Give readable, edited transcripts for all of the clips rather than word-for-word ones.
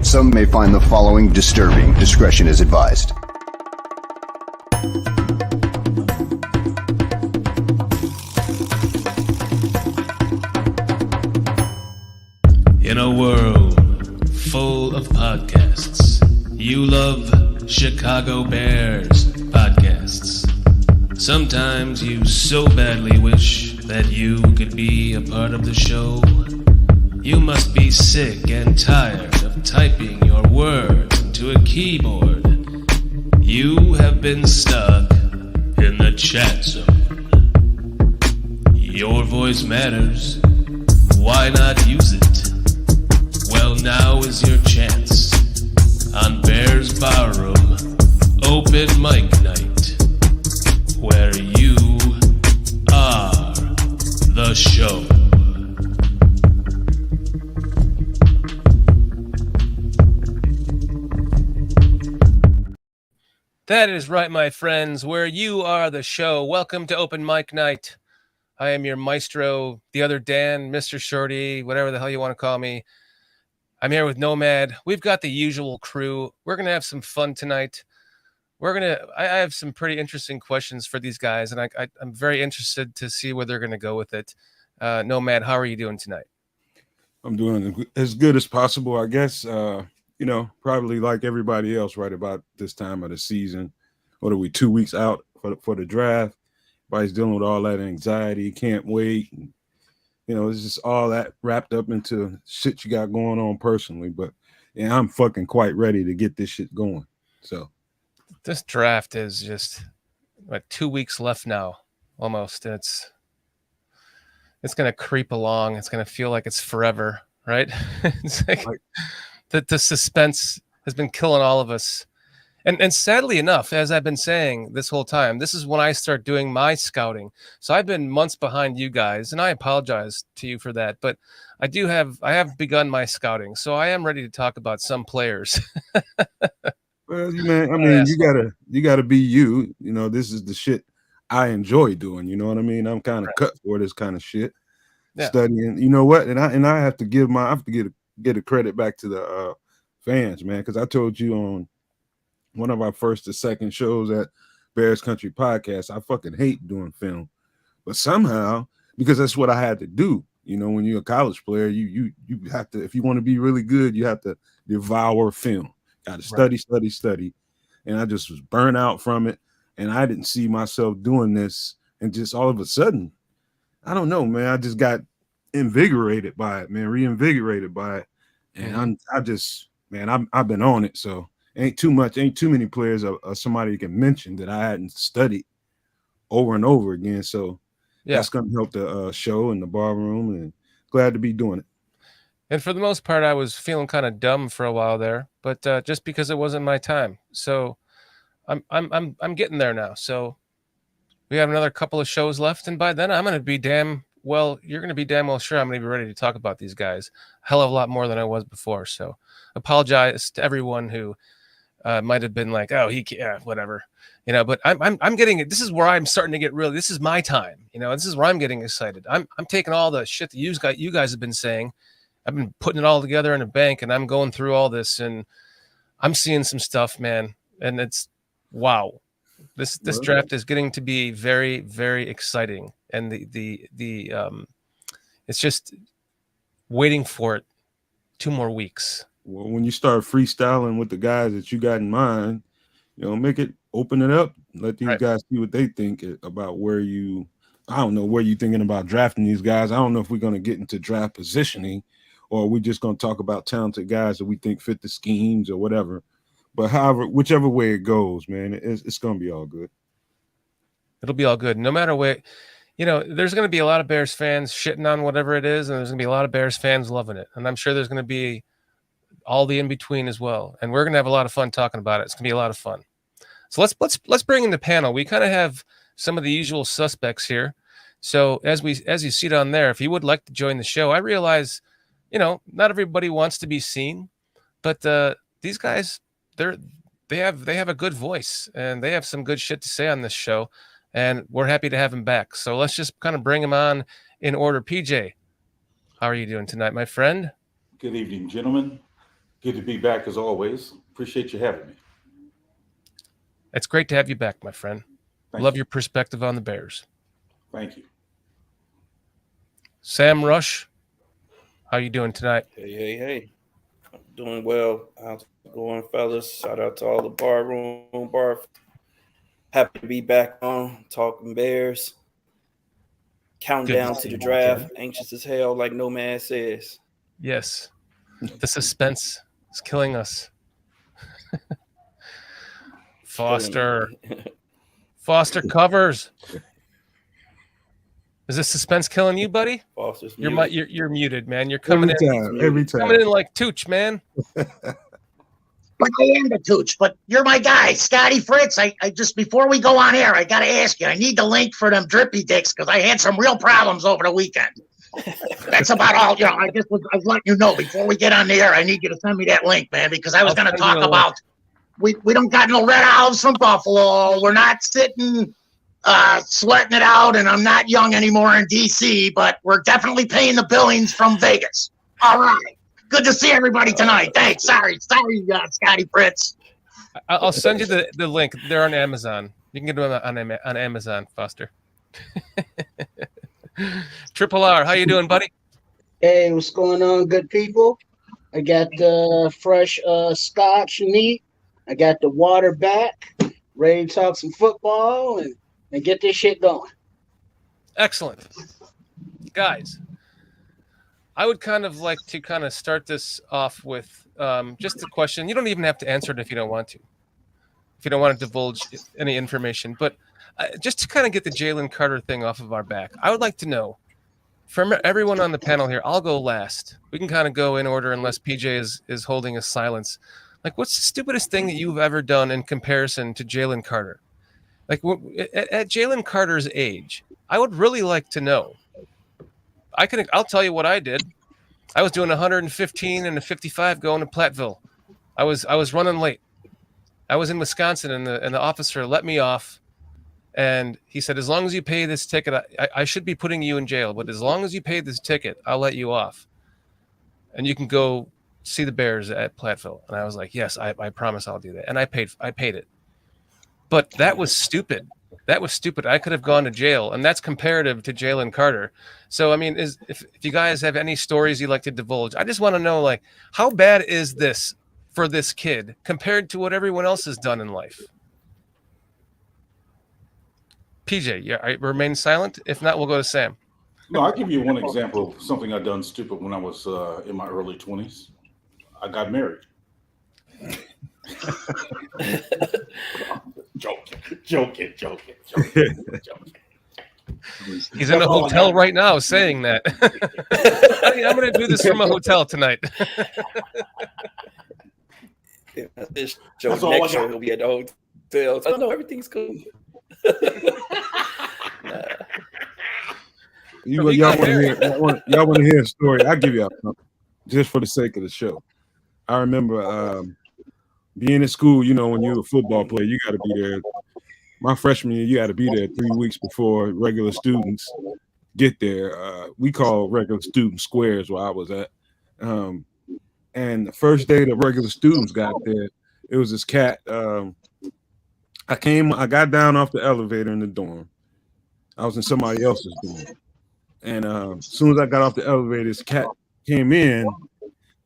Some may find the following disturbing. Discretion is advised. In a world full of podcasts, you love Chicago Bears podcasts. Sometimes you so badly wish that you could be a part of the show. You must be sick and tired of typing your words into a keyboard. You have been stuck in the chat zone. Your voice matters. Why not use it? Well, now is your chance. On Bears Barroom, open mic night, where you are the show. That is right, my friends, where you are the show. Welcome to Open Mic Night. I am your maestro, the other Dan, Mr. Shorty, whatever the hell you want to call me. I'm here with Nomad. We've got the usual crew. We're going to have some fun tonight. I have some pretty interesting questions for these guys, and I'm very interested to see where they're going to go with it. Nomad, how are you doing tonight? I'm doing as good as possible, I guess. Probably like everybody else right about this time of the season. What are we, 2 weeks out for the draft? Everybody's dealing with all that anxiety, can't wait. And, it's just all that wrapped up into shit you got going on personally. But yeah, I'm fucking quite ready to get this shit going. So this draft is just like 2 weeks left now, almost. It's going to creep along. It's going to feel like it's forever, right? It's like the suspense has been killing all of us. And sadly enough, as I've been saying this whole time, this is when I start doing my scouting. So I've been months behind you guys, and I apologize to you for that. But I have begun my scouting, so I am ready to talk about some players. Well, you gotta be you. This is the shit I enjoy doing. You know what I mean? I'm kind of cut for this kind of shit. Yeah. Studying. You know what? And I have to get a credit back to the fans, man, because I told you on one of our first or second shows at Bears Country Podcast, I fucking hate doing film, but somehow, because that's what I had to do. When you're a college player, you have to, if you want to be really good, you have to devour film. Got to study, and I just was burnt out from it, and I didn't see myself doing this, and just all of a sudden, I don't know, man, I just got reinvigorated by it, and I've been on it, so ain't too many players or somebody you can mention that I hadn't studied over and over again. So that's going to help the show and the bar room, and glad to be doing it. And for the most part, I was feeling kind of dumb for a while there, but just because it wasn't my time. So I'm getting there now. So we have another couple of shows left, and by then I'm going to be you're going to be damn well sure I'm going to be ready to talk about these guys a hell of a lot more than I was before. So apologize to everyone who might have been like, oh, whatever, but I'm getting it. This is where I'm starting to get really, this is my time. This is where I'm getting excited. I'm taking all the shit that you guys have been saying. I've been putting it all together in a bank, and I'm going through all this, and I'm seeing some stuff, man. And it's, wow. This draft is getting to be very, very exciting. And it's just waiting for it 2 more weeks. Well, when you start freestyling with the guys that you got in mind, open it up, let these guys see what they think about where you're thinking about drafting these guys. I don't know if we're going to get into draft positioning, or we're just going to talk about talented guys that we think fit the schemes or whatever. But whichever way it goes, man, it's going to be all good. It'll be all good. No matter what, there's going to be a lot of Bears fans shitting on whatever it is, and there's going to be a lot of Bears fans loving it. And I'm sure there's going to be all the in-between as well. And we're going to have a lot of fun talking about it. It's going to be a lot of fun. So let's bring in the panel. We kind of have some of the usual suspects here. So as you see down there, if you would like to join the show, I realize, not everybody wants to be seen, but these guys, they have a good voice, and they have some good shit to say on this show, and we're happy to have him back. So let's just kind of bring him on in order. PJ, how are you doing tonight, my friend? Good evening, gentlemen. Good to be back as always. Appreciate you having me. It's great to have you back, my friend. Love your perspective on the Bears. Thank you. Sam Rush, how you doing tonight? Hey. I'm doing well. How's it going, fellas? Shout out to all the bar. Happy to be back on talking Bears. Countdown to the draft. Anxious as hell, like Nomad says. Yes. The suspense is killing us. Foster covers. Is this suspense killing you, buddy? Foster's muted. You're muted, man. You're coming every time. Coming in like Tooch, man. But I am the Tooch, but you're my guy, Scotty Fritz. I just, before we go on air, I got to ask you, I need the link for them drippy dicks because I had some real problems over the weekend. That's about all. I was letting you know before we get on the air, I need you to send me that link, man, because I was going to talk about, we don't got no red owls from Buffalo. We're not sitting sweating it out, and I'm not young anymore in DC, but we're definitely paying the billings from Vegas. All right. Good to see everybody tonight. Thanks. Sorry, Scotty Fritz. I'll send you the link. They're on Amazon. You can get them on Amazon, Foster. Triple R, how you doing, buddy? Hey, what's going on, good people? I got the fresh scotch neat. I got the water back. Ready to talk some football and get this shit going. Excellent. Guys, I would kind of like to start this off with just a question. You don't even have to answer it if you don't want to. If you don't want to divulge any information. But just to kind of get the Jalen Carter thing off of our back, I would like to know, from everyone on the panel here, I'll go last. We can kind of go in order unless PJ is holding a silence. Like, what's the stupidest thing that you've ever done in comparison to Jalen Carter? Like, at Jalen Carter's age, I would really like to know. I'll tell you what I did. I was doing 115 and a 55 going to Platteville. I was running late. I was in Wisconsin, and the officer let me off, and he said, as long as you pay this ticket, I should be putting you in jail, but as long as you pay this ticket, I'll let you off, and you can go see the Bears at Platteville. And I was like, yes, I promise I'll do that, and I paid it. But that was stupid. That was stupid. I could have gone to jail, and that's comparative to Jalen Carter. So, I mean, if you guys have any stories you'd like to divulge, I just want to know, like, how bad is this for this kid compared to what everyone else has done in life? PJ, I remain silent. If not, we'll go to Sam. No, I'll give you one example of something I done stupid when I was in my early 20s. I got married. Joking. He's in a hotel right now saying that. I'm going to do this from a hotel tonight. This show next show will be at the hotel. I know everything's cool. Y'all want to hear a story? I'll give y'all something just for the sake of the show. I remember being in school, when you're a football player, you got to be there. My freshman year, you got to be there 3 weeks before regular students get there. We call regular student squares where I was at. And the first day the regular students got there, it was this cat. I got down off the elevator in the dorm. I was in somebody else's dorm. And as soon as I got off the elevator, this cat came in.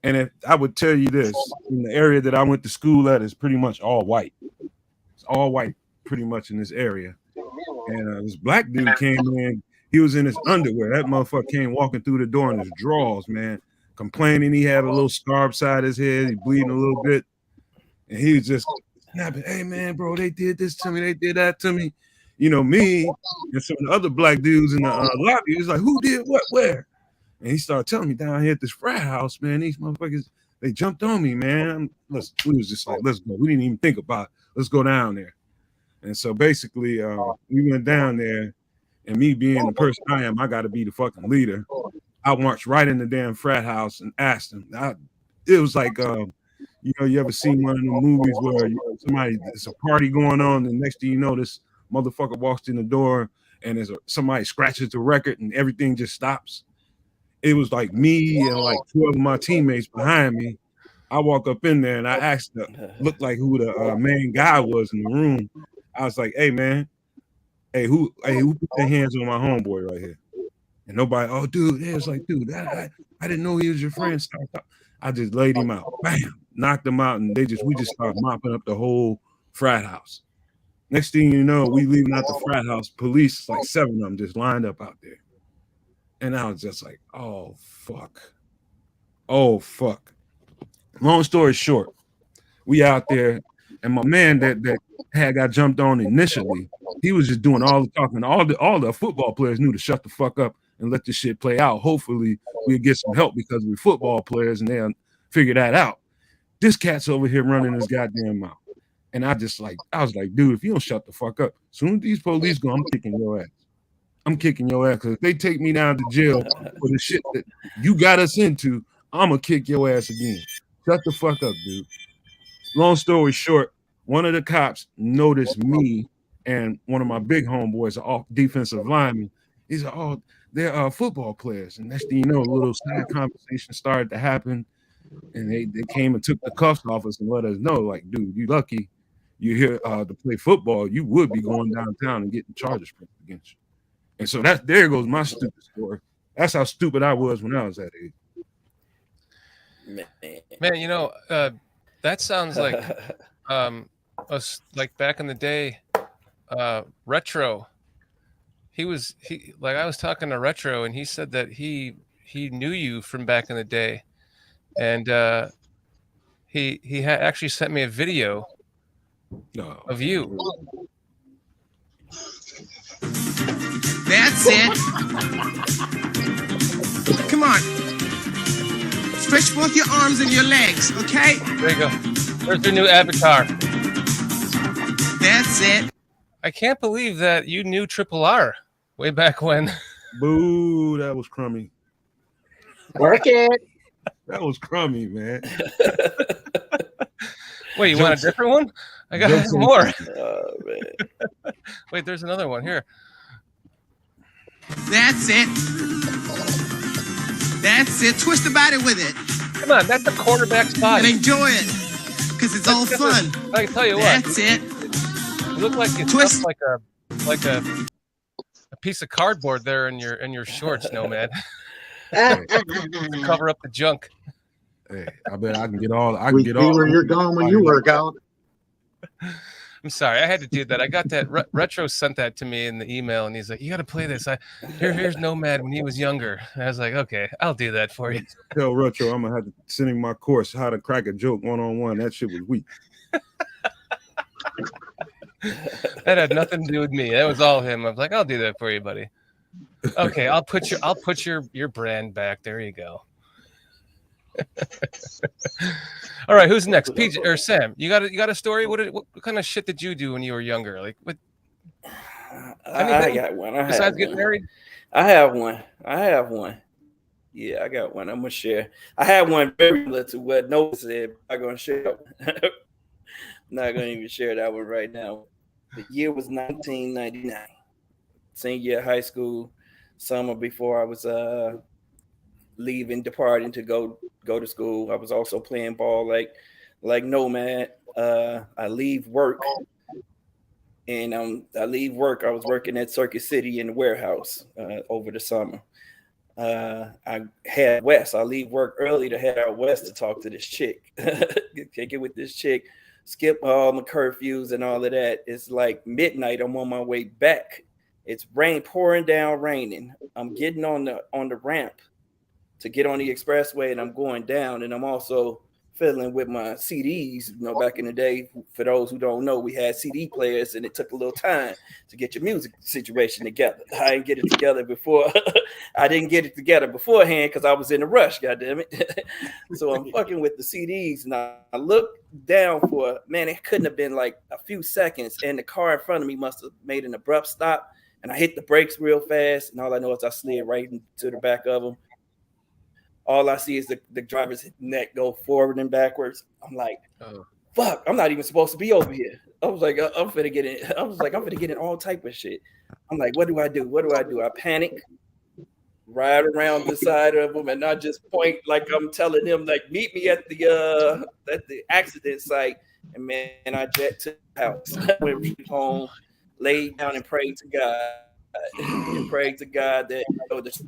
And if I would tell you this, in the area that I went to school at is pretty much all white. It's all white pretty much in this area. And this black dude came in. He was in his underwear. That motherfucker came walking through the door in his drawers, man, complaining he had a little scar beside his head. He bleeding a little bit. And he was just snapping, hey, man, bro, they did this to me. They did that to me. Me and some of the other black dudes in the lobby. He was like, who did what, where? And he started telling me down here at this frat house, man, these motherfuckers, they jumped on me, man. We was just like, let's go. We didn't even think about it. Let's go down there. And so basically, we went down there, and me being the person I am, I got to be the fucking leader. I marched right in the damn frat house and asked them. It was like, you ever seen one of the movies where there's a party going on, and next thing you know, this motherfucker walks in the door, and somebody scratches the record, and everything just stops. It was like me and like 12 of my teammates behind me, I walk up in there and I asked looked like who the main guy was in the room. I was like, "Hey man, who put their hands on my homeboy right here?" And nobody, oh dude, it was like, dude, I didn't know he was your friend. I just laid him out, bam, knocked him out, and we just started mopping up the whole frat house. Next thing you know, we leaving out the frat house, police, like 7 of them just lined up out there. And I was just like, oh fuck. Long story short, we out there, and my man that had got jumped on initially, he was just doing all the talking. All the football players knew to shut the fuck up and let this shit play out. Hopefully we'll get some help because we're football players and they'll figure that out. This cat's over here running his goddamn mouth. And I was like, dude, if you don't shut the fuck up, as soon as these police go, I'm kicking your ass. I'm kicking your ass, because if they take me down to jail for the shit that you got us into, I'm going to kick your ass again. Shut the fuck up, dude. Long story short, one of the cops noticed me and one of my big homeboys, an defensive lineman. He said, oh, they're football players. And next thing you know, a little side conversation started to happen. And they came and took the cuffs off us and let us know, like, dude, you lucky you're here to play football. You would be going downtown and getting charges pressed against you. And so there goes my stupid story. That's how stupid I was when I was that age. Man, you know, that sounds like us, like back in the day, Retro. I was talking to Retro, and he said that he knew you from back in the day, and he actually sent me a video of you. That's it. Come on. Stretch both your arms and your legs, okay? There you go. There's your new avatar. That's it. I can't believe that you knew Triple R way back when. Boo, that was crummy. Work it. That was crummy, man. Wait, you want a different one? I got more. Oh, man. Wait, there's another one here. That's it. That's it. Twist the body with it. Come on, that's the quarterback's body. And enjoy it, because it's all fun. I can tell you what. That's it. You look like you twist like a piece of cardboard there in your shorts, Nomad. To cover up the junk. Hey, I bet I can get all. We see where you're going when you work out. I'm sorry, I had to do that. I got that. Retro sent that to me in the email, and he's like, "You got to play this." Here's Nomad when he was younger. I was like, "Okay, I'll do that for you." Tell Retro I'm gonna have to send him my course, how to crack a joke 1-on-1. That shit was weak. That had nothing to do with me. That was all him. I was like, "I'll do that for you, buddy." Okay, I'll put your brand back. There you go. All right, who's next? PJ or Sam? You got a story? What kind of shit did you do when you were younger? Like what? I got one. Besides getting married? I have one. Yeah, I got one. I'm gonna share. I had one very similar to what Noah said. I'm gonna share. I'm not gonna even share that one right now. The year was 1999. Senior year of high school, summer before I was departing to go to school. I was also playing ball like Nomad. I leave work, and I was working at Circuit City in the warehouse over the summer. I head west. I leave work early to head out west to talk to this chick. Kick it with this chick. Skip all the curfews and all of that. It's like midnight. I'm on my way back. It's pouring down, raining. I'm getting on the ramp to get on the expressway, and I'm going down, and I'm also fiddling with my CDs. You know, back in the day, for those who don't know, we had CD players, and it took a little time to get your music situation together. I didn't get it together before. I didn't get it together beforehand because I was in a rush, goddammit. So I'm fucking with the CDs, and I look down it couldn't have been like a few seconds, and the car in front of me must have made an abrupt stop, and I hit the brakes real fast, and all I know is I slid right into the back of them. All I see is the driver's neck go forward and backwards. I'm like, fuck, I'm not even supposed to be over here. I was like, I'm finna get in. I was like, I'm finna get in all type of shit. I'm like, what do I do? I panic, ride around the side of him, and not just point like I'm telling him, like, meet me at the accident site. And man, I jet to the house, went home, laid down and prayed to God, that the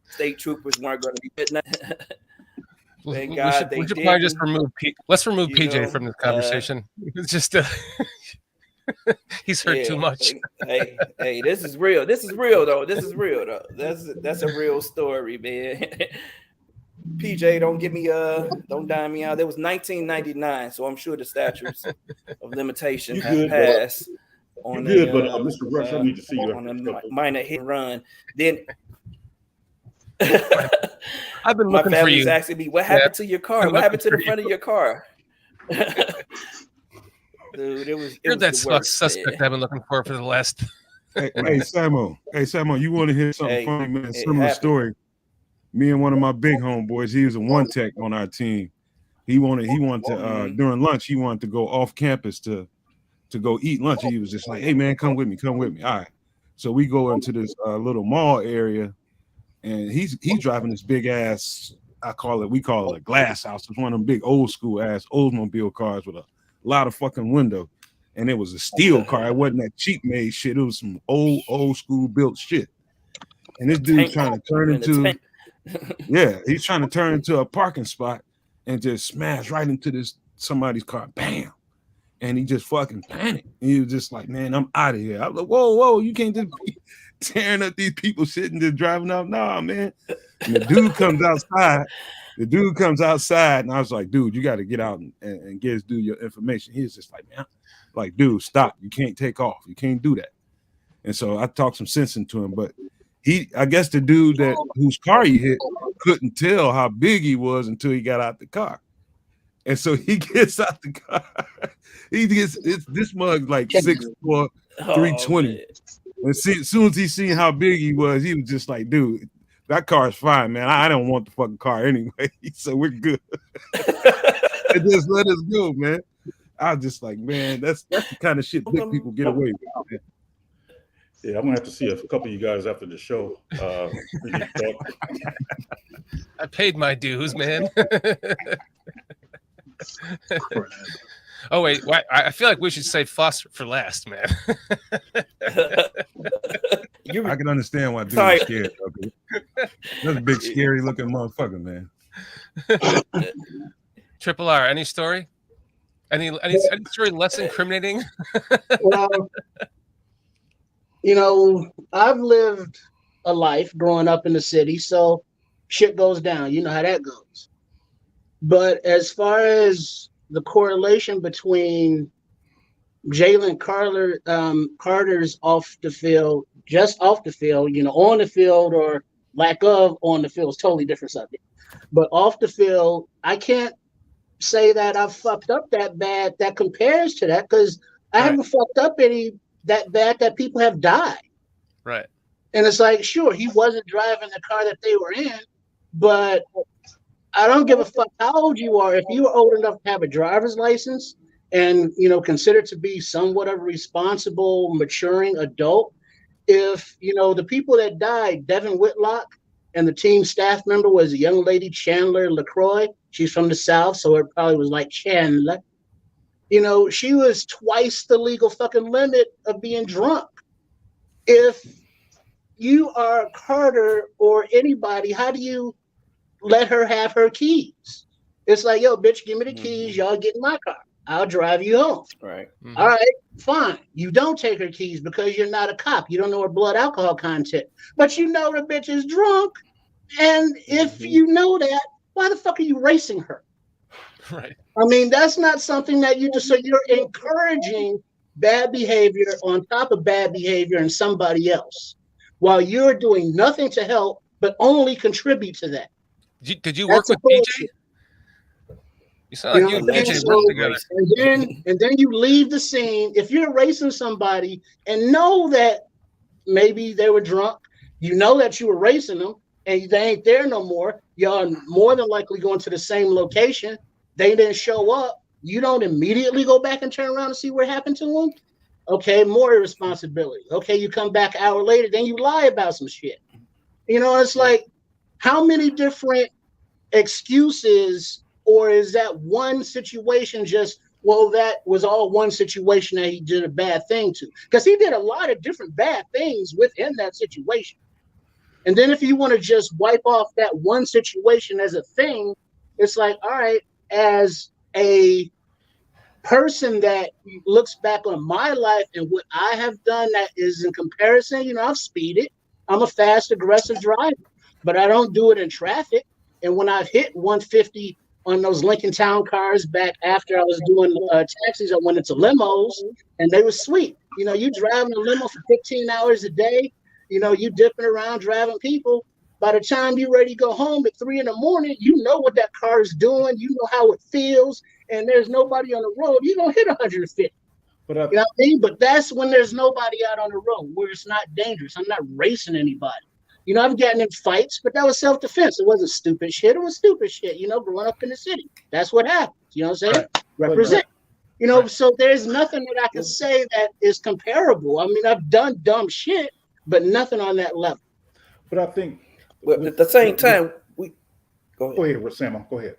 state troopers weren't going to be hitting that. Thank God we should probably just remove let's remove PJ from this conversation. It's just he's heard too much. Hey, this is real. This is real though. That's a real story, man. PJ, don't dime me out. That was 1999, so I'm sure the statutes of limitation have passed. On good, but Mr. Rush, I need to see you on a minor hit and run. Then I've been looking for you. Asking me, what happened to your car? What happened to the front of your car? Dude, you're that suspect I've been looking for the last. Hey, Samo, you want to hear something funny, man? Similar story. Me and one of my big homeboys, he was a one tech on our team. He wanted to during lunch, he wanted to go off campus to go eat lunch. He was just like, hey man, come with me. All right. So we go into this little mall area, and he's driving this big ass, we call it a glass house. It's one of them big old school ass Oldsmobile cars with a lot of fucking window. And it was a steel car. It wasn't that cheap made shit. It was some old school built shit. And this dude's trying to turn into he's trying to turn into a parking spot and just smash right into somebody's car. Bam. And he just fucking panicked. And he was just like, man, I'm out of here. I was like, whoa, you can't just be tearing up these people shit and just driving up. Nah, man. And the dude comes outside. And I was like, dude, you got to get out and get this dude your information. He was just like, man, like, dude, stop. You can't take off. You can't do that. And so I talked some sense into him, but I guess the dude whose car he hit couldn't tell how big he was until he got out the car. And so he gets out the car. This mug like 6'4", 320. And as soon as he seen how big he was just like, dude, that car is fine, man. I don't want the fucking car anyway. So we're good. And just let us go, man. I was just like, man, that's the kind of shit big people get away with, man. Yeah, I'm gonna have to see a couple of you guys after the show. I paid my dues, man. Oh wait, I feel like we should say Foster for last, man. I can understand why dude is scared. Okay? That's a big, scary looking motherfucker, man. Triple R, any story? Any story less incriminating? Well, I've lived a life growing up in the city, so shit goes down. You know how that goes. But as far as the correlation between Jalen Carter's off the field, just off the field, on the field or lack of on the field is totally different subject. But off the field, I can't say that I've fucked up that bad that compares to that, because I haven't fucked up any that bad that people have died. Right. And it's like, sure, he wasn't driving the car that they were in, but I don't give a fuck how old you are. If you are old enough to have a driver's license and, considered to be somewhat of a responsible, maturing adult, if, the people that died, Devin Whitlock, and the team staff member was a young lady, Chandler LaCroix. She's from the South, so it probably was like Chandler. She was twice the legal fucking limit of being drunk. If you are Carter or anybody, how do you let her have her keys? It's like, yo, bitch, give me the keys. Y'all get in my car. I'll drive you home. Right. Mm-hmm. All right, fine. You don't take her keys because you're not a cop. You don't know her blood alcohol content. But the bitch is drunk. And if you know that, why the fuck are you racing her? Right. I mean, that's not something that you just, so you're encouraging bad behavior on top of bad behavior in somebody else while you're doing nothing to help, but only contribute to that. Did you work with PJ? You sound like you and PJ work together. And then you leave the scene. If you're racing somebody and know that maybe they were drunk, that you were racing them and they ain't there no more, y'all more than likely going to the same location. They didn't show up. You don't immediately go back and turn around and see what happened to them. Okay, more irresponsibility. Okay, you come back an hour later, then you lie about some shit. It's like, how many different excuses, or is that one situation just, well, that was all one situation that he did a bad thing to? Because he did a lot of different bad things within that situation. And then if you want to just wipe off that one situation as a thing, it's like, all right, as a person that looks back on my life and what I have done that is in comparison, I've speeded. I'm a fast, aggressive driver, but I don't do it in traffic. And when I've hit 150 on those Lincoln Town cars back after I was doing taxis, I went into limos, and they were sweet. You driving a limo for 15 hours a day, you dipping around driving people. By the time you're ready to go home at 3 a.m, you know what that car is doing. You know how it feels, and there's nobody on the road. You're going to hit 150. But you know what I mean? But that's when there's nobody out on the road where it's not dangerous. I'm not racing anybody. I've gotten in fights, but that was self-defense. It wasn't stupid shit. It was stupid shit, growing up in the city. That's what happens. You know what I'm saying? Right. Represent. So there's nothing that I can say that is comparable. I mean, I've done dumb shit, but nothing on that level. But I think, well, at the same time, go ahead, Sam. Go ahead.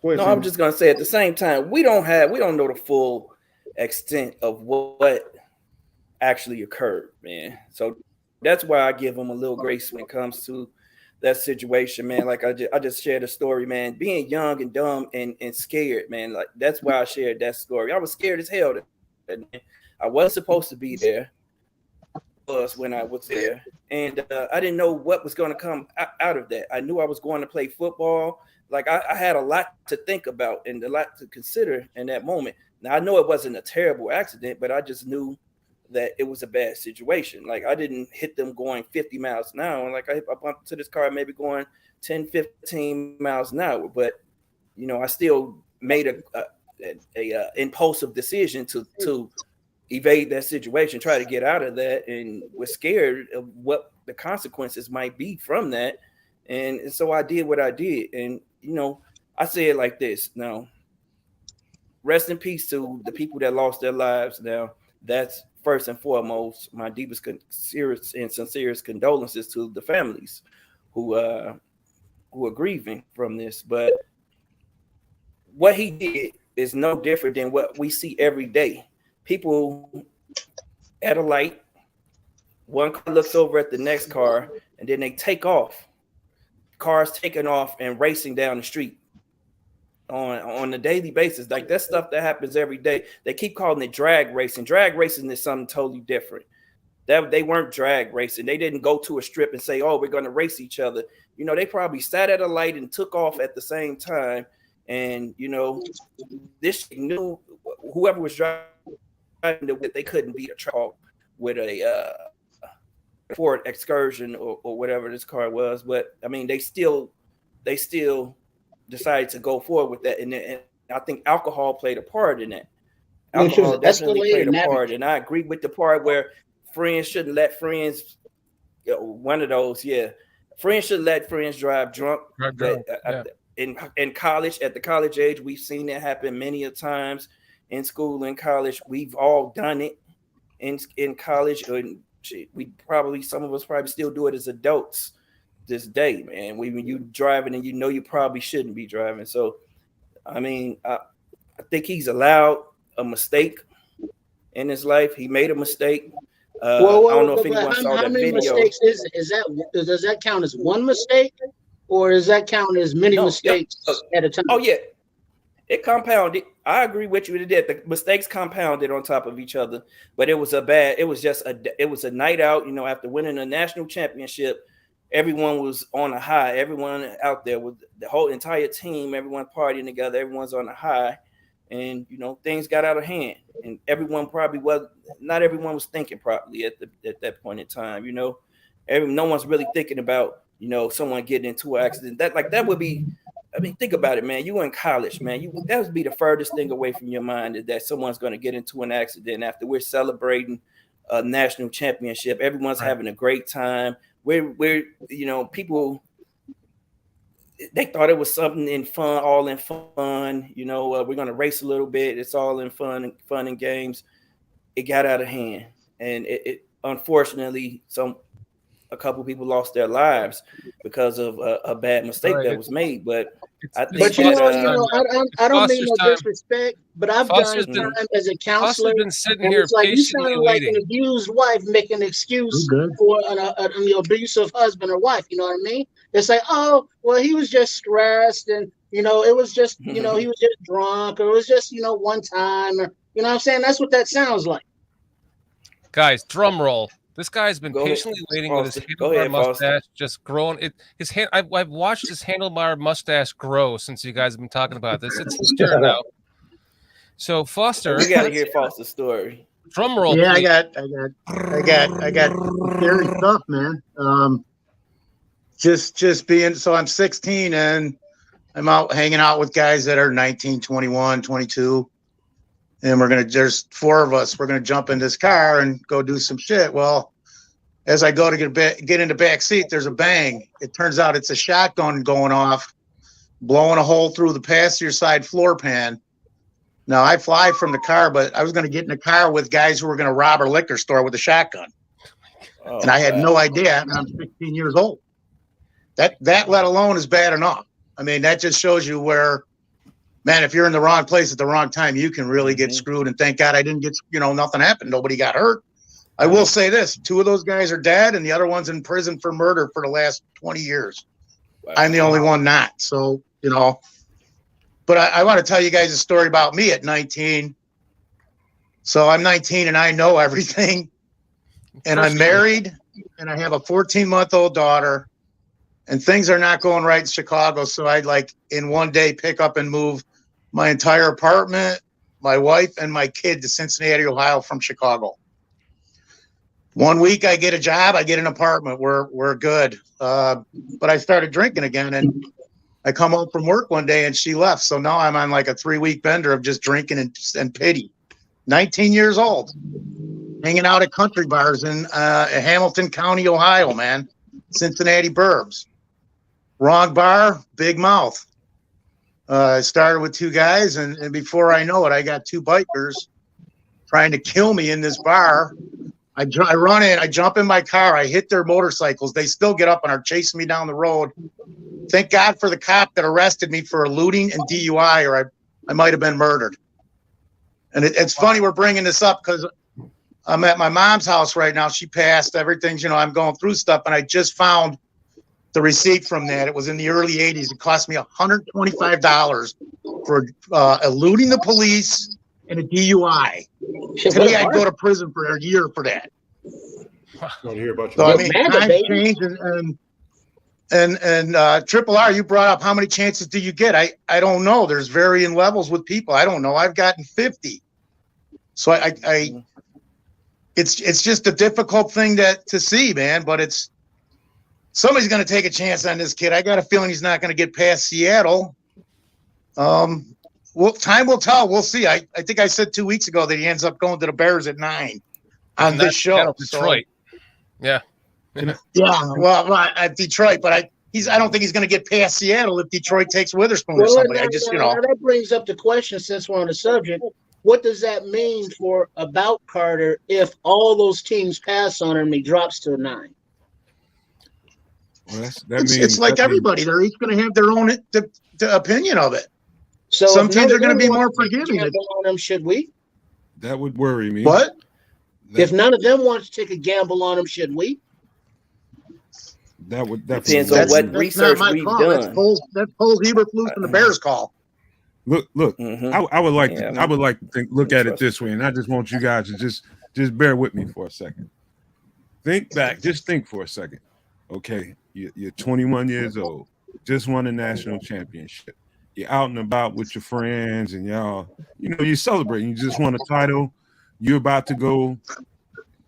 No, I'm just gonna say at the same time, we don't know the full extent of what actually occurred, man. So that's why I give them a little grace when it comes to that situation, man. Like I just shared a story, man. Being young and dumb and scared, man. Like that's why I shared that story. I was scared as hell. I wasn't supposed to be there. Was when I was there, and I didn't know what was going to come out of that. I knew I was going to play football. Like I had a lot to think about and a lot to consider in that moment. Now I know it wasn't a terrible accident, but I just knew that it was a bad situation. Like I didn't hit them going 50 miles an hour. Like I bumped into this car maybe going 10, 15 miles an hour, but I still made a impulsive decision to evade that situation, try to get out of that, and was scared of what the consequences might be from that. And so I did what I did. And, I say it like this. Now, rest in peace to the people that lost their lives. Now, that's first and foremost my deepest, sincerest condolences to the families who are grieving from this. But what he did is no different than what we see every day. People at a light, one car looks over at the next car, and then they take off. Cars taking off and racing down the street on a daily basis. Like that's stuff that happens every day. They keep calling it drag racing. Drag racing is something totally different. That they weren't drag racing. They didn't go to a strip and say, "Oh, we're going to race each other." They probably sat at a light and took off at the same time. And this knew whoever was driving that they couldn't beat a truck with a Ford Excursion or whatever this car was. But I mean, they still decided to go forward with that, and I think alcohol played a part in that. Alcohol definitely played a part, and I agree with the part where friends shouldn't let friends. One of those, yeah, friends should let friends drive drunk. In college, at the college age, we've seen it happen many a times. In school, in college, we've all done it. In college, and some of us probably still do it as adults this day, man. When you driving and you probably shouldn't be driving. So, I mean, I think he's allowed a mistake in his life. He made a mistake. I don't know if anyone saw that video. How many mistakes does that count as one mistake, or does that count as many mistakes at a time? Oh yeah, it compounded. I agree with you. It did. The mistakes compounded on top of each other, but it was a night out. After winning a national championship, everyone was on a high. Everyone out there with the whole entire team, everyone partying together. Everyone's on a high, and things got out of hand. And not everyone was thinking properly at that point in time. No one's really thinking about someone getting into an accident. That would be. I mean, think about it, man. You in college, man. That would be the furthest thing away from your mind, is that someone's going to get into an accident after we're celebrating a national championship. Everyone's having a great time. We're people, they thought it was something all in fun. We're going to race a little bit. It's all in fun and games. It got out of hand, and it unfortunately a couple people lost their lives because of a bad mistake that was made. But I think, but I don't mean no disrespect, but I've done time as a counselor. Been sitting and here it's like you patiently sound like waiting. an abused wife making an excuse for an abusive husband or wife. You know what I mean? It's like, oh, well, he was just stressed, and it was just, he was just drunk, or it was just, one time, or you know what I'm saying? That's what that sounds like. Guys, drum roll. This guy's been patiently waiting with his handlebar mustache just growing. I've watched his handlebar mustache grow since you guys have been talking about this. It's his turn now. So Foster, we gotta hear Foster's story. Drum roll. Yeah, please. I got scary stuff, man. Just being, so I'm 16 and I'm out hanging out with guys that are 19, 21, 22. And there's 4 of us. We're going to jump in this car and go do some shit. Well, as I go to get in the back seat, there's a bang. It turns out it's a shotgun going off, blowing a hole through the passenger side floor pan. Now, I fly from the car, but I was going to get in the car with guys who were going to rob a liquor store with a shotgun. And I had no idea, and I'm 16 years old. That let alone is bad enough. I mean, that just shows you where, man, if you're in the wrong place at the wrong time, you can really get screwed. And thank God I didn't get, nothing happened. Nobody got hurt. I will say this, 2 of those guys are dead and the other one's in prison for murder for the last 20 years. Wow. I'm the only one not. So, but I want to tell you guys a story about me at 19. So I'm 19 and I know everything. And I'm married and I have a 14-month-old daughter and things are not going right in Chicago. So I'd in one day pick up and move my entire apartment, my wife, and my kid to Cincinnati, Ohio from Chicago. 1 week I get a job, I get an apartment. We're good. But I started drinking again, and I come home from work one day and she left. So now I'm on a 3-week bender of just drinking and pity. 19 years old, hanging out at country bars in Hamilton County, Ohio, man. Cincinnati burbs. Wrong bar, big mouth. I started with 2 guys, and before I know it, I got 2 bikers trying to kill me in this bar. I run in, I jump in my car, I hit their motorcycles. They still get up and are chasing me down the road. Thank God for the cop that arrested me for looting and DUI, or I might have been murdered. And it's funny we're bringing this up because I'm at my mom's house right now. She passed, everything's, I'm going through stuff, and I just found the receipt from that. It was in the early 80s. It cost me $125 for eluding the police and a DUI. Today I'd go to prison for a year for that. So I mean, times change, and Triple R, you brought up how many chances do you get? I don't know. There's varying levels with people. I don't know. I've gotten 50. So it's just a difficult thing to see, man. But somebody's going to take a chance on this kid. I got a feeling he's not going to get past Seattle. Well, time will tell. We'll see. I think I said 2 weeks ago that he ends up going to the Bears at 9 on this show. Detroit. Yeah. Well, at Detroit, but I don't think he's going to get past Seattle if Detroit takes Witherspoon or somebody. That brings up the question, since we're on the subject. What does that mean about Carter if all those teams pass on him and he drops to 9? Well, it's like everybody. They're each going to have their own opinion of it. So some teams are going to be more forgiving. On them, should we? That would worry me. What? If none of them want to take a gamble on him, should we? That depends on what research we've done. That's Paul Eberflus and the Bears call. Look. I would like to look at it this way, and I just want you guys to just bear with me for a second. Think back. Just think for a second. Okay, you're 21 years old. Just won a national championship. You're out and about with your friends, and y'all, you're celebrating. You just won a title. You're about to go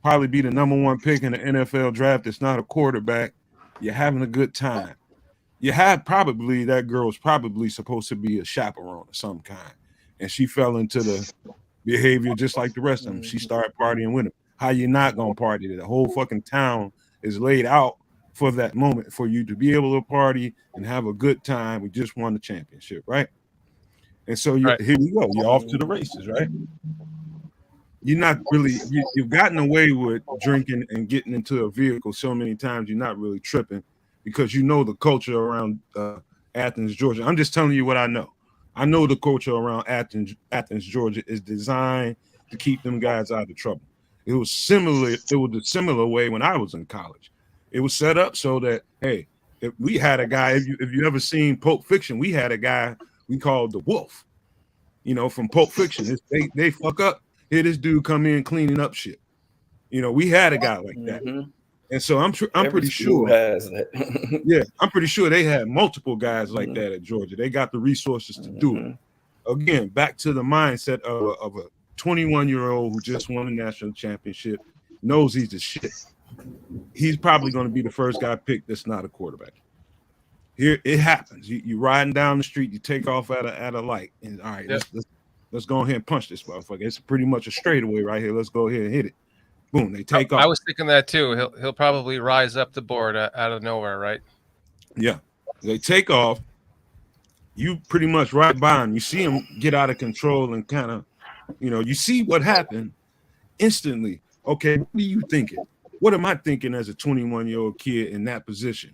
probably be the #1 pick in the NFL draft. It's not a quarterback. You're having a good time. That girl was probably supposed to be a chaperone of some kind, and she fell into the behavior just like the rest of them. She started partying with him. How you not gonna party? The whole fucking town is laid out for that moment for you to be able to party and have a good time. We just won the championship, right? And so here we go. You're off to the races, right? you're not really you've gotten away with drinking and getting into a vehicle so many times. You're not really tripping because you know the culture around Athens, Georgia. I'm just telling you what I know. I know the culture around Athens, Georgia is designed to keep them guys out of trouble. It was similar. It was a similar way when I was in college. It was set up so that, hey, if we had a guy, if you ever seen Pulp Fiction, we had a guy we called the Wolf, you know, from Pulp Fiction. They fuck up. Here this dude come in cleaning up shit. You know, we had a guy like that. And so I'm pretty sure has that. yeah, I'm pretty sure they had multiple guys like that at Georgia. They got the resources to do it. Again, back to the mindset of a 21-year-old who just won a national championship, knows he's the shit. He's probably going to be the first guy picked that's not a quarterback. Here it happens. You riding down the street, you take off at a light, and all right, let's go ahead and punch this motherfucker. It's pretty much a straightaway right here. Let's go ahead and hit it. Boom, they take off. I was thinking that too. He'll probably rise up the board out of nowhere, right? Yeah, they take off. You pretty much right by him. You see him get out of control and kind of, you know, you see what happened instantly. Okay, what are you thinking? What am I thinking as a 21-year-old kid in that position?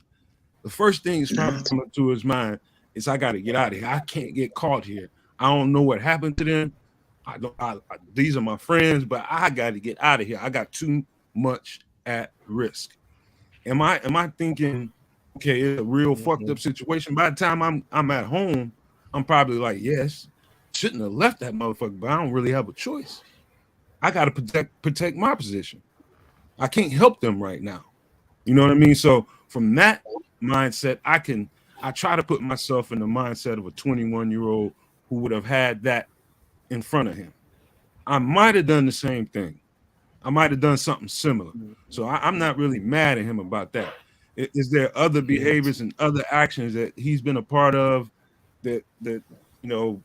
The first thing that's probably coming to his mind is I got to get out of here. I can't get caught here. I don't know what happened to them. These are my friends, but I got to get out of here. I got too much at risk. Am I thinking, okay, it's a real fucked up situation? By the time I'm at home, I'm probably like, yes, shouldn't have left that motherfucker, but I don't really have a choice. I got to protect my position. I can't help them right now. You know what I mean? So from that mindset, I try to put myself in the mindset of a 21-year-old who would have had that in front of him. I might have done the same thing. I might have done something similar. So I'm not really mad at him about that. Is there other behaviors and other actions that he's been a part of that you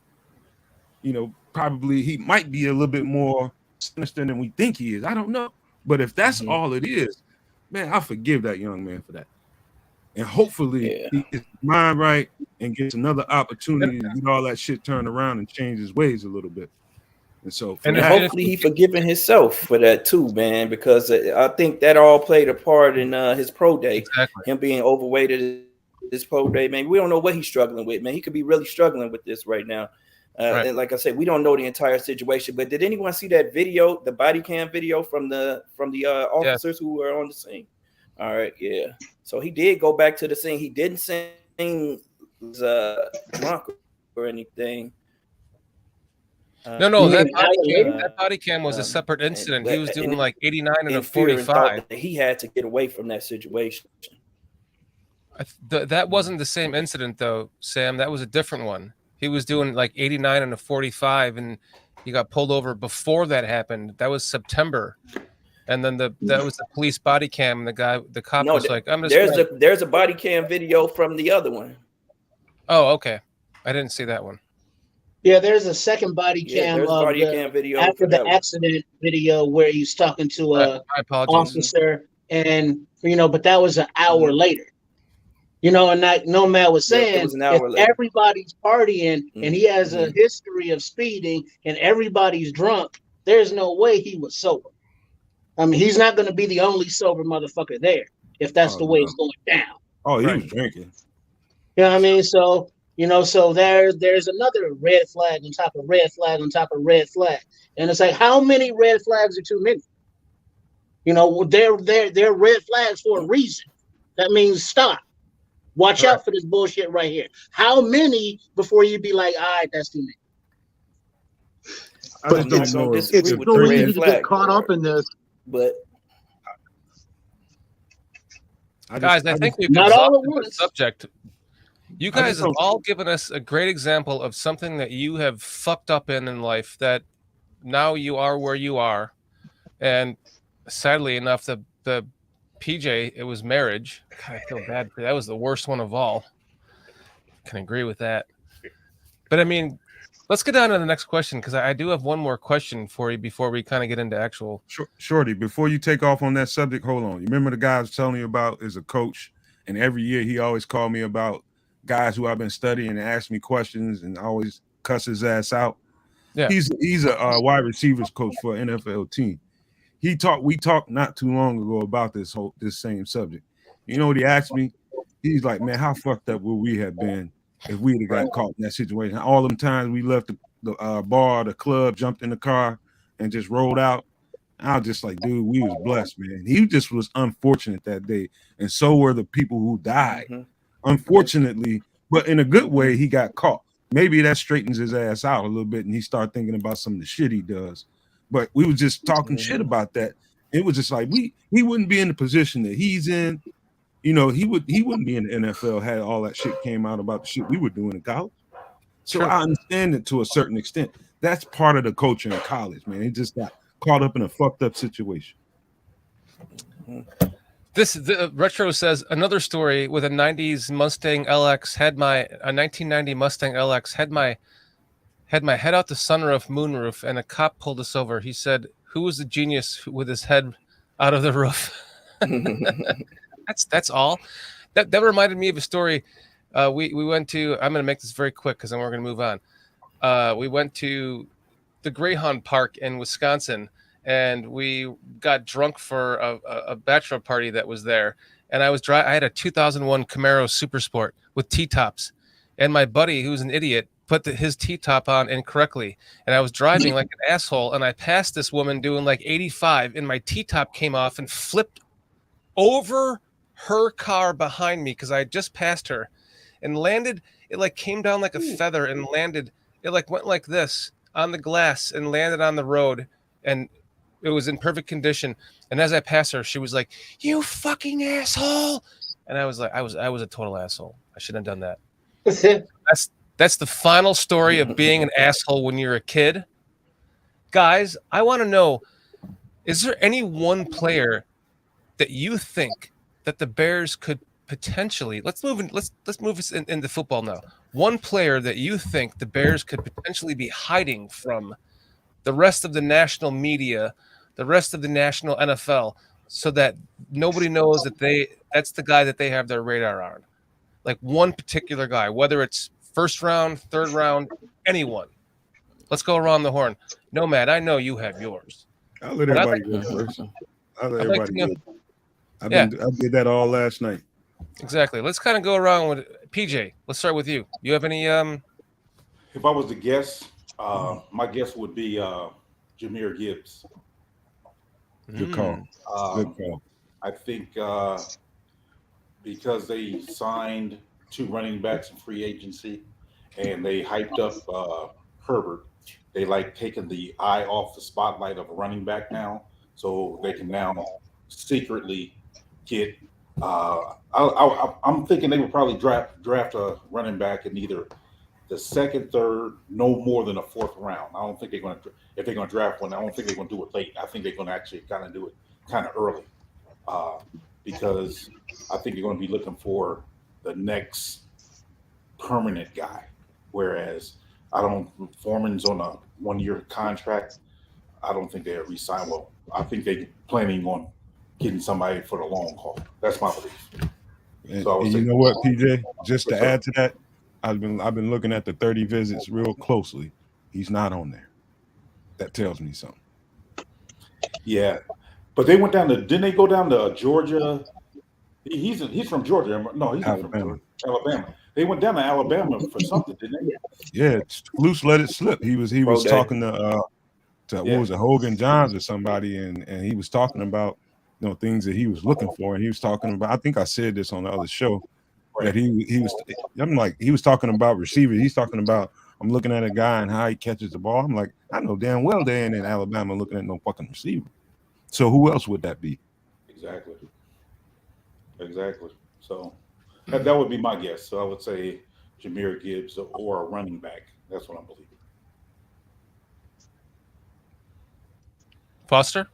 know, probably he might be a little bit more sinister than we think he is. I don't know. But if that's all it is, man, I forgive that young man for that. And hopefully he gets his mind right and gets another opportunity to get all that shit turned around and change his ways a little bit. And so hopefully he forgiving himself for that too, man, because I think that all played a part in his pro day. Exactly. Him being overweight at his pro day, man. We don't know what he's struggling with, man. He could be really struggling with this right now. And like I said, we don't know the entire situation. But did anyone see that video, the body cam video from the officers who were on the scene? All right, yeah. So he did go back to the scene. He didn't seem drunk or anything. No, that body cam was a separate incident. He was doing like 89 and a 45. He had to get away from that situation. That wasn't the same incident, though, Sam. That was a different one. He was doing like 89 and a 45, and he got pulled over before that happened. That was September. And then that was the police body cam. The cop was like, "I'm just." There's a body cam video from the other one. Oh, okay. I didn't see that one. Yeah, there's a second body cam video after the accident video where he's talking to a officer, and but that was an hour later. And that Nomad was saying, if everybody's partying and he has a history of speeding and everybody's drunk, there's no way he was sober. I mean, he's not going to be the only sober motherfucker there if that's the way it's going down. Oh, he was drinking. You know what I mean? So, so there's another red flag on top of red flag on top of red flag. And it's like, how many red flags are too many? They're red flags for a reason. That means stop. Watch out for this bullshit right here. How many before you be like, all right, that's too many? It's so easy to get caught up in this. But I think we've exhausted the subject. You guys have all given us a great example of something that you have fucked up in life that now you are where you are. And sadly enough, the PJ, it was marriage. God, I feel bad for that. Was the worst one of all. Can agree with that. But I mean, let's get down to the next question, because I do have one more question for you before we kind of get into actual. Shorty, before you take off on that subject, hold on. You remember the guy I was telling you about is a coach, and every year he always called me about guys who I've been studying and asked me questions and always cuss his ass out. Yeah. He's a wide receivers coach for an NFL team. We talked not too long ago about this same subject. You know what he asked me? He's like, man, how fucked up would we have been if we'd have got caught in that situation? All them times we left the bar, the club, jumped in the car, and just rolled out. I was just like, dude, we was blessed, man. He just was unfortunate that day, and so were the people who died. Unfortunately, but in a good way, he got caught. Maybe that straightens his ass out a little bit, and he started thinking about some of the shit he does. But we was just talking shit about that. It was just like he wouldn't be in the position that he's in. You know, he wouldn't be in the NFL had all that shit came out about the shit we were doing in college. So I understand it to a certain extent. That's part of the culture in college, man. He just got caught up in a fucked up situation. The Retro says another story with a 90s Mustang LX a 1990 Mustang LX had my head out the sunroof, moonroof, and a cop pulled us over. He said, "Who was the genius with his head out of the roof?" That's all. That reminded me of a story. We went to. I'm going to make this very quick because then we're going to move on. We went to the Greyhound Park in Wisconsin, and we got drunk for a bachelor party that was there. And I had a 2001 Camaro Super Sport with T-tops, and my buddy, who's an idiot, put his T-top on incorrectly, and I was driving like an asshole, and I passed this woman doing like 85, and my T-top came off and flipped over her car behind me because I had just passed her, and landed. It like came down like a feather and landed. It like went like this on the glass and landed on the road, and it was in perfect condition. And as I passed her, she was like, "You fucking asshole!" And I was like, I was a total asshole. I shouldn't have done that. That's the final story of being an asshole when you're a kid. Guys, I want to know, is there any one player that you think that the Bears could potentially let's move us into football now. One player that you think the Bears could potentially be hiding from the rest of the national media, the rest of the national NFL, so that nobody knows that that's the guy that they have their radar on. Like one particular guy, whether it's first round, third round, anyone. Let's go around the horn. Nomad, I know you have yours. I'll let everybody go first. I'll let everybody go. I did that all last night. Exactly. Let's kind of go around with PJ. Let's start with you. You have any? If I was to guess, my guess would be Jahmyr Gibbs. Good call. Good call. I think because they signed 2 running backs in free agency, and they hyped up Herbert. They like taking the eye off the spotlight of a running back now, so they can now secretly get. I'm thinking they would probably draft a running back in either the second, third, no more than a 4th round. I don't think they're going to. If they're going to draft one, I don't think they're going to do it late. I think they're going to actually kind of do it kind of early, because I think they're going to be looking for the next permanent guy. Whereas Foreman's on a 1-year contract. I don't think they'll resign. Well, I think they're planning on getting somebody for the long haul. That's my belief. And you know what, PJ? Just to add to that, I've been looking at the 30 visits real closely. He's not on there. That tells me something. Yeah, but they went down to. Didn't they go down to Georgia? He's from Georgia. No, he's not from Georgia. Alabama. They went down to Alabama for something, didn't they? Yeah, Loose let it slip. He was talking to what was it, Hogan Johns or somebody, and he was talking about things that he was looking for, and he was talking about. I think I said this on the other show that he was. I'm like, he was talking about receivers. He's talking about. I'm looking at a guy and how he catches the ball. I'm like, I know damn well they ain't in Alabama looking at no fucking receiver. So who else would that be? Exactly. So that would be my guess. So I would say Jahmyr Gibbs or a running back. That's what I'm believing. Foster?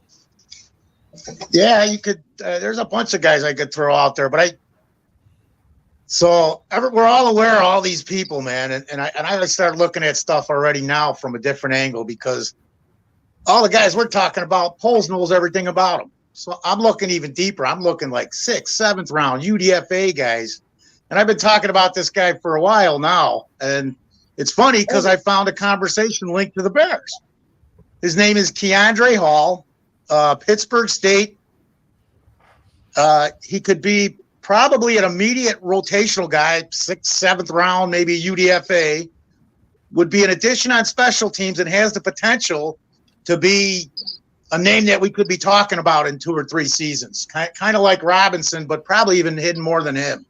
Yeah, you could. There's a bunch of guys I could throw out there, but we're all aware of all these people, man, and I start looking at stuff already now from a different angle, because all the guys we're talking about, Poles knows everything about them. So I'm looking even deeper. I'm looking like 6th, 7th round UDFA guys, and I've been talking about this guy for a while now, and It's funny because I found a conversation linked to the Bears. His name is Keandre Hall, Pittsburgh State. He could be probably an immediate rotational guy, 6th, 7th round, maybe UDFA. Would be an addition on special teams and has the potential to be a name that we could be talking about in 2 or 3 seasons. Kind of like Robinson, but probably even hidden more than him.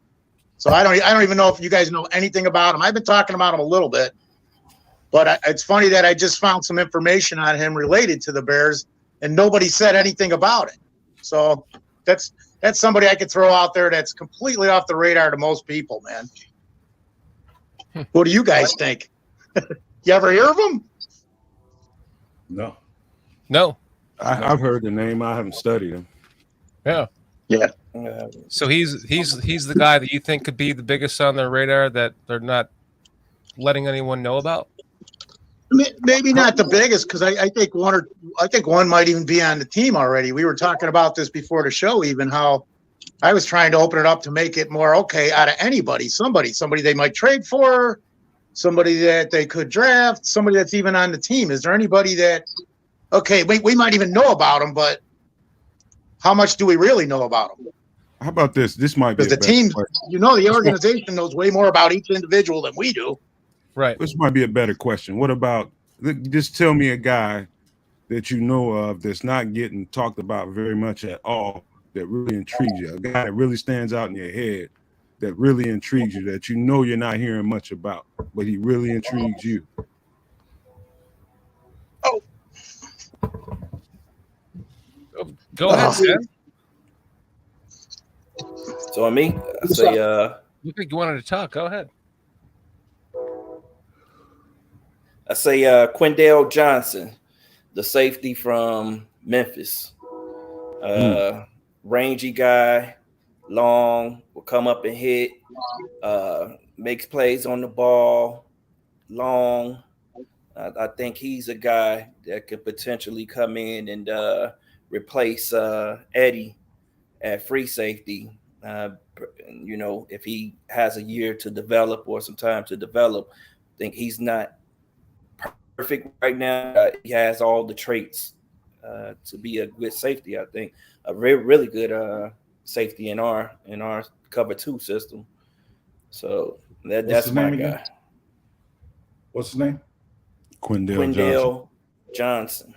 So I don't even know if you guys know anything about him. I've been talking about him a little bit, but it's funny that I just found some information on him related to the Bears, and nobody said anything about it. So that's somebody I could throw out there that's completely off the radar to most people, man. What do you guys think? You ever hear of him? No. I've heard the name. I haven't studied him. Yeah. So he's the guy that you think could be the biggest on their radar that they're not letting anyone know about? Maybe not the biggest, because I think one might even be on the team already. We were talking about this before the show, even how I was trying to open it up to make it more okay out of anybody, somebody they might trade for, somebody that they could draft, somebody that's even on the team. Is there anybody that, okay, we might even know about them, but how much do we really know about them? How about this? This might be because the team, the organization knows way more about each individual than we do. Right. This might be a better question. What about, just tell me a guy that you know of that's not getting talked about very much at all that really intrigues you, a guy that really stands out in your head, that really intrigues you, that you know you're not hearing much about, but he really intrigues you. Oh. Go ahead, Sam. So on me, I say you think you wanted to talk? Go ahead. I say Quindale Johnson, the safety from Memphis. Rangy guy, long, will come up and hit, makes plays on the ball, long. I think he's a guy that could potentially come in and replace Eddie at free safety. If he has a year to develop or some time to develop, I think he's not perfect right now. He has all the traits to be a good safety. I think a really good safety in our cover 2 system. So that's my guy. What's his name? Quindale Johnson.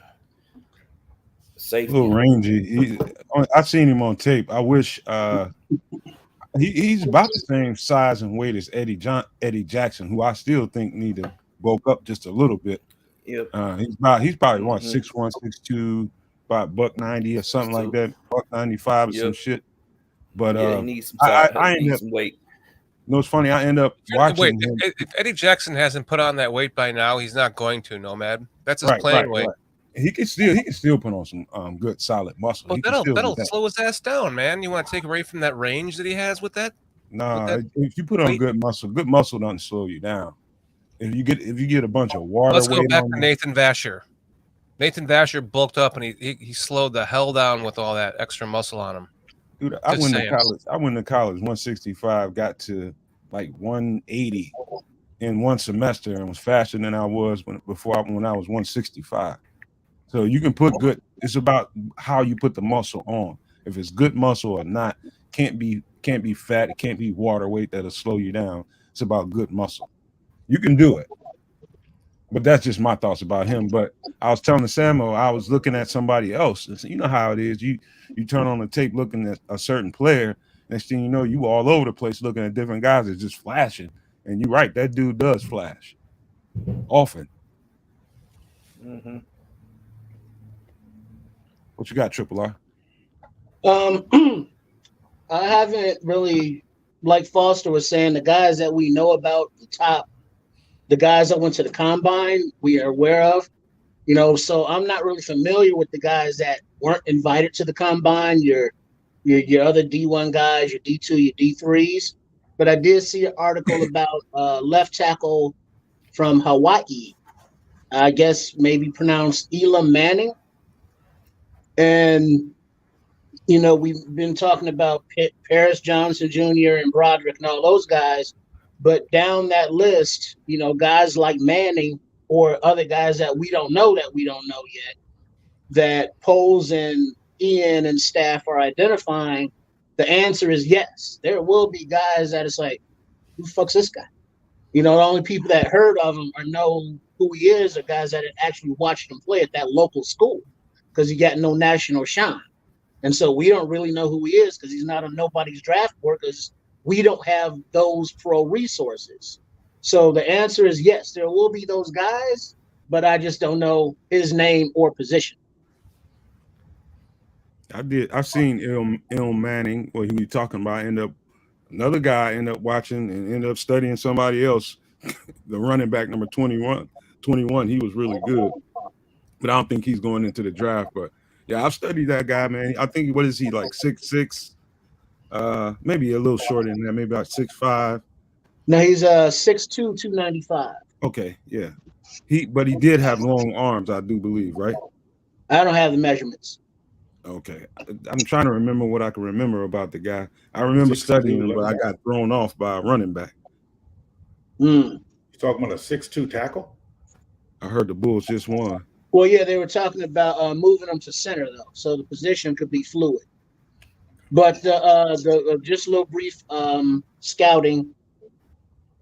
Safety. Little rangy. I've seen him on tape. I wish he's about the same size and weight as Eddie Jackson, who I still think need to bulk up just a little bit. Yep. He's probably 6'1", 6'2", about $190 or something like that, $195 or some shit. But he needs some weight. You know, it's funny. I end up watching him. If Eddie Jackson hasn't put on that weight by now, he's not going to. Nomad. That's his playing weight. Right. He can still put on some good solid muscle. Well, that'll slow his ass down, man. You want to take away from that range that he has with that? Nah, if you put on good muscle doesn't slow you down. If you get a bunch of water. Let's go back to Nathan Vasher. Nathan Vasher bulked up and he slowed the hell down with all that extra muscle on him. Dude, I went to college 165, got to like 180 in one semester, and was faster than I was when I was 165. So you can put good. It's about how you put the muscle on. If it's good muscle or not, can't be fat. It can't be water weight that'll slow you down. It's about good muscle. You can do it. But that's just my thoughts about him. But I was telling Samuel, I was looking at somebody else. And you know how it is. You turn on the tape looking at a certain player. Next thing you know, you all over the place looking at different guys that's just flashing. And you're right, that dude does flash often. Mm-hmm. What you got, Triple R? I haven't really, like Foster was saying, the guys that we know about, the guys that went to the combine, we are aware of. So I'm not really familiar with the guys that weren't invited to the combine, your other D1 guys, your D2, your D3s. But I did see an article about left tackle from Hawaii, I guess maybe pronounced Elam Manning. And, we've been talking about Paris Johnson Jr. and Broderick and all those guys. But down that list, guys like Manning or other guys that we don't know yet, that Poles and Ian and staff are identifying, the answer is yes. There will be guys that it's like, who the fuck's this guy? The only people that heard of him or know who he is are guys that had actually watched him play at that local school because he got no national shine. And so we don't really know who he is because he's not on nobody's draft board because we don't have those pro resources. So the answer is yes, there will be those guys, but I just don't know his name or position. I've seen Il Manning, what he was talking about, another guy ended up watching and ended up studying somebody else, the running back number 21. He was really good, but I don't think he's going into the draft. But yeah, I've studied that guy, man. I think, what is he, like 6'6"? Maybe a little shorter than that, maybe about 6'5". No, he's 6'2", 295. Okay, yeah. But he did have long arms, I do believe, right? I don't have the measurements. Okay, I'm trying to remember what I can remember about the guy. I remember studying him, but I got thrown off by a running back. You talking about a 6'2" tackle? I heard the Bulls just won. Well, yeah, they were talking about moving him to center, though, so the position could be fluid. But just a little brief scouting.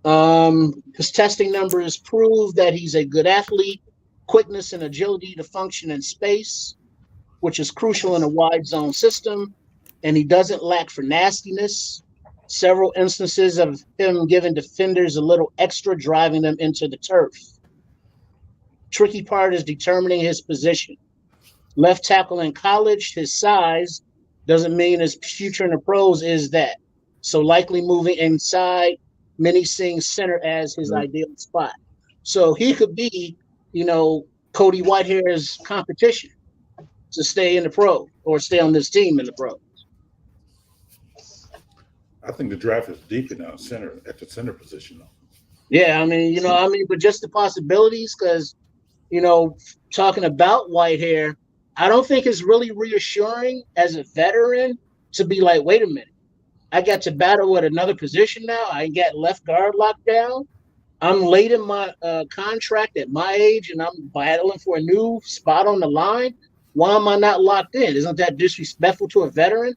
His testing numbers prove that he's a good athlete, quickness and agility to function in space, which is crucial in a wide zone system, and he doesn't lack for nastiness. Several instances of him giving defenders a little extra, driving them into the turf. Tricky part is determining his position. Left tackle in college, his size doesn't mean his future in the pros is that. So likely moving inside, many seeing center as his ideal spot. So he could be, Cody Whitehair's competition to stay in the pro or stay on this team in the pro. I think the draft is deep in at the center position, though. Yeah, but just the possibilities, because, talking about Whitehair, I don't think it's really reassuring as a veteran to be like, wait a minute, I got to battle with another position now. I got left guard locked down. I'm late in my contract at my age, and I'm battling for a new spot on the line. Why am I not locked in? Isn't that disrespectful to a veteran?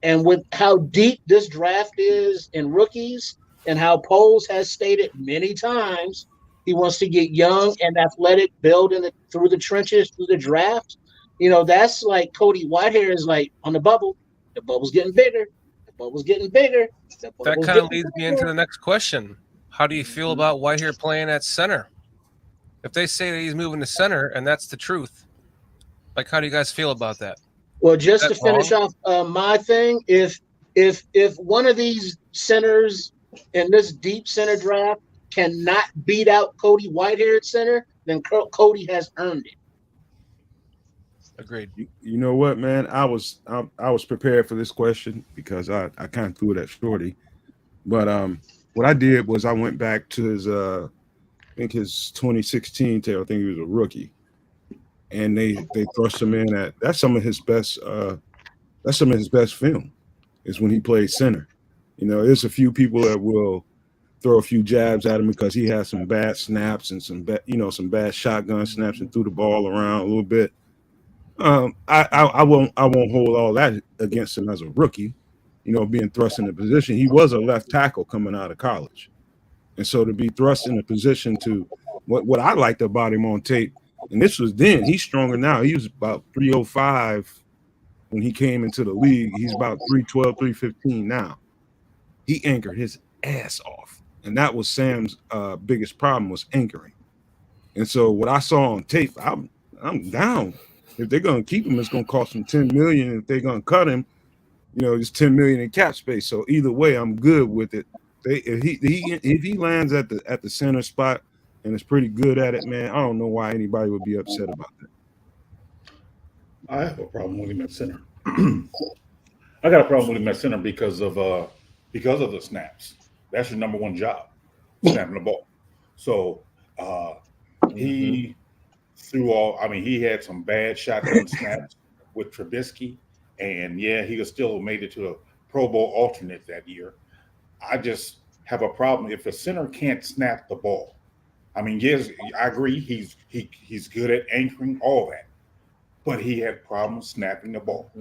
And with how deep this draft is in rookies and how Poles has stated many times, he wants to get young and athletic, build through the trenches, through the draft. That's like Cody Whitehair is like on the bubble. The bubble's getting bigger. The bubble's getting bigger. That kind of leads me into the next question. How do you feel about Whitehair playing at center? If they say that he's moving to center and that's the truth, like, how do you guys feel about that? Well, just to finish off my thing, if one of these centers in this deep center draft cannot beat out Cody Whitehair at center, then Cody has earned it. Agreed. You know what, man? I was prepared for this question because I kind of threw it at Shorty. But what I did was I went back to his I think his 2016 tail. I think he was a rookie. And they thrust him in at that's some of his best film is when he played center. There's a few people that will throw a few jabs at him because he has some bad snaps and some bad shotgun snaps and threw the ball around a little bit. I won't hold all that against him as a rookie, being thrust in the position. He was a left tackle coming out of college. And so to be thrust in a position to what I liked about him on tape, and this was then, he's stronger now. He was about 305 when he came into the league. He's about 312, 315 now. He anchored his ass off. And that was Sam's biggest problem, was anchoring. And so what I saw on tape, I'm down. If they're going to keep him, it's going to cost them $10 million. If they're going to cut him, it's $10 million in cap space. So either way, I'm good with it. If he lands at the center spot and is pretty good at it, man, I don't know why anybody would be upset about that. I have a problem with him at center. I got a problem with him at center because of the snaps. That's your number one job, snapping the ball. So he threw he had some bad shotgun snaps with Trubisky, and yeah, he still made it to a Pro Bowl alternate that year. have a problem if a center can't snap the ball. I mean, yes, I agree. He's good at anchoring, all that, but he had problems snapping the ball.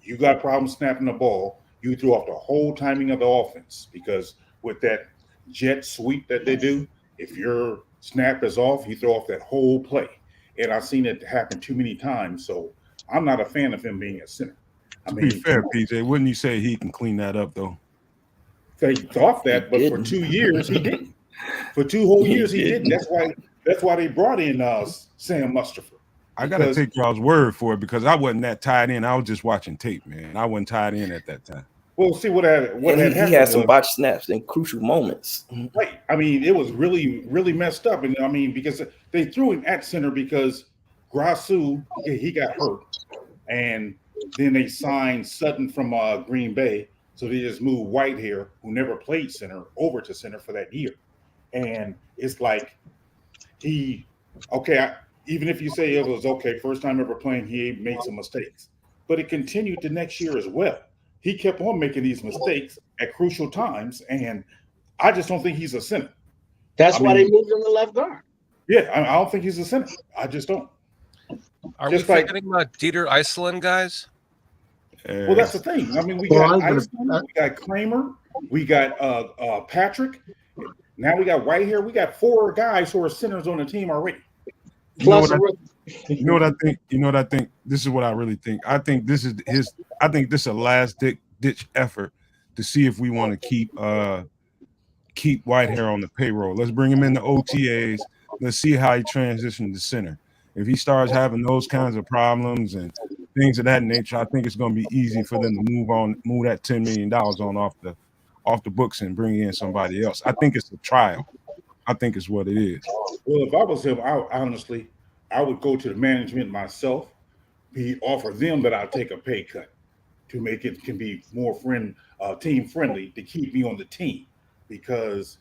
You got problems snapping the ball, you throw off the whole timing of the offense, because with that jet sweep that they do, if your snap is off, you throw off that whole play. And I've seen it happen too many times. So I'm not a fan of him being a center. To be fair, PJ, wouldn't you say he can clean that up though? He thought that, but for 2 years he didn't. For 2 whole years he didn't. That's why they brought in Sam Mustafa. I gotta take y'all's word for it, because I wasn't that tied in. I was just watching tape, man. I wasn't tied in at that time. Well, see what he had some botched snaps in crucial moments. Right. I mean, it was really, really messed up. And I mean, because they threw him at center because Grasu, he got hurt. And then they signed Sutton from Green Bay. So they just moved Whitehair, who never played center, over to center for that year. And it's like even if you say it was okay, first time ever playing, he made some mistakes. But it continued the next year as well. He kept on making these mistakes at crucial times, and I just don't think he's a center. That's why they moved him to left guard. Yeah, I don't think he's a center. I just don't. Are we forgetting about Dieter Iceland, guys? Well, that's the thing. I mean, we got Iceland, we got Kramer, we got Patrick. Now we got Whitehair. We got 4 guys who are centers on the team already. You know what I think? This is what I really think. I think this is a last ditch effort to see if we want to keep Whitehair on the payroll. Let's bring him into OTAs. Let's see how he transitions to center. If he starts having those kinds of problems and things of that nature, I think it's going to be easy for them to move that $10 million off the books and bring in somebody else. I think it's a trial. I think it's what it is. Well, if I was him, I would go to the management myself, offer them that I'll take a pay cut to make it can be more team friendly to keep me on the team, because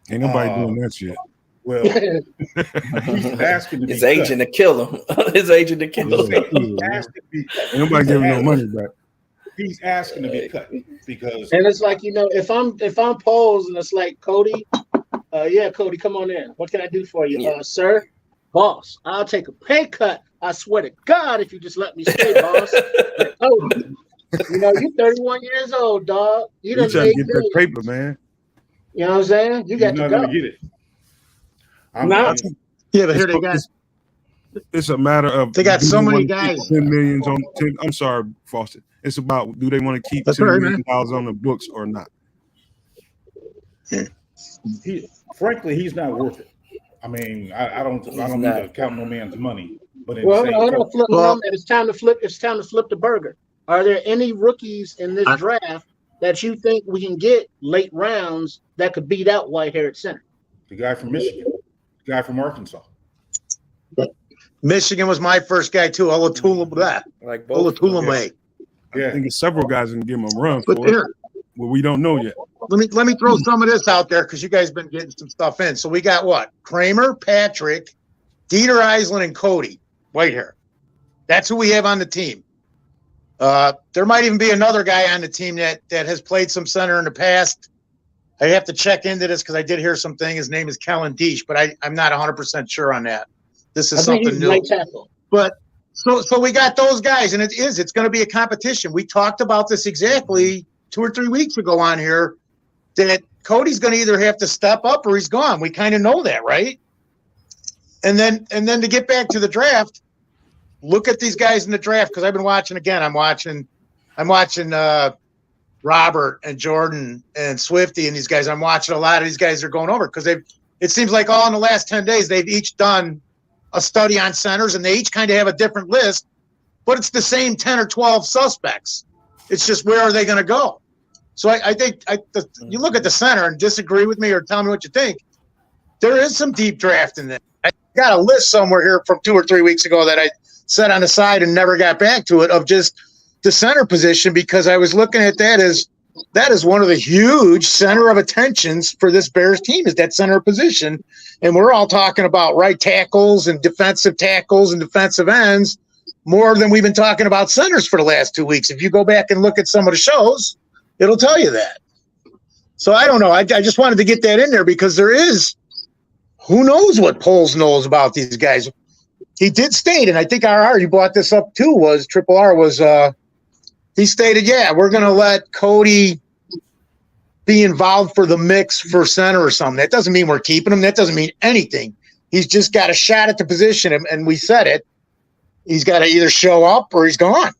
ain't nobody doing that shit. Well, he's asking to be his agent to kill him. His agent to kill him. Ain't nobody giving no money back. He's asking to be cut because, and it's like, if I'm posed and it's like, Cody, Cody, come on in. What can I do for you, sir? Boss, I'll take a pay cut. I swear to God, if you just let me stay, boss. You're 31 years old, dog. You done trying to get that paper, man. You know what I'm saying? You got to go. Get it. But here they got. It's a matter of they got so many guys. 10 millions on. 10, I'm sorry, Foster. It's about, do they want to keep $10 million on the books or not? Frankly, he's not worth it. I mean, I don't need to count no man's money. But it's time to flip. It's time to flip the burger. Are there any rookies in this draft that you think we can get late rounds that could beat out Whitehair at center? The guy from Michigan, the guy from Arkansas. Michigan was my first guy too. Olatulame. I think several guys can give him a run for it. Well, we don't know yet. Let me throw some of this out there because you guys been getting some stuff in. So we got what? Kramer, Patrick, Dieter Iceland, and Cody Whitehair. That's who we have on the team. There might even be another guy on the team that has played some center in the past. I have to check into this because I did hear something. His name is Kellen Deesh, but I'm not 100% sure on that. This is something new. But so we got those guys, and it's going to be a competition. We talked about this exactly 2 or 3 weeks ago on here, that Cody's going to either have to step up or he's gone. We kind of know that, right? And then to get back to the draft, look at these guys in the draft, because I've been watching again. I'm watching Robert and Jordan and Swifty and these guys. I'm watching a lot of these guys are going over because it seems like all in the last 10 days they've each done a study on centers, and they each kind of have a different list, but it's the same 10 or 12 suspects. It's just, where are they going to go? So I think you look at the center and disagree with me or tell me what you think. There is some deep draft in there. I got a list somewhere here from 2 or 3 weeks ago that I set on the side and never got back to it, of just the center position, because I was looking at that as one of the huge center of attentions for this Bears team, is that center position. And we're all talking about right tackles and defensive ends more than we've been talking about centers for the last 2 weeks. If you go back and look at some of the shows, it'll tell you that. So I don't know. I just wanted to get that in there because there is, who knows what Poles knows about these guys. He did state, and I think RR, you brought this up too, was Triple R was, he stated, yeah, we're going to let Cody be involved for the mix for center or something. That doesn't mean we're keeping him. That doesn't mean anything. He's just got a shot at the position, and we said it. He's got to either show up or he's gone.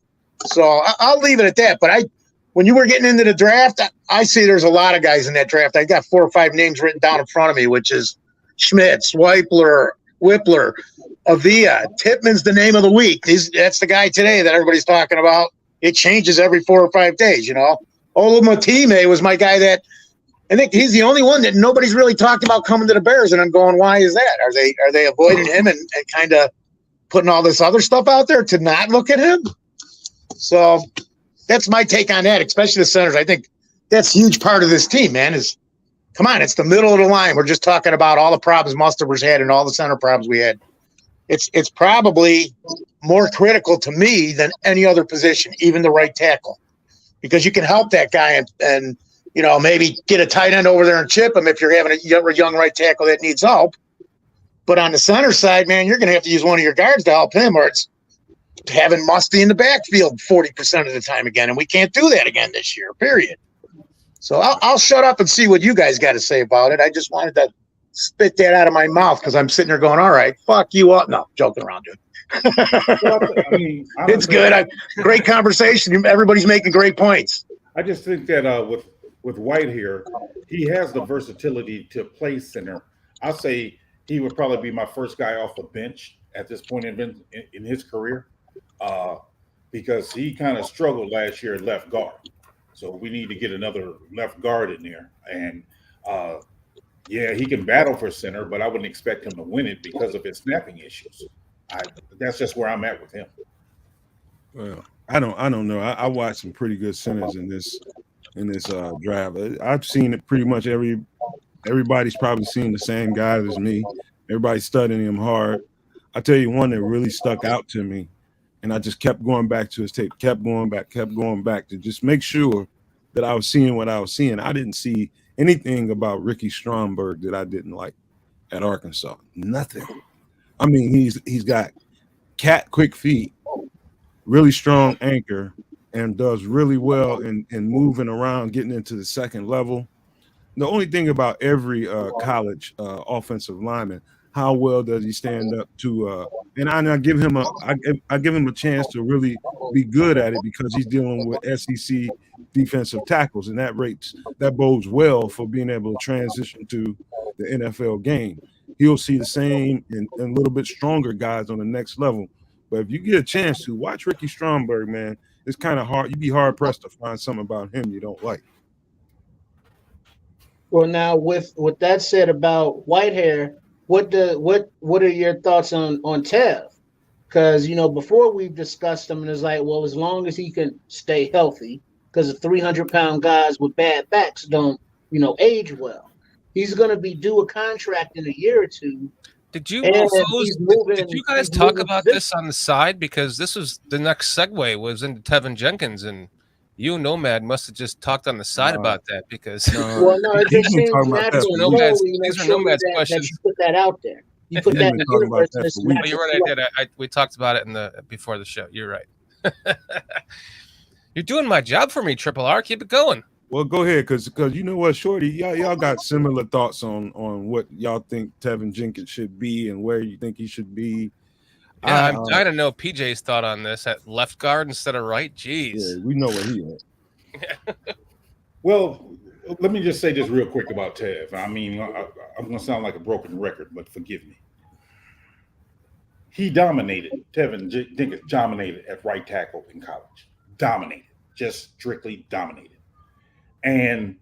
So I'll leave it at that. But when you were getting into the draft, I see there's a lot of guys in that draft. I got 4 or 5 names written down in front of me, which is Schmitz, Whippler, Avila. Tippmann's the name of the week. That's the guy today that everybody's talking about. It changes every 4 or 5 days, you know. Olumatime was my guy that I think he's the only one that nobody's really talked about coming to the Bears, and I'm going, why is that? Are they avoiding him and kind of putting all this other stuff out there to not look at him? So that's my take on that, especially the centers. I think that's a huge part of this team, man, is come on, it's the middle of the line. We're just talking about all the problems Mustaber's had and all the center problems we had. It's probably more critical to me than any other position, even the right tackle, because you can help that guy and you know, maybe get a tight end over there and chip him if you're having a young right tackle that needs help. But on the center side, man, you're going to have to use one of your guards to help him, or it's having Musty in the backfield 40% of the time again, and we can't do that again this year, period. So I'll shut up and see what you guys got to say about it. I just wanted to spit that out of my mouth because I'm sitting there going, all right, fuck you up. No, joking around, dude. It's good. Great conversation. Everybody's making great points. I just think that with Whitehair, he has the versatility to play center. I'll say he would probably be my first guy off the bench at this point in his career because he kind of struggled last year at left guard. So we need to get another left guard in there. And, yeah, he can battle for center, but I wouldn't expect him to win it because of his snapping issues. That's just where I'm at with him. Well, I don't know. I watched some pretty good centers in this draft. I've seen it pretty much everybody's probably seen the same guys as me. Everybody's studying him hard. I tell you one that really stuck out to me, and I just kept going back to his tape, kept going back to just make sure that I was seeing what I was seeing. I didn't see anything about Ricky Stromberg that I didn't like at Arkansas. Nothing. I mean, he's got quick feet, really strong anchor, and does really well in moving around, getting into the second level. The only thing about every college offensive lineman, how well does he stand up to? And I give him a chance to really be good at it because he's dealing with SEC defensive tackles, and that bodes well for being able to transition to the NFL game. He'll see the same and a little bit stronger guys on the next level. But if you get a chance to watch Ricky Stromberg, man, it's kind of hard. You'd be hard pressed to find something about him you don't like. Well, now with that said about Whitehair, what are your thoughts on Tev? Because you know before we've discussed him, and it's like, well, as long as he can stay healthy, because the 300-pound guys with bad backs don't age well. He's going to be due a contract in a year or two. Did you guys talk about this on the side? Because this was the next segue was into Teven Jenkins, and you Nomad must have just talked on the side about that because it just seems natural. These are Nomad's questions. You put that out there. You put that in the universe. You're right. I did. We talked about it before the show. You're right. You're doing my job for me, Triple R. Keep it going. Well, go ahead, because you know what, Shorty, y'all got similar thoughts on what y'all think Teven Jenkins should be and where you think he should be. Yeah, I'm dying to know PJ's thought on this at left guard instead of right. Jeez. Yeah, we know where he is. Well, let me just say this real quick about Tev. I mean, I'm going to sound like a broken record, but forgive me. He dominated. Teven Jenkins dominated at right tackle in college. Dominated. Just strictly dominated. And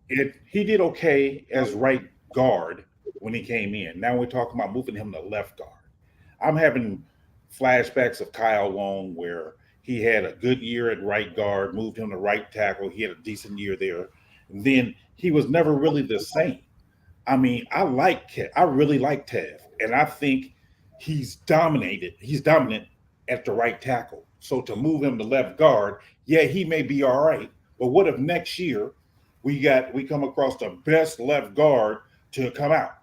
he did okay as right guard when he came in. Now we're talking about moving him to left guard. I'm having flashbacks of Kyle Long where he had a good year at right guard, moved him to right tackle. He had a decent year there. And then he was never really the same. I mean, I really like Tev. And I think he's dominant at the right tackle. So to move him to left guard, yeah, he may be all right. But what if next year we come across the best left guard to come out.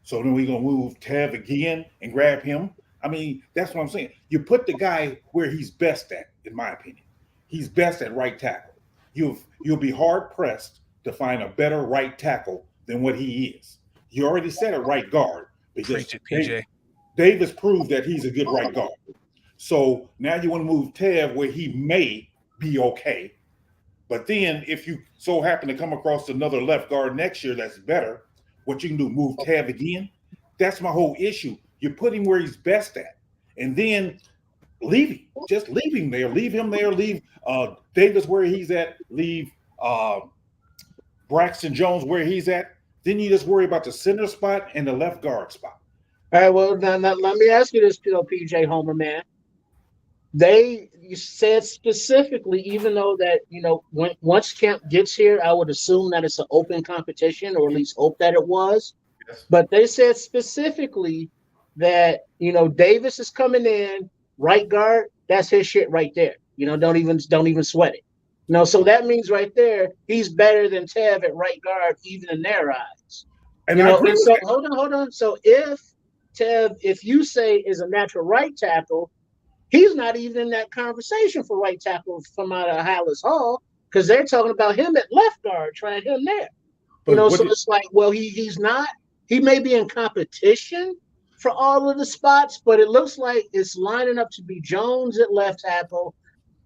So then we're gonna move Tev again and grab him. I mean, that's what I'm saying. You put the guy where he's best at, in my opinion. He's best at right tackle. You'll be hard pressed to find a better right tackle than what he is. You already said a right guard because Davis proved that he's a good right guard. So now you want to move Tev where he may be okay. But then if you so happen to come across another left guard next year that's better, what you can do, move Tev again? That's my whole issue. You put him where he's best at. And then leave him. Just leave him there. Leave him there. Leave Davis where he's at. Leave Braxton Jones where he's at. Then you just worry about the center spot and the left guard spot. All right, well, now let me ask you this, PJ Homer, man. You said specifically, even though that, once camp gets here, I would assume that it's an open competition, or at least hope that it was. Yes. But they said specifically that, Davis is coming in, right guard, that's his shit right there. Don't even sweat it. So that means right there, he's better than Tev at right guard, even in their eyes. And so hold on. So if Tev, if you say is a natural right tackle, he's not even in that conversation for right tackle from out of Hallis Hall, because they're talking about him at left guard, trying him there. It's like, well, he's not. He may be in competition for all of the spots, but it looks like it's lining up to be Jones at left tackle,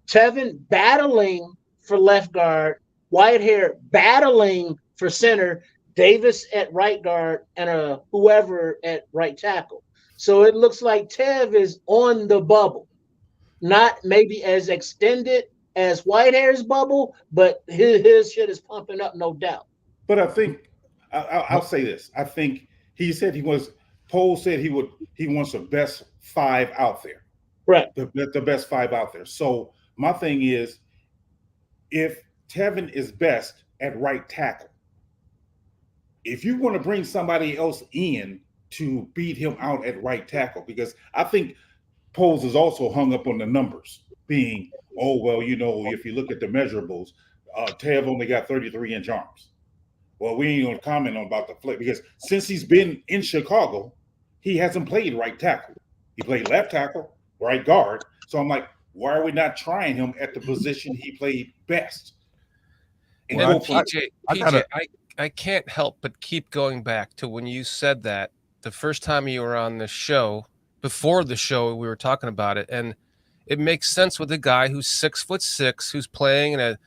Teven battling for left guard, Whitehair battling for center, Davis at right guard, and whoever at right tackle. So it looks like Tev is on the bubble. Not maybe as extended as Whitehair's bubble, but his shit is pumping up, no doubt. But I think I'll say this. I think he said Pohl said he wants the best 5 out there. Right. The best 5 out there. So my thing is, if Teven is best at right tackle, if you want to bring somebody else in to beat him out at right tackle, because I think Poles is also hung up on the numbers being, if you look at the measurables, Tev only got 33-inch arms. Well, we ain't going to comment on about the flick, because since he's been in Chicago, he hasn't played right tackle. He played left tackle, right guard. So I'm like, why are we not trying him at the position he played best? And I can't help but keep going back to when you said that the first time you were on the show. Before the show, we were talking about it, and it makes sense with a guy who's 6'6", who's playing in a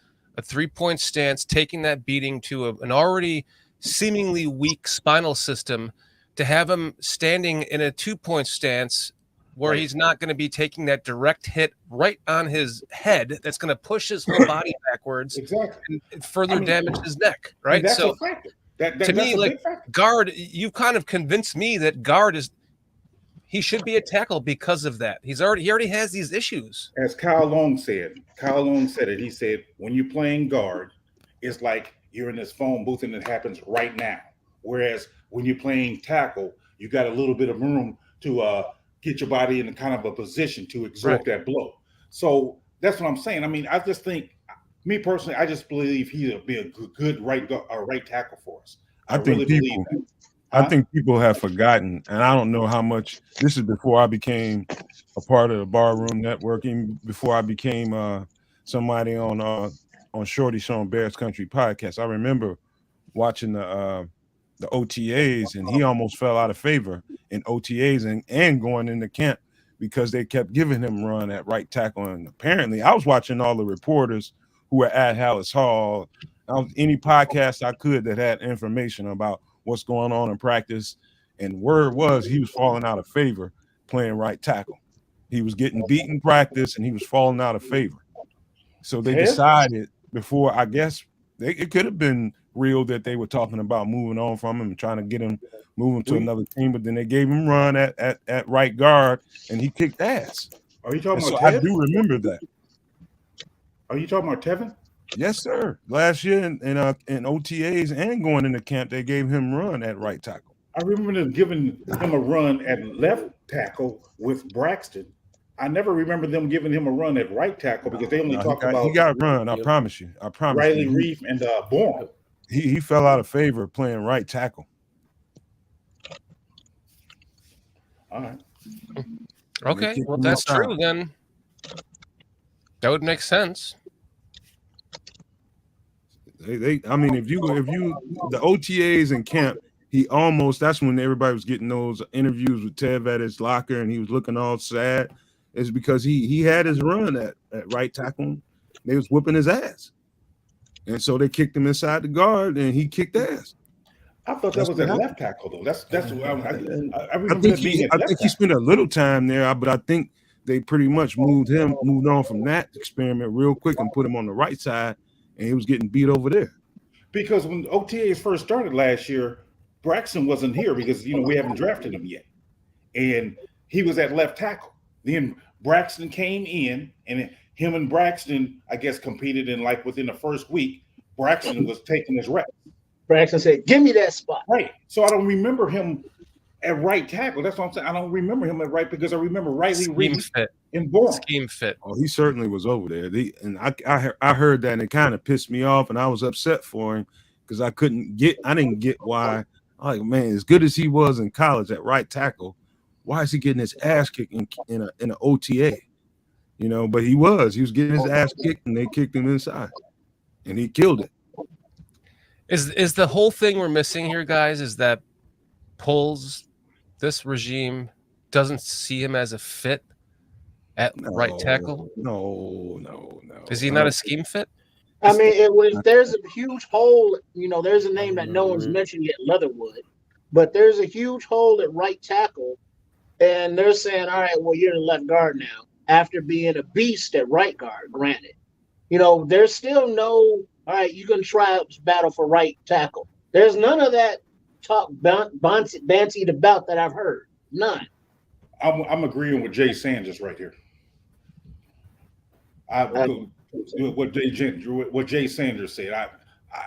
3-point stance, taking that beating to an already seemingly weak spinal system, to have him standing in a 2-point stance where he's not going to be taking that direct hit right on his head that's going to push his whole body backwards and further damage his neck, right? That's so a factor. To me, like, guard, you've kind of convinced me that guard he should be a tackle because of that. He already has these issues. As Kyle Long said it. He said, when you're playing guard, it's like you're in this phone booth and it happens right now. Whereas when you're playing tackle, you got a little bit of room to get your body in a kind of a position to absorb that blow. So that's what I'm saying. I mean, I just think, me personally, I just believe he'll be a good right tackle for us. I think people have forgotten, and I don't know how much. This is before I became a part of the Barroom Networking, before I became somebody on Shorty Sean Bears Country podcast. I remember watching the OTAs, and he almost fell out of favor in OTAs and going into camp because they kept giving him run at right tackle. And apparently, I was watching all the reporters who were at Hallis Hall, any podcast I could that had information about what's going on in practice, and word was he was falling out of favor playing right tackle. He was getting beat in practice, and he was falling out of favor. So they decided before, I guess, it could have been real that they were talking about moving on from him and trying to get him moving to another team, but then they gave him run at right guard, and he kicked ass. Are you talking about Teven? I do remember that. Are you talking about Teven? Yes, sir. Last year in OTAs and going into camp, they gave him run at right tackle. I remember them giving him a run at left tackle with Braxton. I never remember them giving him a run at right tackle because they only talk about. He got run. I promise you. Riley Reef and Bourne. he fell out of favor playing right tackle. All right. Okay, well, if that's true, then that would make sense. I mean, if you the OTAs in camp, that's when everybody was getting those interviews with Tev at his locker, and he was looking all sad. It's because he had his run at right tackle. They was whooping his ass, and so they kicked him inside the guard, and he kicked ass. I thought that was at left tackle though. That's what I remember. I think he spent a little time there, but I think they pretty much moved on from that experiment real quick and put him on the right side, and he was getting beat over there. Because when OTAs first started last year, Braxton wasn't here because we haven't drafted him yet, and he was at left tackle. Then Braxton came in, and him and Braxton, I guess, competed in like within the first week. Braxton was taking his reps. Braxton said, "Give me that spot." Right. So I don't remember him at right tackle. That's what I'm saying. I don't remember him at right because I remember Riley Reed and Bourne. Scheme fit. Oh, he certainly was over there. I heard that, and it kind of pissed me off, and I was upset for him because I didn't get why. I'm like, man, as good as he was in college at right tackle, why is he getting his ass kicked in an OTA? But he was getting his ass kicked, and they kicked him inside, and he killed it. Is the whole thing we're missing here, guys, is that this regime doesn't see him as a fit at right tackle? No. Is he not a scheme fit? I mean, there's a huge hole. There's a name that no one's mentioned yet, Leatherwood, but there's a huge hole at right tackle, and they're saying, all right, well, you're the left guard now after being a beast at right guard. Granted, there's still no. All right, you can try out battle for right tackle. There's none of that talk bantied about that I've heard. None. I'm agreeing with Jay Sanders right here. What Jay Sanders said.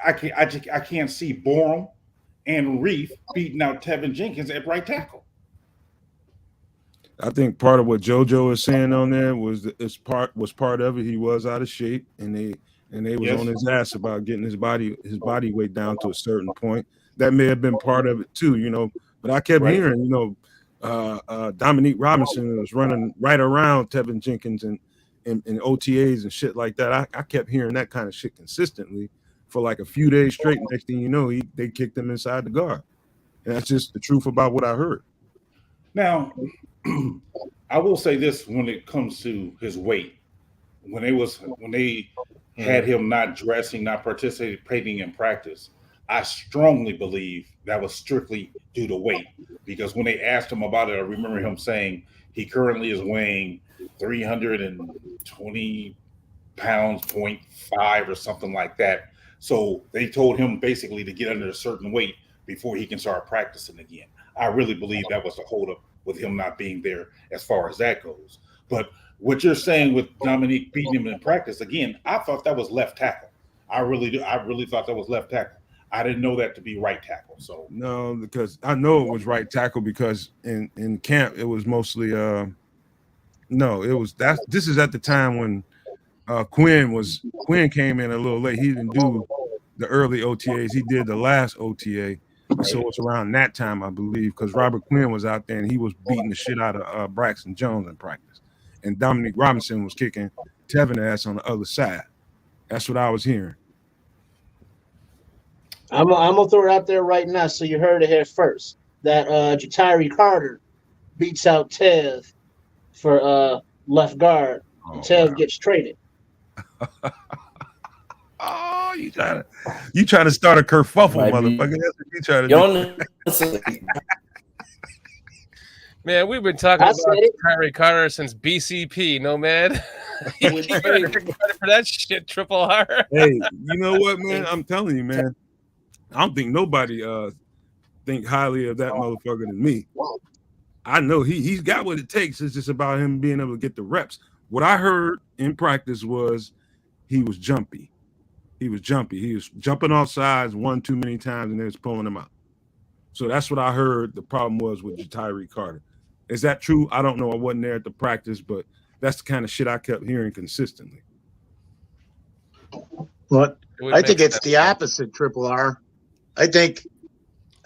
I can't see Borum and Reef beating out Teven Jenkins at right tackle. I think part of what JoJo is saying on there was part of it. He was out of shape, and they was on his ass about getting his body weight down to a certain point. That may have been part of it too, But I kept hearing, Dominique Robinson was running right around Teven Jenkins and OTAs and shit like that. I kept hearing that kind of shit consistently for like a few days straight. Next thing you know, they kicked him inside the guard, and that's just the truth about what I heard. Now, I will say this: when it comes to his weight, when they had him not dressing, not participating in practice, I strongly believe that was strictly due to weight. Because when they asked him about it, I remember him saying he currently is weighing 320 pounds, 0.5 or something like that. So they told him basically to get under a certain weight before he can start practicing again. I really believe that was the holdup with him not being there as far as that goes. But what you're saying with Dominique beating him in practice, again, I thought that was left tackle. I really do. I really thought that was left tackle. I didn't know that to be right tackle. So no, because I know it was right tackle because in camp it was mostly this is at the time when Quinn came in a little late. He didn't do the early OTAs. He did the last OTA. So it's around that time, I believe, because Robert Quinn was out there and he was beating the shit out of Braxton Jones in practice. And Dominique Robinson was kicking Teven ass on the other side. That's what I was hearing. I'm gonna throw it out there right now, so you heard it here first. That Jatari Carter beats out Tev for left guard. Tev gets traded. Oh, you trying to start a kerfuffle, motherfucker? That's what you trying to do. Man, we've been talking about Tyree Carter since BCP, no man. You better get credit for that shit, Triple R. Hey, you know what, man? I'm telling you, man. I don't think nobody think highly of that motherfucker than me. I know he's got what it takes. It's just about him being able to get the reps. What I heard in practice was he was jumpy. He was jumping off sides one too many times, and they was pulling him out. So that's what I heard the problem was with Jatari Carter. Is that true? I don't know. I wasn't there at the practice, but that's the kind of shit I kept hearing consistently. What? I think it's the opposite, Triple R. I think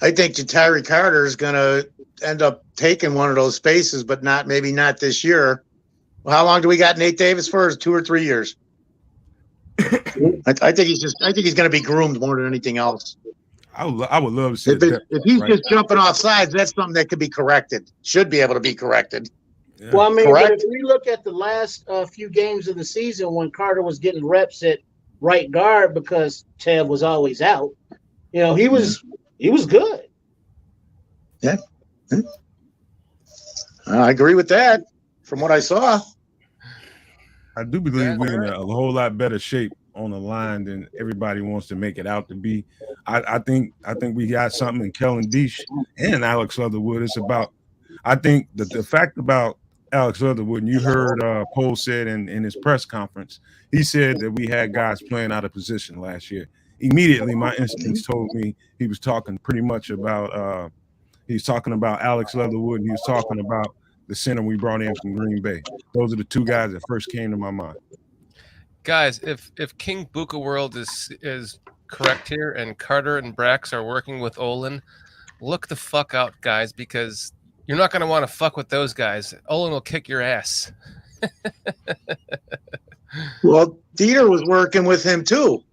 Jatari Carter is going to end up taking one of those spaces, but maybe not this year. Well, how long do we got Nate Davis for? 2 or 3 years? I think he's going to be groomed more than anything else. I would love to see if he's just jumping off sides, that's something that could be corrected. Should be able to be corrected. Yeah. Well, I mean, but if we look at the last few games of the season when Carter was getting reps at right guard because Tev was always out, he was good. Yeah. I agree with that from what I saw. I do believe we're in a whole lot better shape on the line than everybody wants to make it out to be. I think we got something in Kellen Deesh and Alex Leatherwood. It's about, I think that the fact about Alex Leatherwood, and you heard Pohl said in his press conference, he said that we had guys playing out of position last year. Immediately, my instincts told me he was talking pretty much about he's talking about Alex Leatherwood, and he was talking about the center we brought in from Green Bay. Those are the two guys that first came to my mind. Guys, if King Buka World is correct here, and Carter and Brax are working with Olin, look the fuck out, guys, because you're not going to want to fuck with those guys. Olin will kick your ass. Well, Dieter was working with him too.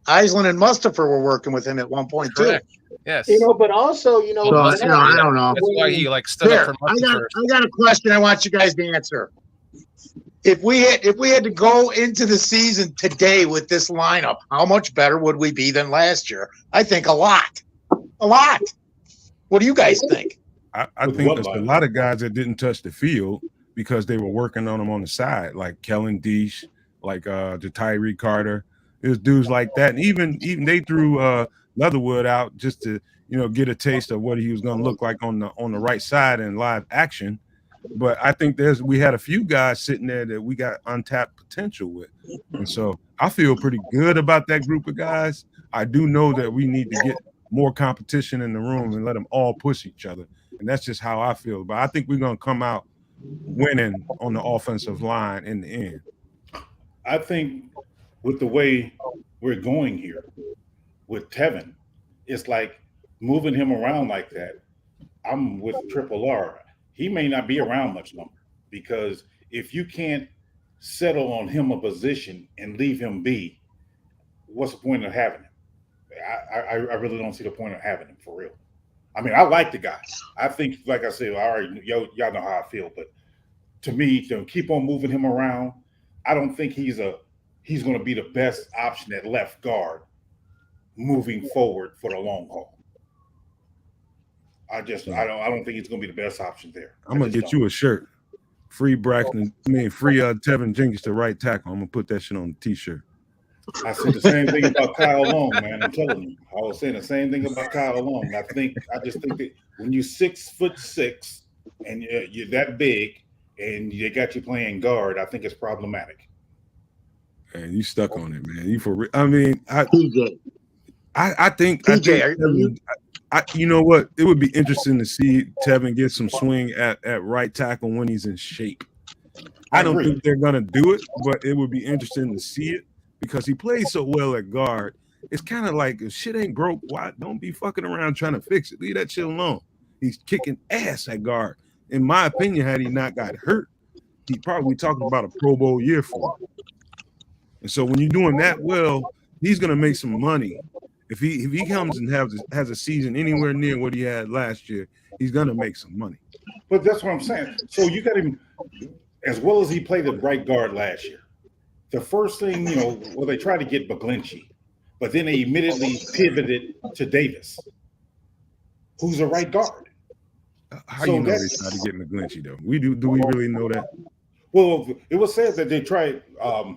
Island and Mustafa were working with him at one point too. Yes. But also, I don't know. That's why he stood up for Mustafa. I got a question I want you guys to answer. If we had to go into the season today with this lineup, how much better would we be than last year? I think a lot. A lot. What do you guys think? I think there's a lot of guys that didn't touch the field because they were working on them on the side, like Kellen Deesh, like Jatari Carter. There's dudes like that. And even they threw Leatherwood out just to, get a taste of what he was going to look like on the right side in live action. But I think we had a few guys sitting there that we got untapped potential with. And so I feel pretty good about that group of guys. I do know that we need to get more competition in the room and let them all push each other. And that's just how I feel. But I think we're going to come out winning on the offensive line in the end. I think with the way we're going here with Teven, it's like moving him around like that. I'm with Triple R. He may not be around much longer because if you can't settle on him a position and leave him be, what's the point of having him? I really don't see the point of having him for real. I mean, I like the guy. I think, like I said, y'all know how I feel, but to me, to keep on moving him around, I don't think he's going to be the best option at left guard moving forward for the long haul. I don't think he's going to be the best option there. I'm going to get you a shirt. Free Teven Jenkins to right tackle. I'm going to put that shit on the T-shirt. I said the same thing about Kyle Long, man. I'm telling you. I was saying the same thing about Kyle Long. I just think that when you're 6'6" and you're that big and they got you playing guard, I think it's problematic. And you stuck on it, man. You for real. I mean, I think you know what? It would be interesting to see Teven get some swing at right tackle when he's in shape. I don't think they're gonna do it, but it would be interesting to see it because he plays so well at guard. It's kind of like if shit ain't broke, why don't be fucking around trying to fix it? Leave that shit alone. He's kicking ass at guard. In my opinion, had he not got hurt, he'd probably be talking about a Pro Bowl year for him. And so when you're doing that well, he's gonna make some money. If he comes and has a season anywhere near what he had last year, he's gonna make some money. But that's what I'm saying. So you got him as well as he played at right guard last year. The first thing, they tried to get McGlinchey, but then they immediately pivoted to Davis, who's a right guard. How do you know they tried to get McGlinchey though? Do we really know that? Well, it was said that they tried. I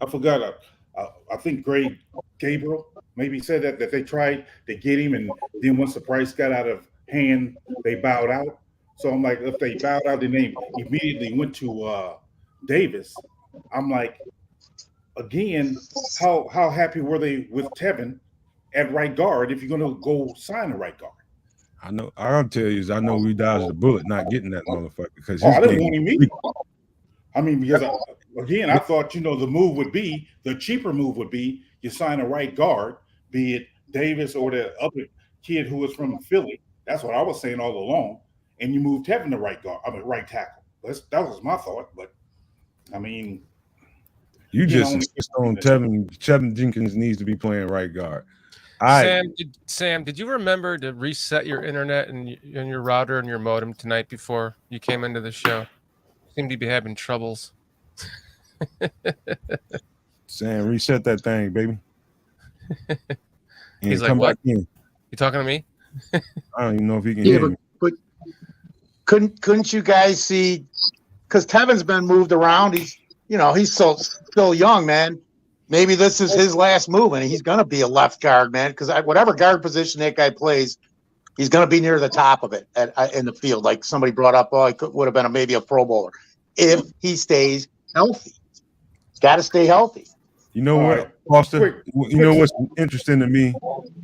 forgot. I think Greg Gabriel maybe said that they tried to get him, and then once the price got out of hand, they bowed out. So I'm like, if they bowed out, then they immediately went to Davis. I'm like, again, how happy were they with Teven at right guard if you're going to go sign a right guard? I know. I'll tell you is I know we dodged the bullet not getting that motherfucker because I didn't want him either. I mean, because I thought the cheaper move would be you sign a right guard, be it Davis or the other kid who was from Philly. That's what I was saying all along. And you move Teven to right guard, right tackle. That was my thought. But I mean, you just insist on Teven Jenkins needs to be playing right guard. Sam, did you remember to reset your internet and your router and your modem tonight before you came into the show? You seem to be having troubles. Sam, reset that thing, baby. He's like, what? You talking to me? I don't even know if he can hear me. But couldn't you guys see? Because Teven's been moved around. He's still young, man. Maybe this is his last move, and he's going to be a left guard, man. Because whatever guard position that guy plays, he's going to be near the top of it in the field. Like somebody brought up, he would have been maybe a Pro Bowler if he stays healthy. He's got to stay healthy. You know what, Foster? You know what's interesting to me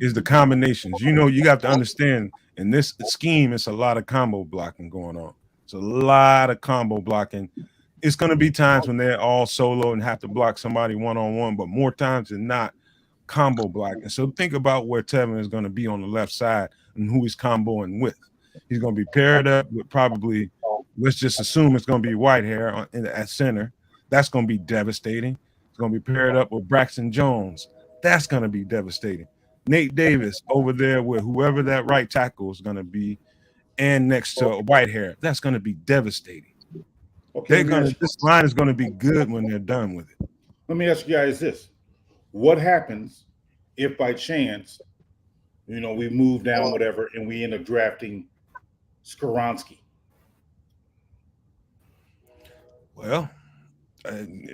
is the combinations. You have to understand in this scheme, it's a lot of combo blocking going on. It's a lot of combo blocking. It's going to be times when they're all solo and have to block somebody one-on-one, but more times than not, combo blocking. So think about where Teven is going to be on the left side and who he's comboing with. He's going to be paired up with probably, let's just assume it's going to be Whitehair at center. That's going to be devastating. It's going to be paired up with Braxton Jones. That's going to be devastating. Nate Davis over there with whoever that right tackle is going to be and next to Whitehair. That's going to be devastating. Okay, this line is going to be good when they're done with it. Let me ask you guys this. What happens if by chance, we move down whatever and we end up drafting Skoronski? Well,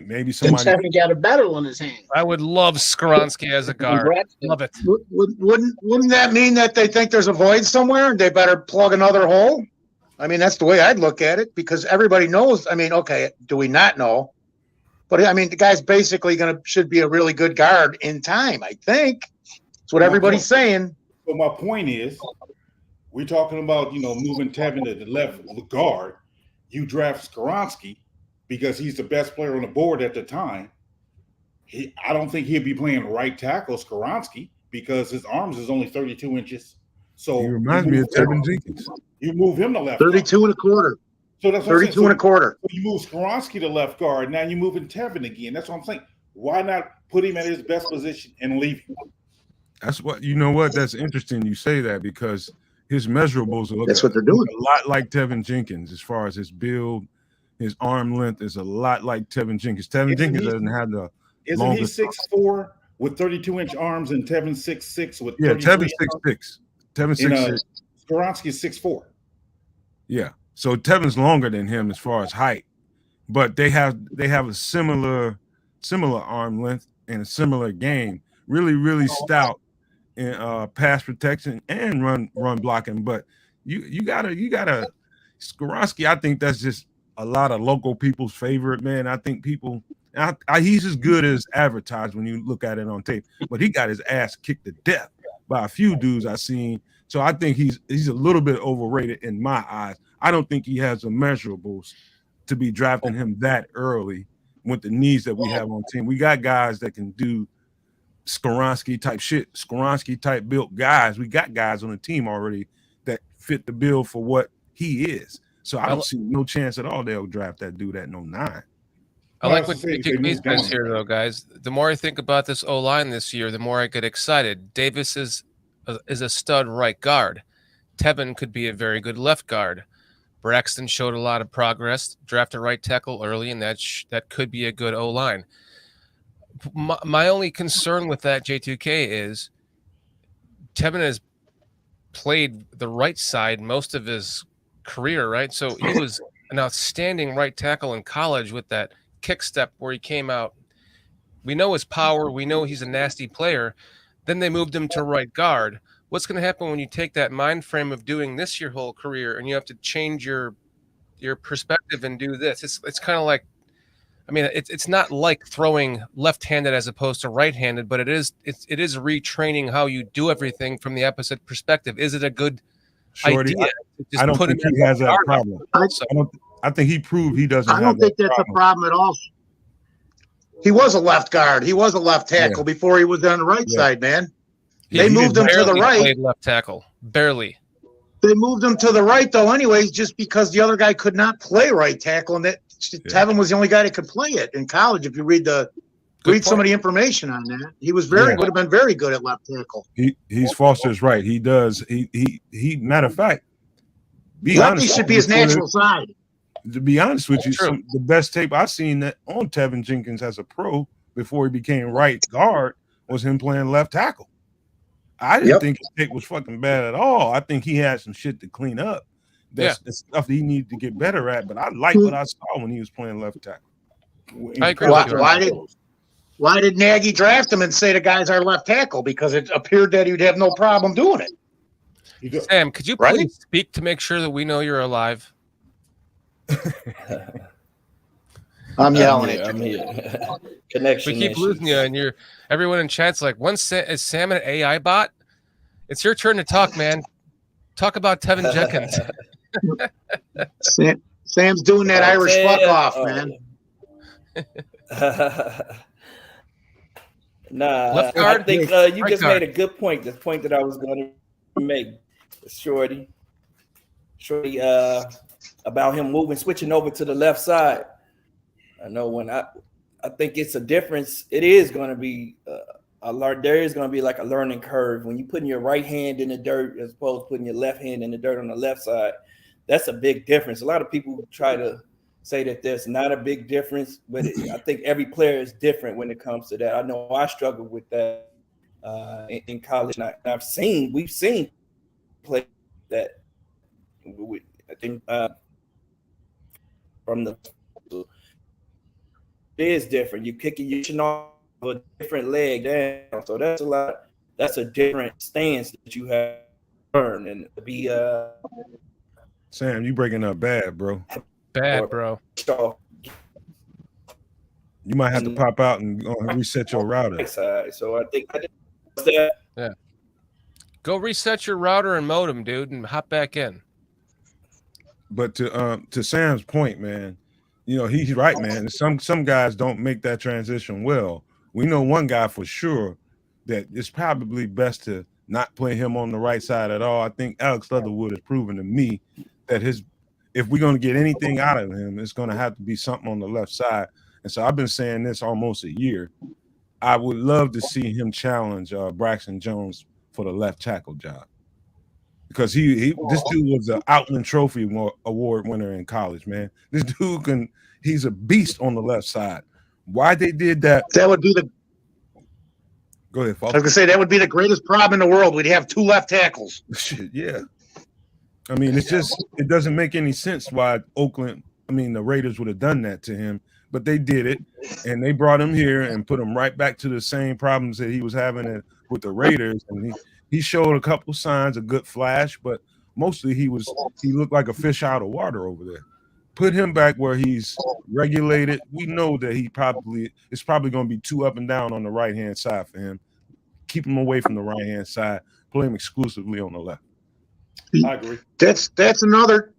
maybe somebody got a battle on his hands. I would love Skoronski as a guard. Love it. Wouldn't that mean that they think there's a void somewhere and they better plug another hole? I mean, that's the way I'd look at it because everybody knows. I mean, okay, do we not know? But I mean, the guy's basically should be a really good guard in time. I think that's what everybody's saying. So my point is, we're talking about moving Teven to the left guard. You draft Skoronski because he's the best player on the board at the time. I don't think he'll be playing right tackle Skoronski because his arms is only 32 inches. So he reminds me of Teven Jenkins. You move him to left 32 guard. and a quarter. So that's 32 and a quarter. So you move Skoronski to left guard. Now you're moving Teven again. That's what I'm saying. Why not put him at his best position and leave him? That's what that's interesting you say that because his measurables look that's what they're doing. A lot like Teven Jenkins as far as his build, his arm length is a lot like Teven Jenkins. Jenkins doesn't have the Isn't he 6'4" with 32-inch arms and Teven 6'6" with Teven 6'6". Teven 6'6". Skoronski is 6'4". Yeah. So Teven's longer than him as far as height, but they have a similar arm length and a similar game. Really, really stout in pass protection and run blocking. But you gotta Skoronski. I think that's just a lot of local people's favorite, man. I think he's as good as advertised when you look at it on tape, but he got his ass kicked to death by a few dudes I've seen. So I think he's a little bit overrated in my eyes. I don't think he has the measurables to be drafting him that early with the needs that we have on the team. We got guys that can do Skoronski type shit, Skoronski type built guys. We got guys on the team already that fit the bill for what he is. So I don't see no chance at all they'll draft that dude at 9. I like what JTK says here, though, guys. The more I think about this O-line this year, the more I get excited. Davis is a stud right guard. Teven could be a very good left guard. Braxton showed a lot of progress, drafted right tackle early, and that could be a good O-line. My only concern with that, J2K, is Teven has played the right side most of his career, right? So he was an outstanding right tackle in college with that kick step where he came out. We know his power. We know he's a nasty player. Then they moved him to right guard. What's going to happen when you take that mind frame of doing this your whole career and you have to change your perspective and do this? It's kind of like, I mean, it's not like throwing left-handed as opposed to right-handed, but it is retraining how you do everything from the opposite perspective. Is it a good idea? I don't think he has that problem. I think he proved he doesn't. I don't think that's a problem at all. He was a left guard. He was a left tackle before he was on the right side, man. They moved him to the right. Played left tackle, barely. They moved him to the right though, anyways, just because the other guy could not play right tackle, and that Teven was the only guy that could play it in college. If you read some of the information on that, he was would have been very good at left tackle. He's Foster's right. He does. He. Matter of fact, lefty should be his natural side. To be honest with you, the best tape I've seen that on Teven Jenkins as a pro before he became right guard was him playing left tackle. I didn't think his tape was fucking bad at all. I think he had some shit to clean up. That's stuff he needed to get better at. But I like what I saw when he was playing left tackle. I agree. Why did Nagy draft him and say the guy's our left tackle? Because it appeared that he'd have no problem doing it. Sam, could you please speak to make sure that we know you're alive? I'm yelling at you. I'm here. Connection. We keep losing you, and everyone in chat's like, is Sam an AI bot? It's your turn to talk, man. Talk about Teven Jenkins. Sam's doing that Irish fuck off, man. Left guard, I think you just made a good point. The point that I was going to make, Shorty, about him switching over to the left side. I know when I think it's a difference. It is going to be there is going to be like a learning curve when you putting your right hand in the dirt as opposed to putting your left hand in the dirt on the left side. That's a big difference. A lot of people try to say that there's not a big difference, but I think every player is different when it comes to that. I know I struggled with that in college. And we've seen play that. I think from the it is different. You kicking your off a different leg down, so that's a different stance that you have to learn and be. Sam, you breaking up bad, bro. Bad, bro. You might have to pop out and reset your router. So I think that. Yeah. Go reset your router and modem, dude, and hop back in. But to Sam's point, man, you know, he's right, man. Some guys don't make that transition well. We know one guy for sure that it's probably best to not play him on the right side at all. I think Alex Leatherwood has proven to me that if we're going to get anything out of him, it's going to have to be something on the left side. And so I've been saying this almost a year. I would love to see him challenge Braxton Jones for the left tackle job. Because this dude was an Outland Trophy Award winner in college, man. This dude he's a beast on the left side. Why they did that? That would be Go ahead, Falk. I was gonna say that would be the greatest problem in the world. We'd have two left tackles. Shit, yeah. I mean, it doesn't make any sense why the Raiders would have done that to him, but they did it, and they brought him here and put him right back to the same problems that he was having with the Raiders, and he showed a couple signs of good flash, but mostly he looked like a fish out of water over there. Put him back where he's regulated. We know that it's probably going to be too up and down on the right-hand side for him. Keep him away from the right-hand side. Play him exclusively on the left. I agree. That's another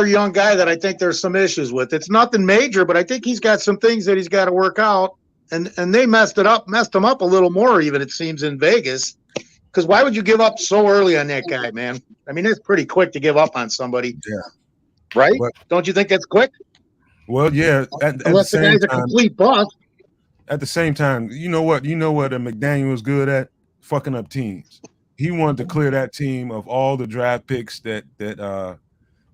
young guy that I think there's some issues with. It's nothing major, but I think he's got some things that he's got to work out. And they messed him up a little more, even it seems, in Vegas. Because why would you give up so early on that guy, man? I mean, it's pretty quick to give up on somebody. Yeah. Right? But, don't you think that's quick? Well, yeah. Unless the guy's a complete bust. At the same time, you know what McDaniel was good at? Fucking up teams. He wanted to clear that team of all the draft picks that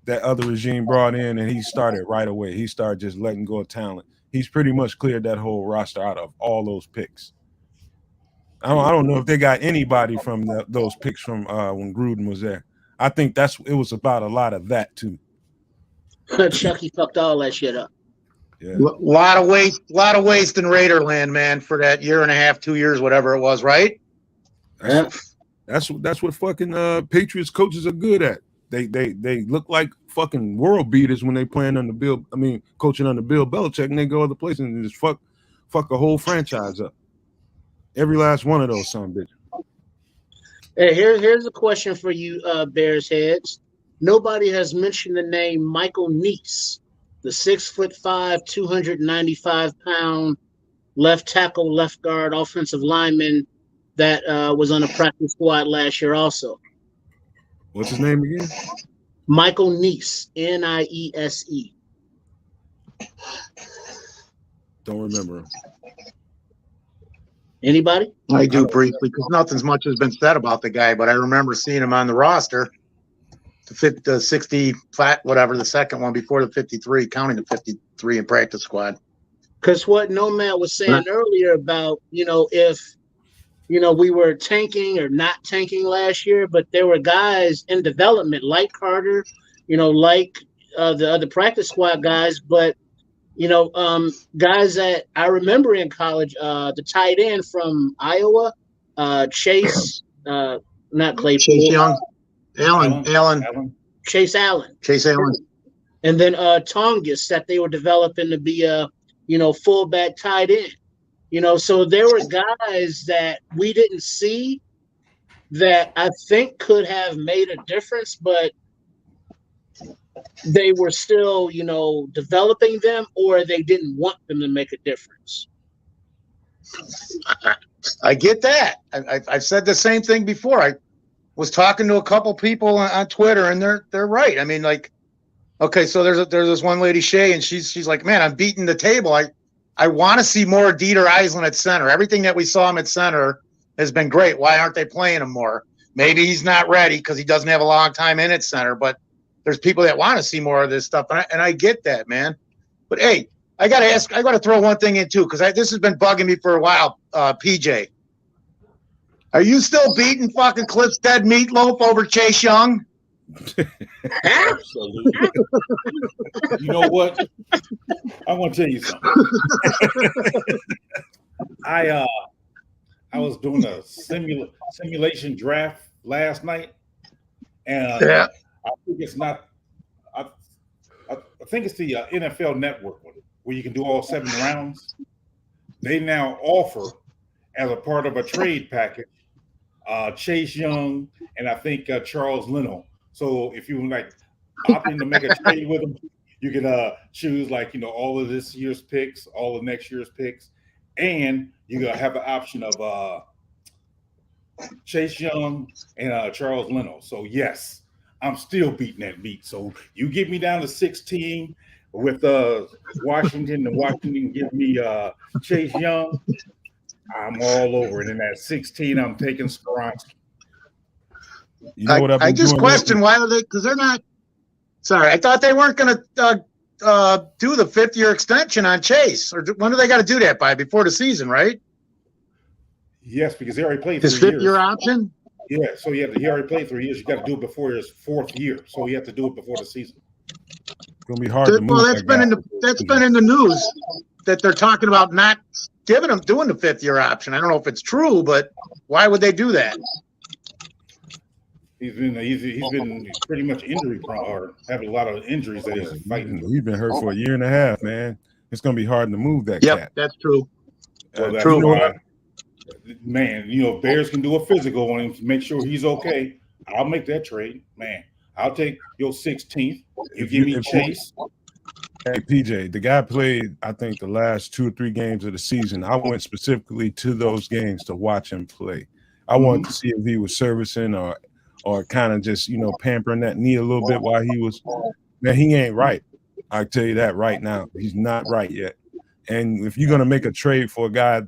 other regime brought in, and he started right away. He started just letting go of talent. He's pretty much cleared that whole roster out of all those picks. I don't know if they got anybody from those picks from when Gruden was there. I think it was about a lot of that too. Chucky fucked all that shit up. Yeah. A lot of waste in Raiderland, man, for that year and a half, 2 years, whatever it was, right? That's what fucking Patriots coaches are good at. They look like fucking world beaters when they playing under coaching under Bill Belichick, and they go other places and just fuck a whole franchise up. Every last one of those son of bitches. Hey, here's a question for you, Bears heads. Nobody has mentioned the name Michael Neese, the 6'5", 295-pound left tackle, left guard, offensive lineman that was on the practice squad last year also. What's his name again? Michael Niese, Niese. Don't remember him. Anybody? I do briefly because nothing's much has been said about the guy, but I remember seeing him on the roster. The 60 flat, whatever, the second one before the 53, counting the 53 in practice squad. Because what Nomad was saying earlier about, if, we were tanking or not tanking last year, but there were guys in development like Carter, like the other practice squad guys, but, guys that I remember in college, the tight end from Iowa, Chase, not Claypool. Chase Young. Allen. Chase Allen. And then Tongus that they were developing to be a, fullback tight end. So there were guys that we didn't see that I think could have made a difference, but they were still, developing them, or they didn't want them to make a difference. I get that. I've said the same thing before. I was talking to a couple people on Twitter, and they're right. I mean, like, okay, so there's this one lady, Shay, and she's like, man, I'm beating the table. I want to see more Dieter Eisland at center. Everything that we saw him at center has been great. Why aren't they playing him more? Maybe he's not ready because he doesn't have a long time in at center, but there's people that want to see more of this stuff, and I get that, man. But hey, I got to throw one thing in too, because this has been bugging me for a while. PJ, are you still beating fucking Cliff's Dead Meatloaf over Chase Young? Absolutely. You know what? I want to tell you something. I was doing a simulation draft last night, and yeah. I think it's not. I think it's the NFL Network one where you can do all 7 rounds. They now offer, as a part of a trade package, Chase Young and I think Charles Leno. So if you like opt in to make a trade with them, you can choose all of this year's picks, all of next year's picks, and you gonna have the option of Chase Young and Charles Leno. So yes, I'm still beating that beat. So you get me down to 16 with Washington, and Washington give me Chase Young, I'm all over it. And at 16, I'm taking Skoronski. You know what I just question why are they? Because they're not. Sorry, I thought they weren't going to do the 5th-year extension on Chase. Or when do they got to do that by? Before the season, right? Yes, because he already played his 3 years. 5th-year option. Yeah, so he already played 3 years. You got to do it before his 4th year. So you have to do it before the season. It's gonna be hard to move. Well, that's been in the news that they're talking about not doing the 5th-year option. I don't know if it's true, but why would they do that? He's been pretty much injury prone or having a lot of injuries that he's fighting. He's been hurt for a year and a half, man. It's gonna be hard to move that cat. That's true. So that's true. Why, man, Bears can do a physical on him to make sure he's okay. I'll make that trade, man. I'll take your 16th. You give me Chase. Hey, PJ, the guy played, I think, the last 2 or 3 games of the season. I went specifically to those games to watch him play. I wanted to see if he was servicing or kind of just, pampering that knee a little bit while he was. Man, he ain't right. I tell you that right now. He's not right yet. And if you're going to make a trade for a guy,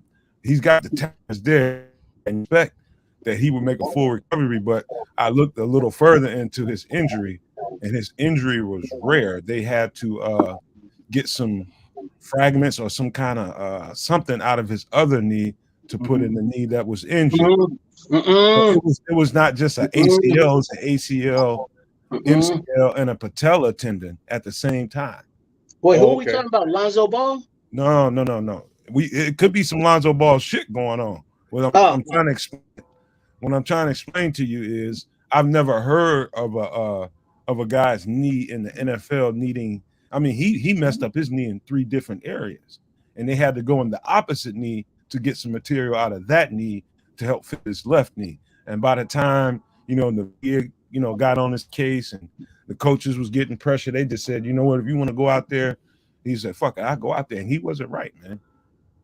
he's got the talents there and expect that he would make a full recovery. But I looked a little further into his injury, and his injury was rare. They had to get some fragments or some kind of something out of his other knee to put in the knee that was injured. It was not just an ACL, it was an ACL, MCL, and a patella tendon at the same time. Wait, who are we talking about? Lonzo Ball? No. It could be some Lonzo Ball shit going on. What I'm trying to explain to you is I've never heard of a guy's knee in the NFL needing. I mean, he messed up his knee in 3 different areas, and they had to go in the opposite knee to get some material out of that knee to help fit his left knee. And by the time the got on his case and the coaches was getting pressure, they just said, you know what, if you want to go out there, he said, fuck it, I'll go out there. And he wasn't right, man.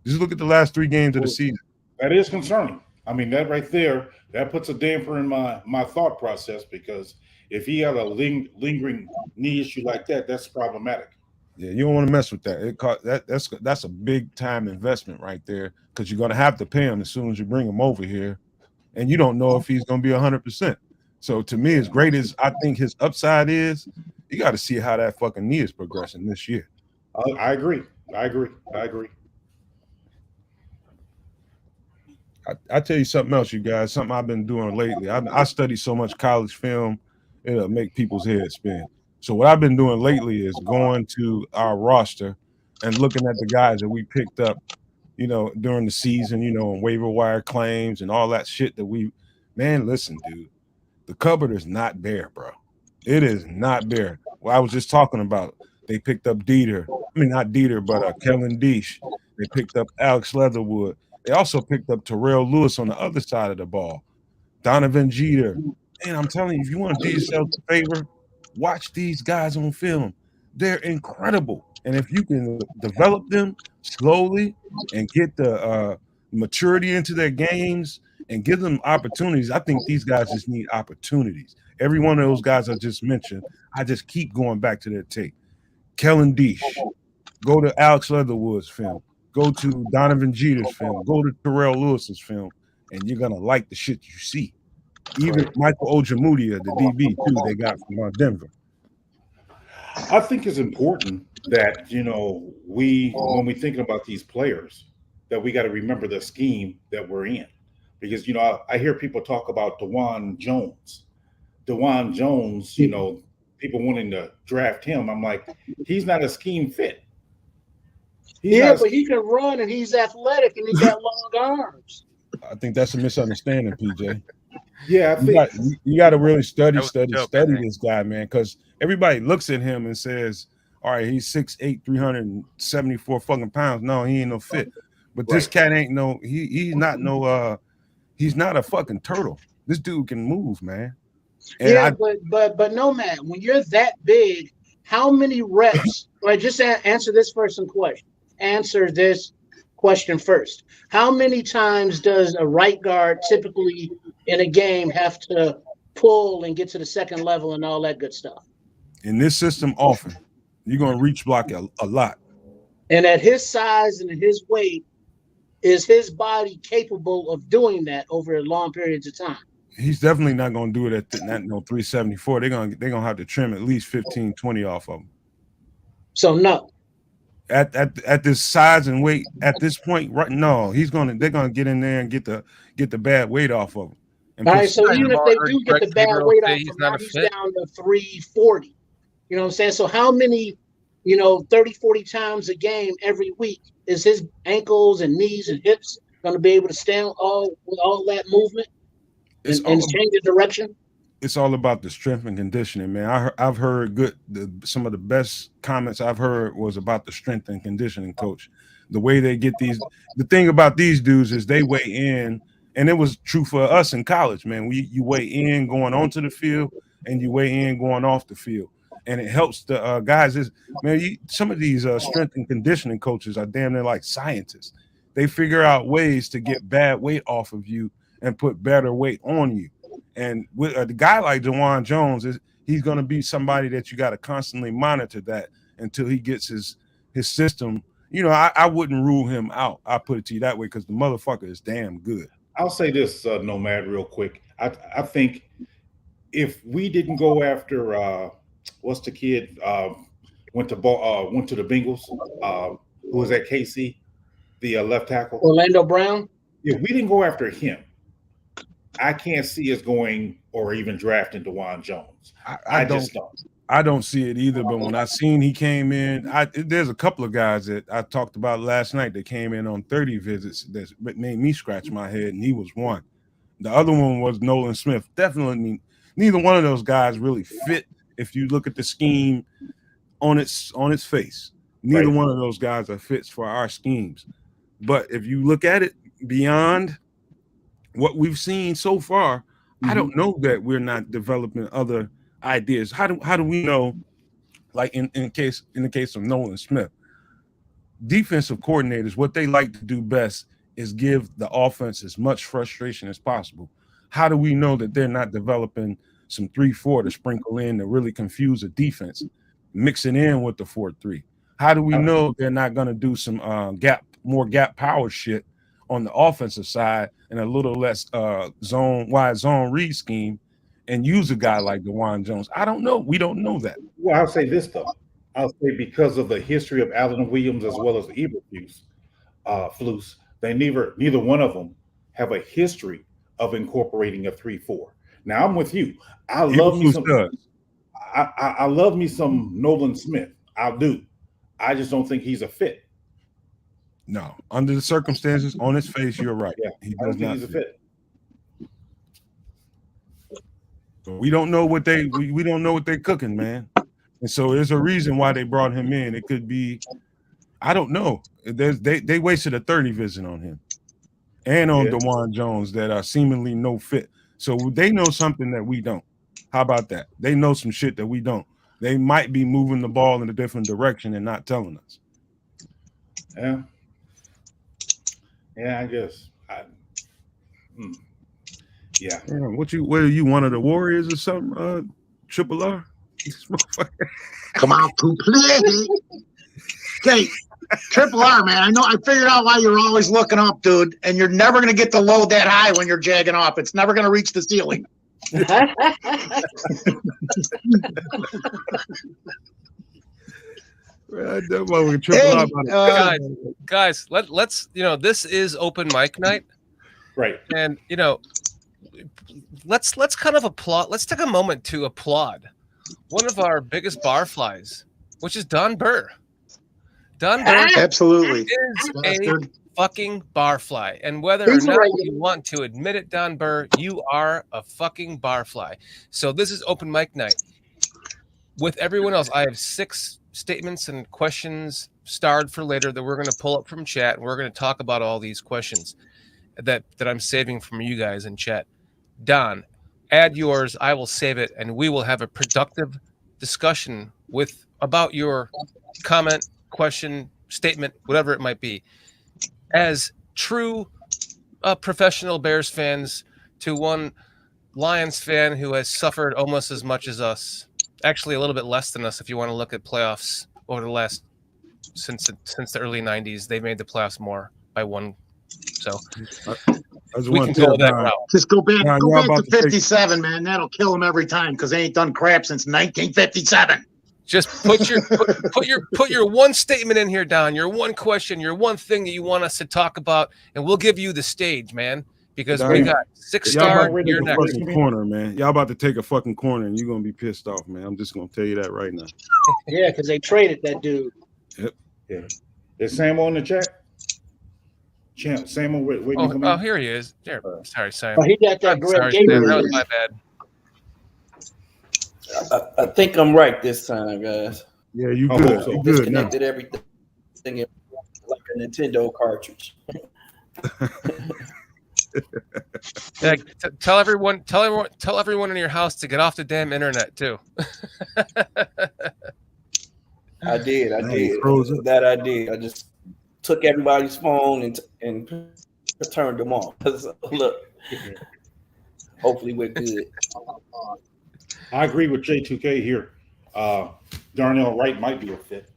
Just look at the last 3 games of the season. That is concerning. I mean, that right there, that puts a damper in my thought process, because if he had a lingering knee issue like that, that's problematic. Yeah, you don't want to mess with that. That's a big time investment right there, because you're going to have to pay him as soon as you bring him over here, and you don't know if he's going to be 100%. So to me, as great as I think his upside is, you got to see how that fucking knee is progressing this year. I agree. I tell you something else, you guys. Something I've been doing lately. I study so much college film, it'll make people's heads spin. So what I've been doing lately is going to our roster and looking at the guys that we picked up, during the season, and waiver wire claims and all that shit that man, listen, dude, the cupboard is not bare, bro. It is not bare. Well, I was just talking about, they picked up Dieter. I mean, not Dieter, but Kellen Deesh. They picked up Alex Leatherwood. They also picked up Terrell Lewis on the other side of the ball. Donovan Jeter. Man, I'm telling you, if you want to do yourself a favor, watch these guys on film. They're incredible. And if you can develop them slowly and get the maturity into their games and give them opportunities, I think these guys just need opportunities. Every one of those guys I just mentioned, I just keep going back to their tape. Kellen Deesh. Go to Alex Leatherwood's film. Go to Donovan Jeter's film. Go to Terrell Lewis's film, and you're gonna like the shit you see. Even Michael Ojemudia, the DB too, they got from Denver. I think it's important that when we thinking about these players, that we got to remember the scheme that we're in, because I hear people talk about DeJuan Jones. DeJuan Jones, people wanting to draft him. I'm like, he's not a scheme fit. But he can run and he's athletic and he got long arms. I think that's a misunderstanding, PJ. Yeah, I think you got to really study this guy, man, because everybody looks at him and says, all right, he's 6'8", 374 fucking pounds. No, he ain't no fit. But this cat ain't he's not a fucking turtle. This dude can move, man. And but no, man, when you're that big, how many reps? Like, just answer this question. Answer this question first. How many times does a right guard typically in a game have to pull and get to the second level and all that good stuff? In this system, often. You're going to reach block a lot. And at his size and his weight, is his body capable of doing that over long periods of time? He's definitely not going to do it at 374. They're going to have to trim at least 15, 20 off of him. So no. At this size and weight, at this point, right? No, they're gonna get in there and get the bad weight off of him. All right, so even if they do get the bad weight off of him, he's down to 340. You know what I'm saying? So how many, 30, 40 times a game every week is his ankles and knees and hips going to be able to stand with all that movement and change the direction? It's all about the strength and conditioning, man. I've heard some of the best comments I've heard was about the strength and conditioning coach. The way they get the thing about these dudes is they weigh in, and it was true for us in college, man. You weigh in going onto the field, and you weigh in going off the field, and it helps the guys. Some of these strength and conditioning coaches are damn near like scientists. They figure out ways to get bad weight off of you and put better weight on you. And with a guy like DeJuan Jones, he's going to be somebody that you got to constantly monitor that until he gets his system. I wouldn't rule him out. I put it to you that way because the motherfucker is damn good. I'll say this, Nomad, real quick. I think if we didn't go after what's the kid went to the Bengals, who was at KC, the left tackle, Orlando Brown. If we didn't go after him, I can't see us going or even drafting DeJuan Jones. I just don't. I don't see it either. But when I seen he came in, there's a couple of guys that I talked about last night that came in on 30 visits that made me scratch my head, and he was one. The other one was Nolan Smith. Definitely, neither one of those guys really fit. If you look at the scheme on its face, neither one of those guys are fits for our schemes. But if you look at it beyond what we've seen so far, I don't know that we're not developing other ideas. How do we know, like in the case of Nolan Smith, defensive coordinators, what they like to do best is give the offense as much frustration as possible. How do we know that they're not developing some 3-4 to sprinkle in to really confuse a defense, mix it in with the 4-3? How do we know they're not going to do some more gap power shit on the offensive side and a little less wide zone read scheme and use a guy like DeJuan Jones? I don't know. We don't know that. Well, I'll say this though. I'll say because of the history of Allen Williams as well as Eberflus, neither one of them have a history of incorporating a 3-4. Now I'm with you. I love me some Nolan Smith. I do. I just don't think he's a fit. No, under the circumstances, on his face, you're right. Yeah, I don't think he's a fit. We don't know what we don't know what they're cooking, man. And so there's a reason why they brought him in. It could be, I don't know. They wasted a 30 visit on him and on DeJuan Jones that are seemingly no fit. So they know something that we don't. How about that? They know some shit that we don't. They might be moving the ball in a different direction and not telling us. Yeah. Yeah, I guess. Yeah. What are you, one of the Warriors or something? Triple R? Come out to play. Okay, Triple R, man. I figured out why you're always looking up, dude. And you're never going to get the load that high when you're jagging off. It's never going to reach the ceiling. Guys, let's this is open mic night, right? And let's kind of applaud. Let's take a moment to applaud one of our biggest barflies, which is Don Burr. Don Burr absolutely is a fucking barfly, and whether or not you want to admit it, Don Burr, you are a fucking barfly. So this is open mic night. With everyone else, I have 6 statements and questions starred for later that we're going to pull up from chat, and we're going to talk about all these questions that I'm saving from you guys in chat. Don, add yours. I will save it, and we will have a productive discussion about your comment, question, statement, whatever it might be. As true professional Bears fans to one Lions fan who has suffered almost as much as us, actually a little bit less than us if you want to look at playoffs over the last since the early 90s. They made the playoffs more by one. So we can go that route. Just go back to 57, man. That'll kill them every time because they ain't done crap since 1957. Just put your one statement in here, Don. Your one question, your one thing that you want us to talk about, and we'll give you the stage, man. Because we got 6-star. You're next. Corner, man. Y'all about to take a fucking corner, and you're gonna be pissed off, man. I'm just gonna tell you that right now. Yeah, because they traded that dude. Yep. Yeah. Is Sam on the chat? Sam, oh, here he is. There. Sorry, Sam. Oh, he got that great game. That was my bad. I think I'm right this time, guys. Yeah, you good. So you disconnected good everything like a Nintendo cartridge. Yeah, tell everyone in your house to get off the damn internet too. I did. That I did. I just took everybody's phone and turned them off. Look, hopefully we're good. I agree with J2K here. Darnell Wright might be a fit.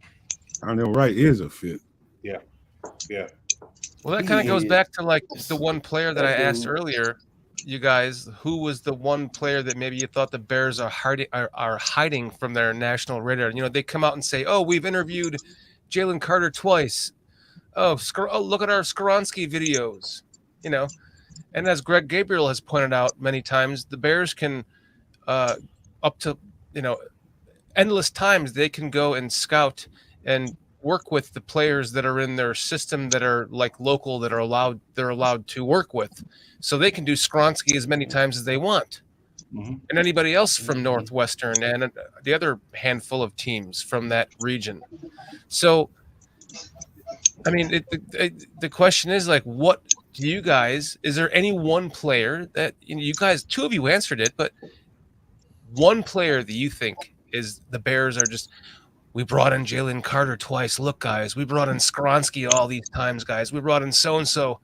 Darnell Wright is a fit. Yeah. Yeah. Well, that kind of goes back to like the one player that I asked earlier, you guys, who was the one player that maybe you thought the Bears are hiding from their national radar? They come out and say, "Oh, we've interviewed Jalen Carter twice. Oh, look at our Skoronski videos." And as Greg Gabriel has pointed out many times, the Bears can up to endless times they can go and scout and work with the players that are in their system that are like local, that are they're allowed to work with, so they can do Skoronski as many times as they want. Mm-hmm. And anybody else from Northwestern and the other handful of teams from that region. So I mean, the question is like, what do you guys, is there any one player that you guys, 2 of you answered it, but one player that you think is the Bears are just, we brought in Jalen Carter twice. Look, guys, we brought in Skronsky all these times, guys. We brought in so-and-so.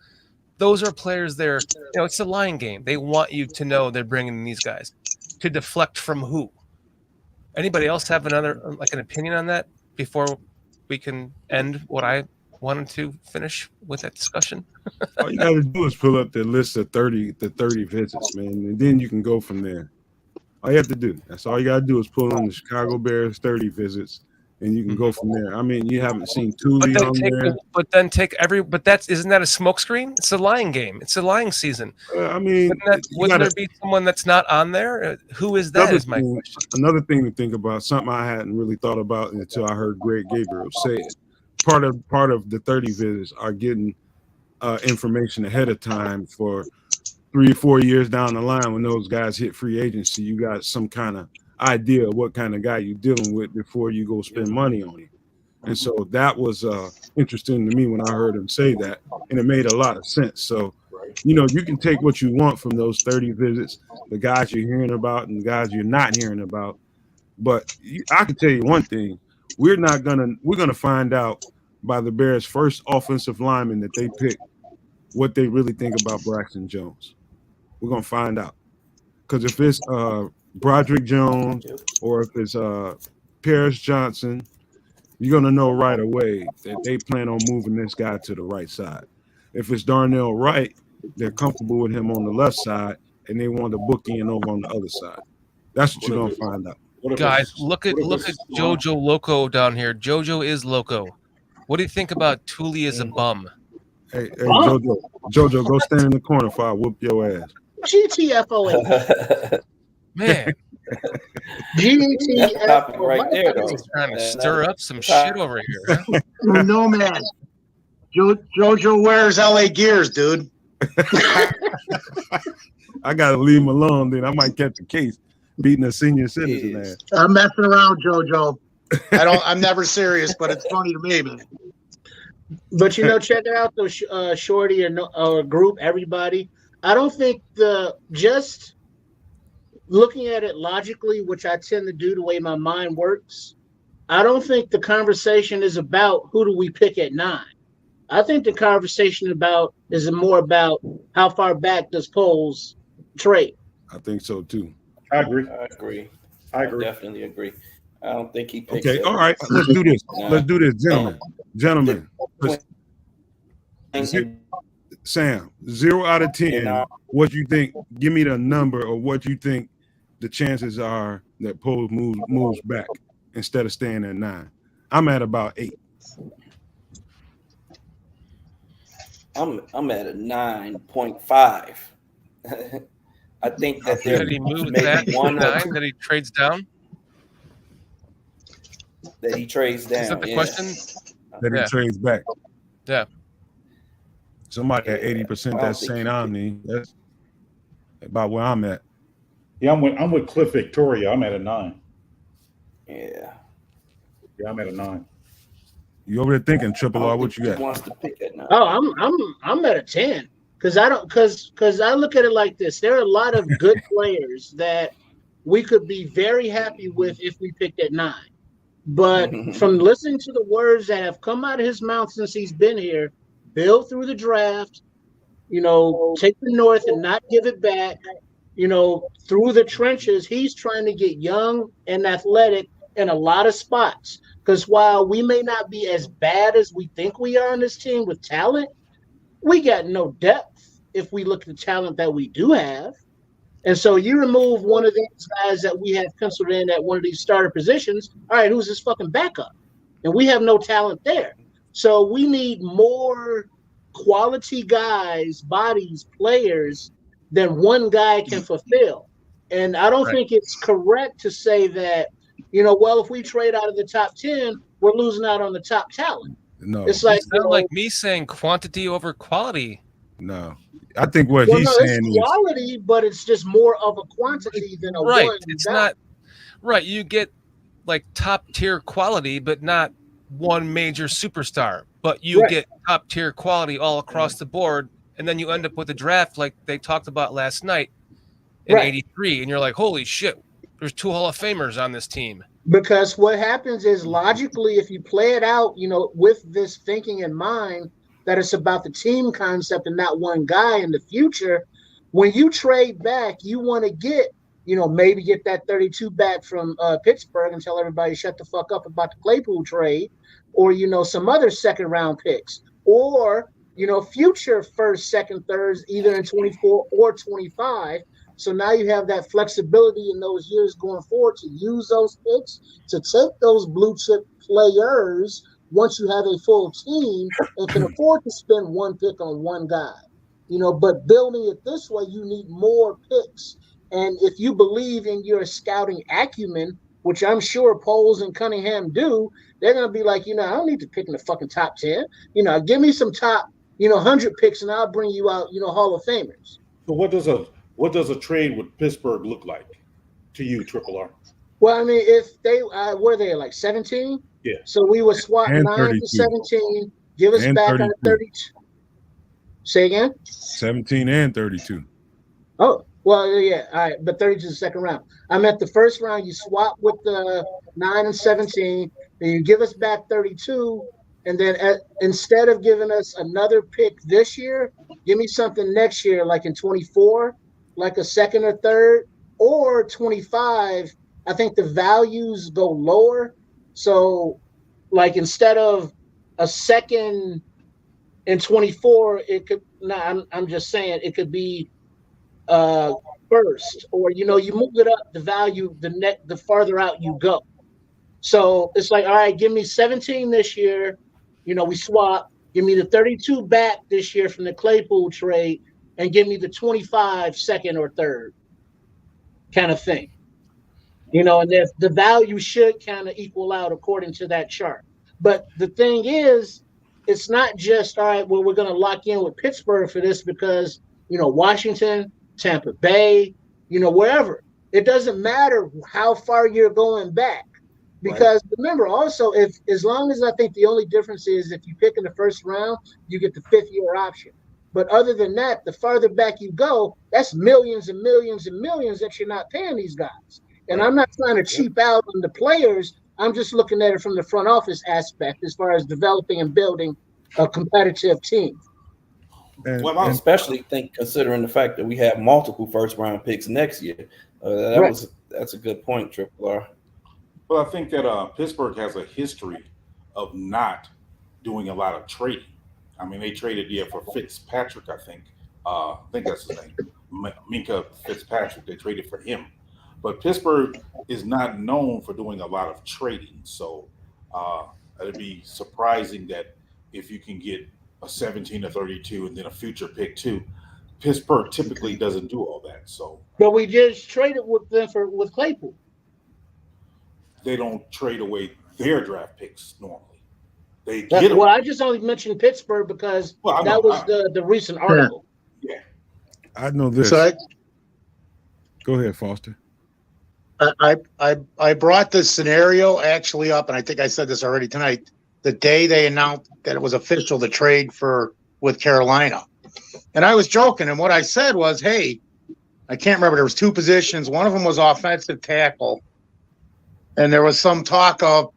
Those are players there. It's a line game. They want you to know they're bringing in these guys. To deflect from who? Anybody else have an opinion on that before we can end what I wanted to finish with that discussion? All you got to do is pull up the list of 30 visits, man, and then you can go from there. All you have to do. That's all you got to do is pull on the Chicago Bears 30 visits, and you can go from there. I mean, you haven't seen Thule on there. But isn't that a smokescreen? It's a lying game. It's a lying season. I mean, wouldn't there be someone that's not on there? Who is that? Is my question. Another thing to think about, something I hadn't really thought about until I heard Greg Gabriel say it. Part of the 30 visits are getting information ahead of time for 3 or 4 years down the line when those guys hit free agency. You got some kind of idea of what kind of guy you're dealing with before you go spend money on him. And so that was interesting to me when I heard him say that, and it made a lot of sense. So, you can take what you want from those 30 visits, the guys you're hearing about and the guys you're not hearing about. But I can tell you one thing: we're gonna find out by the Bears' first offensive lineman that they pick what they really think about Braxton Jones. We're gonna find out, because if it's Broderick Jones or if it's Paris Johnson, you're gonna know right away that they plan on moving this guy to the right side. If it's Darnell Wright, they're comfortable with him on the left side and they want to book in over on the other side. That's what you're gonna find out. Guys, look at Jojo Loco down here. Jojo is loco. What do you think about Thule as a bum? Hey, Jojo, go stand in the corner before I whoop your ass. GTFO. Man. GTFO. Right there, though. He's trying to stir up some shit over here. Huh? No, man. Jojo wears LA gears, dude. I got to leave him alone, then I might catch a case beating a senior citizen ass. I'm messing around, Jojo. I'm never serious, but it's funny to me, man. But check it out, though, Shorty or group, everybody. I don't think just looking at it logically, which I tend to do the way my mind works, I don't think the conversation is about who do we pick at 9. I think the conversation is more about how far back does Poles trade. I think so too. I agree. I definitely agree. I don't think he picks. Okay, all right. Let's do this. Let's do this, gentlemen. Sam, 0 out of 10. What you think? Give me the number of what you think the chances are that Poles moves back instead of staying at 9. I'm at about 8. I'm at a 9.5. I think that did he move that 9 that he trades down? That he trades down. Is that the question? That he trades back. Yeah. Somebody at 80% that's St. Omni. That's about where I'm at. Yeah, I'm with Cliff Victoria. I'm at a 9. Yeah. Yeah, I'm at a 9. You over there thinking, Triple R, what you got? Wants to pick at 9. Oh, I'm at a 10 because I look at it like this. There are a lot of good players that we could be very happy with if we picked at 9. But from listening to the words that have come out of his mouth since he's been here, build through the draft, take the North and not give it back, through the trenches, he's trying to get young and athletic in a lot of spots. Because while we may not be as bad as we think we are on this team with talent, we got no depth if we look at the talent that we do have. And so you remove one of these guys that we have penciled in at one of these starter positions. All right, who's this fucking backup? And we have no talent there. So we need more quality guys, bodies, players than one guy can fulfill. And I don't think it's correct to say that, if we trade out of the top 10, we're losing out on the top talent. No. It's like, like me saying quantity over quality. No. I think what he's saying is quality, but it's just more of a quantity than a one. It's not right. You get like top tier quality, but not one major superstar. But you get top tier quality all across the board, and then you end up with a draft like they talked about last night in '83, and you're like, holy shit, there's 2 Hall of Famers on this team. Because what happens is logically, if you play it out, with this thinking in mind that it's about the team concept and not one guy in the future, when you trade back, you want to get, maybe get that 32 back from Pittsburgh and tell everybody shut the fuck up about the Claypool trade, or, some other second round picks, or, future first, second, thirds, either in 24 or 25. So now you have that flexibility in those years going forward to use those picks, to take those blue chip players once you have a full team and can afford to spend one pick on one guy. But building it this way, you need more picks. And if you believe in your scouting acumen, which I'm sure Poles and Cunningham do, they're going to be like, I don't need to pick in the fucking top 10. Give me some top, 100 picks and I'll bring you out, Hall of Famers. So what does a trade with Pittsburgh look like to you, Triple R? Well, I mean, if they were they like 17? Yeah. So we would swap 9 to 17, give us back 32. On 32. Say again? 17 and 32. Oh, well, yeah. All right. But 32 is the second round. I meant the first round, you swap with the 9 and 17, then you give us back 32. And then instead of giving us another pick this year, give me something next year, like in 24, like a second or third, or 25. I think the values go lower. So, like, instead of a second in 24, it could. I'm just saying it could be first, or you move it up the value the farther out you go. So it's like, all right, give me 17 this year. We swap. Give me the 32 back this year from the Claypool trade, and give me the 25 second or third, kind of thing. And the value should kind of equal out according to that chart. But the thing is, it's not just, all right, well, we're going to lock in with Pittsburgh for this because, Washington, Tampa Bay, wherever. It doesn't matter how far you're going back. Because remember, also, as long as I think the only difference is if you pick in the first round, you get the 5th-year option. But other than that, the farther back you go, that's millions and millions and millions that you're not paying these guys. And I'm not trying to cheap out on the players. I'm just looking at it from the front office aspect as far as developing and building a competitive team. And especially considering the fact that we have multiple first-round picks next year. That's a good point, Triple R. Well, I think that Pittsburgh has a history of not doing a lot of trading. I mean, they traded for Fitzpatrick, I think. I think that's his name, Minka Fitzpatrick. They traded for him. But Pittsburgh is not known for doing a lot of trading. So it'd be surprising that if you can get a 17 or 32 and then a future pick too, Pittsburgh typically doesn't do all that. So, but we just traded with them with Claypool. They don't trade away their draft picks normally. Well, I just only mentioned Pittsburgh because that was the recent article. Yeah, I know this. So go ahead, Foster. I brought this scenario actually up, and I think I said this already tonight. The day they announced that it was official, the trade with Carolina, and I was joking, and what I said was, "Hey, I can't remember. There was 2 positions. One of them was offensive tackle, and there was some talk of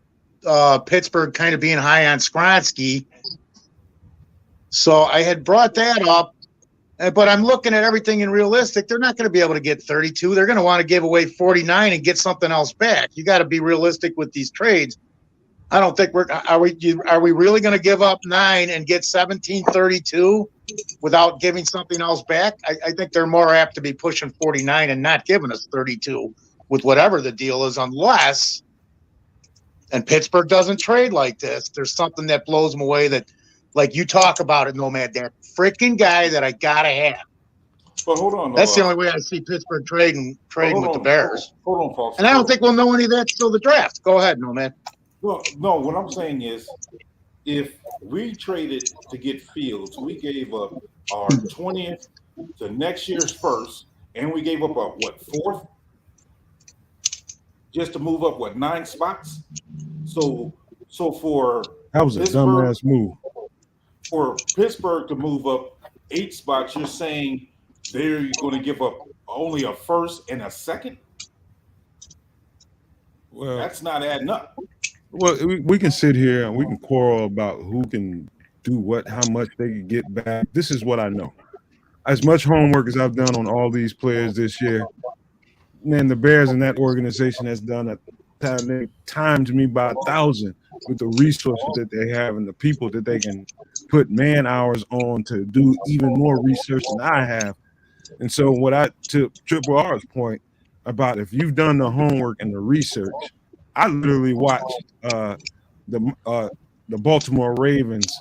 Pittsburgh kind of being high on Skronsky. So I had brought that up, but I'm looking at everything in realistic. They're not going to be able to get 32. They're going to want to give away 49 and get something else back. You got to be realistic with these trades. I don't think are we really going to give up 9 and get 17-32 without giving something else back? I think they're more apt to be pushing 49 and not giving us 32 with whatever the deal is, unless, and Pittsburgh doesn't trade like this, there's something that blows them away that, like you talk about it, Nomad, that freaking guy that I got to have. But hold on. That's the only way I see Pittsburgh trading with the Bears. Hold on, folks. And I don't think we'll know any of that till the draft. Go ahead, Nomad. Well, no, what I'm saying is if we traded to get Fields, we gave up our 20th to next year's first, and we gave up a, 4th? Just to move up, 9 spots? So for that was a dumbass move. For Pittsburgh to move up 8 spots, you're saying they're going to give up only a first and a second? Well, that's not adding up. Well, we can sit here and we can quarrel about who can do what, how much they can get back. This is what I know. As much homework as I've done on all these players this year, man, the Bears and that organization has done a time. They timed me by 1,000 with the resources that they have and the people that they can put man hours on to do even more research than I have. And so, to Triple R's point about if you've done the homework and the research, I literally watched the Baltimore Ravens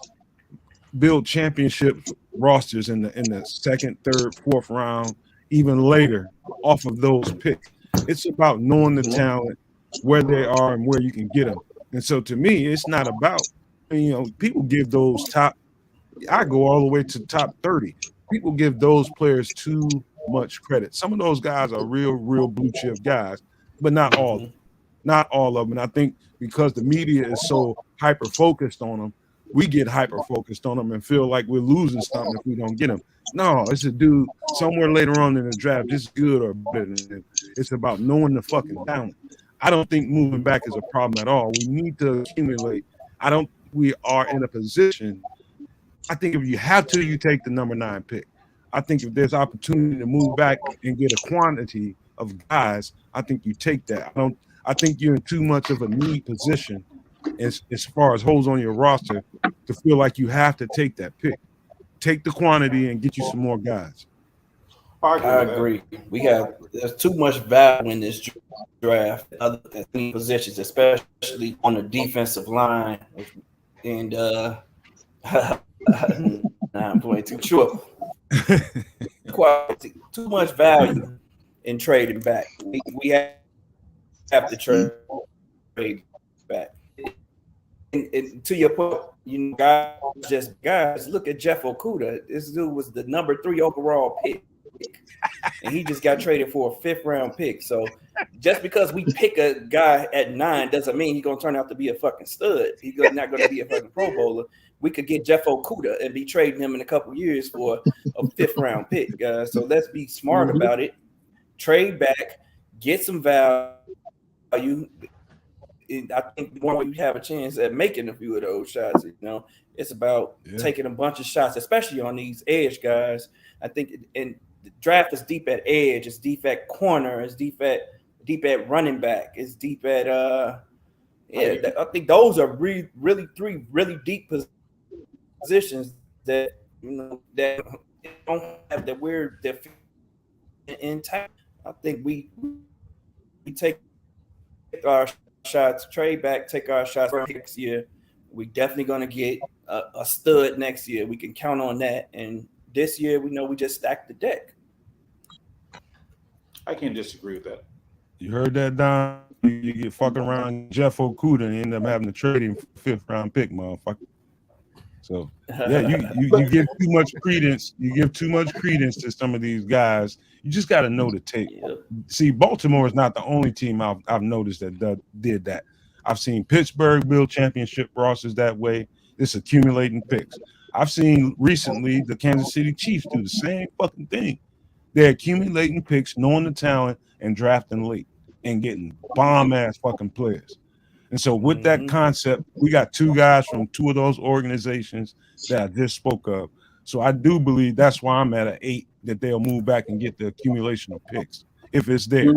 build championship rosters in the second, third, fourth round, even later, off of those picks. It's about knowing the talent, where they are, and where you can get them. And so, to me, it's not about, people give those top. I go all the way to top 30. People give those players too much credit. Some of those guys are real blue chip guys, but not all. Not all of them. And I think because the media is so hyper focused on them, we get hyper focused on them and feel like we're losing something if we don't get them. No, it's a dude somewhere later on in the draft, just good or better than him. It's about knowing the fucking talent. I don't think moving back is a problem at all. We need to accumulate. We are in a position. I think if you have to, you take the number 9 pick. I think if there's opportunity to move back and get a quantity of guys, I think you take that. I think you're in too much of a need position as far as holes on your roster to feel like you have to take that pick. Take the quantity and get you some more guys. I agree. There's too much value in this draft, other than positions, especially on the defensive line. And I'm playing too short. Too much value in trading back. We have to trade back. And to your point, guys, look at Jeff Okudah. This dude was the number 3 overall pick, and he just got traded for a 5th round pick. So just because we pick a guy at 9 doesn't mean he's gonna turn out to be a fucking stud. He's not gonna be a fucking Pro Bowler. We could get Jeff Okudah and be trading him in a couple years for a 5th round pick. So let's be smart about it. Trade back, get some value. I think one way you have a chance at making a few of those shots. It's about taking a bunch of shots, especially on these edge guys. I think, and the draft is deep at edge, it's deep at corner, it's deep at running back, it's deep at I think those are really 3 really deep positions that that don't have that we're intact. I think we take our shots, trade back, take our shots next year. We're definitely going to get a stud next year. We can count on that. And this year, we know we just stacked the deck. I can't disagree with that. You heard that, Don? You get fucking around Jeff Okudah and end up having to trade him for 5th round pick, motherfucker. So yeah, you give too much credence. You give too much credence to some of these guys. You just got to know the tape. See, Baltimore is not the only team I've noticed that did that. I've seen Pittsburgh build championship rosters that way. It's accumulating picks. I've seen recently the Kansas City Chiefs do the same fucking thing. They're accumulating picks, knowing the talent, and drafting late and getting bomb-ass fucking players. And so with that concept, we got 2 guys from 2 of those organizations that I just spoke of. So I do believe that's why I'm at an 8, that they'll move back and get the accumulation of picks if it's there.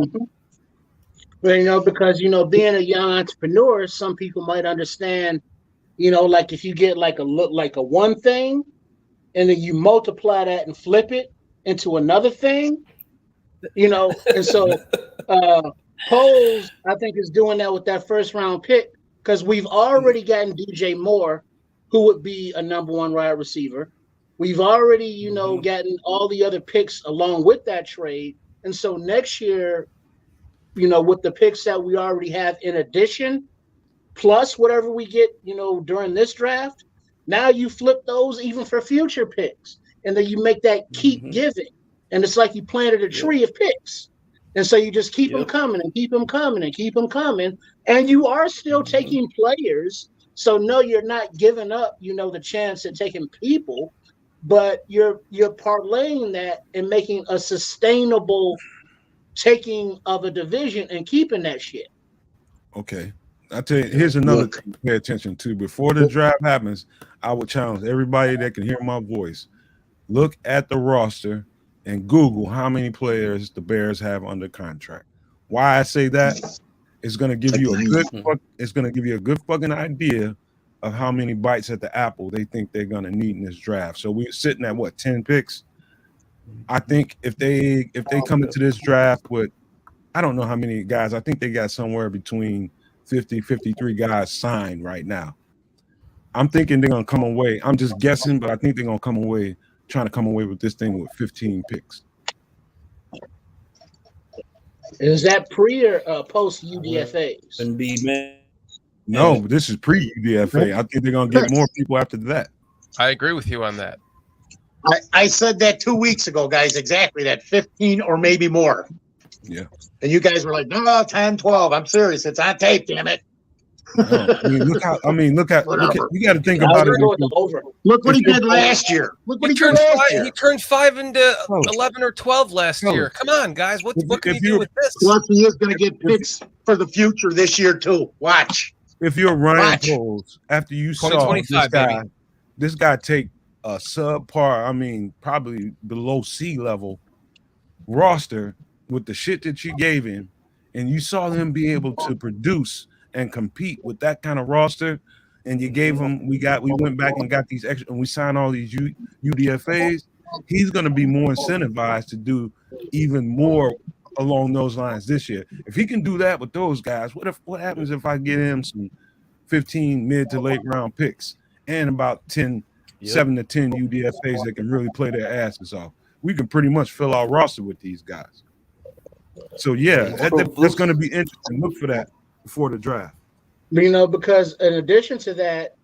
Well, because, being a young entrepreneur, some people might understand, like if you get like a one thing and then you multiply that and flip it into another thing, and so Poles, I think, is doing that with that 1st round pick because we've already gotten DJ Moore, who would be a number 1 wide receiver. We've already, gotten all the other picks along with that trade. And so next year, with the picks that we already have in addition, plus whatever we get, during this draft, now you flip those even for future picks. And then you make that keep giving. And it's like you planted a tree of picks. And so you just keep them coming and keep them coming and keep them coming. And you are still taking players. So no, you're not giving up, the chance at taking people, but you're parlaying that and making a sustainable taking of a division and keeping that shit. Okay. I tell you, here's another thing to pay attention to. Before the draft happens, I would challenge everybody that can hear my voice. Look at the roster and Google how many players the Bears have under contract. Why I say that is going to give you a good. It's going to give you a good fucking idea of how many bites at the apple they think they're going to need in this draft. So we're sitting at what 10 picks. I think if they come into this draft with, I don't know how many guys. I think they got somewhere between 50, 53 guys signed right now. I'm thinking they're going to come away. I'm just guessing, but I think they're going to come away trying to come away with this thing with 15 picks. Is that pre or post UDFAs? No, this is pre UDFA. I think they're going to get more people after that. I agree with you on that. I said that 2 weeks ago, guys, exactly that, 15 or maybe more. Yeah. And you guys were like, no, 10, 12. I'm serious. It's on tape, damn it. No. Look at you got to think about it. Look what he did last year. Look what he did last year. He turned 5 into 11 or 12 last year. Come on, guys. What can he do with this? Plus, he is going to get picks for the future this year, too. Watch. If you're Ryan Poles, after you saw this guy take a subpar, probably below sea level roster with the shit that you gave him, and you saw him be able to produce and compete with that kind of roster, and you gave him, we went back and got these extra, and we signed all these UDFAs, he's going to be more incentivized to do even more along those lines this year. If he can do that with those guys, what happens if I get him some 15 mid to late round picks and about 7 to 10 UDFAs that can really play their asses off? We can pretty much fill our roster with these guys. So that's going to be interesting. Look for that before the draft. Because in addition to that,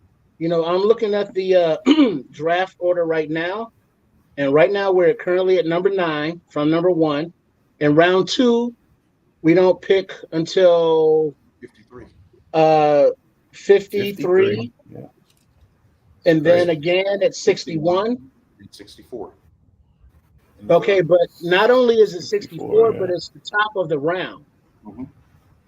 I'm looking at the draft order right now, and right now we're currently at number 9 from number 1. In round 2, we don't pick until 53. Yeah. And then again at 61. 64. Okay, but not only is it 64, but it's the top of the round. Mm-hmm.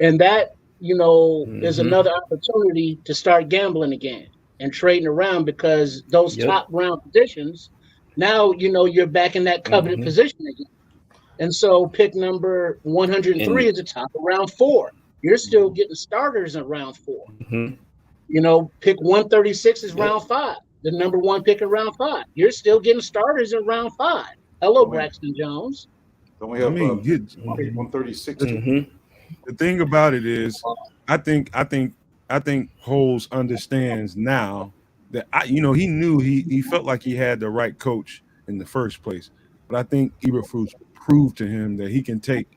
And that, is another opportunity to start gambling again and trading around, because those top round positions, now, you're back in that coveted position again. And so pick number 103 is the top of round 4. You're still getting starters in round 4. Pick 136 is round 5. The number 1 pick in round 5. You're still getting starters in round 5. Hello, Braxton Jones. Don't we have 136? The thing about it is, I think Holes understands now that he knew he felt like he had the right coach in the first place. But I think Eberflus proved to him that he can take.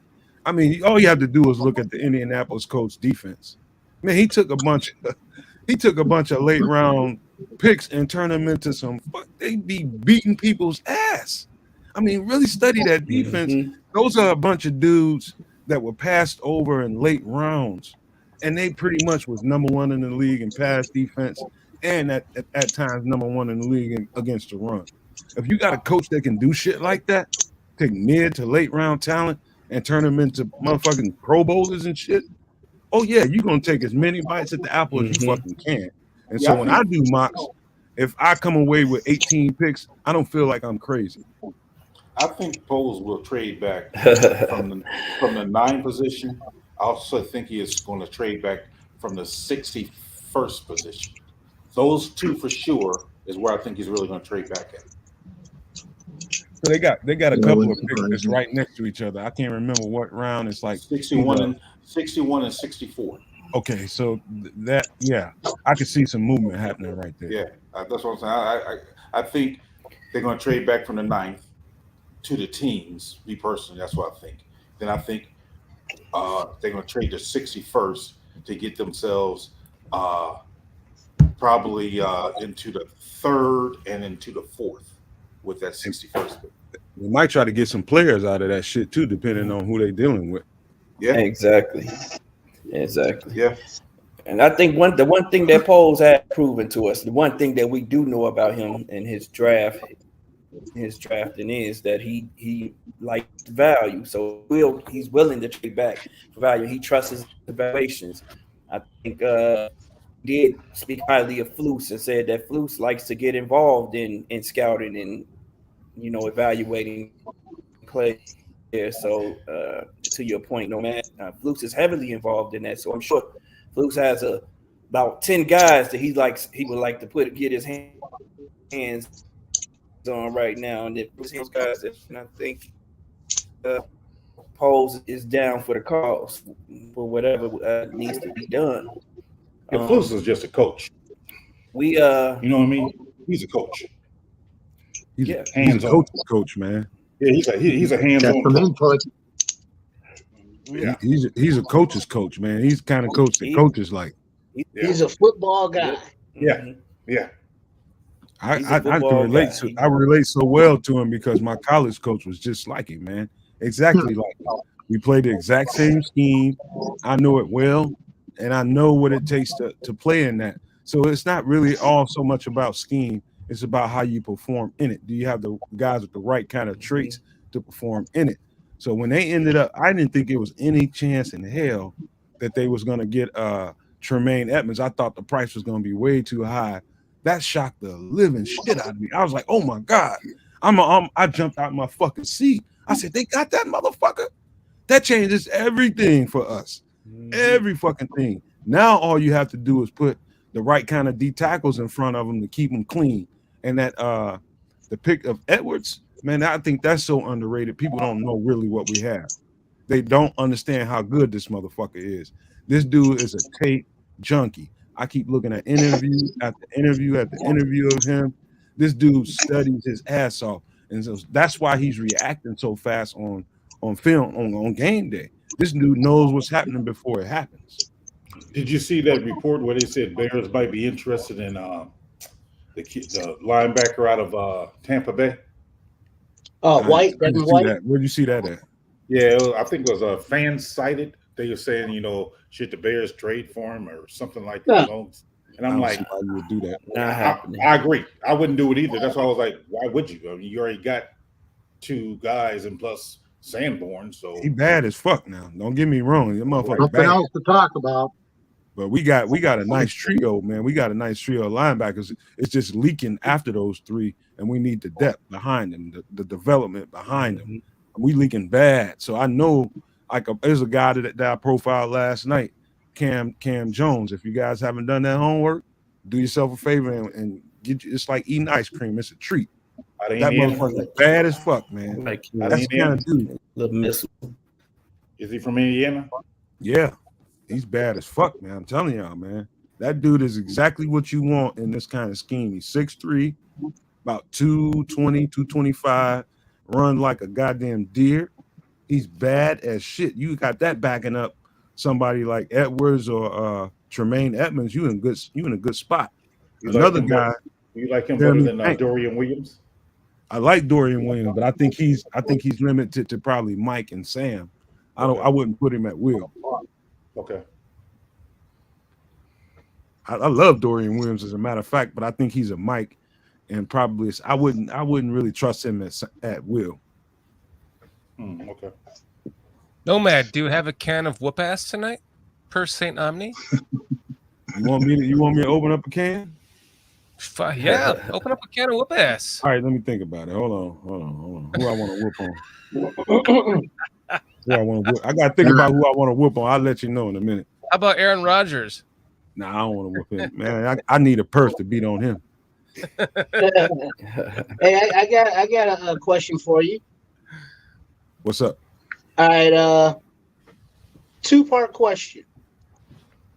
All you have to do is look at the Indianapolis Colts defense. Man, he took a bunch of late round picks and turned them into some. They be beating people's ass. Really study that defense. Those are a bunch of dudes that were passed over in late rounds, and they pretty much was number 1 in the league in pass defense, and at times number 1 in the league against the run. If you got a coach that can do shit like that, take mid to late round talent and turn them into motherfucking Pro Bowlers and shit, oh yeah, you're gonna take as many bites at the apple as you fucking can. And so when I do mocks, if I come away with 18 picks, I don't feel like I'm crazy. I think Poles will trade back from the 9 position. I also think he is going to trade back from the 61st position. Those 2 for sure is where I think he's really going to trade back at. So they got a couple of picks that's right next to each other. I can't remember what round it's like. 61 and 64. Okay, so I could see some movement happening right there. Yeah, that's what I'm saying. I think they're going to trade back from the 9th to the teams. Me personally, that's what I think. Then I think they're going to trade the 61st to get themselves probably into the 3rd and into the 4th with that 61st pick. We might try to get some players out of that shit too, depending on who they're dealing with. Yeah, exactly. Yeah. And I think the one thing that Poles had proven to us, the one thing that we do know about him in his drafting is that he likes value. So he's willing to trade back for value. He trusts his evaluations. I think did speak highly of Flus and said that Flus likes to get involved in scouting and evaluating players. So to your point, no man, Flus is heavily involved in that. So I'm sure Flus has about 10 guys that he would like to get his hands on right now, and if those guys, and I think Poles is down for the cause for whatever needs to be done. Yeah, Flus is just a coach. You know what I mean? He's a coach. He's a hands-on coach, man. Yeah, he's a hands-on coach. Yeah, he's a coach's coach, man. He's the kind of coach that coaches like. He's a football guy. Yeah. I can relate to. I relate so well to him because my college coach was just like him, man. Exactly like him. We played the exact same scheme. I know it well, and I know what it takes to play in that. So it's not really all so much about scheme. It's about how you perform in it. Do you have the guys with the right kind of traits to perform in it? So when they ended up, I didn't think it was any chance in hell that they was going to get Tremaine Edmonds. I thought the price was going to be way too high. That shocked the living shit out of me. I was like, oh my God. I jumped out my fucking seat. I said, they got that motherfucker? That changes everything for us. Every fucking thing. Now all you have to do is put the right kind of D tackles in front of them to keep them clean. And that the pick of Edwards, man, I think that's so underrated. People don't know really what we have. They don't understand how good this motherfucker is. This dude is a tape junkie. I keep looking at interview after interview after interview of him. This dude studies his ass off. And so that's why he's reacting so fast on film, on game day. This dude knows what's happening before it happens. Did you see that report where they said Bears might be interested in the linebacker out of Tampa Bay? White. Where'd you see that at? Yeah, I think it was fan cited. They were saying, should the Bears trade for him or something like that? And I'm like, why you would do that? I agree. I wouldn't do it either. That's why I was like, why would you? I mean, you already got two guys and plus Sanborn. So he bad as fuck now. Don't get me wrong. That motherfucker Nothing bad. else to talk about. But we got a nice trio, man. We got a nice trio of linebackers. It's just leaking after those three, and we need the depth behind them, the development behind them. We leaking bad. So I know, there's a guy that I profiled last night, Cam Jones. If you guys haven't done that homework, do yourself a favor and get you. It's like eating ice cream. It's a treat. That motherfucker bad as fuck, man. That's the kind of dude. Little miss. Is he from Indiana? Yeah. He's bad as fuck, man. I'm telling y'all, man. That dude is exactly what you want in this kind of scheme. He's 6'3", about 220, 225, run like a goddamn deer. He's bad as shit. You got that backing up somebody like Edwards or Tremaine Edmonds. You in a good spot. Another guy. You like him better than Dorian Williams? I like Dorian Williams, but I think he's limited to probably Mike and Sam. I wouldn't put him at Will. Okay. I love Dorian Williams as a matter of fact, but I think he's a Mike, and probably I wouldn't really trust him at Will. Okay. Nomad, do you have a can of whoop ass tonight? Per Saint Omni? You want me to open up a can? Yeah, open up a can of whoop ass. All right, let me think about it. Hold on. Who I want to whoop on? I gotta think about who I want to whoop on. I'll let you know in a minute. How about Aaron Rodgers? Nah, I don't want to whoop him. Man, I need a purse to beat on him. Hey, I got a question for you. What's up? All right, two-part question.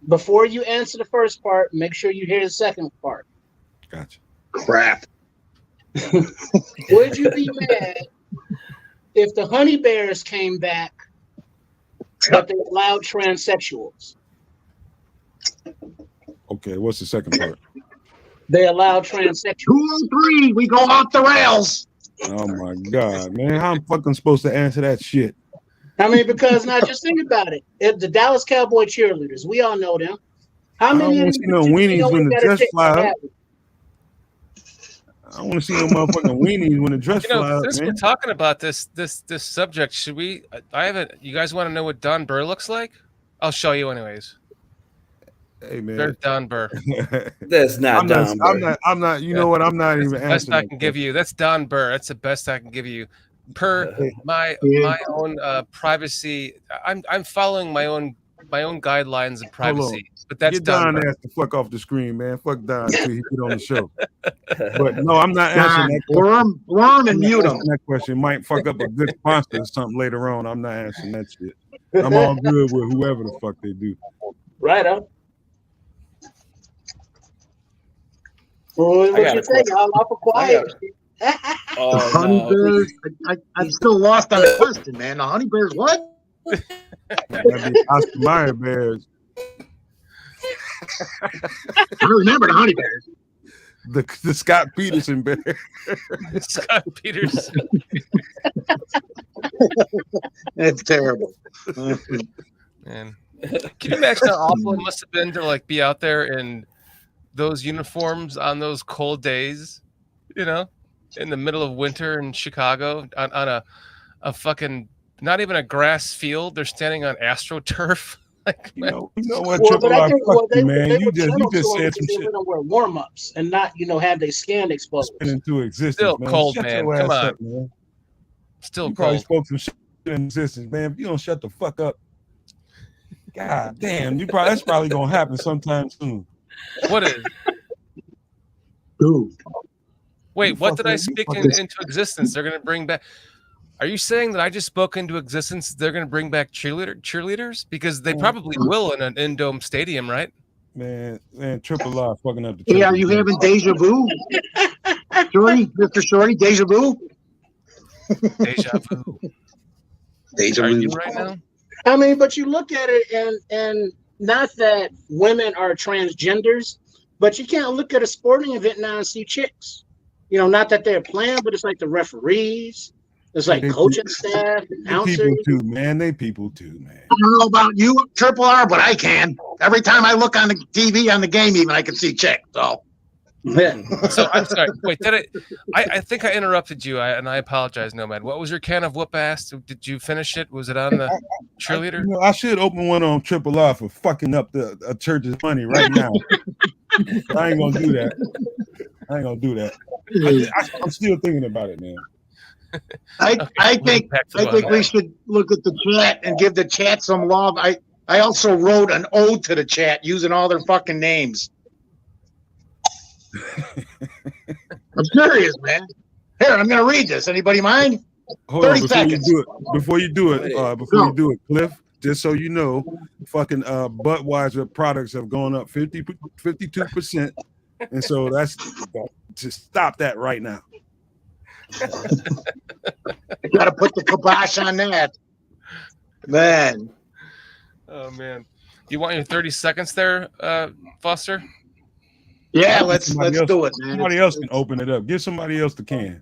Before you answer the first part, make sure you hear the second part. Gotcha. Crap. Would you be mad if the Honey Bears came back, but they allowed transsexuals? Okay, what's the second part? They allowed transsexuals. 2 3, we go off the rails. Oh my God, man. How I'm fucking supposed to answer that shit? I mean, because now just think about it. If the Dallas Cowboy cheerleaders, we all know them. How many of them see no weenies when the dress fly up? I don't want to see no motherfucking weenies when the dress fly up. Since we're talking about this subject, should we? You guys want to know what Don Burr looks like? I'll show you anyways. Hey man, There's Don Burr. That's not Don Burr. I'm not. You know what? I'm not even answering. Best I can give you. That's Don Burr. That's the best I can give you. Per my own privacy, I'm following my own guidelines of privacy. But that's Get Don ass to fuck off the screen, man. Fuck Don till he get on the show. But no, I'm not answering that question. Blur and mute him. That question might fuck up a good sponsor or something later on. I'm not answering that shit. I'm all good with whoever the fuck they do. Right on. Well, what you think? I'm awful quiet. The honey bears. I'm still lost on the question, man. The honey bears, what? That'd be Oscar Mayer Bears. I remember the honey bears. The Scott Peterson Bears. Scott Peterson. It's terrible. Man, can you imagine how awful it must have been to like be out there in those uniforms on those cold days? You know, in the middle of winter in Chicago on a fucking not even a grass field. They're standing on AstroTurf. Like, you know what? Man, you just said some shit. They wear warm-ups and not, have their skin exposed. Into existence, still man. cold, Shut man. your Come ass on. up, man. Still You probably cold. spoke some shit in existence, man. If you don't shut the fuck up, god damn, that's probably gonna happen sometime soon. What is? Dude. Wait, what did I speak into existence? They're gonna bring back. Are you saying that I just spoke into existence? They're going to bring back cheerleaders because they probably will in an in-dome stadium, right? Man, Triple R fucking up the. Hey, are you having deja vu, Shorty, Mr. Shorty? Deja vu. Deja vu. Deja vu. Are you right now? I mean, but you look at it, and not that women are transgenders, but you can't look at a sporting event now and see chicks. Not that they're playing, but it's like the referees. It's like coaching staff, announcers. People too, man. They people too, man. I don't know about you, Triple R, but I can. Every time I look on the TV on the game, even I can see chicks. So, so I'm sorry. Wait, did I think I interrupted you, and I apologize, Nomad. What was your can of whoop ass? Did you finish it? Was it on the cheerleader? I should open one on Triple R for fucking up a church's money right now. I ain't gonna do that. I'm still thinking about it, man. I think we should look at the chat and give the chat some love. I also wrote an ode to the chat using all their fucking names. I'm serious, man. Here, I'm gonna read this. Anybody mind? Hold 30 on, seconds. Before you do it, Cliff, just so you know, fucking Budweiser products have gone up 52%. And so that's just stop that right now. You got to put the kibosh on that, man. Oh man, you want your 30 seconds there, Foster? Yeah, let's do it, man. Somebody else can open it up. Give somebody else the can.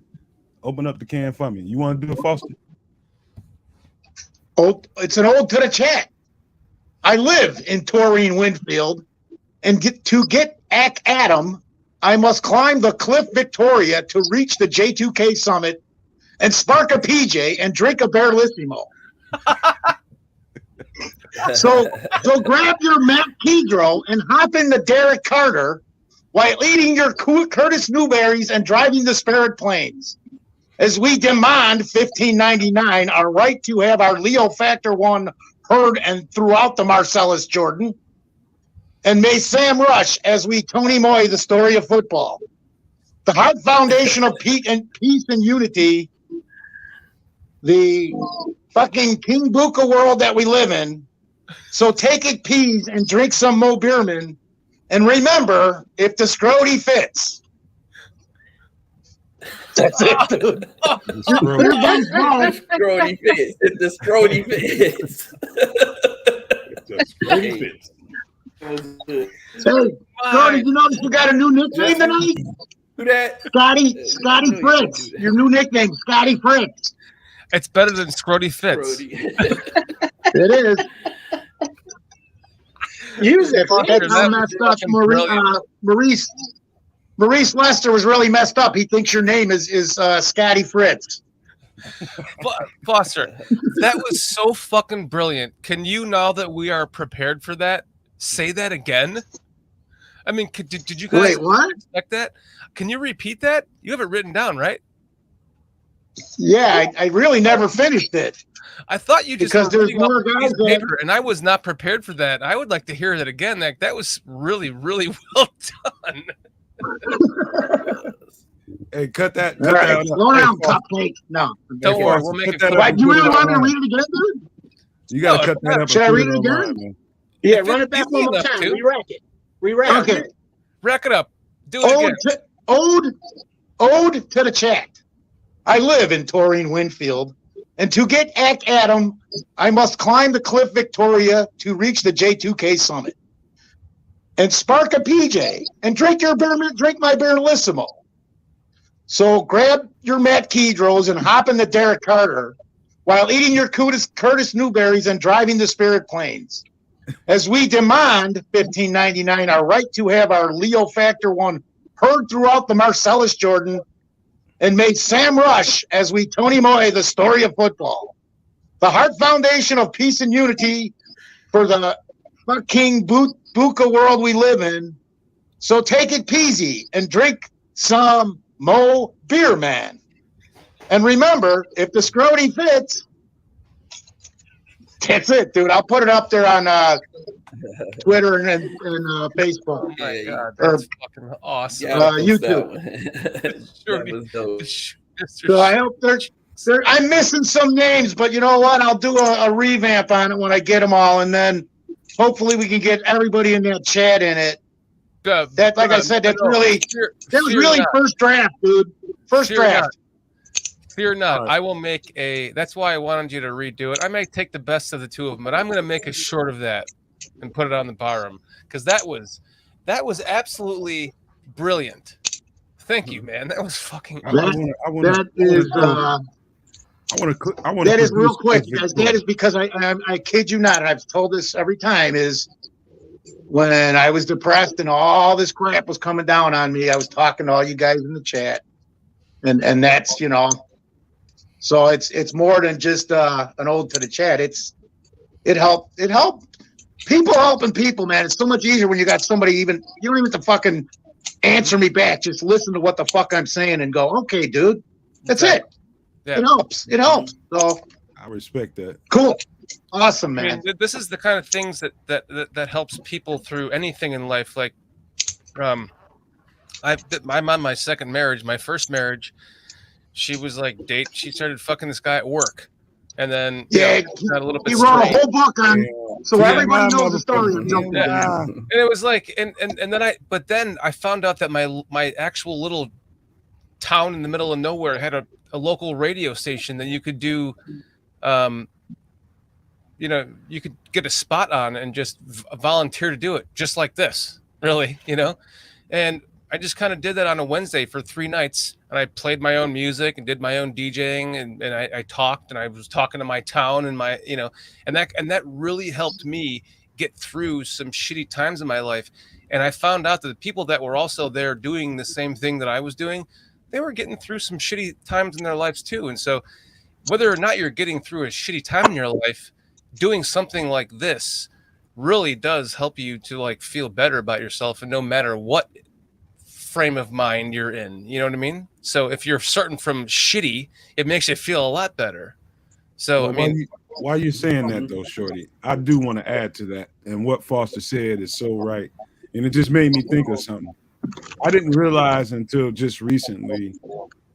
Open up the can for me. You want to do it, Foster? Oh, it's an ode to the chat. I live in Taurine Winfield, and to get Adam, I must climb the Cliff Victoria to reach the J2K summit and spark a PJ and drink a Bearlissimo. So grab your Matt Pedro and hop in the Derek Carter while eating your Curtis Newberries and driving the Spirit Planes. As we demand $15.99, our right to have our Leo Factor 1 heard and throughout the Marcellus Jordan. And may Sam Rush as we Tony Moy the story of football. The hard foundation of peace and unity, the fucking King Buka world that we live in. So take it peas and drink some Mo Beerman. And remember, if the scrody fits. That's it, dude. The scrody fits. If the scrody fits. The scrody fits. Hey, Scotty, you notice you got a new nickname tonight? Who that? Scotty Fritz. Your new nickname, Scotty Fritz. It's better than Scrody Fitz. It is. Use it. Maurice Lester was really messed up. He thinks your name is Scotty Fritz. Foster, that was so fucking brilliant. Can you, now that we are prepared for that, Say that again. I mean, did you guys expect that? Can you repeat that? You have it written down, right? Yeah, I really never finished it. I thought you just because there's more off a piece guys of that paper, and I was not prepared for that. I would like to hear that again. That was really, really well done. Hey, cut that. All right, slow down, cupcake. No, don't worry. We'll make it. Why, do you really want me to read it again, dude? You gotta cut that up. Should I read it again? Yeah, run it back one more time. Re-rack it. Re-rack it. Okay. Rack it up. Do it again. Ode to the chat. I live in Taurine Winfield, and to get at Adam, I must climb the Cliff Victoria to reach the J2K summit, and spark a PJ, and drink my Bearlissimo. So grab your Matt Kedros and hop in the Derek Carter while eating your Curtis Newberries and driving the Spirit Planes. As we demand $15.99 our right to have our Leo Factor 1 heard throughout the Marcellus Jordan and made Sam Rush as we Tony Moy the story of football. The Heart Foundation of Peace and Unity for the fucking Buka world we live in. So take it peasy and drink some Mo Beer, man. And remember, if the scrody fits, that's it, dude. I'll put it up there on Twitter and Facebook. Oh my God, that's fucking awesome. YouTube. So I hope I'm missing some names, but you know what? I'll do a revamp on it when I get them all, and then hopefully we can get everybody in that chat in it. That, like I said, that was really first draft, dude. First draft. Fear not. I will make that's why I wanted you to redo it. I may take the best of the two of them, but I'm going to make a short of that and put it on the bottom because that was absolutely brilliant. Thank you, man. That was fucking awesome. That is real quick, guys. That is because I kid you not. I've told this every time is when I was depressed and all this crap was coming down on me, I was talking to all you guys in the chat. And that's, so it's more than just an ode to the chat. It helped people helping people, man. It's so much easier when you got somebody you don't even have to fucking answer me back. Just listen to what the fuck I'm saying and go, okay, dude, that's it. Yeah. It helps. So I respect that. Cool. Awesome, man. I mean, this is the kind of things that helps people through anything in life. Like, I'm on my second marriage. My first marriage, she was like she started fucking this guy at work, and then got a little bit. He wrote a whole book on, so everybody knows the story. And it was like, and then I found out that my actual little town in the middle of nowhere had a local radio station that you could do, you could get a spot on and just volunteer to do it, just like this, really, and I just kind of did that on a Wednesday for 3 nights, and I played my own music and did my own DJing, and I talked, and I was talking to my town and my, and that really helped me get through some shitty times in my life. And I found out that the people that were also there doing the same thing that I was doing, they were getting through some shitty times in their lives too. And so whether or not you're getting through a shitty time in your life, doing something like this really does help you to like feel better about yourself, and no matter what frame of mind you're in, you know what I mean? So if you're starting from shitty, it makes you feel a lot better. So why are you saying that though, Shorty? I do want to add to that, and what Foster said is so right, and it just made me think of something. I didn't realize until just recently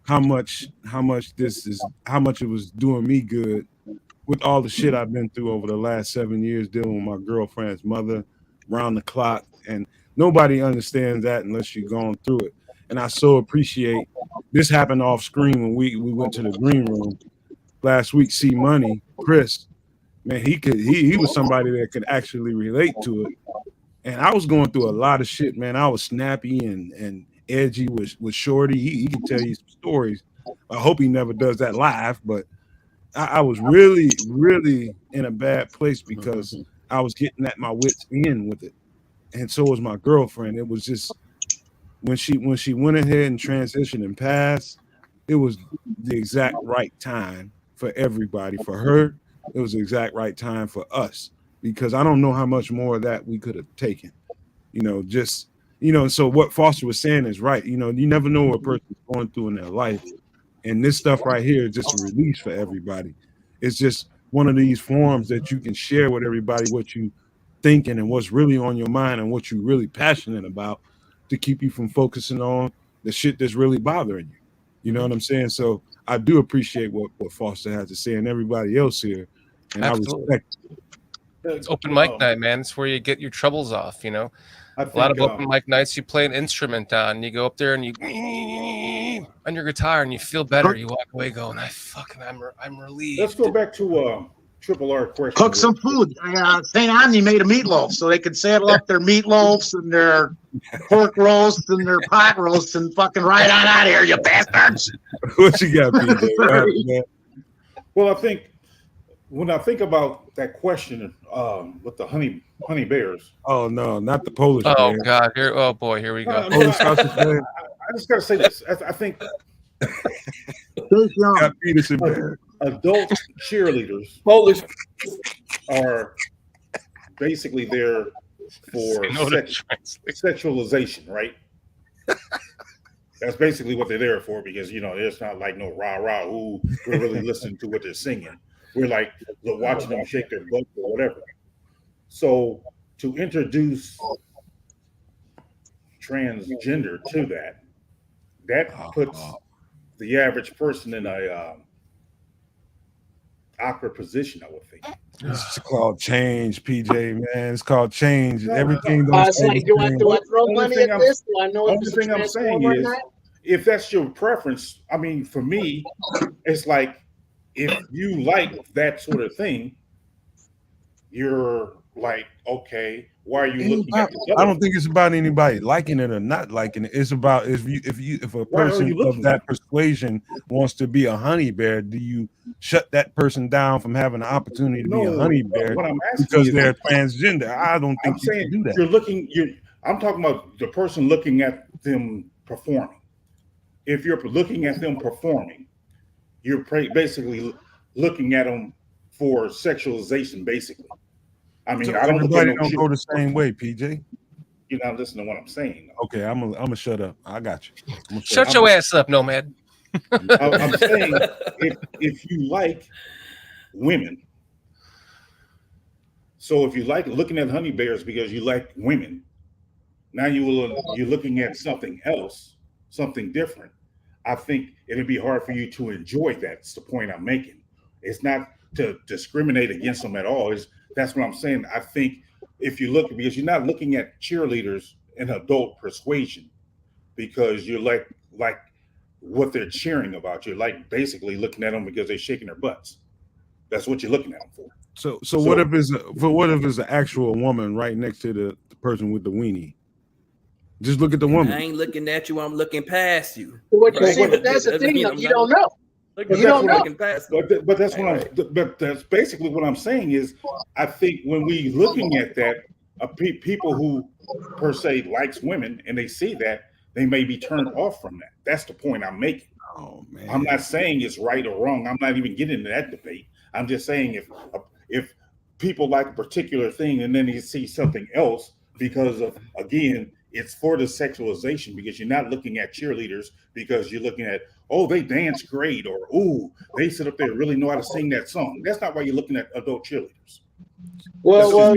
how much it was doing me good with all the shit I've been through over the last 7 years, dealing with my girlfriend's mother round the clock, and nobody understands that unless you've gone through it. And I so appreciate this. Happened off screen when we went to the green room last week. See Money, Chris, man, he was somebody that could actually relate to it. And I was going through a lot of shit, man. I was snappy and edgy with Shorty. He can tell you some stories. I hope he never does that live, but I was really, really in a bad place because I was getting at my wits end with it. And so was my girlfriend. It was just when she went ahead and transitioned and passed, it was the exact right time for everybody. For her, it was the exact right time for us. because I don't know how much more of that we could have taken. So what Foster was saying is right. You never know what a person's going through in their life. And this stuff right here is just a release for everybody. It's just one of these forums that you can share with everybody what you thinking and what's really on your mind and what you're really passionate about to keep you from focusing on the shit that's really bothering you. You know what I'm saying? So I do appreciate what Foster has to say and everybody else here. And Absolutely. I respect it. It's open mic night, man. It's where you get your troubles off, A lot of open mic nights, you play an instrument on, you go up there and you on your guitar and you feel better. You walk away going, I'm relieved. Let's go back to Triple R question. Cook some food. St. Omni made a meatloaf, so they could saddle up their meatloafs and their pork roasts and their pot roasts and fucking ride on out of here, you bastards. What you got, PJ? Well, I think when I think about that question with the honey bears. Oh no, not the Polish. Oh bear. God! Here we go. I just gotta say this. I think adult cheerleaders Polish are basically there for sexualization, right? That's basically what they're there for, because it's not like no rah ooh, we're really listening to what they're singing. We're like watching them shake their butt or whatever. So to introduce transgender to that puts the average person in a awkward position, I would think. It's called change, PJ, man. It's called change. Everything do I throw money at this? Do I know what the thing I'm saying is, if that's your preference, I mean, for me, it's like, if you like that sort of thing, you're like, okay, why are you looking at this? I don't think it's about anybody liking it or not liking it. It's about if a person of that persuasion wants to be a honey bear, do you shut that person down from having an opportunity to be a honey bear because they're transgender? I don't think you can do that. I'm talking about the person looking at them performing. If you're looking at them performing, you're basically looking at them for sexualization, basically. I mean, so I don't everybody don't go the same way, PJ. You're not listening to what I'm saying, though. Okay, I'm gonna shut up. I got you. Shut your ass up, Nomad. I'm saying if you like women, so if you like looking at honey bears because you like women, now you're looking at something else, something different. I think it'd be hard for you to enjoy that. That's the point I'm making. It's not to discriminate against them at all. That's what I'm saying. I think if you look, because you're not looking at cheerleaders in adult persuasion, because you're like what they're cheering about. You're like basically looking at them because they're shaking their butts. That's what you're looking at them for. So what if it's an actual woman right next to the person with the weenie? Just look at the woman. I ain't looking at you. I'm looking past you. What you see, but that's the thing. You don't know. You don't know. But that's basically what I'm saying is, I think when we looking at that, people who per se likes women and they see that, they may be turned off from that. That's the point I'm making. Oh man, I'm not saying it's right or wrong. I'm not even getting into that debate. I'm just saying if people like a particular thing and then they see something else because of, again, it's for the sexualization, because you're not looking at cheerleaders because you're looking at, oh, they dance great, or ooh, they sit up there and really know how to sing that song. That's not why you're looking at adult cheerleaders. Well, so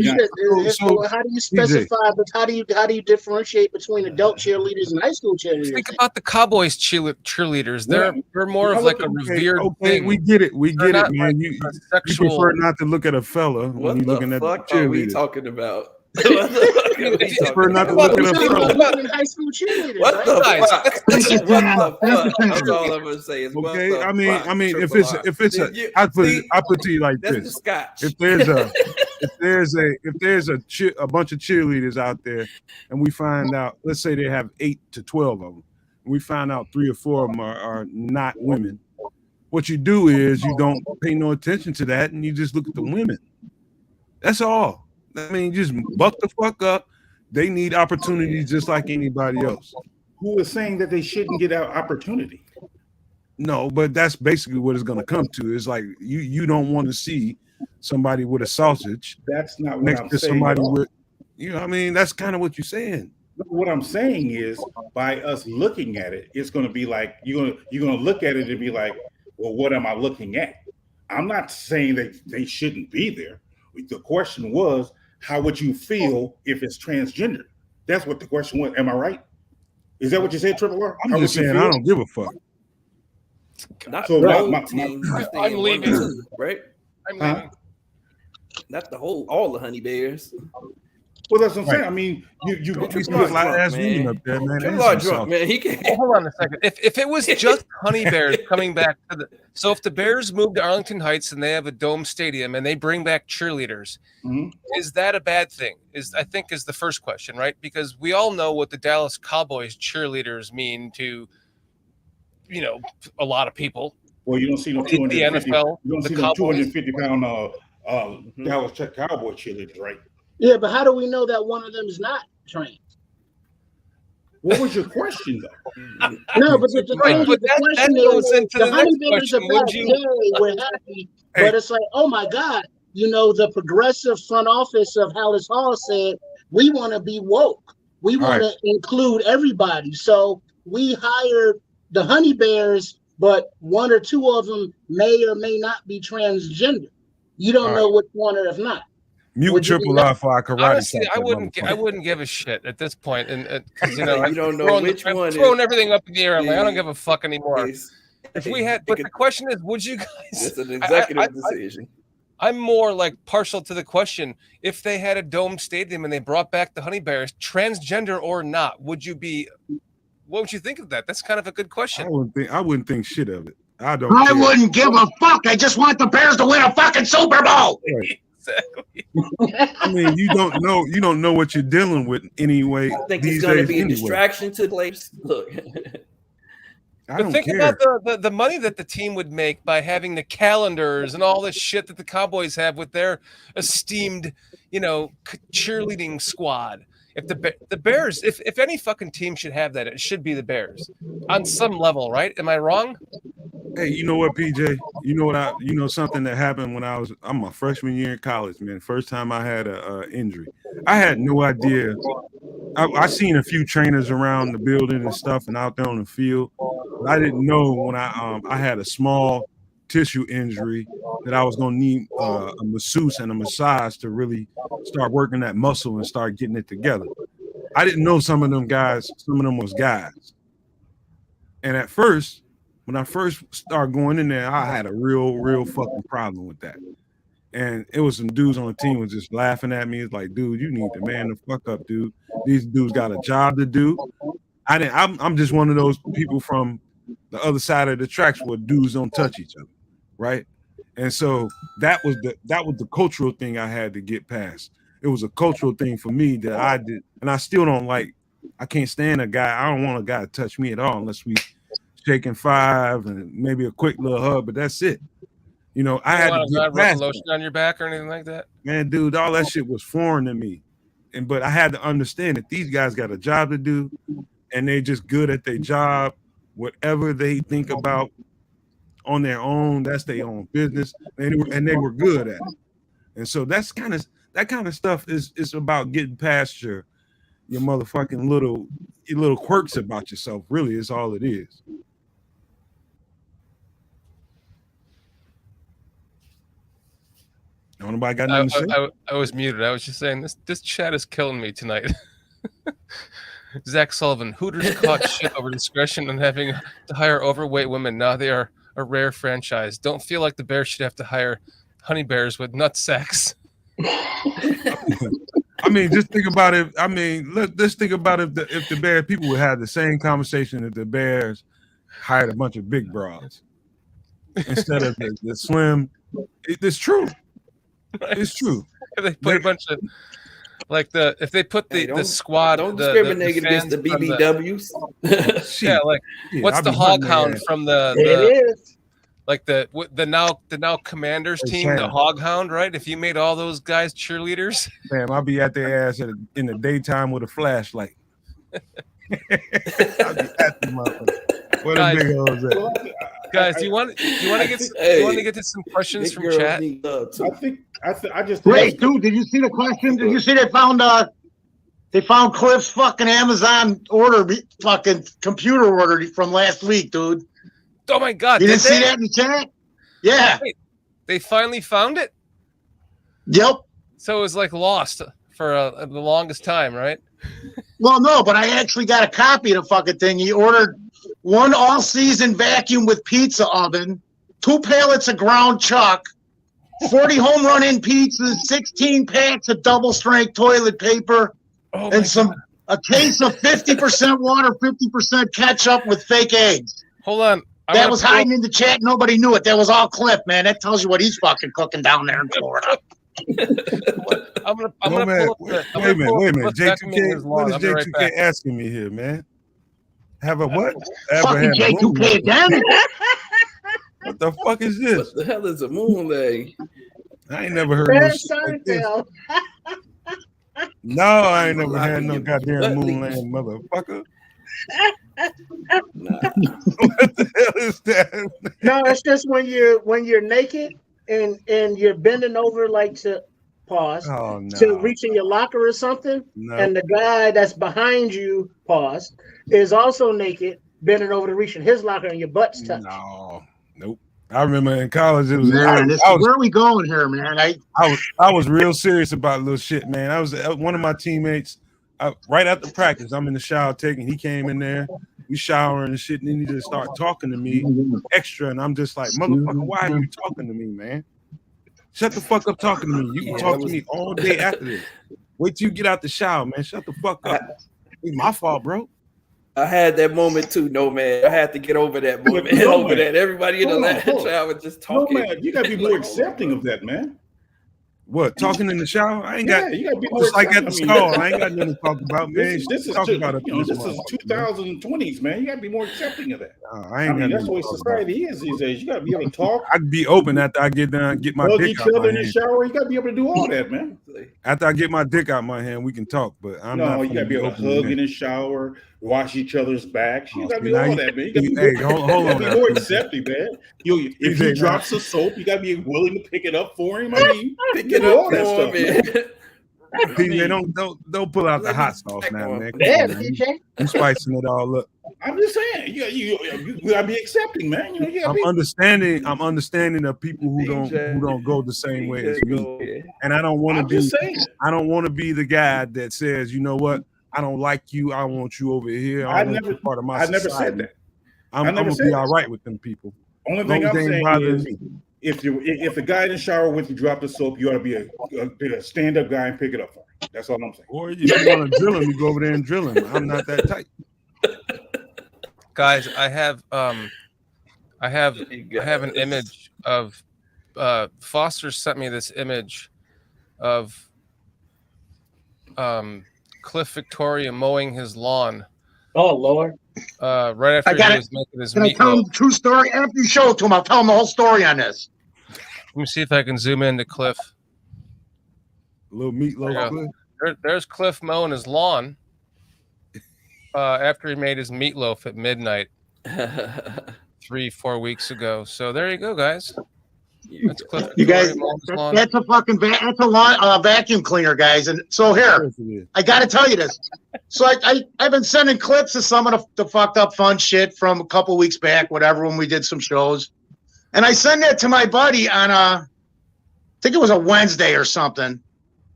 how do you specify? But how do you differentiate between adult cheerleaders and high school cheerleaders? Think about the Cowboys cheerleaders. They're more of like a revered thing. We get it, man. You prefer not to look at a fella when you're looking at the cheerleaders. What are we talking about? Prefer not to look at a fella. High school cheerleaders. What the fuck? What the fuck? That's all I'm gonna say is okay. I mean, if it's I put it to you like this: if there's a bunch of cheerleaders out there, and we find out, let's say they have 8 to 12 of them, and we find out 3 or 4 of them are not women. What you do is you don't pay no attention to that, and you just look at the women. That's all. I mean, just buck the fuck up. They need opportunities just like anybody else. Who is saying that they shouldn't get an opportunity? No, but that's basically what it's going to come to. It's like you don't want to see somebody with a sausage. That's not what next I'm to saying. somebody with, you know what I mean? That's kind of what you're saying. What I'm saying is, by us looking at it, it's going to be like you're going to look at it and be like, well, what am I looking at? I'm not saying that they shouldn't be there. The question was, how would you feel if it's transgender? That's what the question was. Am I right? Is that what you said, Triple R? I'm just saying, I don't give a fuck. Not So I'm leaving, right? I'm leaving. Not all the honey bears. Well, that's what I'm saying. I mean, you Triple R drunk, man. up there, man. Triple R drunk, man. He can't. Hold on a second. If it was just honey bears coming back to the, so if the Bears move to Arlington Heights and they have a dome stadium and they bring back cheerleaders, is that a bad thing? I think is the first question, right? Because we all know what the Dallas Cowboys cheerleaders mean to, you know, a lot of people. Well, you don't see no 250. NFL, you don't see no 250-pound Dallas Cowboy cheerleaders, right? Yeah, but how do we know that one of them is not trained? What was your question, though? No, but the question is, the honey bears are back. Yay, we're happy. But it's like, oh my God, you know, the progressive front office of Hallis Hall said, we want to be woke. We want to include everybody. So we hired the honey bears, but one or two of them may or may not be transgender. You don't know which one or if not. Mute Triple R for our karate. Honestly, I wouldn't give a shit at this point, and because you know, you don't know which one. I've thrown everything up in the air. I'm like, I don't give a fuck anymore. If we had, but the question is, would you guys? It's an executive decision. I'm more like partial to the question. If they had a dome stadium and they brought back the honey bears, transgender or not, would you be? What would you think of that? That's kind of a good question. I wouldn't think shit of it. I wouldn't give a fuck. I just want the Bears to win a fucking Super Bowl. Right. Exactly. I mean, you don't know what you're dealing with anyway. I think it's going to be a distraction to the players. Look. But think about the money that the team would make by having the calendars and all this shit that the Cowboys have with their esteemed, you know, cheerleading squad. If the Bears, if any fucking team should have that, it should be the Bears on some level, right? Am I wrong? Hey, you know what, PJ? You know something that happened when I'm my freshman year in college, man. First time I had a injury. I had no idea. I seen a few trainers around the building and stuff and out there on the field. But I didn't know when I had a small tissue injury that I was gonna need a masseuse and a massage to really start working that muscle and start getting it together. I didn't know some of them was guys. And at first, when I first started going in there, I had a real fucking problem with that. And it was some dudes on the team was just laughing at me. It's like, dude, you need to man the fuck up, dude. These dudes got a job to do. I'm just one of those people from the other side of the tracks where dudes don't touch each other, right? And so that was the cultural thing I had to get past. It was a cultural thing for me that I did, and I still don't like. I can't stand a guy. I don't want a guy to touch me at all unless we shaking five and maybe a quick little hug, but that's it. You know, I had to get past lotion on your back or anything like that. Man, dude, all that shit was foreign to me, but I had to understand that these guys got a job to do, and they just good at their job. Whatever they think about on their own, that's their own business, and they were good at it. And so that kind of stuff is about getting past your motherfucking little quirks about yourself. Really, is all it is. Nobody got nothing to say? I was muted. I was just saying this chat is killing me tonight. Zach Sullivan, Hooters caught shit over discretion and having to hire overweight women. Now they are a rare franchise. Don't feel like the Bears should have to hire honey bears with nut sacks. I mean, just think about it. I mean, let's think about if the Bears people would have the same conversation if the Bears hired a bunch of big broads instead of the slim. It's true. It's true. They put a bunch of if they put the squad. Don't discriminate against the BBWs. What's the hog hound from It is. Like the now Commanders team, the Hog Hound, right? If you made all those guys cheerleaders, man, I'll be at their ass in the daytime with a flashlight. I'll be at the motherfucker. What a big hoes at? Guys, do you want to get some questions from chat? I just Wait, dude, did you see the question? Did you see they found Cliff's fucking Amazon fucking computer order from last week, dude? Oh my God! You didn't see that in the chat? Yeah. Wait, they finally found it. Yep. So it was like lost for the longest time, right? Well, no, but I actually got a copy of the fucking thing. He ordered one all-season vacuum with pizza oven, 2 pallets of ground chuck, 40 home run-in pizzas, 16 packs of double-strength toilet paper, and a case of 50% water, 50% ketchup with fake eggs. Hold on. That was hiding in the chat. Nobody knew it. That was all Cliff, man. That tells you what he's fucking cooking down there in Florida. I'm gonna pull up wait a minute. J2K, what is J2K asking me here, man? Have a what? Fucking J2K again? What the fuck is this? What the hell is a moon leg? I ain't never heard no shit like this. No, I ain't never had no goddamn moonland, motherfucker. Nah. What the hell is that? No, it's just when you're naked and you're bending over like to pause to reach in your locker or something, and the guy that's behind you is also naked, bending over to reach in his locker and your butt's touch. No, nope. I remember in college it was. Man, where are we going here, man? I was real serious about little shit, man. I was one of my teammates. Right after practice, I'm in the shower taking. He came in there, we showering and shit, and then he just started talking to me extra, and I'm just like, motherfucker, why are you talking to me, man? Shut the fuck up talking to me. You can talk to me all day after this. Wait till you get out the shower, man. Shut the fuck up. It's my fault, bro. I had that moment too. No, man. I had to get over that moment. That. Everybody in the shower just talking. No, man. You got to be more accepting of that, man. What, talking in the shower? I ain't got. You gotta be just like at the stall. I ain't got nothing to talk about, man. This is 2020s, man. You gotta be more accepting of that. I mean, that's the way society is these days. You gotta be able to talk. I'd be open after I get done, get my dick each other in the shower. You gotta be able to do all that, man. After I get my dick out my hand, we can talk. But I'm not. You gotta be able to hug in the shower, wash each other's backs. You gotta be all that, man. You gotta be more accepting, man. If he drops a soap, you gotta be willing to pick it up for him. I mean, pick it up for him, man. Man, don't pull out the hot sauce now, man. I'm spicing it all up. I'm just saying, you gotta be accepting, man. I'm understanding of people who don't go the same way as me, and I don't want to be. I don't want to be the guy that says, you know what, I don't like you. I want you over here. I never part of my society. Never said that. I'm gonna be all right with them people. Only thing I'm saying is, if the guy in the shower with you drop the soap, you ought to be a stand-up guy and pick it up for him. That's all I'm saying. Or if you want to drill him, you go over there and drill him. I'm not that type. Guys, I have an image of Foster sent me this image of Cliff Victoria mowing his lawn. Oh Lord! Right after he was making his meatloaf. Can I tell him the true story? After you show it to him, I'll tell him the whole story on this. Let me see if I can zoom into Cliff. A little meatloaf. There's Cliff mowing his lawn after he made his meatloaf at midnight 3-4 weeks ago. So there you go, guys. That's Cliff. You guys, that's a fucking vacuum cleaner, guys. And so here, I got to tell you this. So I've been sending clips of some of the fucked up fun shit from a couple weeks back, whatever, when we did some shows. And I sent that to my buddy on I think it was a Wednesday or something.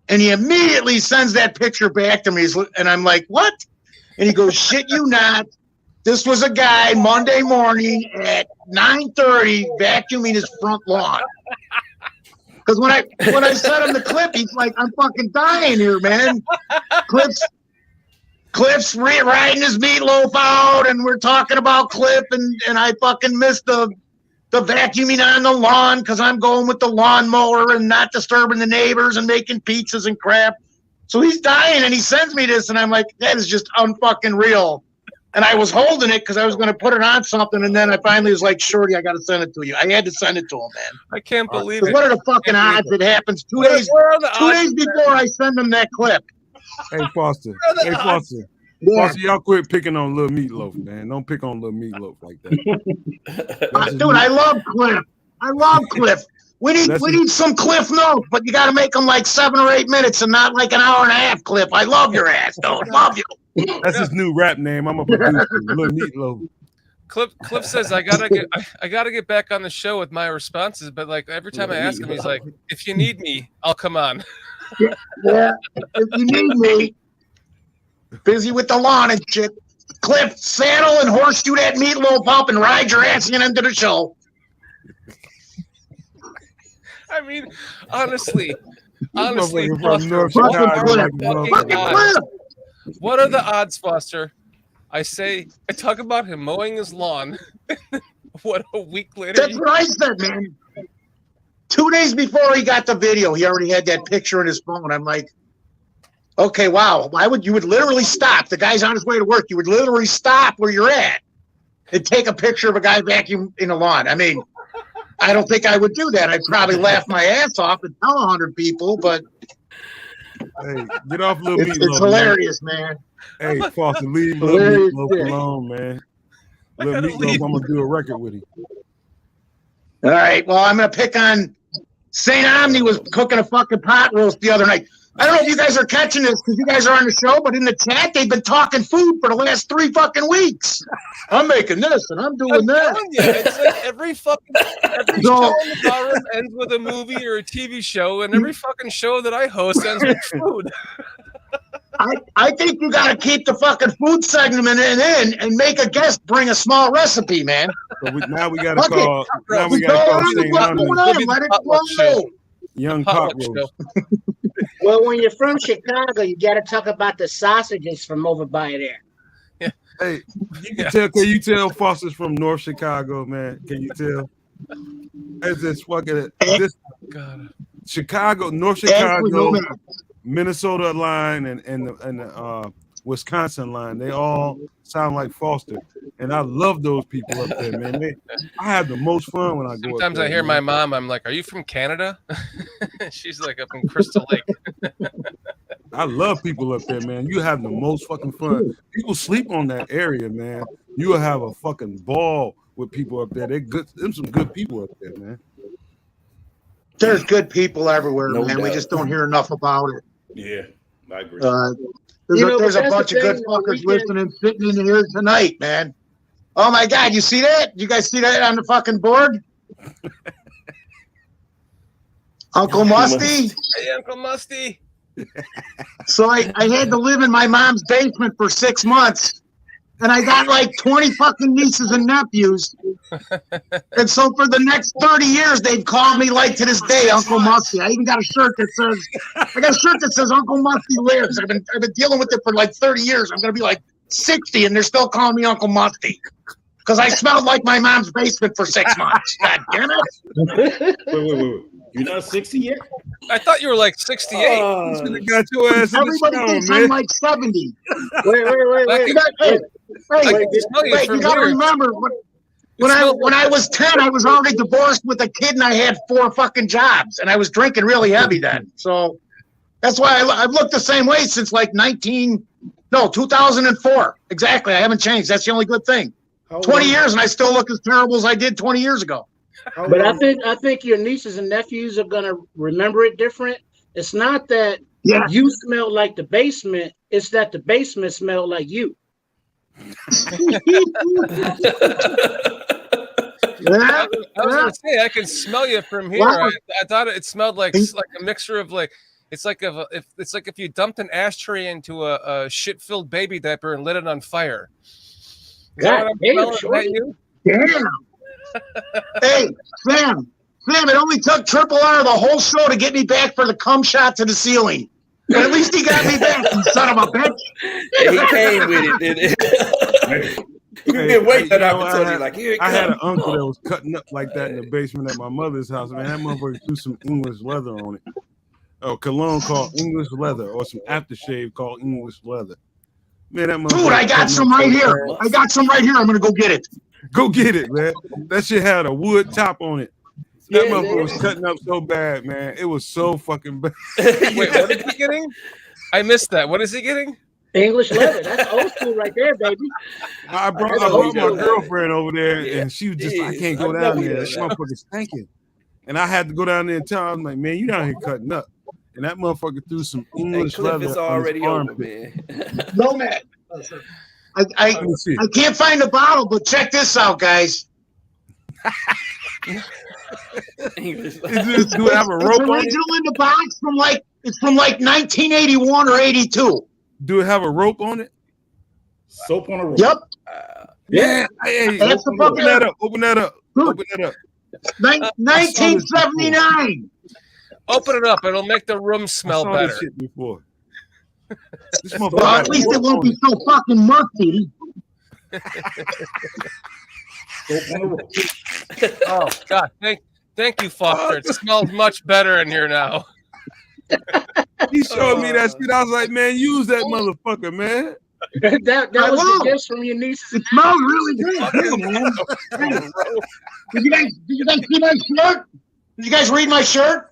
And he immediately sends that picture back to me. And I'm like, what? And he goes, shit you not. This was a guy Monday morning at 9:30 vacuuming his front lawn. Because when I sent him the clip, he's like, I'm fucking dying here, man. Cliff's riding his meatloaf out, and we're talking about Cliff, and I fucking missed the vacuuming on the lawn because I'm going with the lawnmower and not disturbing the neighbors and making pizzas and crap. So he's dying, and he sends me this, and I'm like, that is just unfucking real. And I was holding it because I was going to put it on something, and then I finally was like, Shorty, I got to send it to you. I had to send it to him, man. I can't believe it. What are the fucking odds it happens 2 days before I send him that clip? Hey, Foster. Bossy, y'all quit picking on Little Meatloaf, man. Don't pick on Little Meatloaf like that. Dude, I love Cliff. I love Cliff. We need some Cliff Notes, but you got to make them like 7 or 8 minutes and not like an hour and a half. Cliff, I love your ass, dude. Love you. That's his new rap name. I'm a producer, Little Meatloaf. Cliff says I gotta get back on the show with my responses, but like every time I ask him, he's like, "If you need me, I'll come on." Yeah, if you need me, busy with the lawn and shit. Cliff, saddle and horseshoe that Meatloaf up and ride your ass into the show. I mean, honestly, From Foster, North Chicago, what are the odds, Foster? I talk about him mowing his lawn. What a week later. That's what I said, man. 2 days before he got the video, he already had that picture in his phone. I'm like, okay, wow. Why would you literally stop? The guy's on his way to work. You would literally stop where you're at and take a picture of a guy vacuuming in the lawn. I mean, I don't think I would do that. I'd probably laugh my ass off and tell 100 people, but hey, get off Little Meatloaf. It's hilarious, man. Hey, Foster, leave Little Meatloaf alone, man. Little Meatloaf, I'm gonna do a record with him. All right. Well, I'm gonna pick on St. Omni was cooking a fucking pot roast the other night. I don't know if you guys are catching this because you guys are on the show, but in the chat they've been talking food for the last 3 fucking weeks. I'm making this and I'm doing that. It's like every show in the barroom ends with a movie or a TV show, and every fucking show that I host ends with food. I think you got to keep the fucking food segment in and make a guest bring a small recipe, man. So now we got to call. Now we got to call St. Omni. Let it flow. Young pot roast. Well, when you're from Chicago, you got to talk about the sausages from over by there. Yeah. Hey, can you tell Foster's from North Chicago, man? Can you tell? It's this fucking Chicago, North Chicago, Minnesota line, and the Wisconsin line. They all sound like Foster, and I love those people up there, man. I have the most fun when I go. Sometimes up there, I hear my mom. I'm like, "Are you from Canada?" She's like, "Up in Crystal Lake." I love people up there, man. You have the most fucking fun. People sleep on that area, man. You will have a fucking ball with people up there. They're good. There's some good people up there, man. There's good people everywhere, No man. doubt. We just don't hear enough about it. Yeah, I agree. There's a bunch of good fuckers listening, sitting in here tonight, man. Oh my God, you see that? You guys see that on the fucking board? Uncle Musty? Hey, Uncle Musty. So I had to live in my mom's basement for 6 months, and I got like 20 fucking nieces and nephews. And so for the next 30 years, they've called me like to this day, Uncle Musty. I even got a shirt that says Uncle Musty lives. I've been dealing with it for like 30 years. I'm gonna be like 60, and they're still calling me Uncle Musty because I smelled like my mom's basement for 6 months. God damn it! Wait. You're not 60 yet? I thought you were like 68. Got your ass in the Everybody shower, thinks man. I'm like 70. Wait. You gotta remember when I was 10, I was already divorced with a kid and I had 4 fucking jobs and I was drinking really heavy then. So that's why I've looked the same way since like 2004. Exactly. I haven't changed. That's the only good thing. 20 years and I still look as terrible as I did 20 years ago. But I think your nieces and nephews are gonna remember it different. It's not that you smell like the basement; it's that the basement smelled like you. I was gonna say I can smell you from here. Wow. I thought it smelled like a mixture of like it's like if you dumped an ashtray into a shit-filled baby diaper and lit it on fire. God damn, shorty. Damn. Hey, Sam, it only took Triple R the whole show to get me back for the cum shot to the ceiling. But at least he got me back, you son of a bitch. Yeah, he came with it, didn't he? You didn't wait that opportunity. Like, here it I had comes. an uncle that was cutting up like that in the basement at my mother's house. Man, that motherfucker threw some English leather on it. Oh, cologne called English leather, or some aftershave called English leather. Man, that motherfucker. Dude, I got some right here. I'm gonna go get it. Go get it, man. That shit had a wood top on it. That motherfucker was cutting up so bad, man. It was so fucking bad. Wait, what is he getting? I missed that. What is he getting? English leather. That's old school right there, baby. I brought my girlfriend over there, and she was just, I can't go down there. This motherfucker's stinking. And I had to go down there and tell her, I'm like, man, you down here cutting up. And that motherfucker threw some English leather is on already his over, armpit. man. No, man. I can't find the bottle, but check this out, guys. English. Do it have a rope on it? Original in the box it's from like 1981 or 82. Do it have a rope on it? Soap on a rope. Yep. Yeah. Hey, That's open that up. Open that up. Open that up. 1979. Open it up. It'll make the room smell better. This shit before. This Well, at least it won't be so fucking murky. Oh God! Thank you, Foster. It smells much better in here now. He showed me that shit. I was like, man, use that motherfucker, man. that was the gift from your niece. It smells really good, too, man. Did you guys see my shirt? Did you guys read my shirt?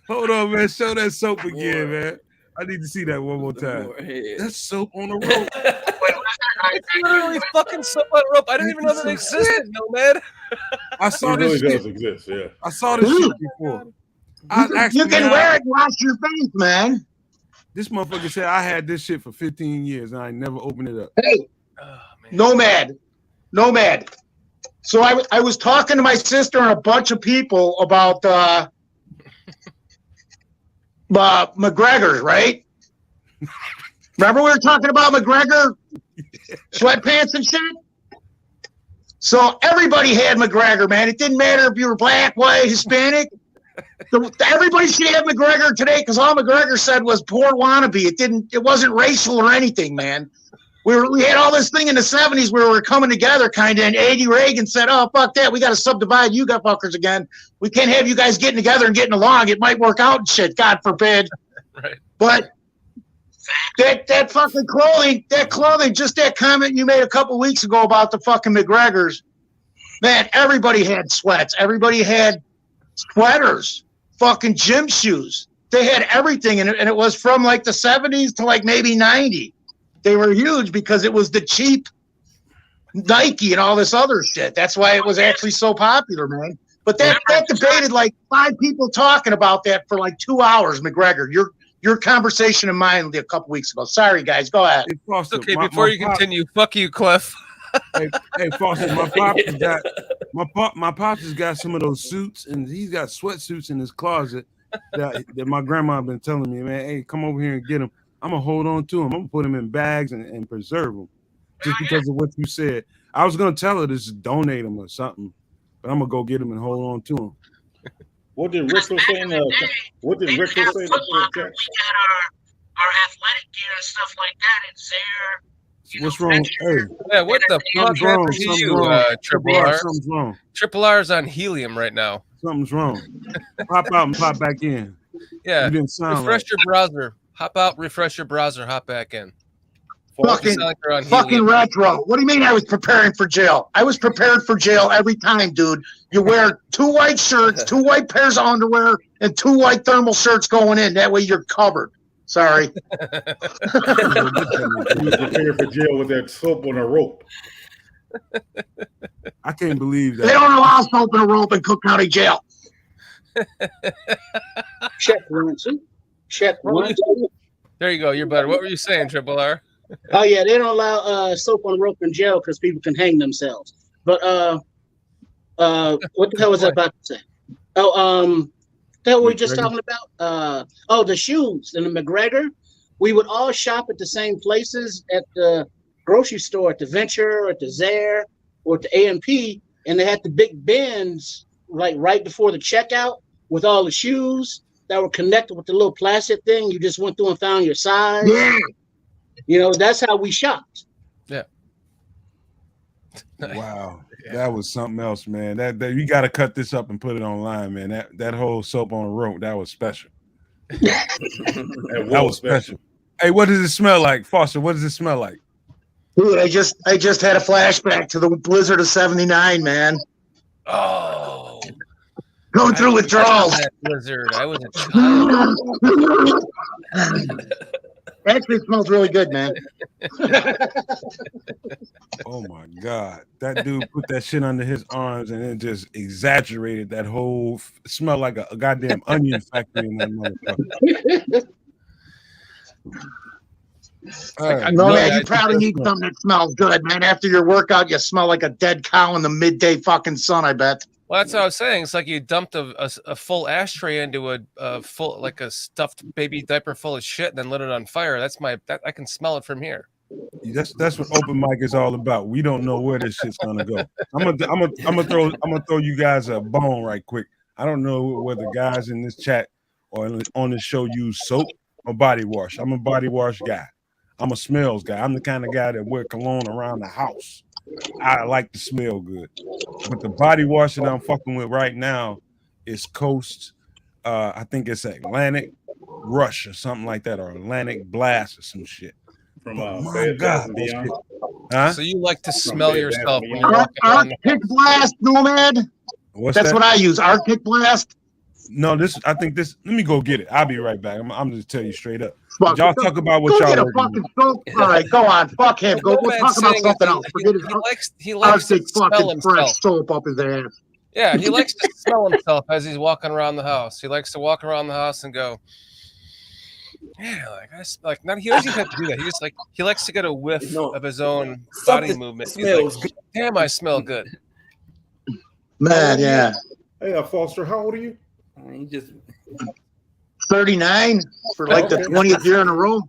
Hold on, man. Show that soap again, man. I need to see that one more time. That's soap on the rope. It's literally fucking soap on a rope. I didn't even know that existed, Nomad. I saw It this really shit. does exist, yeah. I saw this shit before. You can wear it and wash your face, man. This motherfucker said I had this shit for 15 years and I never opened it up. Hey, Nomad. So I was talking to my sister and a bunch of people about McGregor, right? Remember we were talking about McGregor sweatpants and shit? So everybody had McGregor, man. It didn't matter if you were black, white, Hispanic. Everybody should have McGregor today because all McGregor said was poor wannabe. It wasn't racial or anything, man. We had all this thing in the 70s where we were coming together kind of, and Eddie Reagan said, oh, fuck that. We got to subdivide you fuckers again. We can't have you guys getting together and getting along. It might work out and shit, God forbid. Right. But that fucking clothing, just that comment you made a couple weeks ago about the fucking McGregors, man, everybody had sweats. Everybody had sweaters, fucking gym shoes. They had everything, and it was from like the 70s to like maybe 90. They were huge because it was the cheap Nike and all this other shit. That's why it was actually so popular, man. But that debated like 5 people talking about that for like 2 hours, McGregor. Your conversation and mine a couple weeks ago. Sorry, guys. Go ahead. Hey, Foster, Okay, before you continue, fuck you, Cliff. hey, Foster, my pops has got some of those suits, and he's got sweatsuits in his closet that my grandma been telling me, man, hey, come over here and get them. I'm gonna hold on to them. I'm gonna put them in bags and preserve them, just because of what you said. I was gonna tell her to just donate them or something, but I'm gonna go get them and hold on to them. What did Rickle say? What did Rickle say? Our athletic gear and stuff like that. It's there. What's wrong? Hey, Yeah, what the fuck happened to you, Triple R? Something's wrong. Triple R's on helium right now. Something's wrong. Pop out and pop back in. Yeah, You didn't sound refresh right. your browser. Hop out, refresh your browser, hop back in. Fucking retro. What do you mean I was preparing for jail? I was prepared for jail every time, dude. You wear 2 white shirts, 2 white pairs of underwear, and 2 white thermal shirts going in. That way you're covered. Sorry. You prepared for jail with that soap on a rope. I can't believe that. They don't allow soap in a rope in Cook County Jail. Check one, two. Check one, two. There you go. You're better. What were you saying, Triple R? Oh yeah, they don't allow soap on a rope in jail because people can hang themselves. But what the hell was I about to say? Oh, that we were just talking about. The shoes and the McGregor. We would all shop at the same places at the grocery store, at the Venture, or at the Zare, or at the A&P, and they had the big bins like right before the checkout with all the shoes that were connected with the little plastic thing. You just went through and found your size. Yeah. You know, that's how we shopped. Yeah. Wow, that was something else, man. That you got to cut this up and put it online, man. That whole soap on a rope, that was special. That was special. Hey, what does it smell like, Foster? What does it smell like? Dude, I just had a flashback to the blizzard of '79, man. Oh, Going through withdrawals. That blizzard. I was a child. Actually, it smells really good, man. Oh my God. That dude put that shit under his arms and it just exaggerated that whole smell like a goddamn onion factory in that motherfucker. Man, you probably need something that smells good, man. After your workout, you smell like a dead cow in the midday fucking sun, I bet. Well, that's what I was saying. It's like you dumped a full ashtray into a full, like a stuffed baby diaper full of shit and then lit it on fire. I can smell it from here. That's what open mic is all about. We don't know where this shit's gonna go. I'm gonna throw you guys a bone right quick. I don't know whether guys in this chat or on this show use soap or body wash. I'm a body wash guy. I'm a smells guy. I'm the kind of guy that wear cologne around the house. I like to smell good. But the body wash that I'm fucking with right now is Coast. I think it's Atlantic Rush or something like that, or Atlantic Blast or some shit. From my God, huh? So you like to smell yourself when you're walking around the Arctic Blast, Nomad. That's what I use. Arctic Blast. No, I think this. Let me go get it. I'll be right back. I'm just tell you straight up. Y'all talk about what y'all. Go get a fucking soap. All right, go on. Fuck him. Go talk about something else. Forget it. He likes to smell himself. Fresh soap up his ass. Yeah, he likes to smell himself as he's walking around the house. He likes to walk around the house and go, yeah, not he doesn't have to do that. He likes to get a whiff of his own body movement. Smells like, damn, I smell good. Man, yeah. Hey, Foster, how old are you? He just 39 for like the 20th year in a row.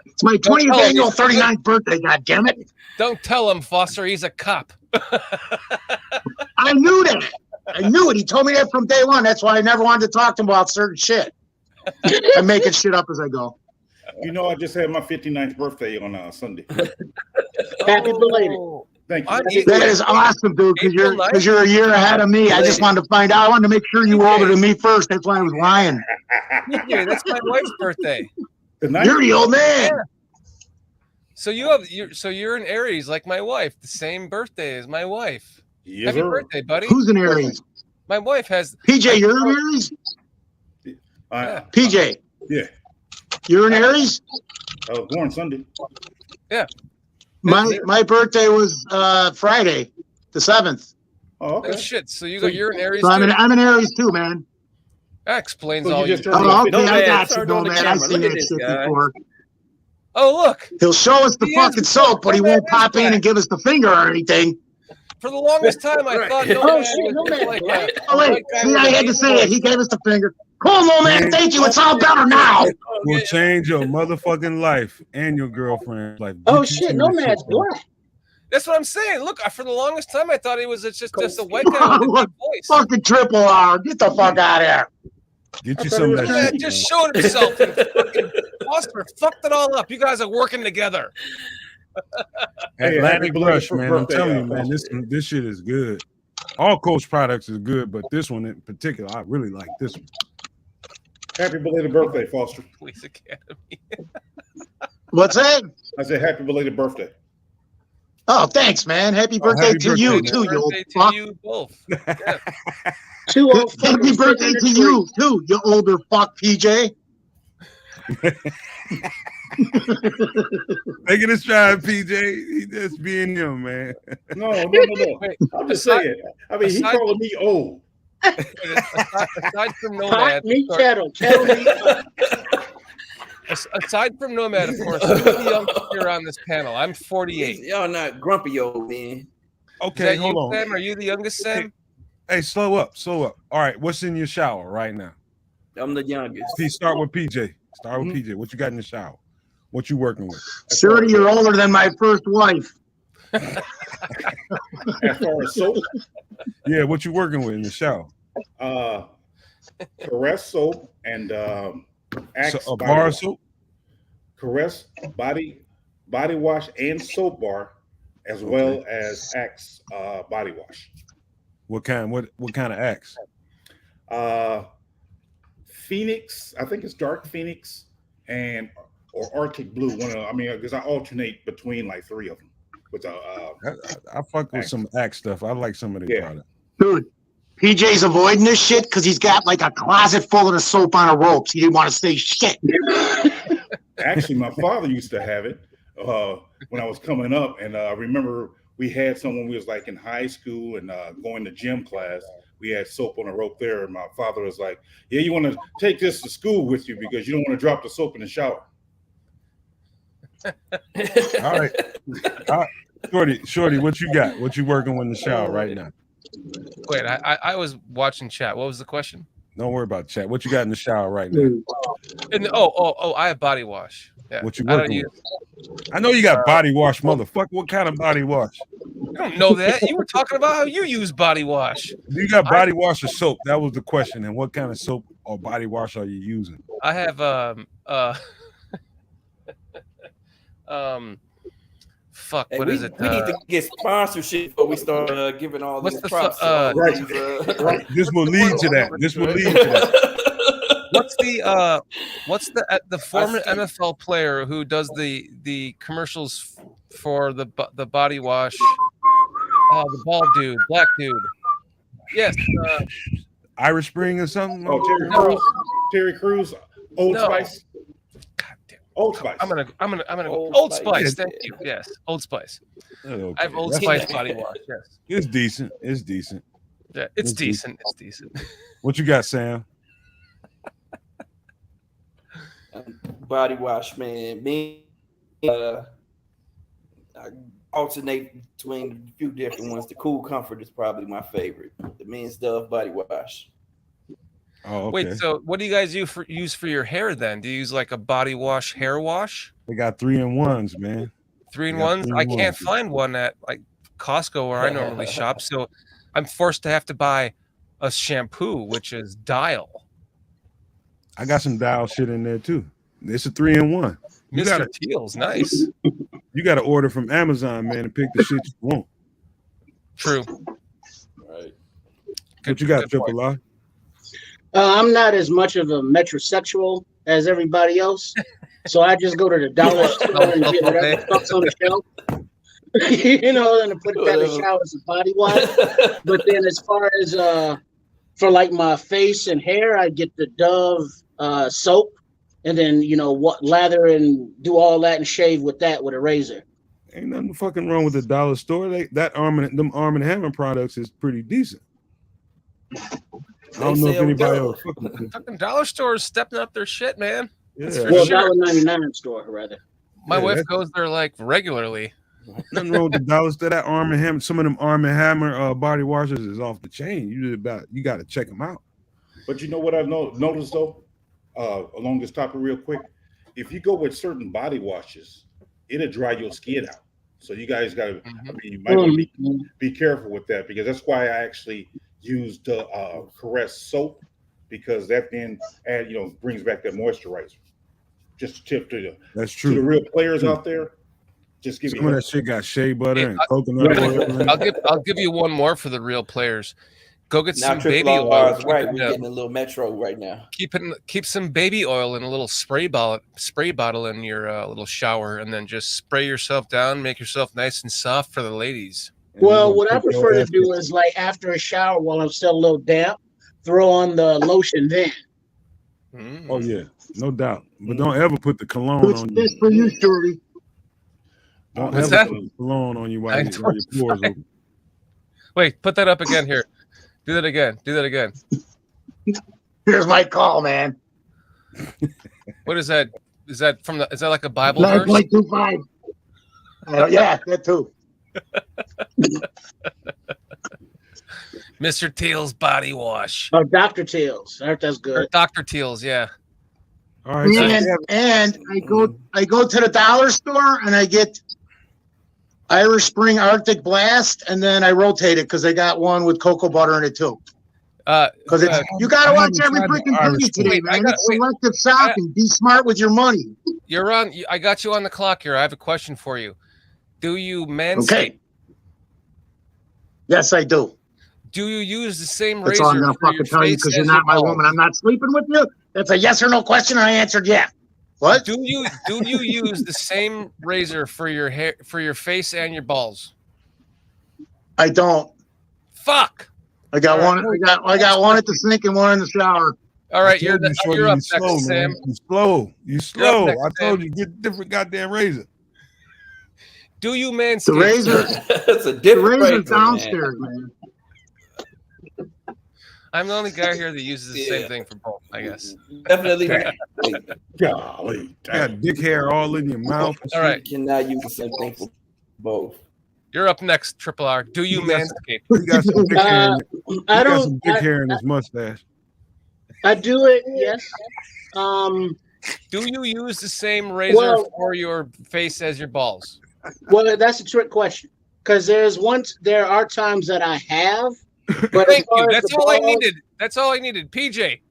It's my 20th annual 39th birthday, goddammit. Don't tell him, Foster, he's a cop. I knew that. I knew it. He told me that from day one. That's why I never wanted to talk to him about certain shit. I'm making shit up as I go. You know, I just had my 59th birthday on Sunday. Happy belated. Thank you. That is awesome, dude, because you're a year ahead of me. I just wanted to find out. I wanted to make sure you were older than me first. That's why I was lying. Yeah, that's my wife's birthday. You're the old man. Yeah. So you're an Aries like my wife, the same birthday as my wife. Yes, Happy sir. birthday, buddy. Who's an Aries? My wife has PJ, you're an Aries? PJ. Yeah. You're an Aries? I was born Sunday. Yeah. My birthday was Friday, the 7th. Oh, okay. Oh, shit. So you're an Aries. So I'm an Aries too, man. That explains So all you you. Oh, okay, I got you, man. I've seen that shit before. Oh, look. He'll show us the fucking soap, but he won't pop in and give us the finger or anything. For the longest time, I thought Oh, wait. See, I had to say it. He gave us the finger. Cool, no man. Thank you. It's all better now. Will change your motherfucking life and your girlfriend's life. Oh shit, no man's black. That's what I'm saying. Look, for the longest time, I thought it's just a white guy with a deep voice. Fucking triple R. Get the fuck out of here. Get you some of that Man, shit. just showed himself. And fucking Foster fucked it all up. You guys are working together. Atlantic Rush, man. I'm birthday, telling you, man, this shit is good. All Coach products is good, but this one in particular, I really like this one. Happy belated birthday, Foster. Police Academy. What's that? I said happy belated birthday. Oh, thanks, man. Happy birthday to you, too, you old fuck. To you both. Yeah. Two old Happy birthday to you, too, you older fuck, PJ. Taking a stride, PJ. He just being him, man. No. Wait, I'm just saying. I mean, he calling me old. Aside from Nomad, hot meat kettle meat. Aside from Nomad, of course, who's the youngest here on this panel? I'm 48. Y'all not grumpy old man. Okay, hold on. Sam? Are you the youngest, Sam? Hey, slow up. All right, what's in your shower right now? I'm the youngest. Start with PJ. PJ. What you got in the shower? What you working with? 30, you're older than my first wife. As far as soap, yeah, what you working with in the shower? Caress soap and Axe a bar of soap. Caress body wash and soap bar, as well as Axe body wash. What kind of Axe? Phoenix, I think it's dark Phoenix or Arctic blue. Because I alternate between like 3 of them. with the I fuck with some Axe stuff. I like some of their products. Dude, PJ's avoiding this shit because he's got like a closet full of the soap on a ropes. He didn't want to say shit. Actually, my father used to have it when I was coming up, and I remember we had some when we was like in high school and going to gym class. We had soap on a rope there, and my father was like, "Yeah, you want to take this to school with you because you don't want to drop the soap in the shower." All right. Shorty, what you got? What you working with in the shower right now? Wait, I was watching chat. What was the question? Don't worry about chat. What you got in the shower right now? I have body wash. Yeah. What you working with? I know you got body wash, motherfucker. What kind of body wash? You don't know that. You were talking about how you use body wash. You got body wash or soap? That was the question. And what kind of soap or body wash are you using? I have fuck. Hey, What is it? We need to get sponsorship before we start giving all these props. Right. This will lead to that. This will lead to that. What's the former NFL player who does the commercials for the body wash? The bald dude, black dude. Yes. Irish Spring or something? Oh, Terry Crews, Old Spice. God damn. Old Spice. I'm gonna go Old Spice. Thank you. Yes, Old Spice. Okay. I have Old Spice body wash. Yes. It's decent. It's decent. Yeah, it's decent. It's decent. What you got, Sam? Body wash, man. Me, I alternate between a few different ones. The Cool Comfort is probably my favorite. The Men's Dove body wash. Oh, okay. Wait, so what do you guys use for your hair then? Do you use like a body wash, hair wash? They got 3-in-1s, man. 3-in-1s? I can't find one at like Costco where I normally shop, so I'm forced to have to buy a shampoo, which is Dial. I got some Dial shit in there too. It's a 3-in-1. Mr. Teal's nice. You got to order from Amazon, man, and pick the shit you want. True. Right. What you got, Triple R? I'm not as much of a metrosexual as everybody else, so I just go to the dollar store and get whatever stuff's on the shelf. You know, and put that in the shower as a body wash. But then, as far as for like my face and hair, I get the Dove soap, and then lather and do all that and shave with that with a razor. Ain't nothing fucking wrong with the dollar store. Them Arm & Hammer products is pretty decent. I don't know if anybody else. Fucking dollar stores stepping up their shit, man. Yeah. Well, $1.99 store rather. My wife goes there like regularly. Nothing wrong with the dollar store. That Arm & Hammer, some of them Arm & Hammer body washers is off the chain. You got to check them out. But you know what I've noticed though, along this topic real quick, if you go with certain body washes, it'll dry your skin out. So you guys got to, you might want to be careful with that, because that's why I actually use the Caress soap, because that then brings back that moisturizer. Just a tip to the real players out there. Just give some of that shit got shea butter and coconut oil. I'll give you one more for the real players. Go get Now, some baby oil. Right, we're getting a little Metro right now. Keep some baby oil in a little spray bottle in your little shower, and then just spray yourself down, make yourself nice and soft for the ladies. Well, what I prefer to do is, like, after a shower, while I'm still a little damp, throw on the lotion then. Oh yeah, no doubt. But don't ever put the cologne on you. This for you, Shorty. Don't ever put the cologne on you while your pores open. Wait, put that up again here. Do that again. Here's my call, man. What is that? Is that like a Bible verse? 9.25. Yeah, that too. Mr. Teal's body wash. Oh, Dr. Teal's. That's good. Or Dr. Teal's, yeah. All right. And I go to the dollar store and I get Irish Spring Arctic Blast, and then I rotate it because they got one with cocoa butter in it too. Because you got to watch every freaking penny today, man. It's selective shopping. Be smart with your money. You're on. I got you on the clock here. I have a question for you. Do you manscape? Okay. Yes, I do. Do you use the same That's razor? all I'm gonna fucking tell you, because you're not my woman. I'm not sleeping with you. That's a yes or no question. I answered yeah. What? Do you use the same razor for your hair, for your face and your balls? I don't. Fuck. I got one. I got one at the sink and one in the shower. All right, you're up next, slow, Sam. man. You slow. You slow. next, I told Sam. you, get a different goddamn razor. Do you manscape? The razor. That's a The different razor razor, downstairs, man. I'm the only guy here that uses the same thing for both, I guess. Definitely. Golly, You got dick hair all in your mouth. All right, You cannot use the same thing for both. you're up next, Triple R. Do you manscape? He got some dick hair. I Got some don't. dick hair in his mustache. I do it. Yes. Do you use the same razor for your face as your balls? Well, that's a trick question because there are times that I have. But Thank you. That's all I needed. That's all I needed. PJ.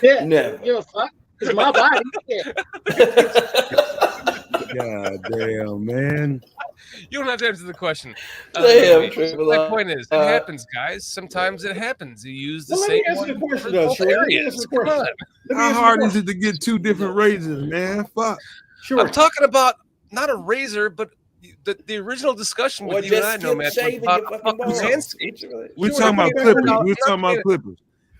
Yeah. Never. You're a fuck. It's my body. Yeah. God damn, man. You don't have to answer the question. Damn, Triple My R. point is, it happens, guys. Sometimes it happens. You use the Well, let same me answer one the question, for though, both Shorty. Let me areas. answer the Come question. on. How hard is it to get two different razors, man? Fuck. Sure. I'm talking about not a razor, but the original discussion with Or you and I just know, man, skip was shaving about your fucking fucking balls. manscaping. We're Sure, talking about put it back clippers. on. We're talking about clippers.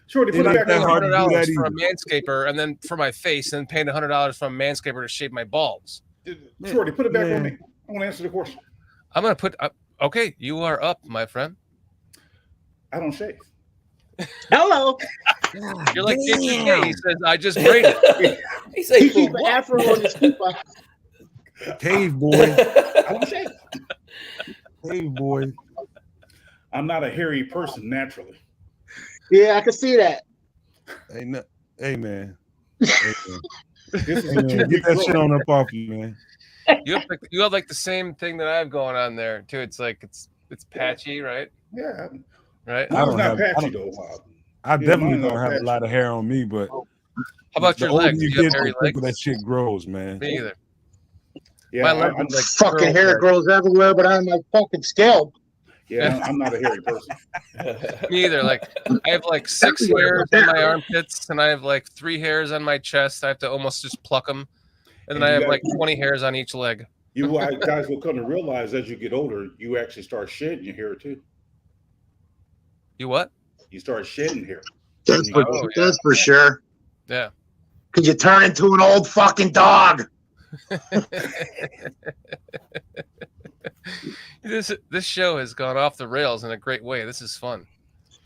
Shorty, put It it ain't back that on. hard to do that $100 for a either. manscaper, and then for my face, and paying $100 from a manscaper to shave my balls. Shorty, put it back Man. on me. I want to answer the question. I'm gonna put. Okay, you are up, my friend. I don't shave. Hello. You're like JJK. He says, "I just braided." He said, He keep an afro on his keeper. Cave boy. I don't shave. Cave boy. I'm not a hairy person naturally. Yeah, I can see that. Hey, no, hey man. Hey, man. This is Hey, a man, 2-week get that shit growth. on up off you, man. You have like the same thing that I have going on there too. It's like it's patchy, right? Yeah. Right. I Mine's don't not have- I patchy, don't- though. I definitely mine's don't not have a patchy. lot of hair on me, but How about the your older legs? you You have get, hairy the quicker legs? that shit grows, man. Me either. Yeah, My legs I'm, are like Fucking curls, hair like- grows everywhere, but on my fucking scalp. yeah, I'm not a hairy person. Me either. Like I have like 6 hairs on my armpits, and I have like 3 hairs on my chest. I have to almost just pluck them, and then I And have you like 20 hairs on each leg. You guys will come to realize as you get older, you actually start shedding your hair too. You what? You start shedding hair. That's for, Oh, that's for sure. Yeah. Because you turn into an old fucking dog. This show has gone off the rails in a great way. This is fun.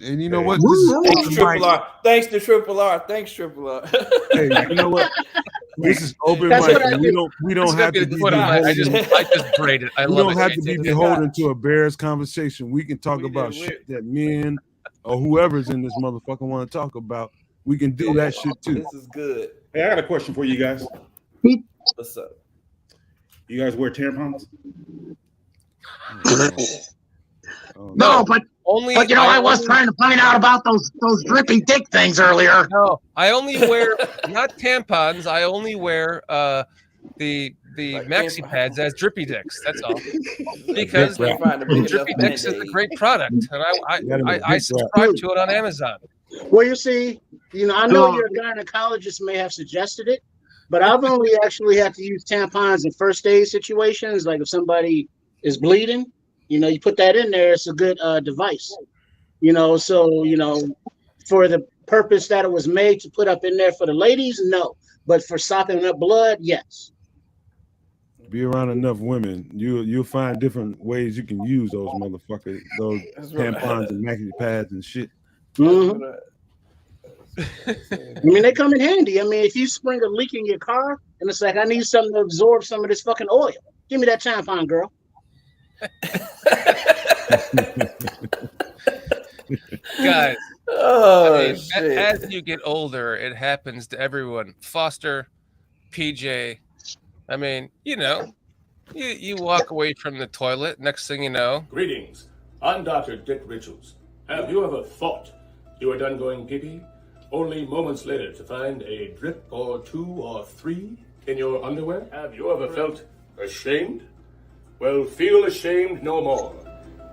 And you know what? This is Thanks, open Triple mic. R. Thanks to Triple R. Thanks, Triple R. Hey, you know what? This is open That's mic. what I and do. We don't This is gonna have be to the be foot on my- I beholden. just braided. I We love don't it. have to be JJ. beholden to a Bears conversation. We can talk We about did. shit that men or whoever's in this motherfucker want to talk about. We can do that shit too. This is good. Hey, I got a question for you guys. What's up? You guys wear tampons? Oh, No, but Only, you know, I was only- trying to find out about those drippy dick things earlier. No, I only wear not tampons. I only wear the Like maxi tampons. pads as drippy dicks. That's all. Because Dick wrap. Find a big enough drippy dicks is a Band-Aid. great product, and You gotta make I dick subscribe to it on Amazon. Well, you see, I know No. your gynecologist may have suggested it, but I've only actually had to use tampons in first aid situations. Like if somebody is bleeding, you put that in there. It's a good device. So for the purpose that it was made to put up in there for the ladies, no. But for sopping up blood, yes. Be around enough women, you'll find different ways you can use those motherfuckers, those That's right. tampons and maxi pads and shit. Mhm. I mean, they come in handy. I mean, if you spring a leak in your car and it's like, I need something to absorb some of this fucking oil, give me that tampon, girl. Guys, Oh, I mean, shit. as you get older, it happens to everyone. Foster, PJ. I mean, you walk away from the toilet. Next thing you know, Greetings. I'm Dr. Dick Richards. Have you ever thought you were done going pee-pee, only moments later to find a drip or 2 or 3 in your underwear? Have you ever felt ashamed? Well, feel ashamed no more.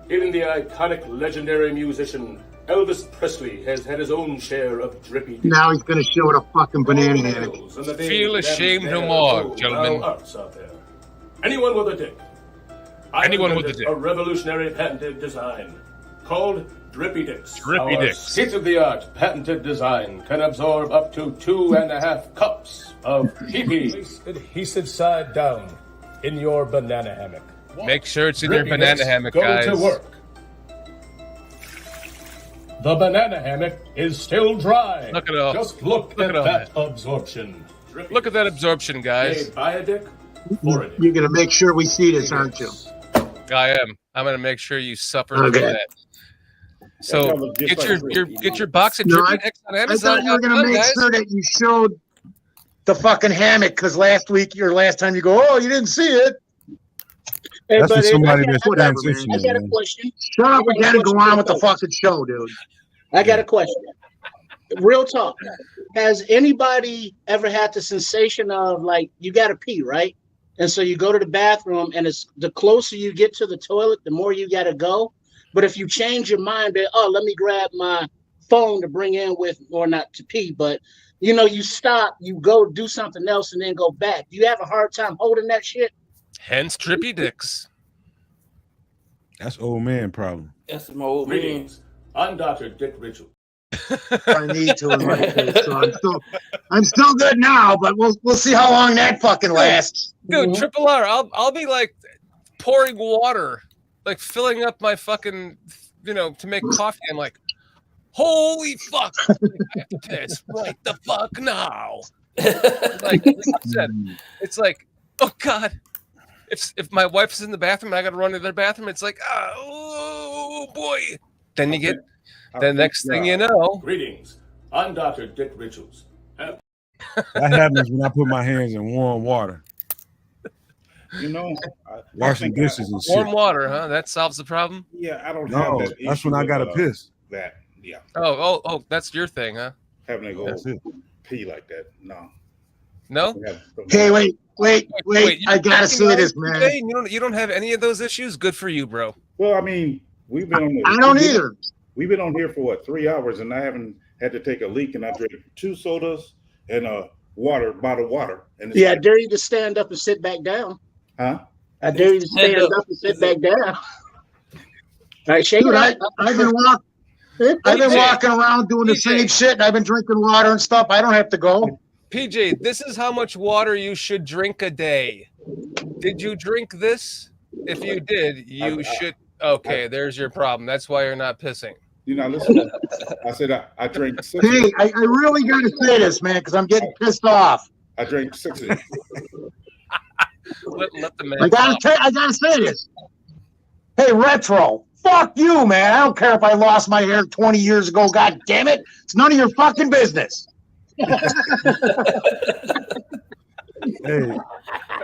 Even the iconic legendary musician Elvis Presley has had his own share of drippy. Now he's gonna show the fucking banana hammock. Feel ashamed no more, gentlemen. Anyone with a dick. Anyone with a dick. A revolutionary patented design called Drippy Dicks. Drippy Our Dicks. state-of-the-art patented design can absorb up to 2.5 cups of pee-pee. Place adhesive side down in your banana hammock. Make sure it's in your Drippy banana Dicks hammock, go guys. to work. The banana hammock is still dry. Look at all. Just look at all that absorption. Look at that absorption, guys. Hey, buy a dick for a dick. You're gonna make sure we see this, aren't you? I am. I'm gonna make sure you suffer Okay. through that. So get your box of No, Drippy Dicks on I Amazon. thought you were gonna make sure that you showed the fucking hammock because last time you go, oh, you didn't see it. Hey, That's for buddy, somebody I got- that's whatever, transitioning. I got a man. question. Shut up, we gotta go on with the fucking show, dude. I got a question. Real talk. Has anybody ever had the sensation of like you got to pee, right? And so you go to the bathroom, and it's the closer you get to the toilet, the more you got to go. But if you change your mind, that let me grab my phone to bring in with, or not to pee, but you stop, you go do something else, and then go back. Do you have a hard time holding that shit? Hence Drippy Dicks. That's old man problem. That's my old man. Greetings. I'm Dr. Dick Richard. I need to in my case, so I'm still good now, but we'll see how long that fucking lasts. Dude, Triple R, I'll be like pouring water, like filling up my fucking, to make coffee. I'm like, holy fuck, I have to piss right the fuck now. Like you said, it's like, oh god, if my wife's in the bathroom, and I got to run to their bathroom. It's like, oh boy. Then you get. The next thing you know. Greetings. I'm Dr. Dick Richards. That happens when I put my hands in warm water. Washing dishes and shit. Warm water, huh? That solves the problem? Yeah, I don't No, have that. that's when I issue gotta with, piss. That, yeah. Oh, that's your thing, huh? Having to go That's it. pee like that. No. No? Hey, wait! I gotta see this, man. Okay, you don't have any of those issues? Good for you, bro. Well, I mean, we've been on. I don't either. We've been on here for 3 hours, and I haven't had to take a leak, and I drank 2 sodas and a bottled water. And Yeah, I dare you to stand up and sit back down. Huh? I dare you to stand up and sit back down. All right, shake Dude, it out. I've been walking around doing the same shit, and I've been drinking water and stuff. I don't have to go. PJ, this is how much water you should drink a day. Did you drink this? If you did, you should. Okay, there's your problem. That's why you're not pissing. Listen. I said I drank 6. Hey, I really got to say this, man, because I'm getting pissed off. I drank 6 of them. let the man. I gotta say this. Hey, Retro, fuck you, man. I don't care if I lost my hair 20 years ago. God damn it, it's none of your fucking business.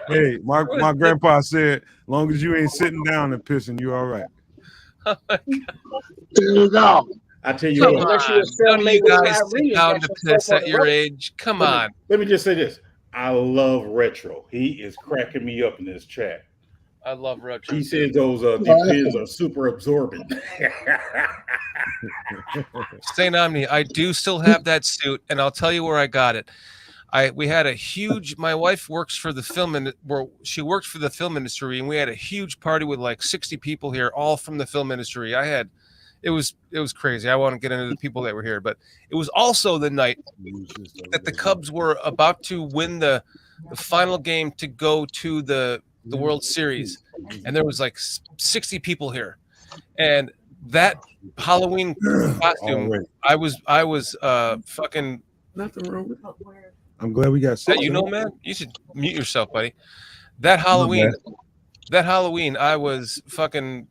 Hey, my grandpa said, long as you ain't sitting down and pissing, you all right. There you go. I tell you what. None of you guys sit down to piss at your age. Come on. Let me just say this. I love Retro. He is cracking me up in this chat. I love Retro. He says those pins are super absorbent. St. Omni, I do still have that suit, and I'll tell you where I got it. We had a huge. My wife works for the film, and she worked for the film industry, and we had a huge party with like 60 people here, all from the film industry. It was crazy. I won't get into the people that were here, but it was also the night that the Cubs were about to win the final game to go to the World Series, and there was like 60 people here, and that Halloween costume, I was fucking. Nothing wrong with that. I'm glad we got. Man, you should mute yourself, buddy. That Halloween, I was fucking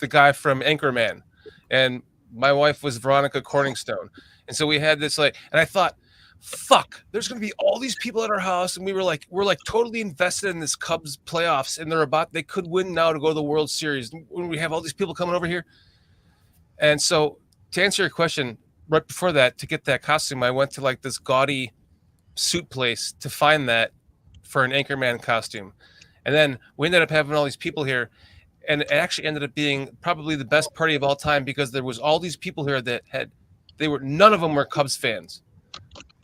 the guy from Anchorman, and my wife was Veronica Corningstone, and so we had this and I thought, fuck, there's gonna be all these people at our house, and we're like totally invested in this Cubs playoffs, and they could win now to go to the World Series. When we have all these people coming over here, and so to answer your question, right before that, to get that costume, I went to like this gaudy suit place to find that for an Anchorman costume, and then we ended up having all these people here, And it actually ended up being probably the best party of all time because there was all these people here that none of them were Cubs fans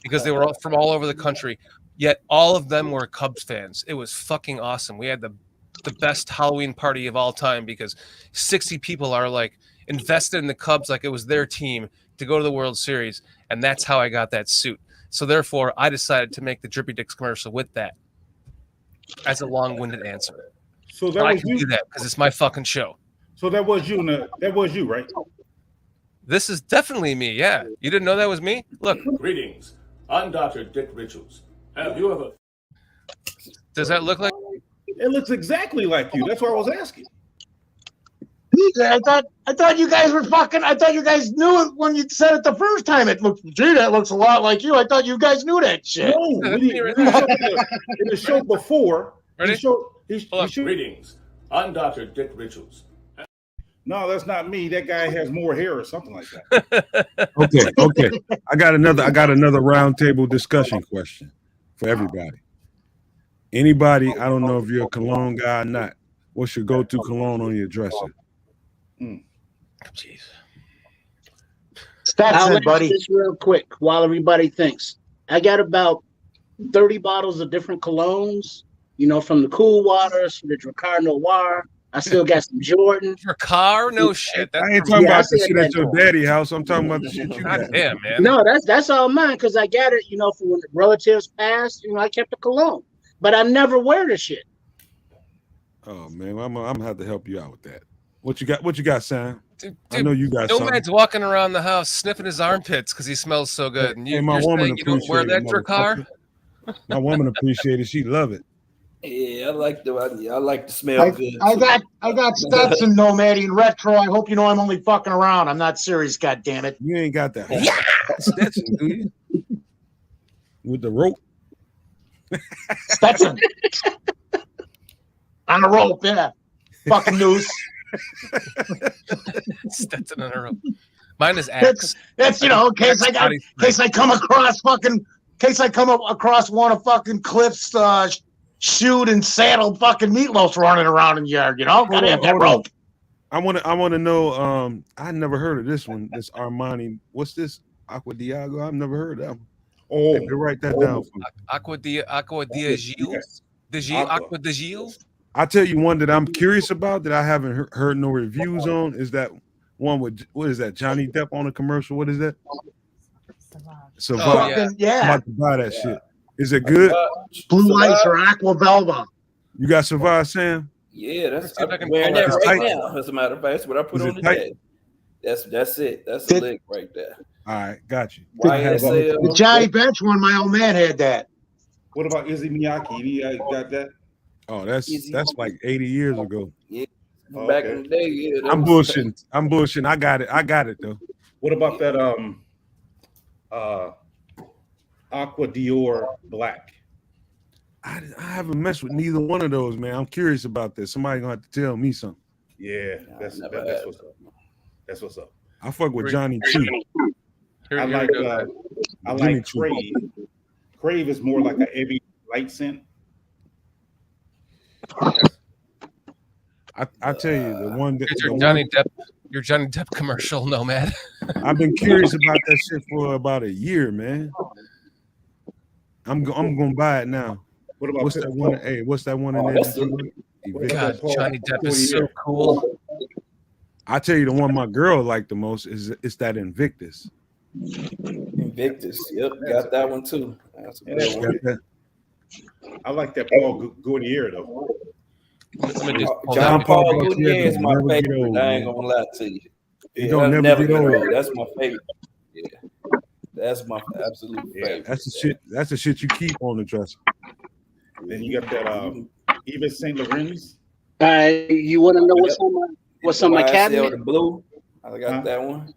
because they were all from all over the country. Yet all of them were Cubs fans. It was fucking awesome. We had the best Halloween party of all time because 60 people are like invested in the Cubs like it was their team to go to the World Series. And that's how I got that suit. So therefore, I decided to make the Drippy Dicks commercial with that as a long-winded answer. So that I can do that because it's my fucking show. So that was you, right? This is definitely me. Yeah, you didn't know that was me? Look. Greetings. I'm Dr. Dick Richards. Have you ever? Does that look like? It looks exactly like you. That's why I was asking. I thought you guys were fucking. I thought you guys knew it when you said it the first time. It looked, gee, that looks a lot like you. I thought you guys knew that shit. No, in the show before. Ready? Greetings. I'm Dr. Dick Richards. No, that's not me. That guy has more hair or something like that. Okay. I got another roundtable discussion question for everybody. Anybody, I don't know if you're a cologne guy or not. What's your go-to cologne on your dresser? Jeez. I'll answer this real quick while everybody thinks. I got about 30 bottles of different colognes, from the Cool Waters, from the Dracar Noir. I still got some Jordan. Dracar? No shit. I ain't talking about the shit at your daddy house. I'm talking about the shit you got. Damn, man. No, that's all mine because I got it, for when the relatives passed. I kept the cologne, but I never wear the shit. Oh man, I'm gonna have to help you out with that. What you got, Sam? Dude, I know you got. Nomad's walking around the house sniffing his armpits because he smells so good. And you're saying you don't wear that Dracar? My woman appreciate it. She love it. Yeah, I like the smell good. I got Stetson Nomad in retro. I hope you know I'm only fucking around. I'm not serious, god damn it. You ain't got that. Yeah, Stetson, do you? With the rope. Stetson. On a rope, yeah. Fucking noose. Stetson on a rope. Mine is axe. That's in case I come across one of fucking Cliff's shoot and saddle fucking meatloafs running around in the yard, Gotta have that rope. I wanna know, I never heard of this one. This Armani. What's this? Aqua Diago? I've never heard of that one. Oh, maybe write that down for me. Aqua Diageo? Aqua Diageo? I'll tell you one that I'm curious about that I haven't heard no reviews on is that one with, what is that, Johnny Depp on a commercial? What is that? Savage. Yeah. I'm about to buy that shit. Is it good? Blue Ice or Aqua Velva. You got Savage, Sam? Yeah, I'm wearing that right now. As a matter of fact, that's what I put on today. That's it. That's the lick right there. All right, got you. The Johnny Bench one, my old man had that. What about Izzy Miyake? You got that? Oh, that's like 80 years ago. Yeah, back in the day. Yeah, I'm bullshitting. I got it though. What about that Aqua Dior Black? I haven't messed with neither one of those, man. I'm curious about this. Somebody gonna have to tell me something. Yeah, that's what's up. That's what's up. I fuck with Johnny too. I like Crave. Crave is more like a heavy light scent. I tell you, the one that your Johnny Depp commercial, Nomad. I've been curious about that shit for about a year, man. I'm gonna buy it now. What about what's that one? Hey, what's that one in there? God, Johnny Depp is so cool. I tell you, the one my girl liked the most is that Invictus. Invictus, yep, got that one too. That's a good one. I like that Paul Gaultier though. John Paul Gaultier is my favorite. I ain't gonna lie to you. You don't never get old. That's my favorite. Yeah, that's my absolute favorite. That's the shit. That's the shit you keep on the dresser. Then you got that Yves Saint Laurent's. You want to know what's on my cabinet? The blue. I got that one.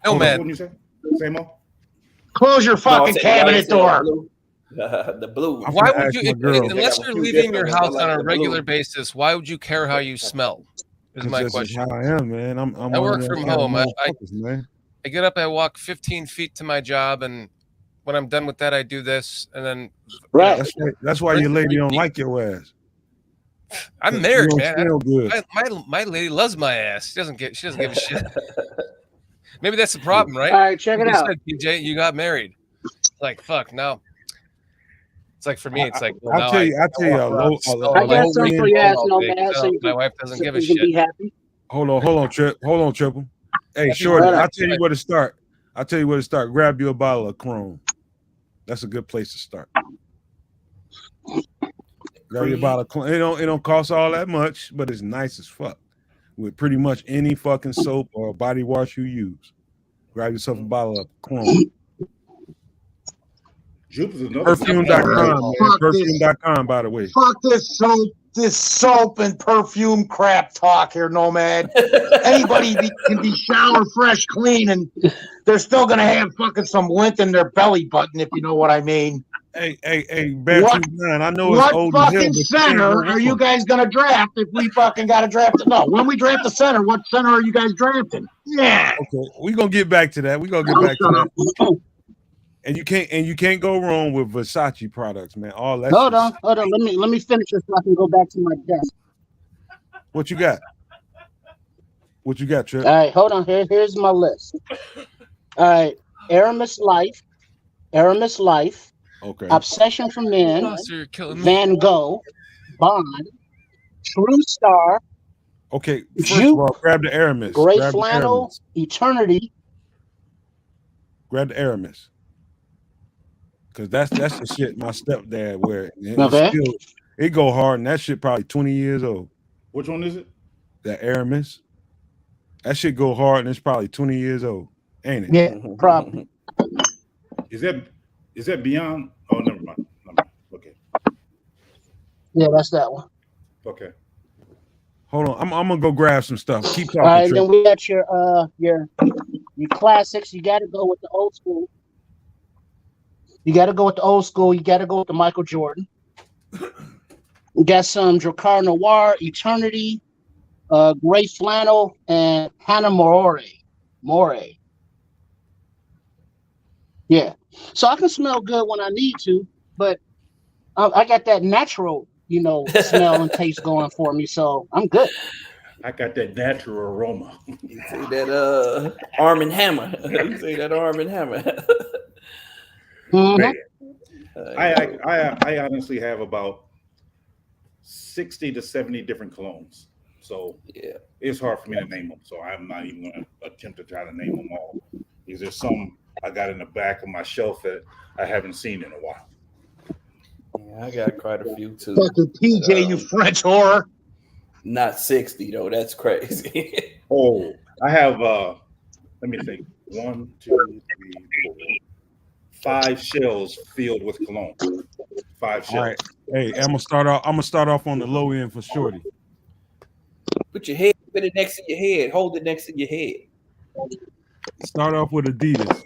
No man. What did you say? Same old. Close your fucking cabinet door. The blue. Why would you, unless you're leaving your house on a regular basis, why would you care how you smell? Is my question. How I am, man. I work from home. I get up, I walk 15 feet to my job, and when I'm done with that, I do this, and then right. That's why your lady don't like your ass. I'm married, You man. don't smell good. My lady loves my ass. She doesn't give a shit. Maybe that's the problem, right? All right, check it You out. said, PJ, you got married. Like, fuck, no. It's like for me, it's like, well, I'll tell you, I got something for your ass, no man. So my wife doesn't give a you can shit. be happy. Hold on, Triple. Hey, Shorty, I'll tell you where to start. Grab you a bottle of Chrome. That's a good place to start. Grab your bottle of Chrome. It don't cost all that much, but it's nice as fuck. With pretty much any fucking soap or body wash you use. Grab yourself a bottle of Chrome. Perfume.com, man. Perfume.com, by the way. Fuck this soap and perfume crap talk here, Nomad. Anybody can be shower fresh, clean, and they're still gonna have fucking some lint in their belly button, if you know what I mean. Hey, Bear 29, I know it's old what as hell, fucking but center are you guys gonna draft if we fucking gotta draft it? No, when we draft the center, what center are you guys drafting? Yeah. Okay, we're gonna get back to that. And you can't go wrong with Versace products, man. All that. Hold on. Let me finish this so I can go back to my desk. What you got? Trip? All right, hold on. Here's my list. All right, Aramis Life. Okay. Obsession for Men. Oh, so you're killing me. Van Gogh. Bond. True Star. Okay. First of all, grab the Aramis. Gray Flannel. Eternity. Grab the Aramis. Because that's the shit my stepdad wear. It go hard, and that shit probably 20 years old. Which one is it? The Aramis. That shit go hard, and it's probably 20 years old, ain't it? Yeah, probably. Is that beyond? Oh, never mind. Okay. Yeah, that's that one. Okay. Hold on, I'm gonna go grab some stuff. Keep talking. All right, then we got your classics. You got to go with the old school. You got to go with the Michael Jordan. We got some Drakkar Noir, Eternity, Gray Flannel, and Hannah More. Yeah. So I can smell good when I need to, but I got that natural, smell and taste going for me, so I'm good. I got that natural aroma. You say that Arm and Hammer. You say that Arm and Hammer. Mm-hmm. I honestly have about 60 to 70 different colognes. So yeah, it's hard for me to name them. So I'm not even going to attempt to try to name them all. Because there's some I got in the back of my shelf that I haven't seen in a while. Yeah, I got quite a few too. Fucking PJ, you French whore. Not 60 though. That's crazy. Oh, I have let me think. 1, 2, 3, 4, 5 shells filled with cologne. 5 shells. All right. Hey, I'm gonna start off on the low end for Shorty. Put your head, put it next to your head. Hold it next to your head. Start off with Adidas.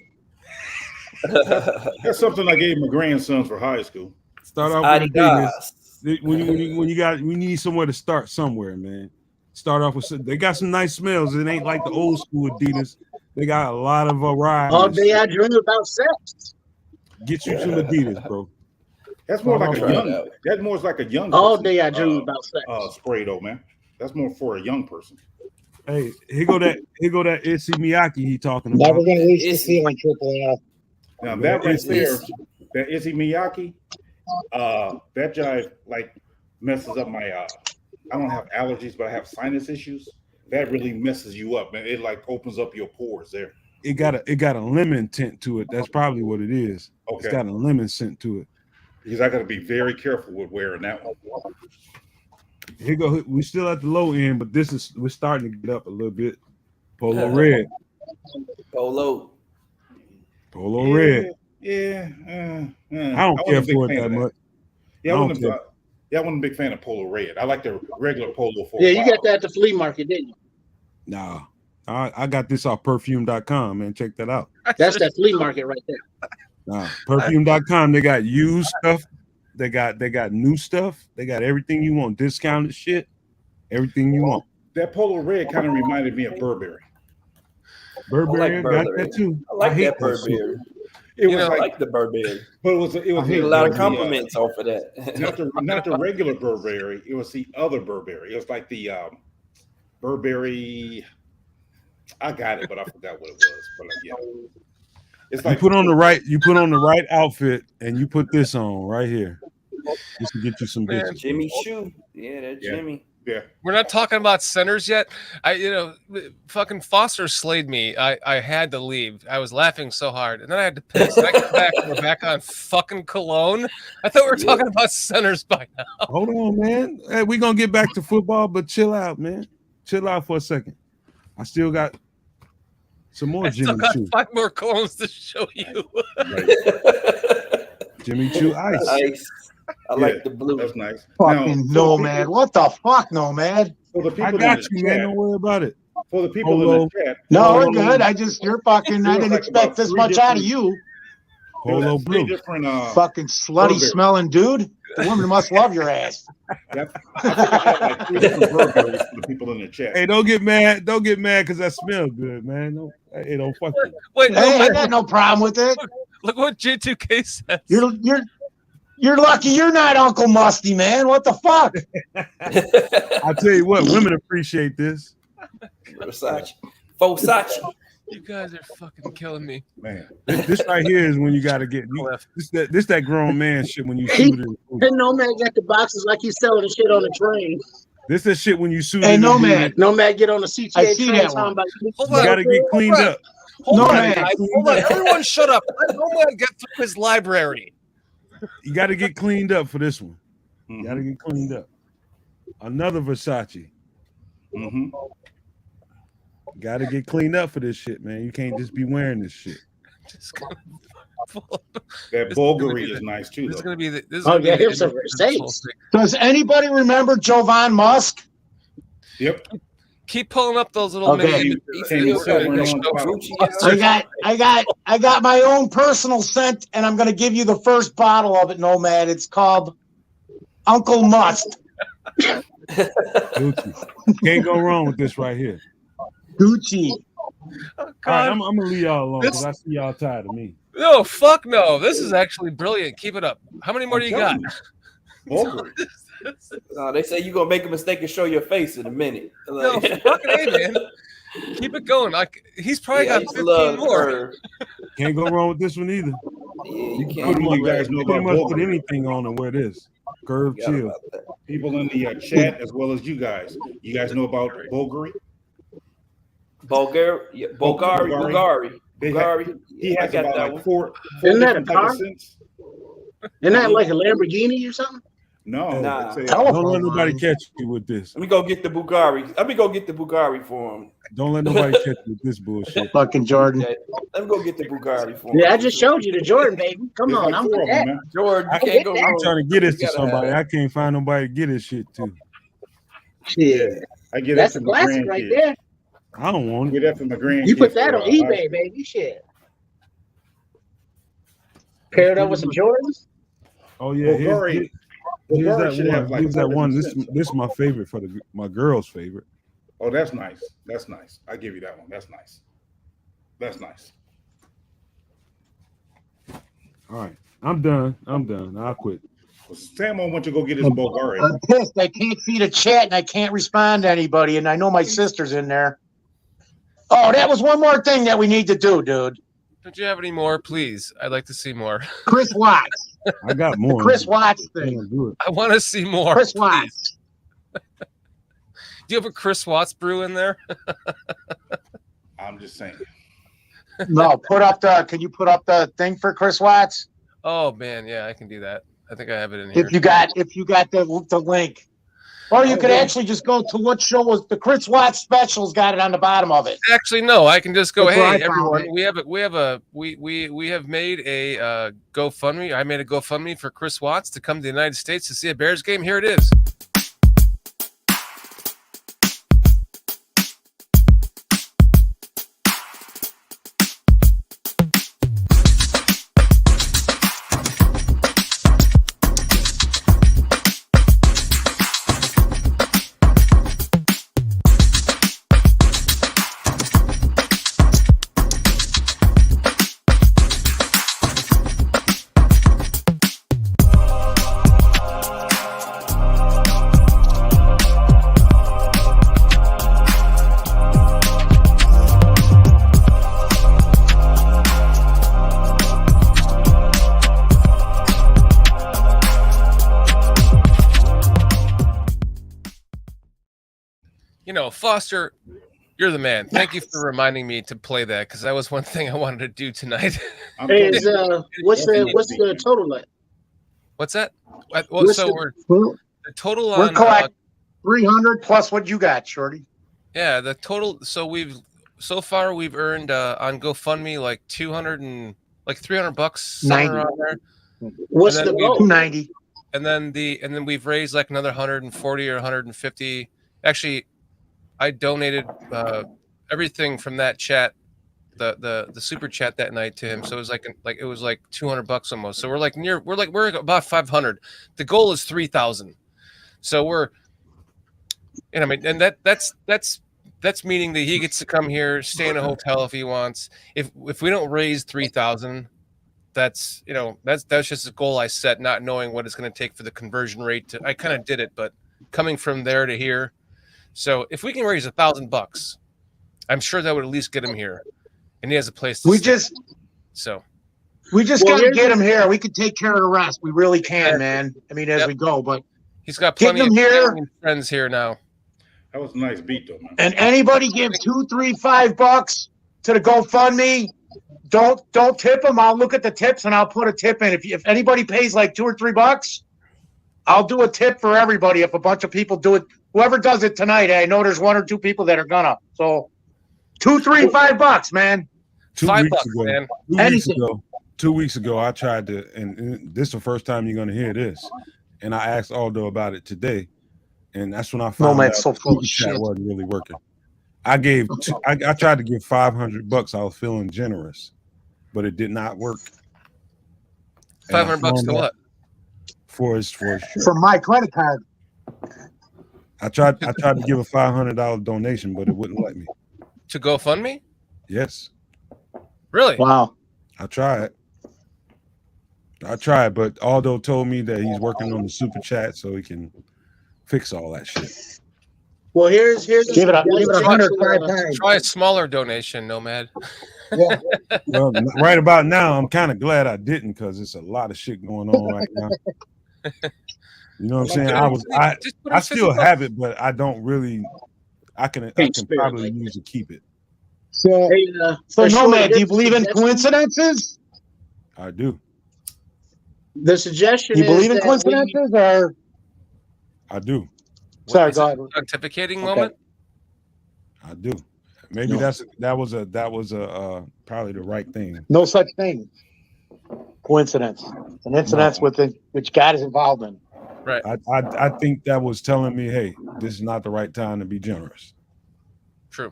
That's something I gave my grandsons for high school. Start off with Adidas. When you need somewhere to start somewhere, man. Start off with they got some nice smells. It ain't like the old school Adidas. They got a lot of variety. All day I dream about sex. Get you some Adidas, bro. That's more like a young. That's more like a young. All day I dream about sex. Spray though, man. That's more for a young person. Hey, here go that Issey Miyake he talking about. Never gonna reach the ceiling, Triple L. Now that right there, that Issey Miyake, that jive like messes up my. I don't have allergies, but I have sinus issues. That really messes you up, man. It like opens up your pores there. It got a lemon tint to it. That's probably what it is. Okay. It's got a lemon scent to it. Because I got to be very careful with wearing that one. Here go. We still at the low end, but we're starting to get up a little bit. Polo red. Polo red. Yeah. I don't care for it that much. Yeah, I wasn't a big fan of polo red. I like the regular polo for you got that at the flea market, didn't you? Nah. I got this off perfume.com, man. Check that out. That's that flea market right there. Nah, perfume.com. They got used stuff. They got new stuff. They got everything you want. Discounted shit. Everything you want. That polo red kind of reminded me of Burberry. Burberry, got that too. I like that Burberry. It was like the Burberry, but it was a lot of compliments off of that. not the regular Burberry. It was the other Burberry. It was like the Burberry. I got it, but I forgot what it was. But yeah, it's like you put on the right outfit, and you put this on right here. Just to get you some bitches. Jimmy shoe, Jimmy. Yeah, we're not talking about centers yet. Fucking Foster slayed me. I had to leave. I was laughing so hard, and then I had to piss. I got back. We're back on fucking cologne. I thought we were talking about centers by now. Hold on, man. Hey, we're gonna get back to football, but chill out, man. Chill out for a second. I still got some more Jimmy Choo. 5 more colognes to show you. Jimmy Choo ice. I like the blue. That's nice. Fucking Nomad. What the fuck, Nomad? I got you, man. Don't worry about it. For the people in the chat. No, we're good. I didn't expect this much out of you. Polo blue. Fucking slutty smelling dude. The woman must love your ass. I like 3 different Burberries for the people in the chat. Hey, don't get mad. Don't get mad because I smell good, man. Don't fuck with it. Wait, hey, I got no problem with it. Look what J2K says. You're lucky you're not Uncle Musty, man. What the fuck? I'll tell you what, women appreciate this. Versace. You guys are fucking killing me, man. This right here is when you got to get this that grown man shit when you suit it. Nomad got the boxes like he's selling the shit on the train. This is shit when you suit it. Hey, Nomad get on the CTA I see train. that one. You got to get cleaned up. Hold on. Everyone shut up. Let Nomad get through his library. You got to get cleaned up for this one. You got to get cleaned up. Another Versace. Got to get cleaned up for this shit, man. You can't just be wearing this shit. That Bulgari is nice too. This is gonna be the. Here's some Mercedes. Does anybody remember Jovan Musk? Yep. Keep pulling up those little mini. I got my own personal scent, and I'm gonna give you the first bottle of it, Nomad. It's called Uncle Must. Gucci. Can't go wrong with this right here. Gucci. Oh, all right, I'm gonna leave y'all alone because I see y'all tired of me. No, fuck no. This is actually brilliant. Keep it up. How many more do you got? They say you're gonna make a mistake and show your face in a minute. No, fucking A, man. Keep it going. He's probably got 15 more. Can't go wrong with this one either. Yeah, you can't. You guys know pretty much put anything on and wear this. Curve chill. People in the chat as well as you guys. You guys know about Bulgari? Bulgari. He has about like four Isn't that a different car? types of scents. Isn't that like a Lamborghini or something? No, Nah. Don't let nobody catch you with this. Let me go get the Bulgari for him. Don't let nobody catch you with this bullshit. Fucking Jordan. Okay. Let me go get the Bulgari for him. Yeah, I just showed you the Jordan, baby. Come on, I'm with that. Jordan, I'm trying to get this to somebody. I can't find nobody to get this shit to. Shit. I get That's that a from my classic right grandkids. there. I don't want Get that from my grandkids. You put that on for, eBay, baby. Shit. Pair it up with some Jordans. Oh yeah, Bulgari. here's Bulgari should that have one. like Here's that four one. different This scents. is my favorite for my girl's favorite. Oh, that's nice. That's nice. I give you that one. That's nice. That's nice. All right, I'm done. I'll quit. Sam wants you to go get his Bulgari. I'm pissed. I can't see the chat and I can't respond to anybody. And I know my sister's in there. Oh, that was one more thing that we need to do, dude. Don't you have any more, please? I'd like to see more. Chris Watts. I got more. Chris Watts thing. I want to see more. Chris please. Watts. Do you have a Chris Watts brew in there? I'm just saying. No, can you put up the thing for Chris Watts? Oh man, yeah, I can do that. I think I have it in here. If you got the link. Or you could actually just go to what show was the Chris Watts specials, got it on the bottom of it. Actually, no, I can just go, That's where hey I found everyone, it. we have made a GoFundMe. I made a GoFundMe for Chris Watts to come to the United States to see a Bears game. Here it is. Foster, you're the man. Thank you for reminding me to play that because that was one thing I wanted to do tonight. Hey, what's the total at? What's that? Well, What's so the- the total We're on collect 300 plus what you got, Shorty. yeah, the total. So so far we've earned on GoFundMe like 200 and like $300 somewhere 90. around there. What's And the then goal? 290. And then we've raised like another 140 or 150. Actually, I donated everything from that chat, the super chat that night to him. So it was like $200 almost. So we're about 500. The goal is 3,000. So we're, I mean, and that's meaning that he gets to come here, stay in a hotel if he wants. If we don't raise 3,000, that's just a goal I set, not knowing what it's going to take for the conversion rate. I kind of did it, but coming from there to here. So if we can raise $1,000, I'm sure that would at least get him here, and he has a place to stay. We just got to get him here. We can take care of the rest. We really can, man. I mean, as we go, but he's got plenty of here. Friends here now. That was a nice beat, though, man. And anybody gives $2, $3, $5 to the GoFundMe, don't tip them. I'll look at the tips and I'll put a tip in. If anybody pays like $2 or $3, I'll do a tip for everybody. If a bunch of people do it, whoever does it tonight, I know there's 1 or 2 people that are gonna. So $2, $3, $5, man. $5, man. 2 weeks ago, I tried to, and this is the first time you're gonna hear this, and I asked Aldo about it today, and that's when I found out so full of the chat shit. wasn't really working. I tried to give $500. I was feeling generous, but it did not work. $500 to what? For his For my credit card. I tried to give a $500 donation, but it wouldn't let me. To GoFundMe? Yes. Really? Wow. I tried, but Aldo told me that he's working on the super chat so he can fix all that shit. Well, here's give it 105 times. Try a smaller donation, Nomad. Yeah. Well, right about now, I'm kind of glad I didn't because it's a lot of shit going on right now. You know what I'm saying? I still have it, but I don't really. I can probably use to keep it. So Nomad, do you believe in coincidences? I do. The suggestion. You believe in coincidences, or I do. Sorry, go ahead. Pontificating moment. I do. Maybe that was a probably the right thing. No such thing. Coincidence, an incident which God is involved in. Right. I think that was telling me, hey, this is not the right time to be generous. True.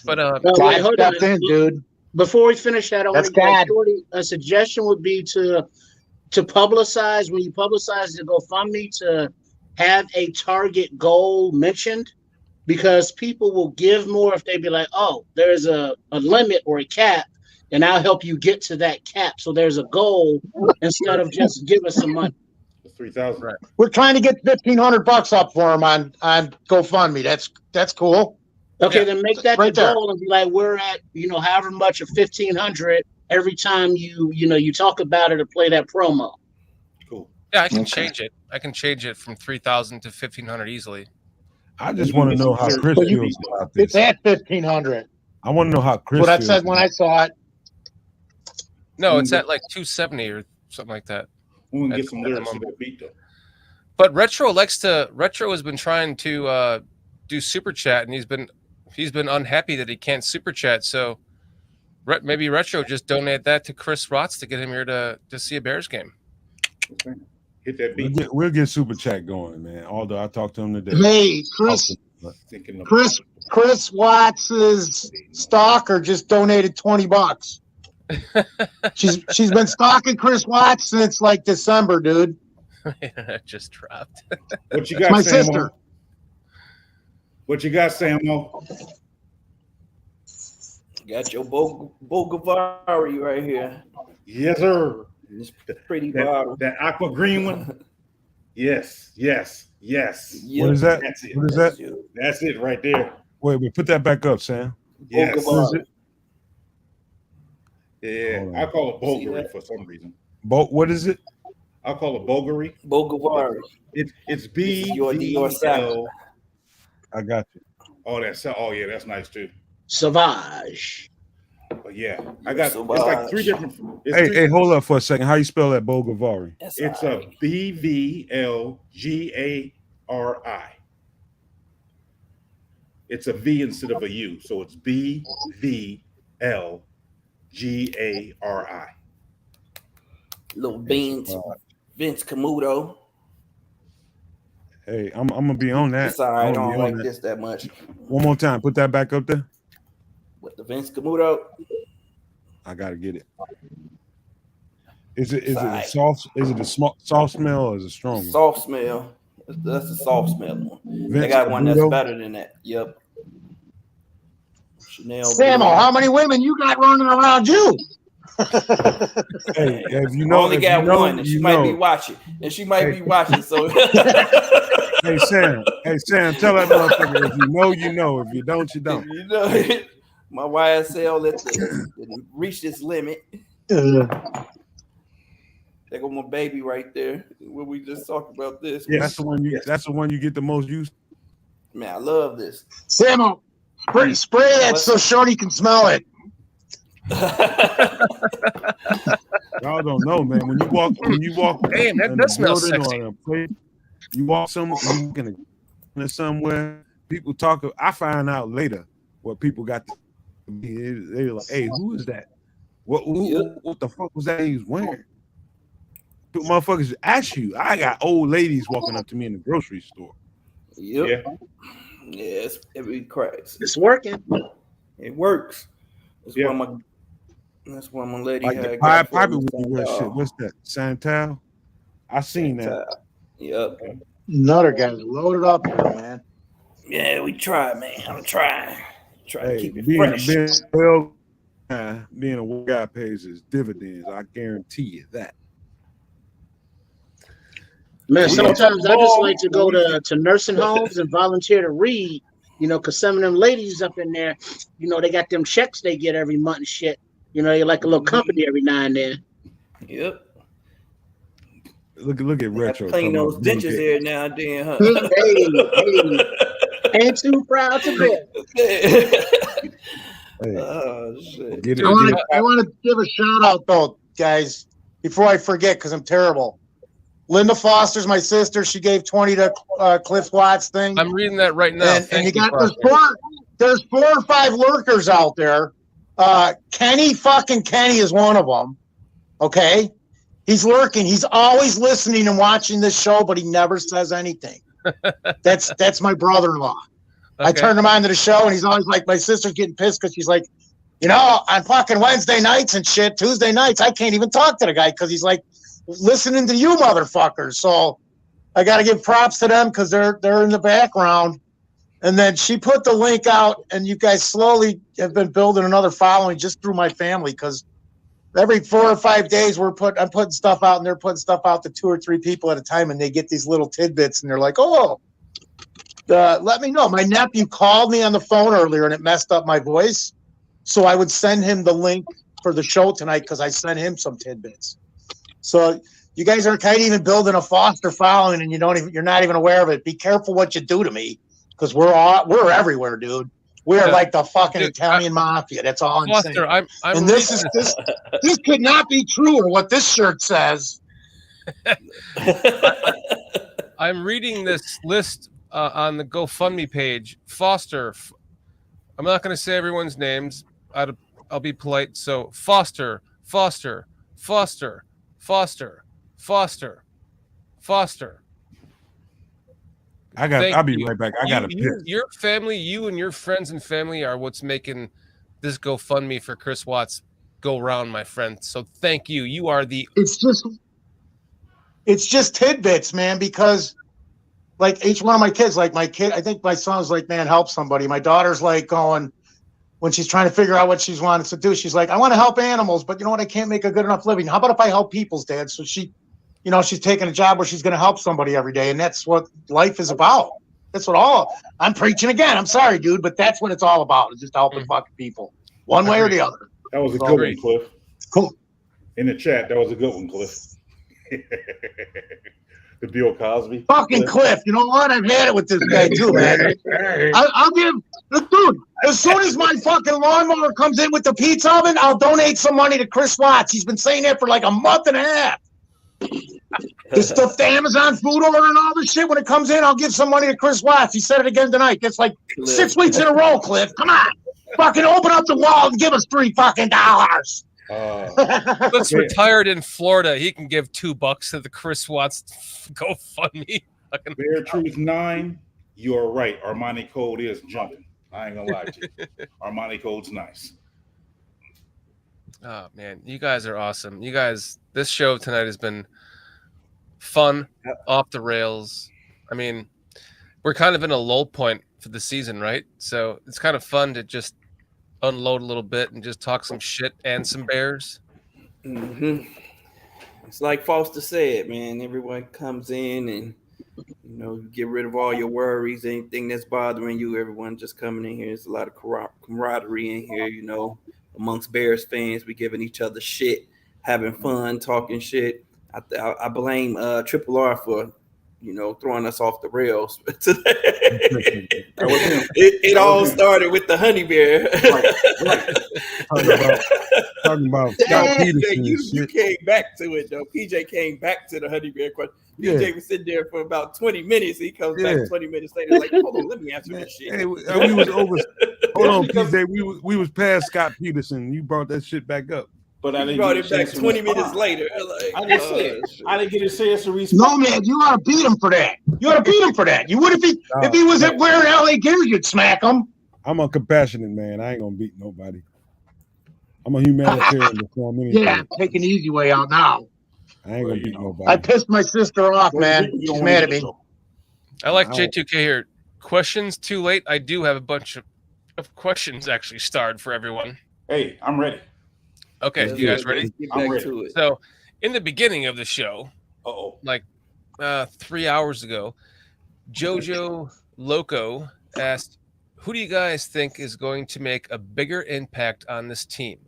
But God stepped in, dude. Before we finish that, I want to get a suggestion would be to publicize, when you publicize the GoFundMe, to have a target goal mentioned, because people will give more if they be like, oh, there's a limit or a cap, and I'll help you get to that cap. So there's a goal instead of just give us some money. 3,000. Right. We're trying to get $1,500 up for him on GoFundMe. That's cool. Okay, then make that right the goal and be like, we're at, however much of 1,500 every time you talk about it or play that promo. Cool. Yeah, I can change it. I can change it from 3,000 to 1,500 easily. I just want to know how Chris feels about this. It's at 1,500. I want to know how Chris. What I said when I saw it. No, it's at like 270 or something like that. We can get some lyrics to that beat though. But Retro has been trying to do super chat, and he's been unhappy that he can't super chat. So maybe Retro just donate that to Chris Rotz to get him here to see a Bears game. Hit that beat. We'll get super chat going, man. Although I talked to him today. Hey, Chris Watts's stalker just donated $20. She's been stalking Chris Watts since like December, dude. That just dropped. What you got, my Samo? sister. What you got, Samo? Got your Bogavari right here. Yes, sir. It's pretty bottle. That aqua green one. Yes. What is that? That's it. What is that? That's it right there. Wait, put that back up, Sam. Yes. What is it? Yeah, I call it Bulgari for some reason. What is it? I call it Bulgari. Bogavari. It's B your V L I got you. Oh, that's nice too. Savage. But yeah, I got. It's like 3 different. Hey, hold up for a second. How you spell that, Bogavari? It's a BVLGARI. It's a V instead of a U, so it's BVLGARI. Little Vince Camuto. Hey, I'm gonna be on that. It's all right. I don't like this that much. One more time. Put that back up there. With the Vince Camuto. I gotta get it. Is it a soft? Is it a soft smell or is it strong? Soft smell. That's a soft smell one. Vince they got one that's Camuto? better than that. Yep. Chanel. Samuel, how many women you got running around you? Hey, if you know, only got one, and she might be watching. And she might be watching. So, hey Sam, tell that motherfucker if you know, you know. If you don't, you don't. You know, my YSL reached its limit. There go my baby right there. When we just talked about this. Yeah, that's the one you. That's the one you get the most use. Man, I love this. Samuel, spray that so Shorty can smell it. Y'all don't know, man. When you walk, damn, that does smell sexy. You walk somewhere, people talk. I find out later what people got to be. They're like, "Hey, who is that? What the fuck was that he was wearing?" People, motherfuckers ask you. I got old ladies walking up to me in the grocery store. Yep. Yeah, it cracks. It's working. It works. That's why my lady like had. The pipe with you shit. What's that? Santal. I seen that. Yep. Another guy's loaded up here, man. Yeah, we try, man. I'm trying. To keep it being fresh. Being a guy pays his dividends. I guarantee you that. Man, sometimes I just like to go to nursing homes and volunteer to read, because some of them ladies up in there, they got them checks they get every month and shit. They like a little company every now and then. Yep. Look at Retro. Clean those dentures here now and then, huh? Hey. Ain't too proud to be. Oh, shit. I want to give a shout out, though, guys, before I forget, because I'm terrible. Linda Foster's my sister. She gave 20 to Cliff Watts thing. I'm reading that right now. And you got there's 4 or 5 lurkers out there. Kenny is one of them. Okay, he's lurking. He's always listening and watching this show, but he never says anything. That's my brother-in-law. Okay. I turned him on to the show, and he's always like, my sister's getting pissed because she's like, on fucking Wednesday nights and shit, Tuesday nights, I can't even talk to the guy because he's like listening to you motherfuckers. So I got to give props to them because they're in the background. And then she put the link out, and you guys slowly have been building another following just through my family because every 4 or 5 days I'm putting stuff out, and they're putting stuff out to 2 or 3 people at a time, and they get these little tidbits, and they're like, let me know. My nephew called me on the phone earlier, and it messed up my voice, so I would send him the link for the show tonight because I sent him some tidbits. So you guys are kind of even building a foster following, and you're not even aware of it. Be careful what you do to me. Because we're everywhere, dude. We're like the fucking Italian mafia. That's all I'm saying. And this could not be true, or what this shirt says. I'm reading this list on the GoFundMe page. Foster. I'm not going to say everyone's names. I'll be polite. So Foster. I'll be right back. I got to piss. Your family, you and your friends and family are what's making this GoFundMe for Chris Watts go round, my friend. So thank you. You are the. It's just tidbits, man. Because like each one of my kids, like my kid, I think my son's like, man, help somebody. My daughter's like going when she's trying to figure out what she's wanted to do. She's like, I want to help animals, but you know what? I can't make a good enough living. How about if I help people's dad? So she's taking a job where she's going to help somebody every day. And that's what life is about. That's what I'm preaching again. I'm sorry, dude, but that's what it's all about. It's just helping fucking people one way or the other. That was a good one, Cliff. Cool. In the chat, that was a good one, Cliff. The Bill Cosby. Fucking Cliff. You know what? I've had it with this guy too, man. I'll give dude. As soon as my fucking lawnmower comes in with the pizza oven, I'll donate some money to Chris Watts. He's been saying that for like a month and a half. The stuff, the Amazon food order and all this shit. When it comes in, I'll give some money to Chris Watts. He said it again tonight. That's like 6 weeks in a row, Cliff. Come on, fucking open up the wall and give us $3 fucking. Looks retired in Florida. He can give $2 to the Chris Watts GoFundMe. Bear Truth 9, you are right. Armani Code is jumping. I ain't gonna lie to you. Armani Code's nice. Oh man, you guys are awesome. You guys, this show tonight has been fun, off the rails. I mean, we're kind of in a lull point for the season, right? So it's kind of fun to just unload a little bit and just talk some shit and some Bears. Mm-hmm. It's like Foster said, man. Everyone comes in and you get rid of all your worries, anything that's bothering you. Everyone just coming in here. There's a lot of camaraderie in here, amongst Bears fans. We giving each other shit, having fun, talking shit. I blame Triple R for throwing us off the rails today. It all started with the honey bear. Right. Talking about Scott Peterson. You came back to it though. PJ came back to the honey bear question. PJ was sitting there for about 20 minutes. He comes back 20 minutes later, like, hold on, let me answer this shit. Hey, we was over. Hold on, PJ. We was past Scott Peterson. You brought that shit back up. But I brought it back 20 minutes later. I didn't get a chance to respond. No, man, you ought to beat him for that. You would if he was wearing LA gear, you'd smack him. I'm a compassionate man. I ain't gonna beat nobody. I'm a humanitarian before I'm anything. Yeah, take an easy way out now. I ain't gonna beat nobody. I pissed my sister off, man. She's mad at me. I like J2K here. Questions too late. I do have a bunch of questions actually starred for everyone. Hey, I'm ready. Okay, you guys ready? I'm ready. So, in the beginning of the show, like 3 hours ago, Jojo Loco asked, who do you guys think is going to make a bigger impact on this team?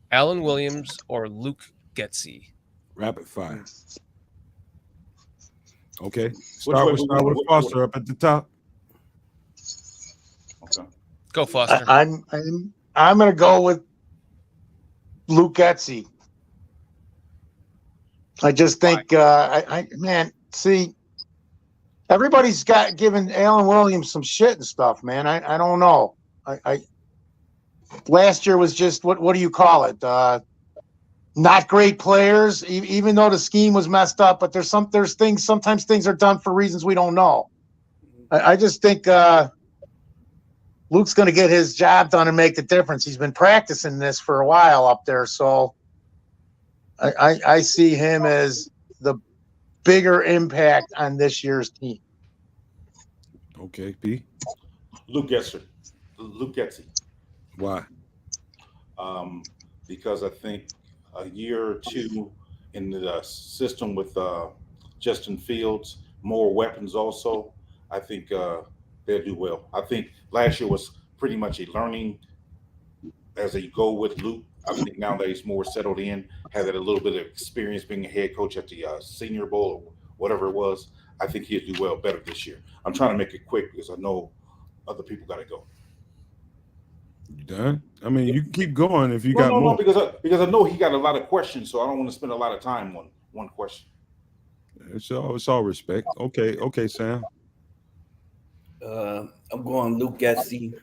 Alan Williams or Luke Getsy? Rapid fire. Okay. Start with Foster up at the top. Okay. Go, Foster. I'm gonna go with Luke Getsy. I just think see, everybody's got giving Alan Williams some shit and stuff, man. I don't know. I last year was just what do you call it? Not great players, even though the scheme was messed up. But there's things. Sometimes things are done for reasons we don't know. I just think Luke's going to get his job done and make the difference. He's been practicing this for a while up there, so I see him as the bigger impact on this year's team. Okay, P. Luke Getsy. Why? Because I think a year or two in the system with Justin Fields, more weapons also, I think they'll do well. I think last year was pretty much a learning as they go with Luke. I think now that he's more settled in, had a little bit of experience being a head coach at the Senior Bowl or whatever it was, I think he'll do well better this year. I'm trying to make it quick because I know other people got to go. You done? I mean, you can keep going if you got more. No, because I know he got a lot of questions, so I don't want to spend a lot of time on one question. It's all respect. Okay, Sam. I'm going Luke Getsy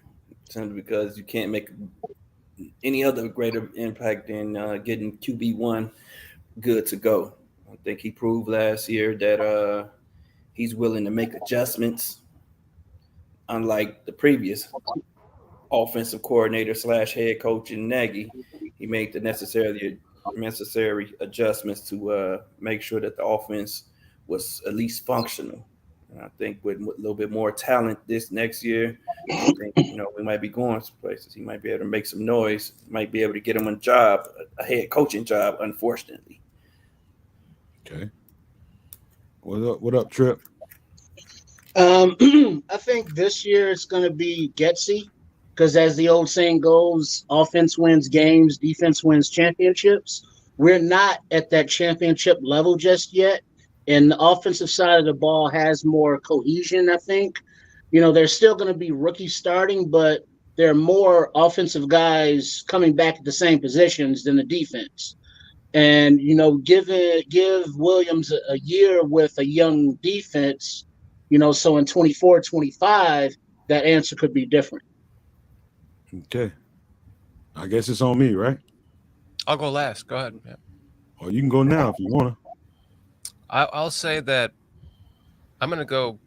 simply because you can't make any other greater impact than getting QB1 good to go. I think he proved last year that he's willing to make adjustments, unlike the previous offensive coordinator / head coach in Nagy. He made the necessary adjustments to make sure that the offense was at least functional. And I think with a little bit more talent this next year, I think we might be going some places. He might be able to make some noise. Might be able to get him a head coaching job. Unfortunately. Okay. What up, Trip? I think this year it's going to be Getsy because, as the old saying goes, offense wins games, defense wins championships. We're not at that championship level just yet. and the offensive side of the ball has more cohesion, I think. There's still going to be rookies starting, but there are more offensive guys coming back at the same positions than the defense. And, give Williams a year with a young defense, so in 24, 25, that answer could be different. Okay. I guess it's on me, right? I'll go last. Go ahead. Yeah. Or you can go now if you want to. I'll say that I'm going to go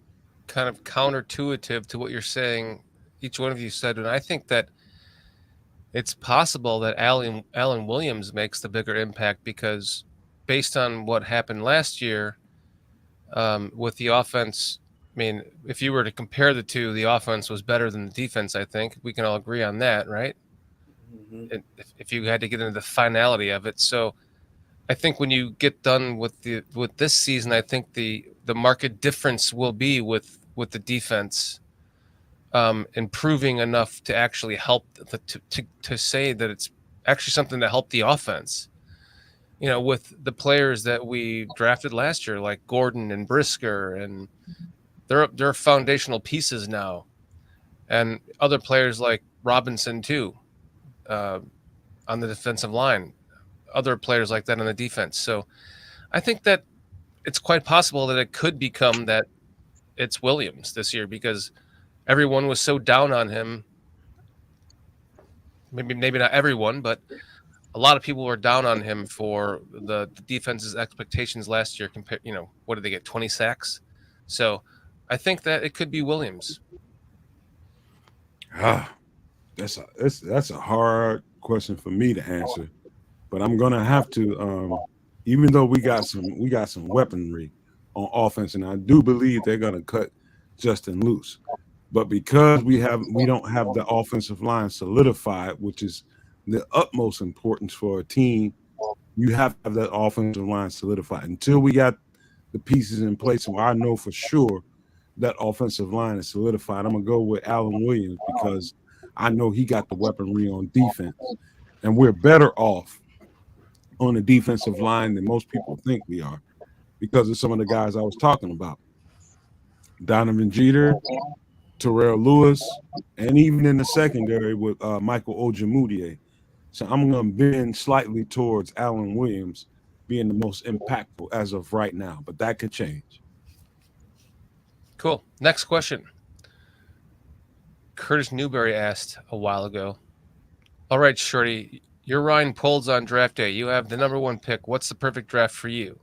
kind of counterintuitive to what you're saying. Each one of you said, and I think that it's possible that Alan Williams makes the bigger impact because based on what happened last year with the offense, I mean, if you were to compare the two, the offense was better than the defense, I think. We can all agree on that, right? Mm-hmm. If you had to get into the finality of it. So I think when you get done with this season, I think the market difference will be with the defense improving enough to actually help to say that it's actually something to help the offense. With the players that we drafted last year, like Gordon and Brisker, and they're foundational pieces now, and other players like Robinson too, on the defensive line, other players like that on the defense. So I think that it's quite possible that it could become that it's Williams this year because everyone was so down on him. Maybe not everyone, but a lot of people were down on him for the defense's expectations last year. Compared, what did they get? 20 sacks. So I think that it could be Williams. That's a hard question for me to answer, but I'm gonna have to. Even though we got some weaponry on offense, and I do believe they're gonna cut Justin loose. But because we don't have the offensive line solidified, which is the utmost importance for a team, you have to have that offensive line solidified. Until we got the pieces in place, so I know for sure that offensive line is solidified, I'm gonna go with Alan Williams because I know he got the weaponry on defense, and we're better off on the defensive line than most people think we are because of some of the guys I was talking about. Donovan Jeter, Terrell Lewis, and even in the secondary with Michael Ojemudia. So I'm going to bend slightly towards Alan Williams being the most impactful as of right now, but that could change. Cool. Next question. Curtis Newberry asked a while ago, all right, Shorty, you're Ryan Poles on draft day. You have the number 1 pick. What's the perfect draft for you?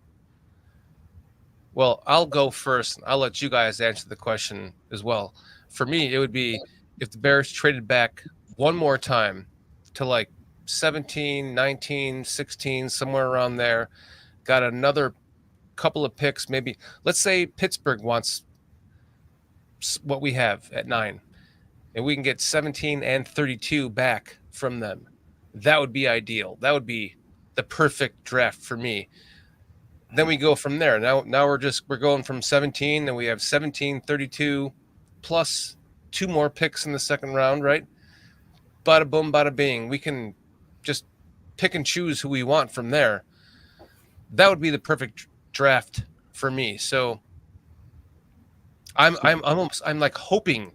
Well, I'll go first. I'll let you guys answer the question as well. For me, it would be if the Bears traded back one more time to like 17, 19, 16, somewhere around there, got another couple of picks, maybe. Let's say Pittsburgh wants what we have at 9, and we can get 17 and 32 back from them. That would be ideal. That would be the perfect draft for me. Then we go from there. Now we're going from 17, and we have 17, 32, plus 2 more picks in the second round, right? Bada boom, bada bing. We can just pick and choose who we want from there. That would be the perfect draft for me. So I'm like hoping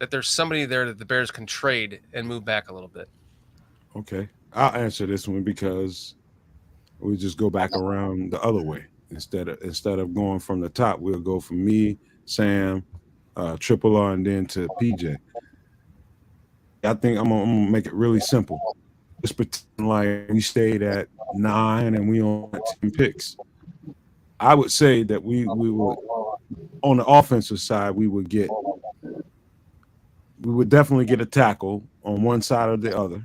that there's somebody there that the Bears can trade and move back a little bit. Okay, I'll answer this one because we just go back around the other way. Instead of going from the top, we'll go from me, Sam, Triple R, and then to PJ. I think I'm gonna make it really simple. Just pretend like we stayed at 9 and we only had 10 picks. I would say that we would, on the offensive side, we would definitely get a tackle on one side or the other.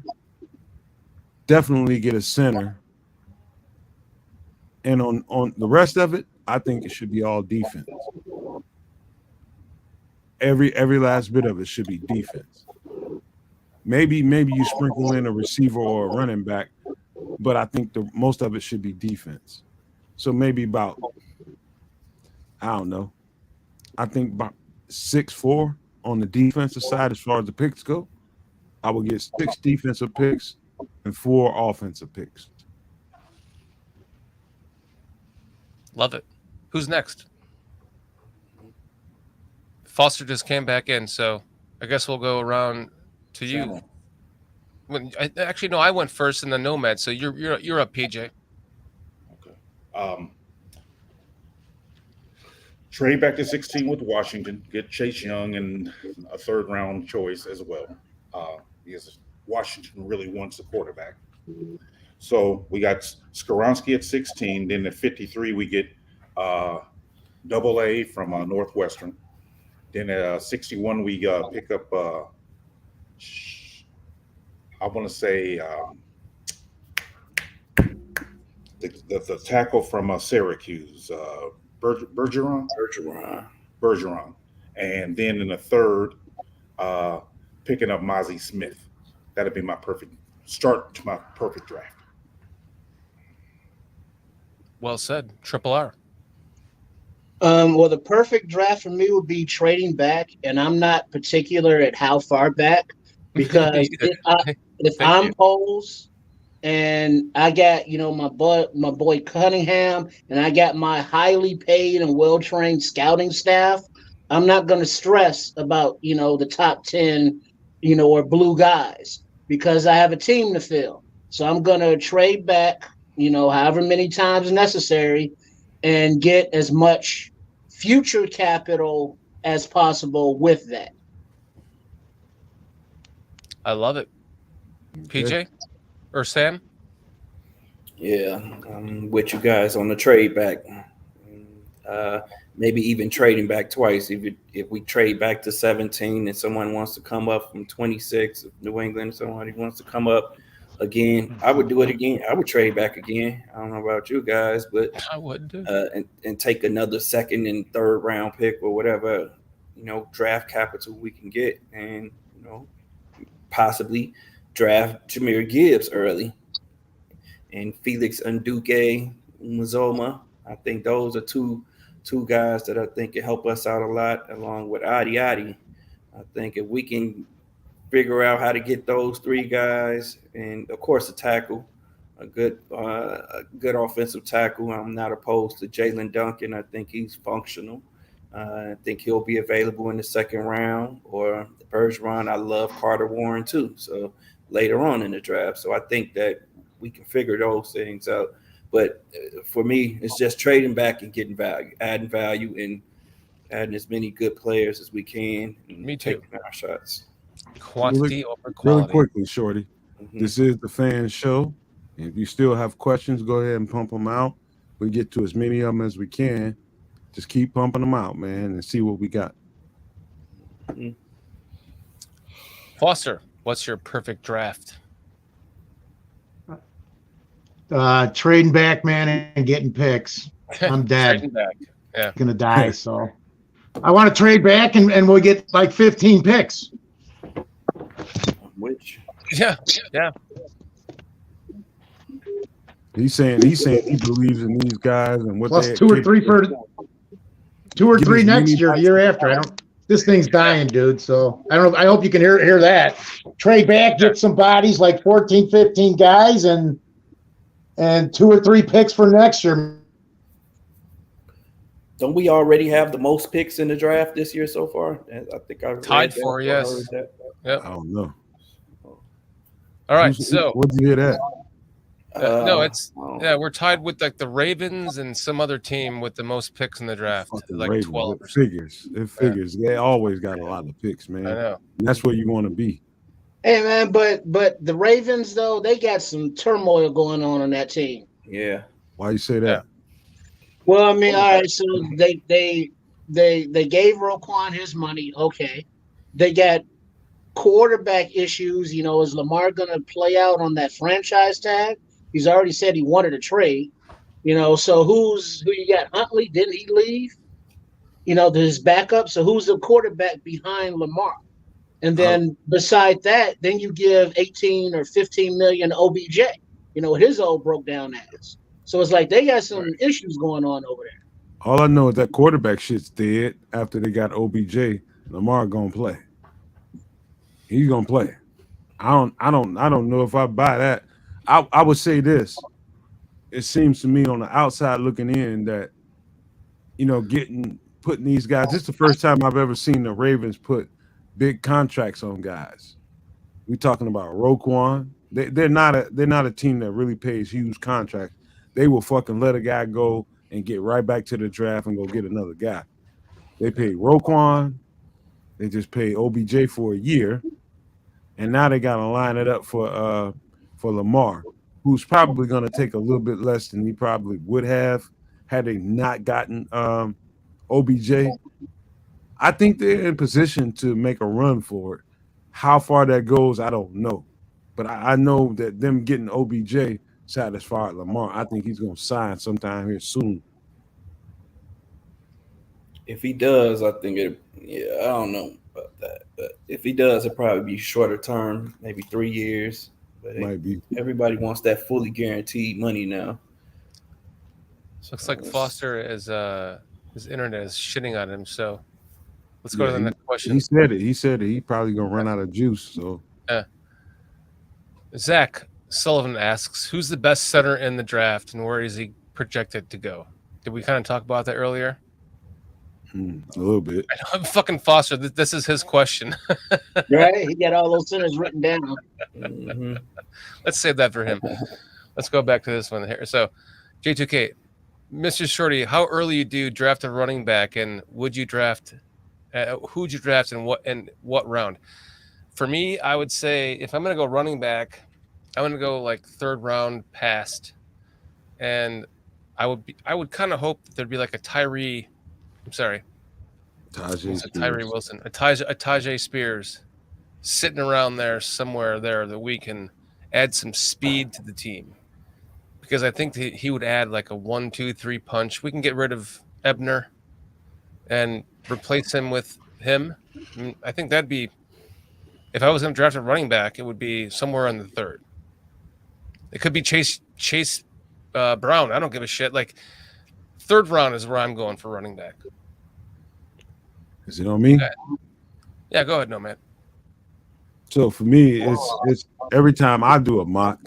Definitely get a center. And on the rest of it, I think it should be all defense. Every last bit of it should be defense. Maybe you sprinkle in a receiver or a running back, but I think the most of it should be defense. So maybe about, I don't know, I think about 6-4 on the defensive side as far as the picks go. I would get 6 defensive picks and 4 offensive picks. Love it. Who's next? Foster just came back in, so I guess we'll go around to you. Actually, no, I went first in the Nomad, so you're up, PJ. Okay. Trade back to 16 with Washington. Get Chase Young and a third-round choice as well. Because Washington really wants a quarterback. So we got Skoronski at 16. Then at 53, we get Double A from Northwestern. Then at 61, we pick up, I want to say, the tackle from Syracuse, Bergeron. And then in the third, picking up Mozzie Smith. That'd be my perfect start to my perfect draft. Well said. Triple R. Well, the perfect draft for me would be trading back, and I'm not particular at how far back, because if I'm Poles and I got my boy Cunningham, and I got my highly paid and well trained scouting staff, I'm not going to stress about the top 10 or blue guys, because I have a team to fill. So I'm going to trade back however many times necessary and get as much future capital as possible with that. I love it. PJ or Sam? Yeah, I'm with you guys on the trade back. Maybe even trading back twice. If we trade back to 17 and someone wants to come up from 26, if New England, somebody wants to come up again, I would do it again. I would trade back again. I don't know about you guys, but I would do. And take another second and third round pick or whatever, draft capital we can get, and possibly draft Jahmyr Gibbs early and Felix Nduke Uzoma. I think those are two guys that I think can help us out a lot, along with Adi. I think if we can figure out how to get those three guys, and of course a tackle, a good offensive tackle. I'm not opposed to Jalen Duncan. I think he's functional. I think he'll be available in the second round. Or Bergeron. I love Carter Warren too. So later on in the draft. So I think that we can figure those things out. But for me, it's just trading back and getting value, adding value, and adding as many good players as we can. Me too. Taking our shots. Quantity over quality. Really quickly, Shorty. This is the fan show. If you still have questions, go ahead and pump them out. We get to as many of them as we can. Just keep pumping them out, man, and see what we got. Foster, what's your perfect draft? Trading back, man, and getting picks. I'm dead. Trading back. Yeah. Gonna die. So I want to trade back, and we'll get like 15 picks. Which? Yeah. He's saying he believes in these guys and what Plus they two or three next year, the year after. This thing's dying, dude. So I don't know. I hope you can hear that. Trade back, get some bodies, like 14, 15 guys, and 2 or 3 picks for next year. Don't we already have the most picks in the draft this year so far? I think I tied for, yes. Yep. I don't know. All right, so what'd you hear that? We're tied with like the Ravens and some other team with the most picks in the draft, like Ravens. 12. It figures. They always got a lot of picks, man. I know. And that's where you want to be. Hey man, but the Ravens though, they got some turmoil going on that team. Yeah. Why you say that? Yeah. Well, I mean, all right, so they gave Roquan his money. Okay. They got quarterback issues. Is Lamar gonna play out on that franchise tag? He's already said he wanted a trade. So who you got? Huntley, didn't he leave? His backup. So who's the quarterback behind Lamar? And then beside that, then you give 18 or 15 million OBJ. His old broke down ass. So it's like they got some issues going on over there. All I know is that quarterback shit's dead after they got OBJ. Lamar gonna play. He's gonna play. I don't know if I buy that. I would say this. It seems to me on the outside looking in that putting these guys. This is the first time I've ever seen the Ravens put big contracts on guys. We're talking about Roquan. They're not a team that really pays huge contracts. They will fucking let a guy go and get right back to the draft and go get another guy. They paid Roquan. They just paid OBJ for a year, and now they got to line it up for Lamar, who's probably going to take a little bit less than he probably would have had they not gotten OBJ. I think they're in position to make a run for it. How far that goes, I don't know. But I know that them getting OBJ satisfied Lamar. I think he's going to sign sometime here soon. If he does, I think I don't know about that. But if he does, it'll probably be shorter term, maybe 3 years. But Might be. Everybody wants that fully guaranteed money now. Looks like Foster is his internet is shitting on him. So let's go to the next question. He said it. He probably gonna run out of juice. So Zach Sullivan asks, "Who's the best center in the draft, and where is he projected to go?" Did we kind of talk about that earlier? A little bit. I know, fucking Foster. This is his question. Right? He got all those centers written down. Mm-hmm. Let's save that for him. Let's go back to this one here. So, J2K, Mr. Shorty, how early do you draft a running back, and would you draft? Who'd you draft, and what round? For me, I would say if I'm going to go running back, I'm going to go like third round past, and I would kind of hope that there'd be like a Tyree Wilson, a Tajay Spears sitting around there somewhere there that we can add some speed to the team, because I think that he would add like a 1-2-3 punch. We can get rid of Ebner and replace him with him. I think that'd be, if I was going to draft a running back, it would be somewhere in the third. It could be Chase Brown. I don't give a shit. Like, third round is where I'm going for running back. Is it on me? Okay. Yeah, go ahead, Nomad. So for me, it's every time I do a mock,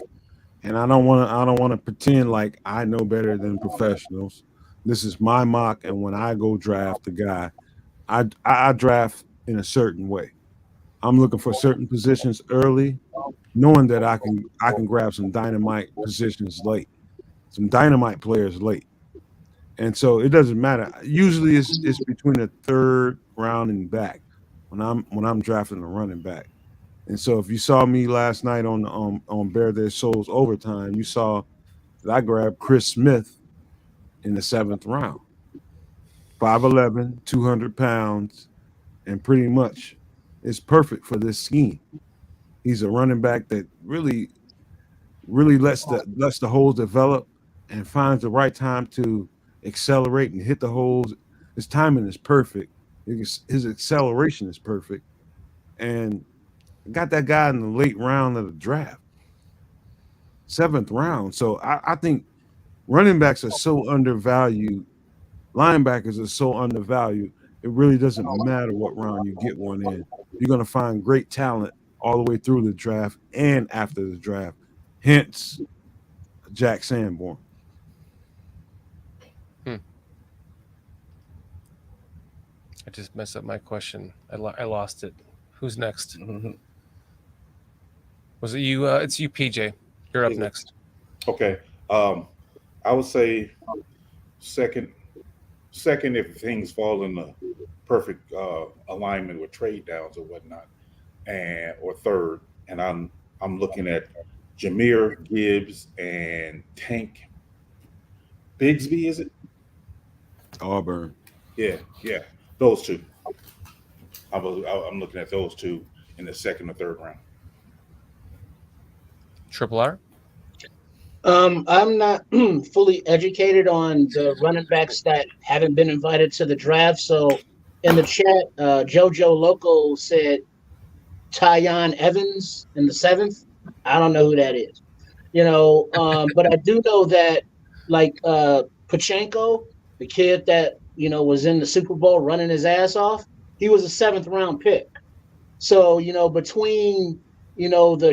and I don't want to pretend like I know better than professionals. This is my mock, and when I go draft a guy, I draft in a certain way. I'm looking for certain positions early, knowing that I can grab some dynamite positions late, some dynamite players late. And so it doesn't matter. Usually it's between the third round and back when I'm drafting a running back. And so if you saw me last night on Bear Their Souls Overtime, you saw that I grabbed Chris Smith in the 7th round. 5'11", 200 pounds, and pretty much is perfect for this scheme. He's a running back that really lets the holes develop and finds the right time to accelerate and hit the holes. His timing is perfect. His acceleration is perfect. And got that guy in the late round of the draft, 7th round. So I think running backs are so undervalued. Linebackers are so undervalued. It really doesn't matter what round you get one in. You're going to find great talent all the way through the draft and after the draft. Hence, Jack Sanborn. I just messed up my question. I lost it. Who's next? Mm-hmm. Was it you? It's you, PJ. You're up next. Okay. I would say second if things fall in the perfect alignment with trade downs or whatnot, or third. And I'm looking at Jahmyr Gibbs and Tank Bigsby. Is it Auburn? Yeah. Those two. I'm looking at those two in the 2nd or 3rd round. Triple R. I'm not fully educated on the running backs that haven't been invited to the draft. So in the chat, JoJo Loco said Tyon Evans in the 7th. I don't know who that is, but I do know that like Pachenko, the kid that was in the Super Bowl running his ass off, he was a 7th round pick. So between the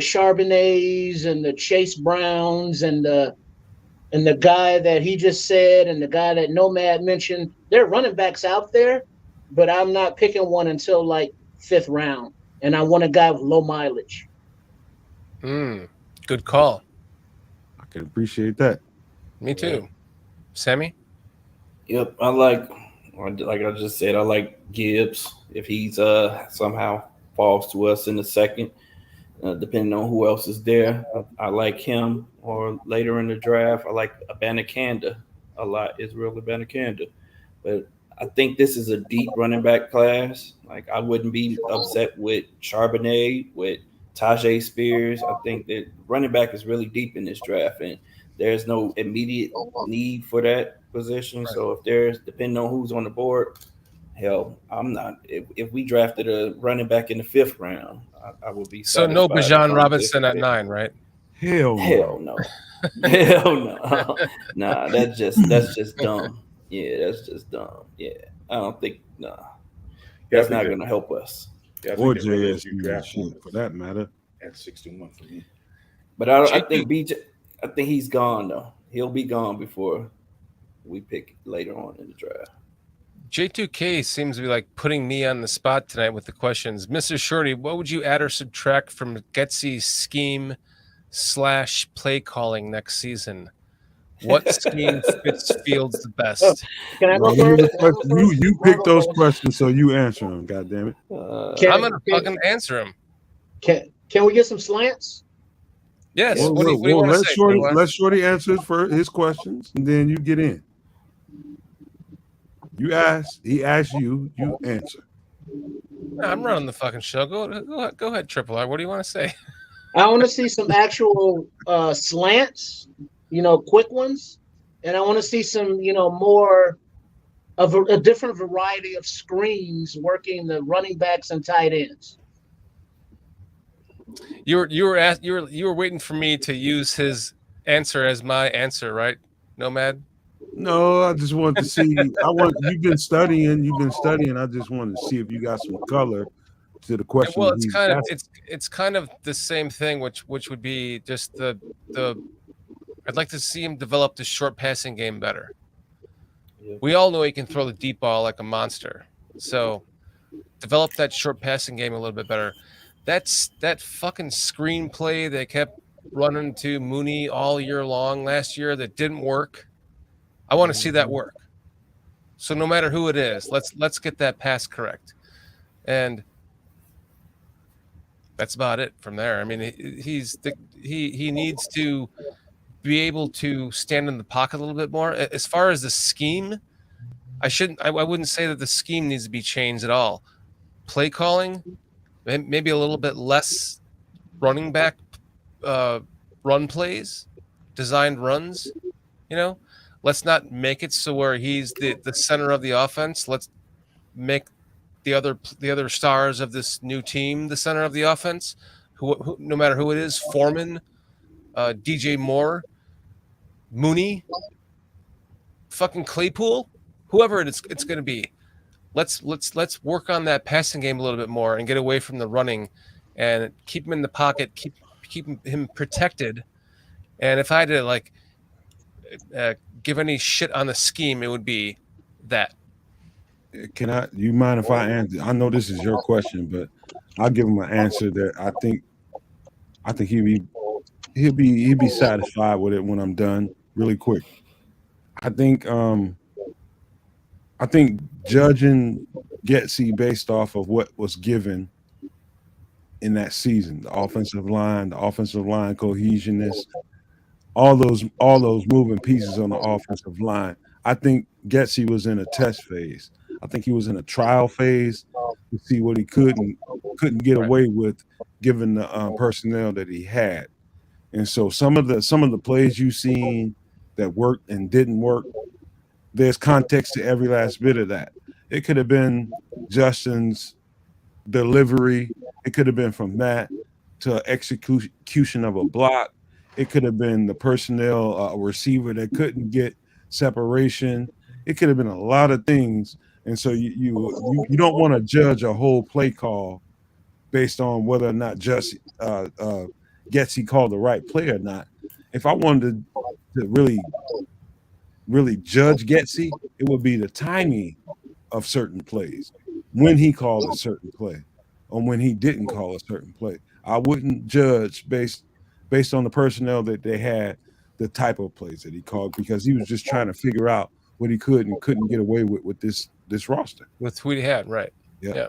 Charbonnets and the Chase Browns and the and the guy that he just said, and the guy that Nomad mentioned, there are running backs out there, but I'm not picking one until like 5th round, and I want a guy with low mileage. Good call. I can appreciate that. Me too. Sammy? Yep, I like I just said, I like Gibbs if he's somehow falls to us in the second, depending on who else is there. I like him, or later in the draft, I like Abanikanda a lot, Israel Abanikanda. But I think this is a deep running back class. Like, I wouldn't be upset with Charbonnet, with Tajay Spears. I think that running back is really deep in this draft, and there's no immediate need for that position. So if there's, depending on who's on the board, hell, I'm not. If we drafted a running back in the 5th round, I would be so no Bijan Robinson at 9, right? Hell no. Hell no. Nah, that's just dumb. Yeah, that's just dumb. Yeah, I don't think that's not going to help us. Yeah, or JSU for that matter. At 61 for me. But I think BJ. I think he's gone though. He'll be gone before we pick later on in the draft. J2K seems to be like putting me on the spot tonight with the questions. Mr. Shorty, what would you add or subtract from Getsy's scheme / play calling next season? What scheme fits Fields the best? Can I go first? You pick those questions, so you answer them. God damn it! I'm gonna fucking answer them. Can we get some slants? Yes. Well, what do you want to say? Let Shorty answer for his questions, and then you get in. You ask, he asks you, you answer. I'm running the fucking show. Go ahead, Triple R. What do you want to say? I want to see some actual slants, quick ones, and I want to see some, more of a different variety of screens working the running backs and tight ends. You were waiting for me to use his answer as my answer, right, Nomad? No, I just wanted to see. You've been studying. I just wanted to see if you got some color to the question. Well, it's kind of the same thing, which would be just the. I'd like to see him develop the short passing game better. Yeah. We all know he can throw the deep ball like a monster, so develop that short passing game a little bit better. That fucking screenplay they kept running to Mooney all year long last year that didn't work. I want to see that work. So no matter who it is, let's get that pass correct, and that's about it from there. I mean, he needs to be able to stand in the pocket a little bit more. As far as the scheme, I wouldn't say that the scheme needs to be changed at all. Play calling, maybe a little bit less running back run plays, designed runs. Let's not make it so where he's the center of the offense. Let's make the other stars of this new team the center of the offense. Who no matter who it is, Foreman, DJ Moore, Mooney, fucking Claypool, whoever it's going to be. Let's work on that passing game a little bit more and get away from the running, and keep him in the pocket, keep him protected. And if I had to give any shit on the scheme, it would be that. You mind if I answer? I know this is your question, but I'll give him an answer that I think he'll be satisfied with it when I'm done really quick. I think judging Getsy based off of what was given in that season, the offensive line cohesionness, all those moving pieces on the offensive line. I think Getsy was in a test phase. I think he was in a trial phase to see what he couldn't get away with given the personnel that he had. And so some of the plays you've seen that worked and didn't work, there's context to every last bit of that. It could have been Justin's delivery. It could have been from that to execution of a block. It could have been the personnel receiver that couldn't get separation. It could have been a lot of things. And so you don't want to judge a whole play call based on whether or not Getsy called the right play or not. If I wanted to to really judge Getsy, it would be the timing of certain plays, when he called a certain play, or when he didn't call a certain play. I wouldn't judge based on the personnel that they had, the type of plays that he called, because he was just trying to figure out what he could and couldn't get away with this roster. With who he had, right? Yeah.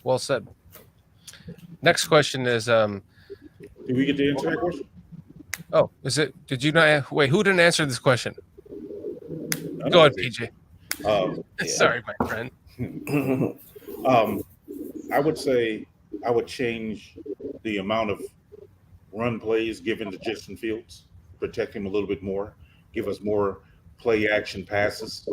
Well said. Next question is, did we get to answer that question? Oh, is it? Did you not? Wait, who didn't answer this question? Go ahead, PJ. Sorry, my friend. I would say I would change the amount of run plays given to Justin Fields, protect him a little bit more, give us more play action passes.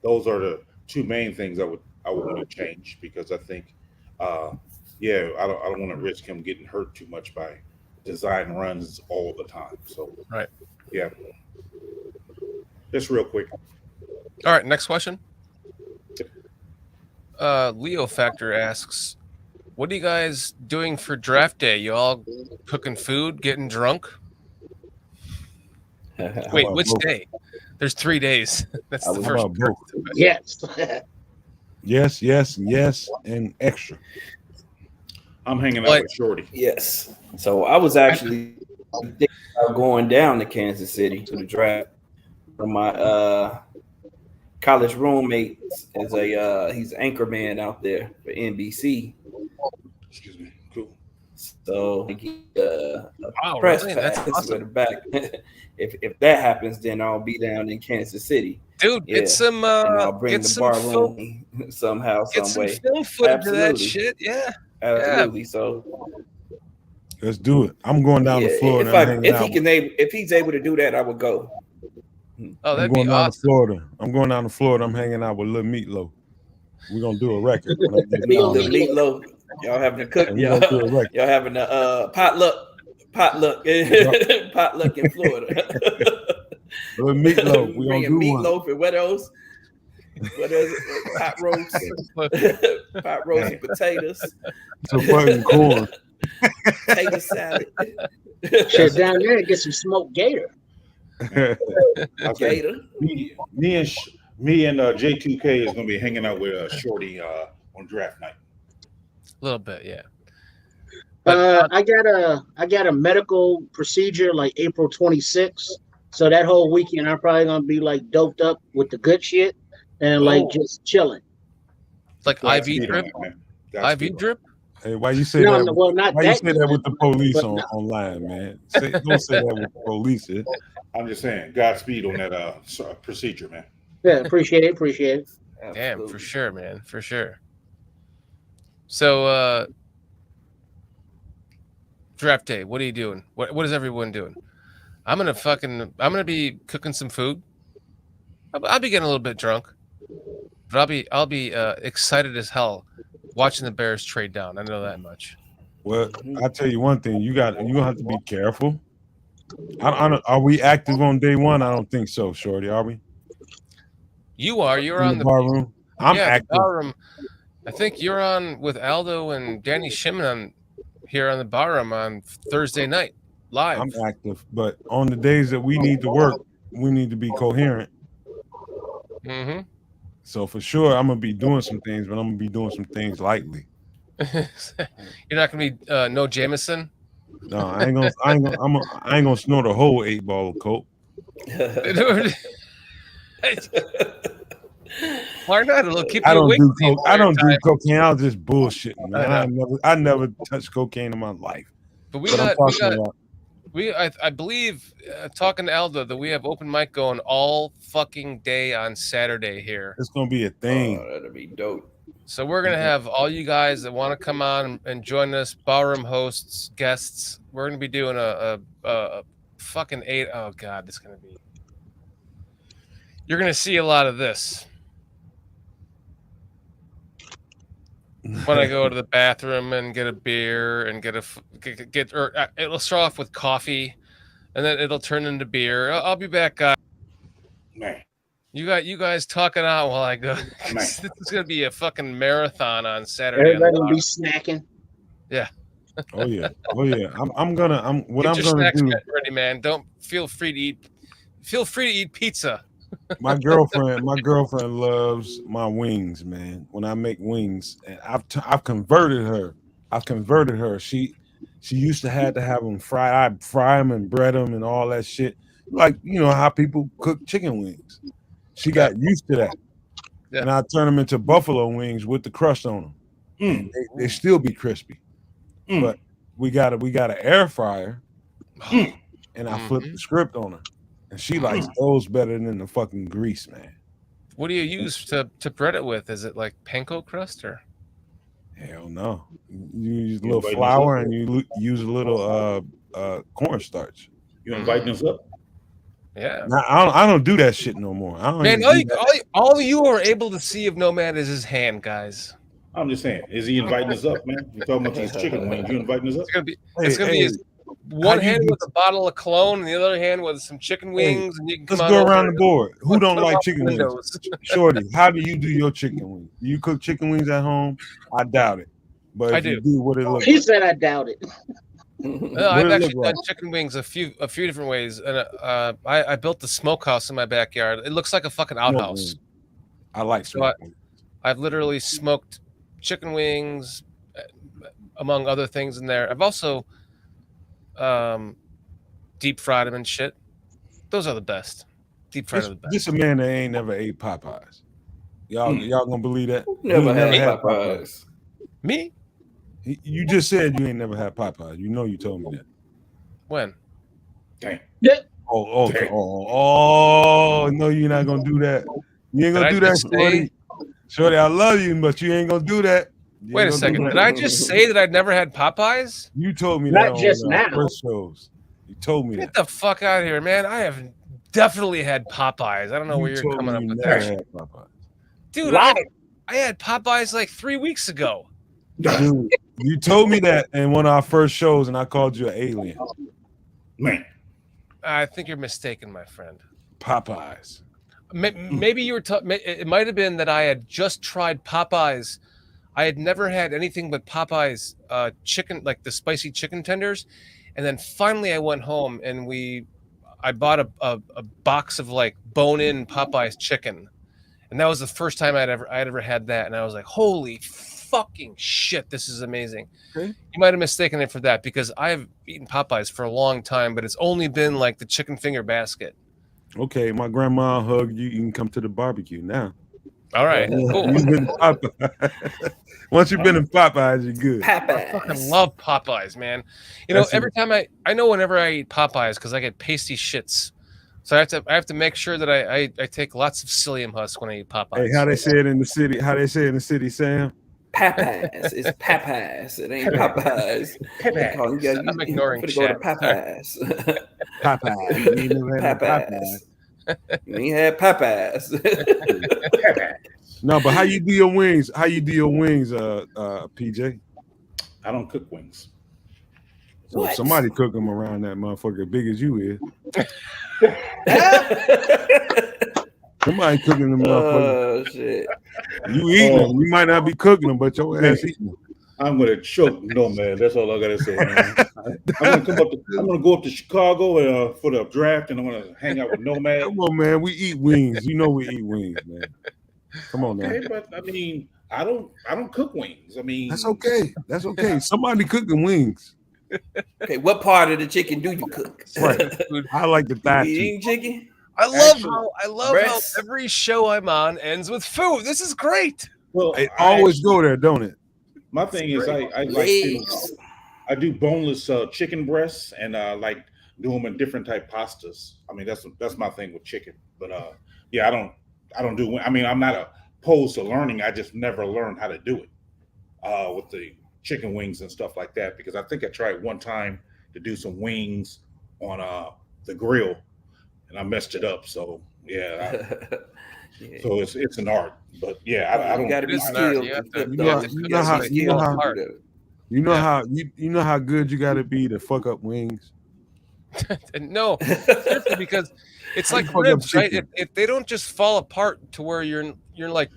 Those are the two main things I would want to change, because I think, I don't want to risk him getting hurt too much by design runs all the time. So right, yeah, just real quick. All right, next question. Leo Factor asks, what are you guys doing for draft day? You all cooking food, getting drunk? Wait, which day? There's 3 days. That's the first. Yes, and extra. I'm hanging out with Shorty. Yes. So I was actually thinking about going down to Kansas City to the draft. My college roommate is he's anchor man out there for NBC. Excuse me. Cool. So he wow, press really? pass That's awesome. with the back. If that happens, then I'll be down in Kansas City. Dude, get some and I'll bring get the some bar film, room somehow, get some way. some film footage of that Absolutely. shit. Yeah. Absolutely. So let's do it. I'm going down to Florida. If he's able to do that, I would go. Oh, that'd I'm going be down awesome. to Florida. I'm hanging out with Lil Meatloaf. We're gonna do a record. Meatloaf. Y'all having a cook? Y'all having a potluck in Florida. Lil Meatloaf. We gonna do meatloaf one. and what else? What is it? Pot roast and potatoes. Some fucking corn. Potato salad. Shit, down there, get some smoked gator. Gator. Me and J2K is gonna be hanging out with Shorty on draft night. A little bit, yeah. I got a medical procedure like April 26th. So that whole weekend, I'm probably gonna be like doped up with the good shit and like just chilling. Like IV drip. IV drip. Hey, why you say No, that? well, not why you that say that with the police but no. online, man? Don't say that with the police. I'm just saying, Godspeed on that procedure, man. Yeah, appreciate it. Damn, for sure, man, for sure. So, draft day. What are you doing? What is everyone doing? I'm gonna be cooking some food. I'll be getting a little bit drunk, but I'll be excited as hell watching the Bears trade down. I know that much. Well, I'll tell you one thing. You're gonna have to be careful. Are we active on day one? I don't think so, Shorty. Are we? You are. You're on the bar room. I'm active. The bar room. I think you're on with Aldo and Danny Shimon here on the bar room on Thursday night live. I'm active, but on the days that we need to work, we need to be coherent. Mm-hmm. So for sure, I'm gonna be doing some things, but I'm gonna be doing some things lightly. You're not gonna be no Jameson. No, I ain't gonna snort a whole 8-ball of coke. Why not? It'll keep I you don't awake. I don't do cocaine. I was just bullshitting, man. I never touched cocaine in my life. But I believe, talking to Aldo, that we have open mic going all fucking day on Saturday here. It's gonna be a thing. Oh, that'll be dope. So we're gonna have all you guys that want to come on and join us, ballroom hosts, guests. We're gonna be doing a fucking 8. Oh god, it's gonna be. You're gonna see a lot of this. When I go to the bathroom and get a beer and it'll start off with coffee, and then it'll turn into beer. I'll be back, guys. Man, you guys talking out while I go. This is gonna be a fucking marathon on Saturday. Everybody will be snacking. Yeah, Oh yeah. I'm gonna Get your snacks ready, man. Don't feel free to eat. Feel free to eat pizza. My girlfriend loves my wings, man. When I make wings, and I've converted her. She used to have them fried. I fry them and bread them and all that shit. Like, you know how people cook chicken wings. She got used to that. Yeah. And I turn them into buffalo wings with the crust on them. And they still be crispy. But we got an air fryer. And I flipped the script on her. And she likes those better than the fucking grease, man. What do you use to bread it with? Is it like panko crust or? Hell no. You use a little flour and you use a little cornstarch. You inviting us up? Yeah. Now, I don't do that shit no more. Man, all you are able to see of Nomad is his hand, guys. I'm just saying, is he inviting us up, man? You're talking about these chicken wings. You inviting us up? It's gonna be his one hand with a bottle of cologne and the other hand with some chicken wings. And you can let's go around the board. Who don't like chicken wings? Shorty, how do you do your chicken wings? Do you cook chicken wings at home? I doubt it. But if you do, what it look He said I doubt it. No, I've actually done chicken wings a few different ways, and I built the smokehouse in my backyard. It looks like a fucking outhouse. I like smoke wings. I've literally smoked chicken wings, among other things in there. I've also deep fried them and shit. Those are the best. Deep fried are the best. This a man that ain't never ate Popeyes. Y'all gonna believe that? Never had Popeyes. Me? You just said you ain't never had Popeyes. You know you told me that. When? Dang. Yeah. Oh, no, you're not gonna do that. You ain't gonna do that, Shorty. Shorty, I love you, but you ain't gonna do that. Wait a second. Did I just say that I'd never had Popeyes? You told me that. Not just on, now. First shows. You told me Get the fuck out of here, man. I have definitely had Popeyes. I don't know where you're coming up with that. Dude, I had Popeyes like 3 weeks ago. Dude, you told me that in one of our first shows, and I called you an alien. Man, I think you're mistaken, my friend. Popeyes. Maybe you were. It might have been that I had just tried Popeyes. I had never had anything but Popeyes chicken, like the spicy chicken tenders, and then finally I went home and I bought a box of like bone-in Popeyes chicken, and that was the first time I'd ever had that, and I was like, holy fucking shit, this is amazing. Okay. You might have mistaken it for that because I've eaten Popeyes for a long time, but it's only been like the chicken finger basket. Okay, my grandma hugged you. You can come to the barbecue now. All right, cool. You've been Popeyes. Once you've been in Popeyes, you're good. I fucking love Popeyes, man. You know, every time I know whenever I eat Popeyes, because I get pasty shits. So I have to make sure that I take lots of psyllium husk when I eat Popeyes. Hey, how they say it in the city? Sam? Popeyes. It's Popeyes. It ain't Popeyes. Popeyes. I'm ignoring chat. Go to Popeyes. Popeyes. You ain't had Popeyes. No, but how you do your wings? PJ? I don't cook wings. So if somebody cook them around that motherfucker big as you is. Somebody cooking them motherfuckers. Oh shit! You eating them? You might not be cooking them, but your ass eating them. I'm gonna choke. No, man. That's all I gotta say, man. I'm gonna go up to Chicago for the draft, and I'm gonna hang out with Nomad. Come on, man. We eat wings. You know we eat wings, man. Come on, man. Okay, but I mean, I don't cook wings. I mean, that's okay. That's okay. Somebody cooking wings. Okay, what part of the chicken do you cook? Right. I like the thigh. You eating chicken? I love how every show I'm on ends with food. This is great. Well, it always go there, don't it? My thing is, I do boneless chicken breasts, and like do them in different type pastas. I mean, that's my thing with chicken. But yeah, I don't do. I mean, I'm not opposed to learning. I just never learned how to do it with the chicken wings and stuff like that, because I think I tried one time to do some wings on the grill, and I messed it up. So yeah. So it's an art, but yeah, I don't. Got to be skilled. You know how good you got to be to fuck up wings. No, because it's like ribs, right? If they don't just fall apart to where you're like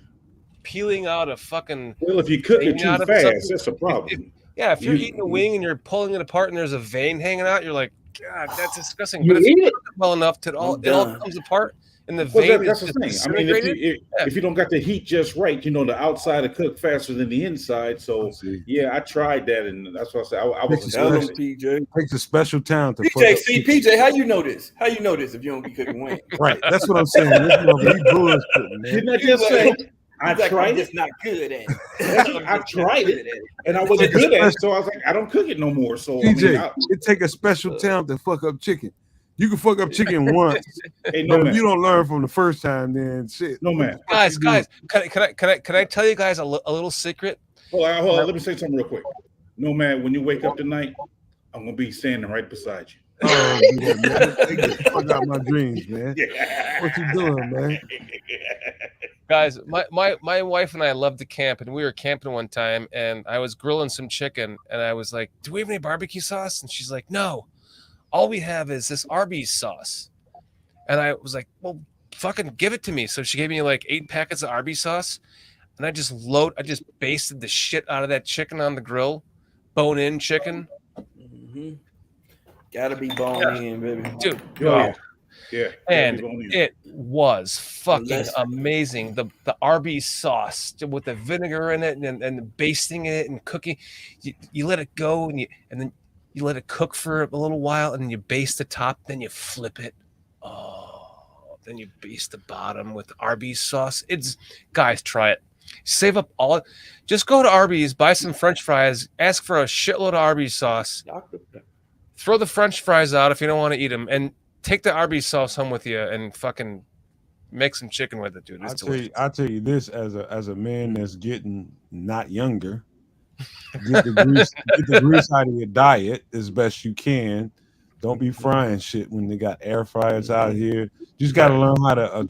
peeling out a fucking. Well, if you cook it too fast, that's a problem. Yeah, if you're eating a wing and you're pulling it apart and there's a vein hanging out, you're like, God, that's disgusting. You But if eat you it. cook it well enough to it all comes apart and the Well, vein that's is the just thing. I mean, disintegrated. if you don't got the heat just right, you know, the outside will cook faster than the inside. So yeah, I tried that, and that's what I said. I was Tell them, PJ. Takes a special talent to fuck PJ, up see, chicken. PJ, how you know this? How you know this if you don't be cooking wings? Right, that's what I'm saying. This motherfucker, he bullshitting, man. Didn't I just say I He's like, tried I'm it? just not good at it. I tried it, and I wasn't good at it, so I was like, I don't cook it no more. So PJ, it take a special talent to fuck up chicken. You can fuck up chicken once, Hey, no but man. if you don't learn from the first time, then shit. No man. Guys, can I tell you guys a little secret? Hold on, let me say something real quick. No man, when you wake up tonight, I'm gonna be standing right beside you. Oh, man. Take the fuck out my dreams, man. What you doing, man? Guys, my wife and I love to camp, and we were camping one time, and I was grilling some chicken, and I was like, "Do we have any barbecue sauce?" And she's like, "No, all we have is this Arby's sauce." And I was like, "Well, fucking give it to me." So she gave me like 8 packets of Arby's sauce, and I just basted the shit out of that chicken on the grill, bone-in chicken. Mm-hmm. Gotta be bone in, baby. Dude, yeah. And it was fucking amazing. The Arby's sauce with the vinegar in it and basting it and cooking. You let it go and then you let it cook for a little while and then you baste the top, then you flip it. Oh, then you baste the bottom with Arby's sauce. Guys, try it. Save up all. Just go to Arby's, buy some French fries, ask for a shitload of Arby's sauce. Throw the French fries out if you don't want to eat them, and take the Arby's sauce home with you and fucking make some chicken with it, dude. I'll tell you this as a man that's getting not younger. Get the grease out of your diet as best you can. Don't be frying shit when they got air fryers out here. You just got to learn how to.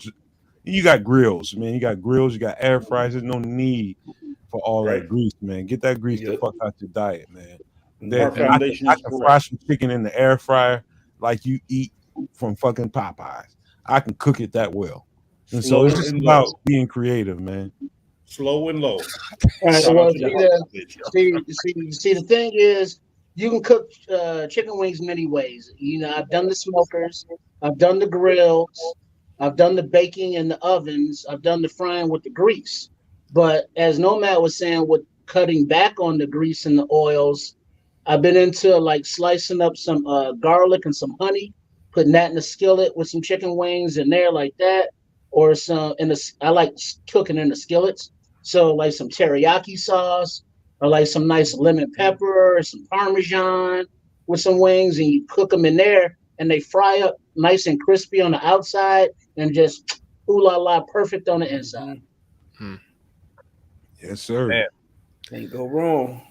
You got grills, man. You got grills. You got air fryers. There's no need for all that grease, man. Get that grease the fuck out your diet, man. I can fry some chicken in the air fryer like you eat from fucking Popeyes. I can cook it that well. And so it's just about being creative, man. Slow and low. Well, see, the thing is, you can cook chicken wings many ways. You know, I've done the smokers, I've done the grills, I've done the baking in the ovens, I've done the frying with the grease. But as Nomad was saying, with cutting back on the grease and the oils, I've been into like slicing up some garlic and some honey, putting that in the skillet with some chicken wings in there like that, or I like cooking in the skillets. So like some teriyaki sauce, or like some nice lemon pepper, or some Parmesan with some wings, and you cook them in there, and they fry up nice and crispy on the outside, and just ooh la la, perfect on the inside. Yes, sir. Man. Can't go wrong.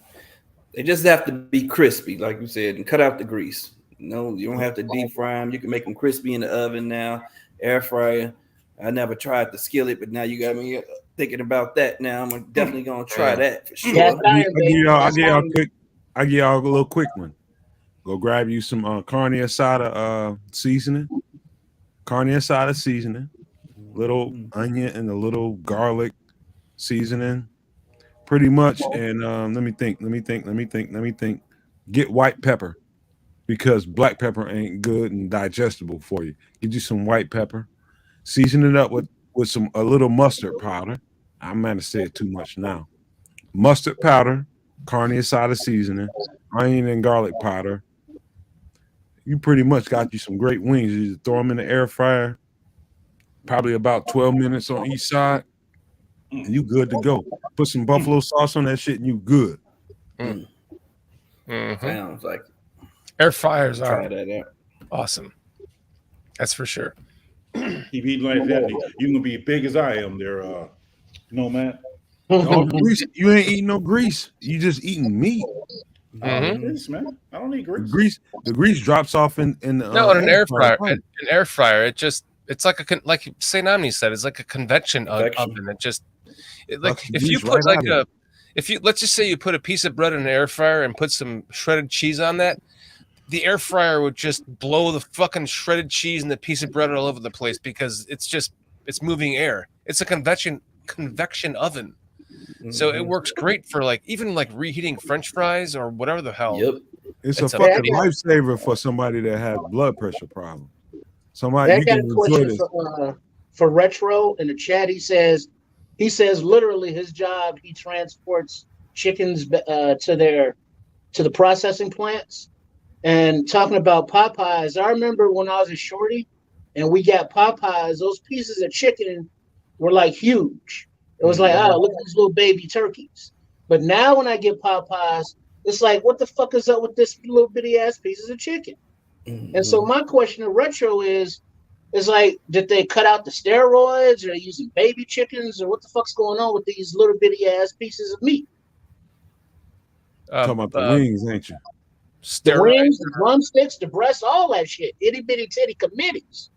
They just have to be crispy, like you said, and cut out the grease. No, you don't have to deep fry them. You can make them crispy in the oven now, air fryer. I never tried the skillet, but now you got me thinking about that. Now I'm definitely gonna try that for sure. I give y'all a little quick one. Go grab you some carne asada seasoning, little onion and a little garlic seasoning. Pretty much, and let me think. Get white pepper because black pepper ain't good and digestible for you. Get you some white pepper, season it up with a little mustard powder. I might have said too much now. Mustard powder, carne asada seasoning, onion and garlic powder. You pretty much got you some great wings. You just throw them in the air fryer, probably about 12 minutes on each side. And you good to go. Put some buffalo sauce on that shit and you good. Sounds like air fryers try are that out. Awesome. That's for sure. Keep eating like that. You gonna be big as I am there, no man. No grease. You ain't eating no grease. You just eating meat. Grease, man. I don't need grease. The grease drops off in the no, in an air fryer. An air fryer, it's like like St. Omni said, it's like a convection oven. Let's just say you put a piece of bread in an air fryer and put some shredded cheese on that, the air fryer would just blow the fucking shredded cheese and the piece of bread all over the place because it's moving air. It's a convection oven. So it works great for like even like reheating French fries or whatever the hell. Yep. It's a fucking lifesaver for somebody that has blood pressure problems. Somebody you can enjoy this. For Retro in the chat, he says literally his job, he transports chickens to the processing plants. And talking about Popeyes, I remember when I was a shorty and we got Popeyes, those pieces of chicken were like huge. It was like, oh, look at these little baby turkeys. But now when I get Popeyes, it's like, what the fuck is up with this little bitty ass pieces of chicken? And so my question to Retro is like, did they cut out the steroids? Or are they using baby chickens? Or what the fuck's going on with these little bitty ass pieces of meat? Talking about the wings, ain't you? The wings, the drumsticks, the breasts, all that shit. Itty bitty titty committees.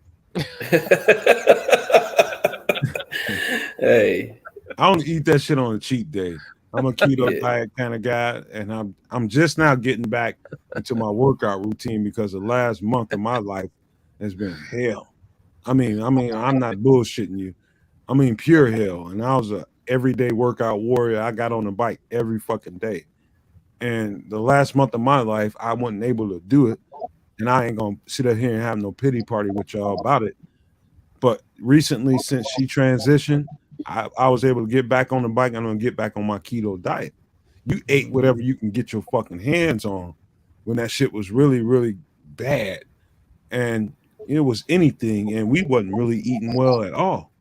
Hey, I don't eat that shit on a cheat day. I'm a keto diet kind of guy, and I'm just now getting back into my workout routine because the last month of my life has been hell. I mean, I'm not bullshitting you. I mean, pure hell. And I was a everyday workout warrior. I got on the bike every fucking day. And the last month of my life, I wasn't able to do it. And I ain't gonna sit up here and have no pity party with y'all about it. But recently, since she transitioned, I was able to get back on the bike. I'm gonna get back on my keto diet. You ate whatever you can get your fucking hands on when that shit was really, really bad. And it was anything, and we wasn't really eating well at all.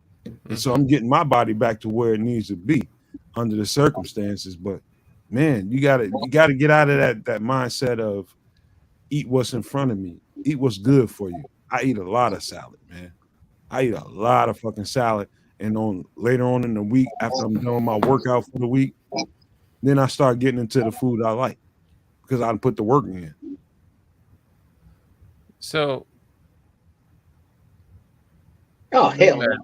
And so I'm getting my body back to where it needs to be under the circumstances. But man, you gotta get out of that mindset of eat what's in front of me, eat what's good for you. I eat a lot of salad, man. I eat a lot of fucking salad. And later on in the week, after I'm done my workout for the week, then I start getting into the food I like because I put the work in. So, oh hell no.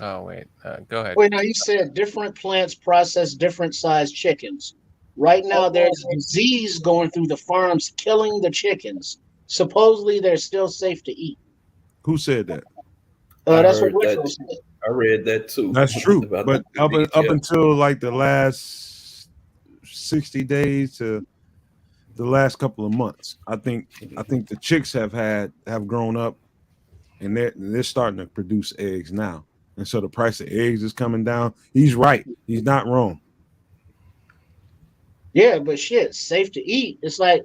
Oh wait, go ahead. Wait, now you said different plants process different sized chickens. Right now, there's a disease going through the farms, killing the chickens. Supposedly, they're still safe to eat. Who said that? That's what Retro said. I read that too. That's true. But up until like the last 60 days to the last couple of months, I think the chicks have grown up, and they're starting to produce eggs now. And so the price of eggs is coming down. He's right. He's not wrong. Yeah, but shit, safe to eat. It's like,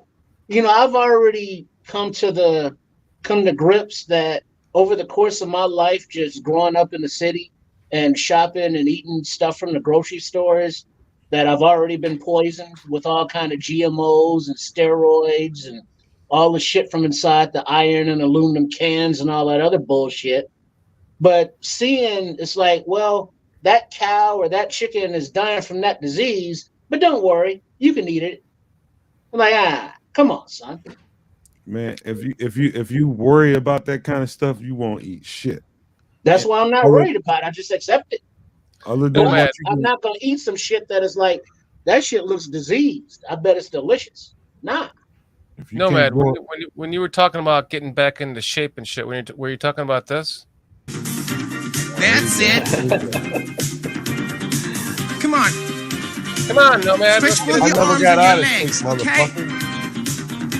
I've already come to grips that over the course of my life, just growing up in the city and shopping and eating stuff from the grocery stores, that I've already been poisoned with all kind of GMOs and steroids and all the shit from inside the iron and aluminum cans and all that other bullshit. But seeing, it's like, well, that cow or that chicken is dying from that disease, but don't worry, you can eat it. I'm like, come on, son. Man, if you worry about that kind of stuff, you won't eat shit. That's why I'm not worried about it. I just accept it. Other than that, I'm not gonna eat some shit that is like, that shit looks diseased. I bet it's delicious. Nah. Nomad, when you were talking about getting back into shape and shit, were you talking about this? That's it. Come on. Come on, Nomad. Stretch both your arms and your legs, okay?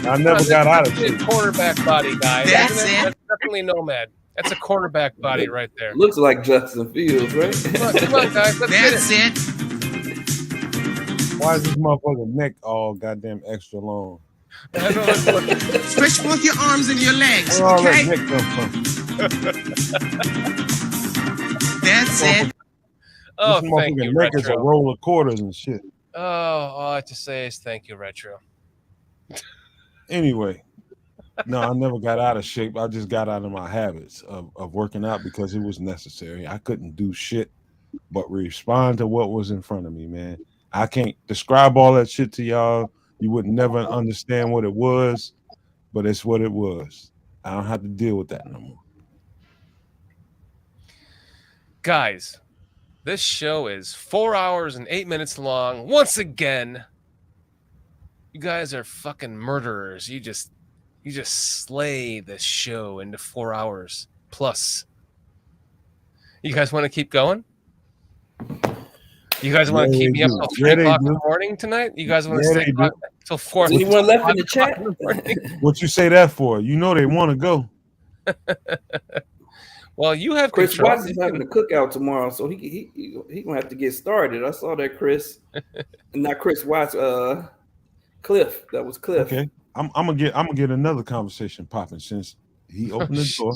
I never got out of it. Quarterback body, guy. That's it. That's definitely Nomad. That's a quarterback body right there. Looks like Justin Fields, right? Come on, guys. That's it. Why is this motherfucking neck all goddamn extra long? Stretch both your arms and your legs, okay? That's it. Oh, this thank you, neck Retro. is a roll of quarters and shit. Oh, all I have to say is thank you, Retro. Anyway, no, I never got out of shape. I just got out of my habits of working out because it was necessary. I couldn't do shit but respond to what was in front of me, man. I can't describe all that shit to y'all. You would never understand what it was, but it's what it was. I don't have to deal with that no more. Guys, this show is 4 hours and 8 minutes long. Once again, you guys are fucking murderers. You just slay this show into 4 hours plus. You guys want to keep going? You guys want to keep me up till 3 o'clock in the morning tonight? You guys want to stay till 4? Is anyone left in the chat? What you say that for? You know they want to go. Well, you have Chris control. Watts is having a cookout tomorrow, so he gonna have to get started. I saw that, Chris. Not Chris Watts, Cliff. That was Cliff. Okay. I'm gonna get another conversation popping since he opened the door.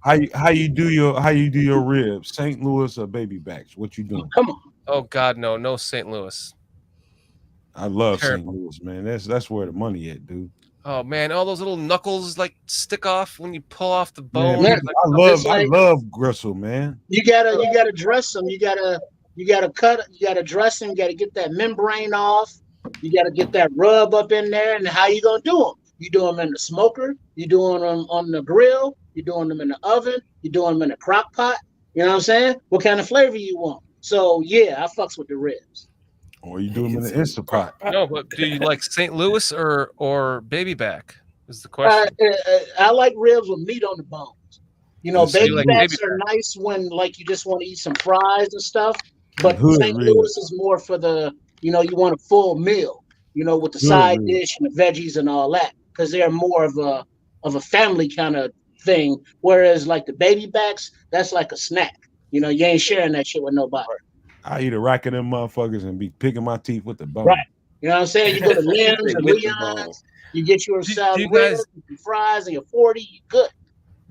How you do your ribs? St. Louis or baby backs? What you doing? Come on. Oh God, no St. Louis. I love Terrible. St. Louis, man. That's where the money at, dude. Oh man, all those little knuckles like stick off when you pull off the bone. Man, I love gristle, man. You gotta dress them. You gotta cut. You gotta dress them. You gotta get that membrane off. You gotta get that rub up in there. And how you gonna do them? You do them in the smoker. You doing them on the grill. You doing them in the oven. You doing them in the crock pot. You know what I'm saying? What kind of flavor you want? So yeah, I fucks with the ribs. Or you do them in the Instant Pot. No, but do you like St. Louis or baby back? Is the question. I like ribs with meat on the bones. You know, baby like backs baby are nice when like you just want to eat some fries and stuff. But St. Louis is more for the, you know, you want a full meal, you know, with the side dish and the veggies and all that, because they're more of a family kind of thing. Whereas like the baby backs, that's like a snack. You know, you ain't sharing that shit with nobody. I eat a rack of them motherfuckers and be picking my teeth with the bone. Right. You know what I'm saying? You go to Limbs and Leon's, you get your salad ribs, your fries, and your 40, you good.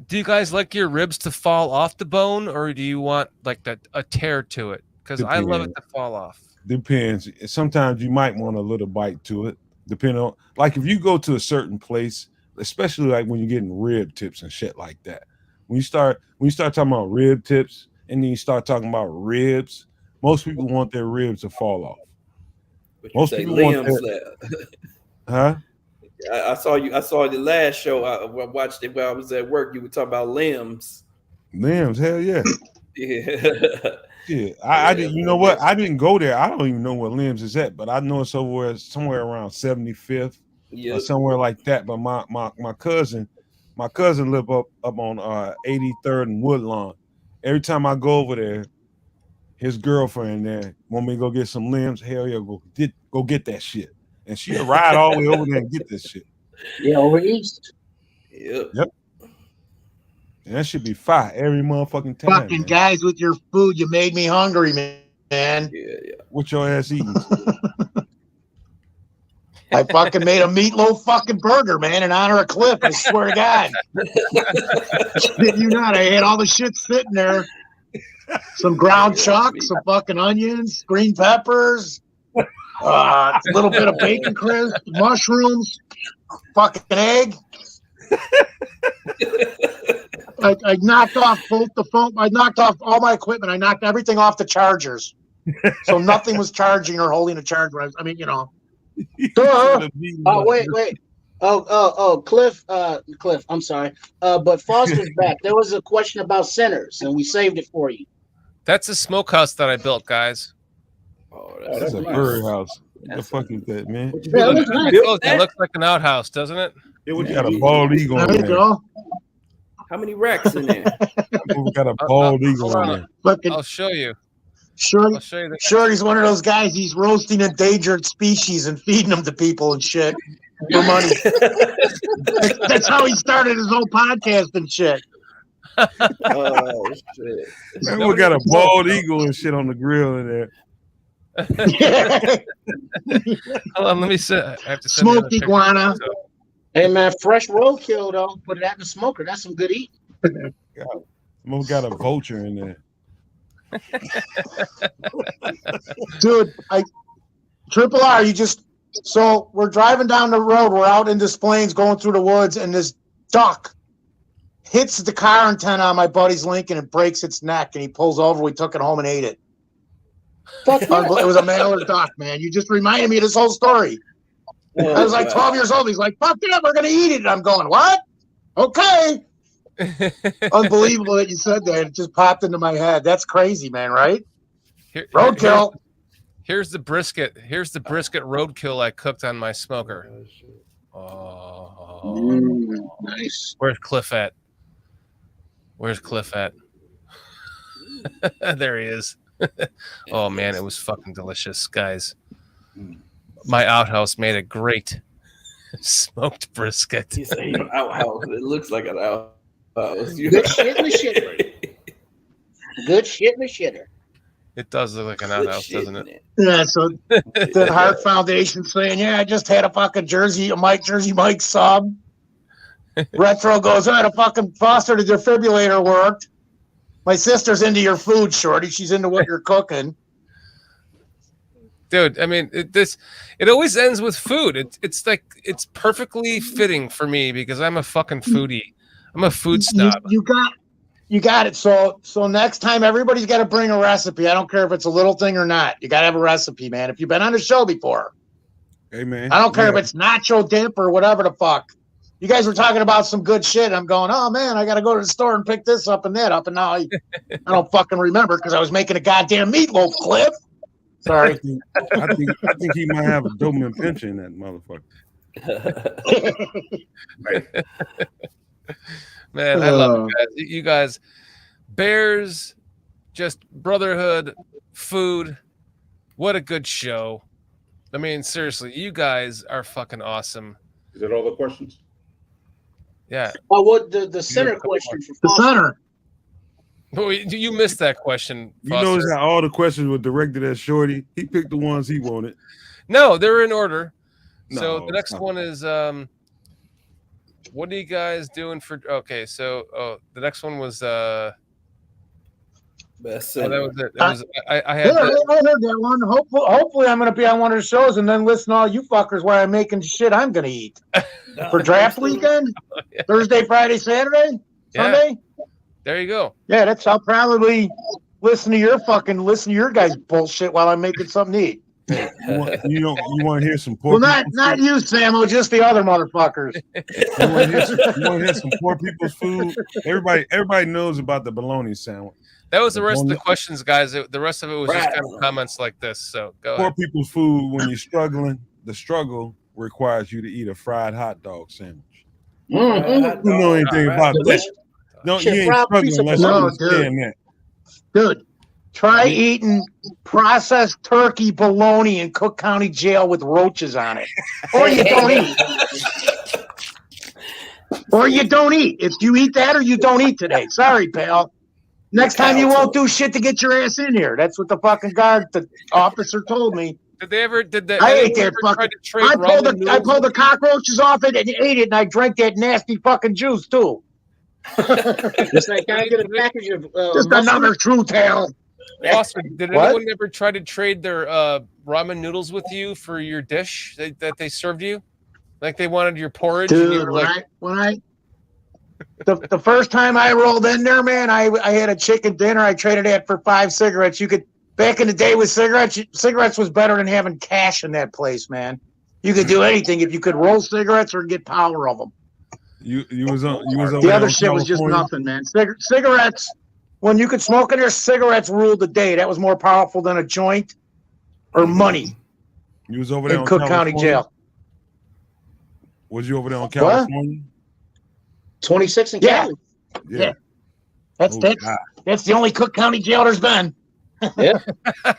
Do you guys like your ribs to fall off the bone, or do you want like a tear to it? Because I love it to fall off. Depends. Sometimes you might want a little bite to it, depending on, like if you go to a certain place, especially like when you're getting rib tips and shit like that. When you start talking about rib tips and then you start talking about ribs, most people want their ribs to fall off. Most people want huh? I saw the last show. I watched it while I was at work. You were talking about limbs. Limbs, hell yeah. Yeah. Yeah. I didn't. You know what? I didn't go there. I don't even know where Limbs is at, but I know it's somewhere around 75th or somewhere like that. But my cousin lived up on 83rd and Woodlawn. Every time I go over there, his girlfriend there want me to go get some limbs. Hell yeah, go get that shit. And she'll ride all the way over there and get this shit. Yeah, over east. Yep. And that should be fire every motherfucking time. Fucking man. Guys with your food, you made me hungry, man. Yeah. What your ass eating? I fucking made a meatloaf fucking burger, man, in honor of Cliff. I swear to God. Did you not? I had all the shit sitting there. Some ground chuck, some fucking onions, green peppers, a little bit of bacon crisp, mushrooms, fucking egg. I knocked off both the phone. I knocked off all my equipment. I knocked everything off the chargers. So nothing was charging or holding a charger. I mean, you know. Oh, wait. Oh, Cliff, I'm sorry. But Foster's back. There was a question about centers, and we saved it for you. That's a smokehouse that I built, guys. Oh, that's a bird house. What the fuck is that, man? It looks like an outhouse, doesn't it? We got a bald eagle in there. How many racks in there? We got a bald eagle in there. I'll show you. Shorty's one of those guys. He's roasting endangered species and feeding them to people and shit for money. That's how he started his whole podcast and shit. Oh shit! Man, we got a bald eagle and shit on the grill in there. Hold on, let me see. I have to smoked iguana. Hey man, fresh roadkill though. Put it out in the smoker. That's some good eating. We got a vulture in there. Dude, Triple R, so we're driving down the road, we're out in Des Plaines going through the woods, and this duck hits the car antenna on my buddy's Lincoln and breaks its neck, and he pulls over. We took it home and ate it. It was a mailer duck, man. You just reminded me of this whole story. I was like 12 years old. He's like, fuck that, we're gonna eat it. And I'm going, what? Okay. Unbelievable that you said that. It just popped into my head. That's crazy, man, right? Roadkill. Here's the brisket. Here's the brisket roadkill I cooked on my smoker. Oh, nice. Where's Cliff at? There he is. Oh man, it was fucking delicious, guys. My outhouse made a great smoked brisket. You say an outhouse. It looks like an outhouse. Good shit in the shitter. Good shit in the shitter. It does look like an outhouse, doesn't it? Yeah, so the Heart Foundation saying, yeah, I just had a fucking Jersey Mike sub. Retro goes, oh, the fucking Foster the defibrillator worked. My sister's into your food, Shorty. She's into what you're cooking. Dude, I mean, it always ends with food. It's like it's perfectly fitting for me because I'm a fucking foodie. I'm a food snob. You got it. So next time, everybody's got to bring a recipe. I don't care if it's a little thing or not. You got to have a recipe, man. If you've been on the show before, hey man, I don't care if it's nacho dip or whatever the fuck. You guys were talking about some good shit. I'm going, oh man, I got to go to the store and pick this up and that up. And now I don't fucking remember because I was making a goddamn meatloaf clip. Sorry. I think he might have a Doberman pincher in that motherfucker. Man, I love it, guys. You guys, Bears, just brotherhood, food. What a good show. I mean, seriously, you guys are fucking awesome. Is that all the questions? Yeah. Oh, what the center question for the center? Oh, you missed that question. You notice how all the questions were directed at Shorty. He picked the ones he wanted. No, they're in order. No, so the next one is what are you guys doing for? Okay, so the next one was best. That was it. I had. I heard that one. Hopefully, I'm going to be on one of the shows and then listen to all you fuckers where I'm making shit I'm going to eat for draft weekend. Yeah. Thursday, Friday, Saturday, Sunday. There you go. Yeah, I'll probably listen to your guys' bullshit while I'm making something to eat. You want to hear some poor? Well, not you, Samo, just the other motherfuckers. You want to hear some poor people's food? Everybody knows about the bologna sandwich. That was the rest of the questions, guys. The rest of it was just kind of comments like this. So go poor ahead. people's food. When you're struggling, the struggle requires you to eat a fried hot dog sandwich. Mm-hmm. You know anything about that? No, you ain't struggling unless you understand that. Dude, try eating processed turkey bologna in Cook County Jail with roaches on it. Or you don't eat. Or you don't eat. If you eat that or you don't eat today. Sorry, pal. Next time you won't do shit to get your ass in here. That's what the fucking the officer told me. Did they ever? I ate that fucking. I pulled the cockroaches off it and ate it, and I drank that nasty fucking juice too. Just like I get a package of just another true tale. Foster, did anyone ever try to trade their ramen noodles with you for your dish that they served you? Like they wanted your porridge? Dude, and you were the first time I rolled in there, man, I had a chicken dinner. I traded that for 5 cigarettes. You could back in the day with cigarettes was better than having cash in that place, man. You could do anything if you could roll cigarettes or get power of them. You was over the other shit was just nothing, man. Cigarettes, when you could smoke in there, cigarettes ruled the day. That was more powerful than a joint or money. You was over there in Cook County Jail. Was you over there on California? 26 in Cali. Yeah. That's the only Cook County jail there's been. Yeah. God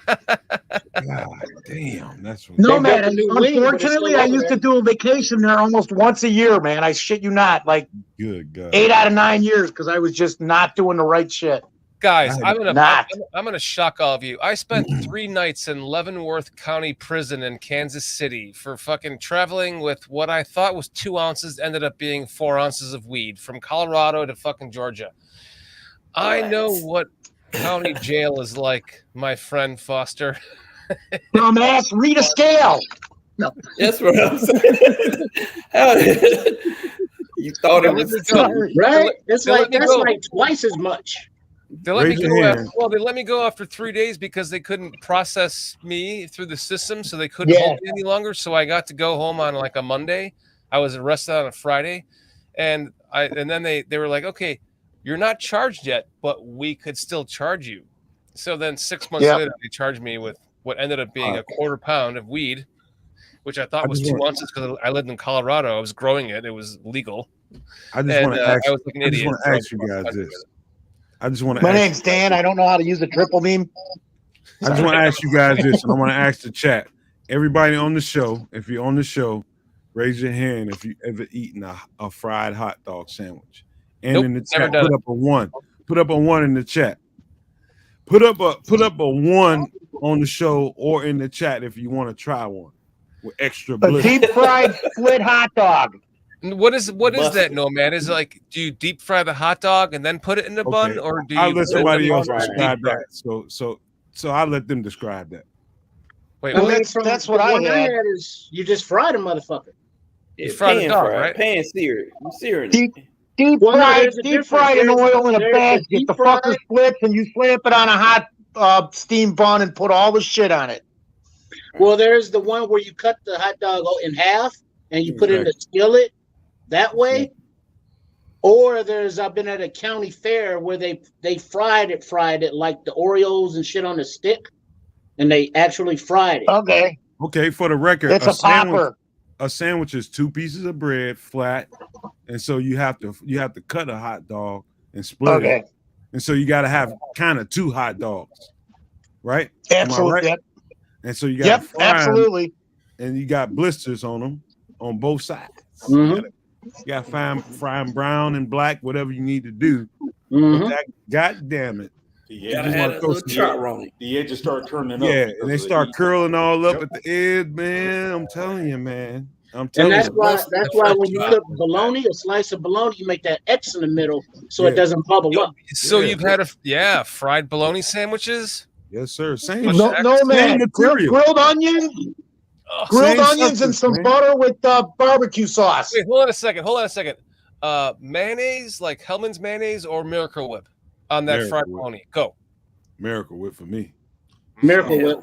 damn, that's no, man. Unfortunately, I used to do a vacation there almost once a year, man. I shit you not, like good God. 8 out of 9 years because I was just not doing the right shit. Guys, I'm gonna shock all of you. I spent 3 nights in Leavenworth County Prison in Kansas City for fucking traveling with what I thought was 2 ounces, ended up being 4 ounces of weed from Colorado to fucking Georgia. I know what county jail is like, my friend Foster. Dumbass, read a scale. No. That's what I'm saying. You thought it was right? That's like twice as much. They let me go. They let me go after 3 days because they couldn't process me through the system, so they couldn't hold me any longer. So I got to go home on like a Monday. I was arrested on a Friday, and then they were like, okay, you're not charged yet, but we could still charge you. So then 6 months later, they charged me with what ended up being a quarter pound of weed, which I thought was 2 ounces because I lived in Colorado. I was growing it. It was legal. I just want to ask you guys this. I just want to. My name's Dan. I don't know how to use a triple beam. I just want to ask you guys this, and I want to ask the chat. Everybody on the show, if you're on the show, raise your hand if you ever eaten a fried hot dog sandwich. And in the chat, put up a 1. Put up a 1 in the chat. Put up a 1 on the show or in the chat if you want to try one with extra bliss. A deep fried split hot dog. What is that, no man? Is it like, do you deep fry the hot dog and then put it in the bun, or do you? I'll let somebody else describe that. So I'll let them describe that. Wait, well, that's what I had. Is you just fried a motherfucker. You fried the dog, right? Pan seared. You seared Deep Deep fried in oil in a basket. The fucker splits and you slap it on a hot steam bun and put all the shit on it. Well, there's the one where you cut the hot dog in half and you put it in the skillet that way. Or I've been at a county fair where they fried it like the Oreos and shit on a stick, and they actually fried it. Okay. For the record, it's a popper. A sandwich is 2 pieces of bread flat, and so you have to cut a hot dog and split it, and so you got to have kind of 2 hot dogs, right? Absolutely. Right? And so you got absolutely, and you got blisters on them on both sides. Mm-hmm. You got to fry them brown and black, whatever you need to do. Mm-hmm. But God damn it. The edges start turning up. Yeah, and they start curling all up at the edge, man. I'm telling you, man. And that's why when you cook bologna, a slice of bologna, you make that X in the middle so it doesn't bubble up. So you've had fried bologna sandwiches? Yes, sir. Same. No man. Grilled onions. Grilled onions and some butter with barbecue sauce. Wait, hold on a second. Mayonnaise, like Hellman's mayonnaise or Miracle Whip on that fried bologna. Go. Miracle Whip for me. Miracle Whip.